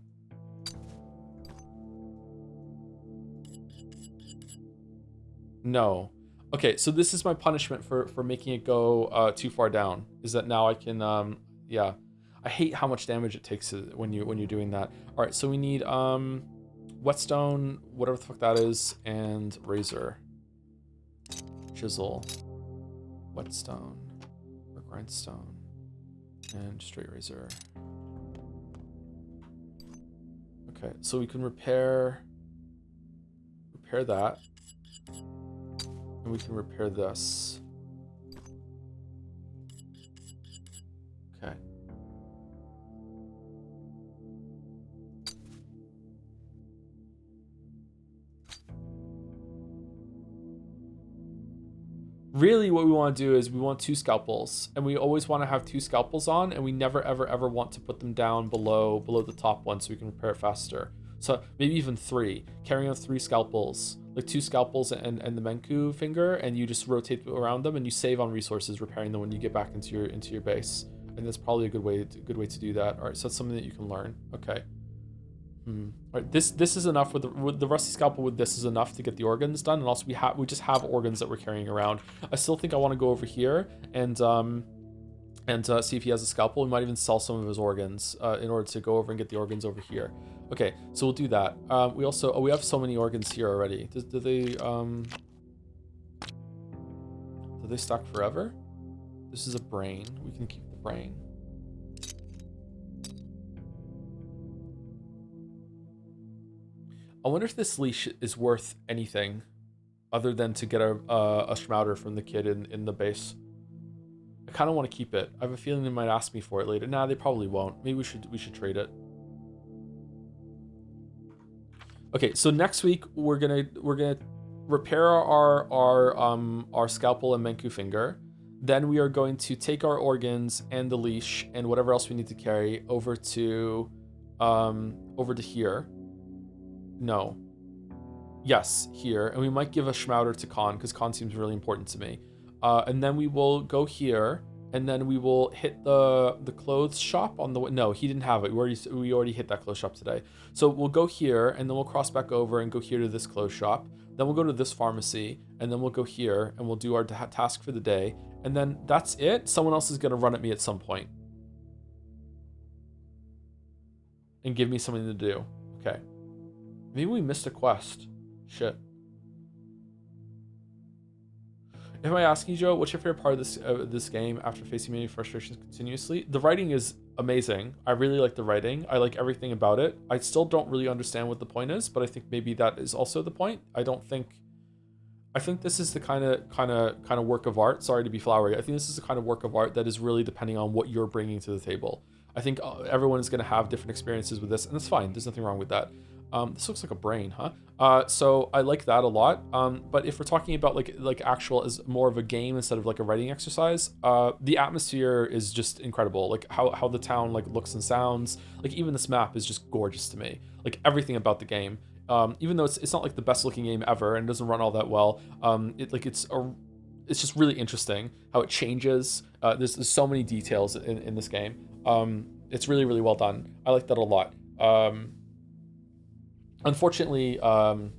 No. Okay, so this is my punishment for making it go too far down. Is that now I can yeah. I hate how much damage it takes when you're doing that. All right, so we need whetstone, whatever the fuck that is, and razor, chisel, whetstone, or grindstone, and straight razor. Okay, so we can repair that. And we can repair this. Okay. Really what we want to do is we want 2 scalpels, and we always want to have 2 scalpels on, and we never ever want to put them down below the top one so we can repair it faster. So maybe even 3, carrying on 3 scalpels, like 2 scalpels and the Menku finger, and you just rotate around them and you save on resources repairing them when you get back into your base. And that's probably a good way to do that. All right, so that's something that you can learn. Okay. All right, this is enough with the rusty scalpel. With this is enough to get the organs done, and also we just have organs that we're carrying around. I still think I want to go over here and see if he has a scalpel. We might even sell some of his organs in order to go over and get the organs over here. Okay, so we'll do that. We also we have so many organs here already. Do they stack forever? This is a brain. We can keep the brain. I wonder if this leash is worth anything other than to get a Schmouder from the kid in the base. I kind of want to keep it. I have a feeling they might ask me for it later. Nah, they probably won't. Maybe we should trade it. Okay, so next week we're gonna repair our scalpel and Menku finger. Then we are going to take our organs and the leash and whatever else we need to carry over to here. No. Yes, here. And we might give a Schmouder to Khan, because Khan seems really important to me. And then we will go here, and then we will hit the clothes shop on the way. No, he didn't have it. We already hit that clothes shop today. So we'll go here, and then we'll cross back over and go here to this clothes shop. Then we'll go to this pharmacy, and then we'll go here, and we'll do our task for the day. And then that's it. Someone else is going to run at me at some point and give me something to do. Okay. Maybe we missed a quest. Shit. If I ask you, Joe, what's your favorite part of this game after facing many frustrations continuously? The writing is amazing. I really like the writing. I like everything about it. I still don't really understand what the point is, but I think maybe that is also the point. I think this is the kind of work of art. Sorry to be flowery. I think this is the kind of work of art that is really depending on what you're bringing to the table. I think everyone is going to have different experiences with this, and that's fine. There's nothing wrong with that. This looks like a brain, huh? So I like that a lot. But if we're talking about like actual as more of a game instead of like a writing exercise, the atmosphere is just incredible. Like how the town like looks and sounds. Like even this map is just gorgeous to me. Like everything about the game. Even though it's not like the best looking game ever and doesn't run all that well. It's just really interesting how it changes. There's so many details in this game. It's really, really well done. I like that a lot. Unfortunately, the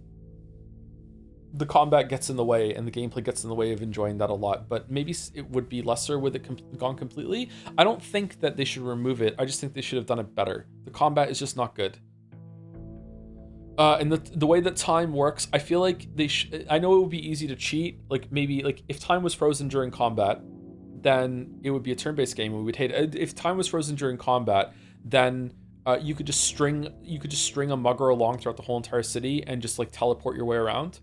combat gets in the way and the gameplay gets in the way of enjoying that a lot, but maybe it would be lesser with it gone completely. I don't think that they should remove it. I just think they should have done it better. The combat is just not good. And the way that time works, I feel like I know it would be easy to cheat. Like maybe like if time was frozen during combat, then it would be a turn-based game and we would hate it. If time was frozen during combat, then you could just string a mugger along throughout the whole entire city and just like teleport your way around.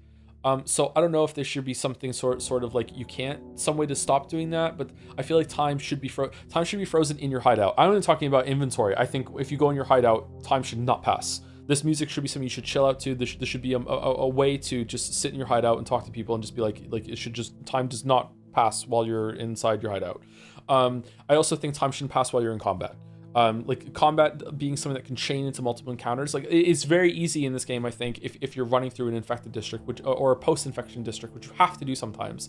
So I don't know if there should be something sort of like some way to stop doing that, but I feel like time should be frozen in your hideout. I'm only talking about inventory. I think if you go in your hideout, time should not pass. This music should be something you should chill out to. There should be a way to just sit in your hideout and talk to people and just be like it should just, time does not pass while you're inside your hideout. I also think time shouldn't pass while you're in combat. Like combat being something that can chain into multiple encounters. Like it's very easy in this game, I think, if you're running through an infected district, or a post-infection district, which you have to do sometimes.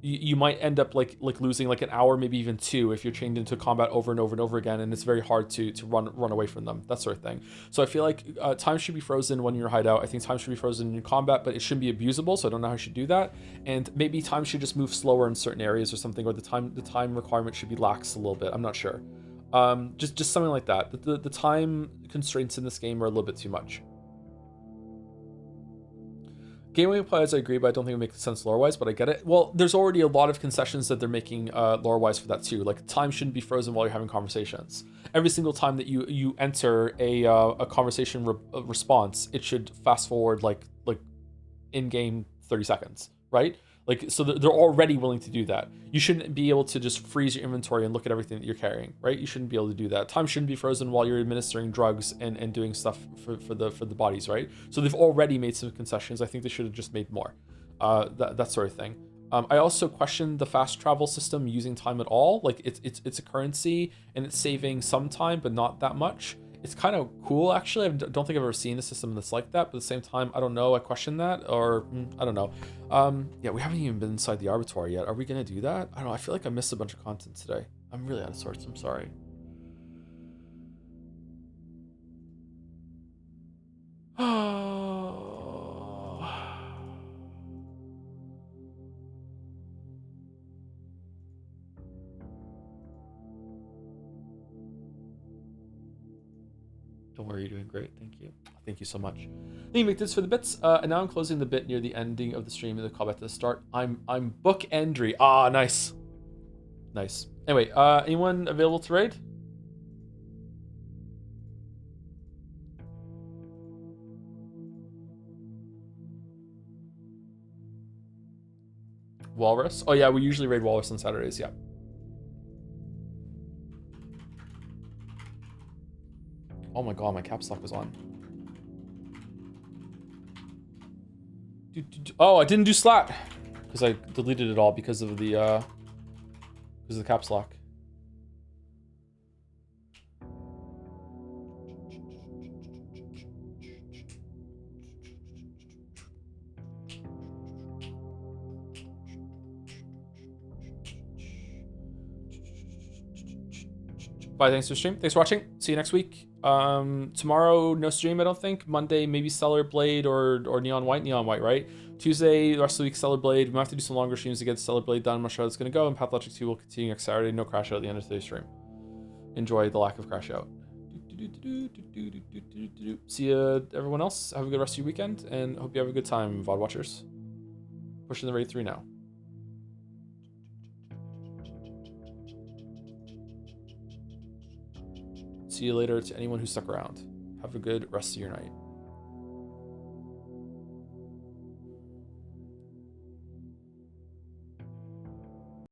You might end up like losing like an hour, maybe even 2, if you're chained into combat over and over and over again, and it's very hard to run away from them, that sort of thing. So I feel like time should be frozen when you're hideout. I think time should be frozen in combat, but it shouldn't be abusable. So I don't know how you should do that. And maybe time should just move slower in certain areas or something, or the time requirement should be laxed a little bit. I'm not sure. Just something like that. The time constraints in this game are a little bit too much. Gameway applies, I agree, but I don't think it makes sense lore-wise, but I get it. Well, there's already a lot of concessions that they're making lore-wise for that too. Like time shouldn't be frozen while you're having conversations. Every single time that you enter a conversation response, it should fast forward like in-game 30 seconds, right? Like, so they're already willing to do that. You shouldn't be able to just freeze your inventory and look at everything that you're carrying, right? You shouldn't be able to do that. Time shouldn't be frozen while you're administering drugs and doing stuff for the bodies, right? So they've already made some concessions. I think they should have just made more, that sort of thing. I also question the fast travel system using time at all. Like it's a currency and it's saving some time, but not that much. It's kind of cool, actually. I don't think I've ever seen a system that's like that, but at the same time, I don't know. I question that, or I don't know. Yeah, we haven't even been inside the Arbitor yet. Are we going to do that? I don't know. I feel like I missed a bunch of content today. I'm really out of sorts. I'm sorry. Don't worry, you're doing great. Thank you. Thank you so much. Anyway, this for the bits. And now I'm closing the bit near the ending of the stream and the callback to the start. I'm bookendry. Ah, nice. Nice. Anyway, anyone available to raid? Walrus? Oh yeah, we usually raid Walrus on Saturdays, yeah. Oh my god, my caps lock was on. Oh, I didn't do slat because I deleted it all because of the caps lock. Bye, thanks for the stream. Thanks for watching. See you next week. Tomorrow, no stream, I don't think. Monday, maybe Stellar Blade or Neon White, right? Tuesday, the rest of the week, Stellar Blade. We might have to do some longer streams to get Stellar Blade done. I'm not sure how it's going to go. And Pathologic 2 will continue next Saturday. No crash out at the end of today's stream. Enjoy the lack of crash out. See you, everyone else. Have a good rest of your weekend, and hope you have a good time, VOD watchers. Pushing the raid 3 now. See you later to anyone who stuck around. Have a good rest of your night.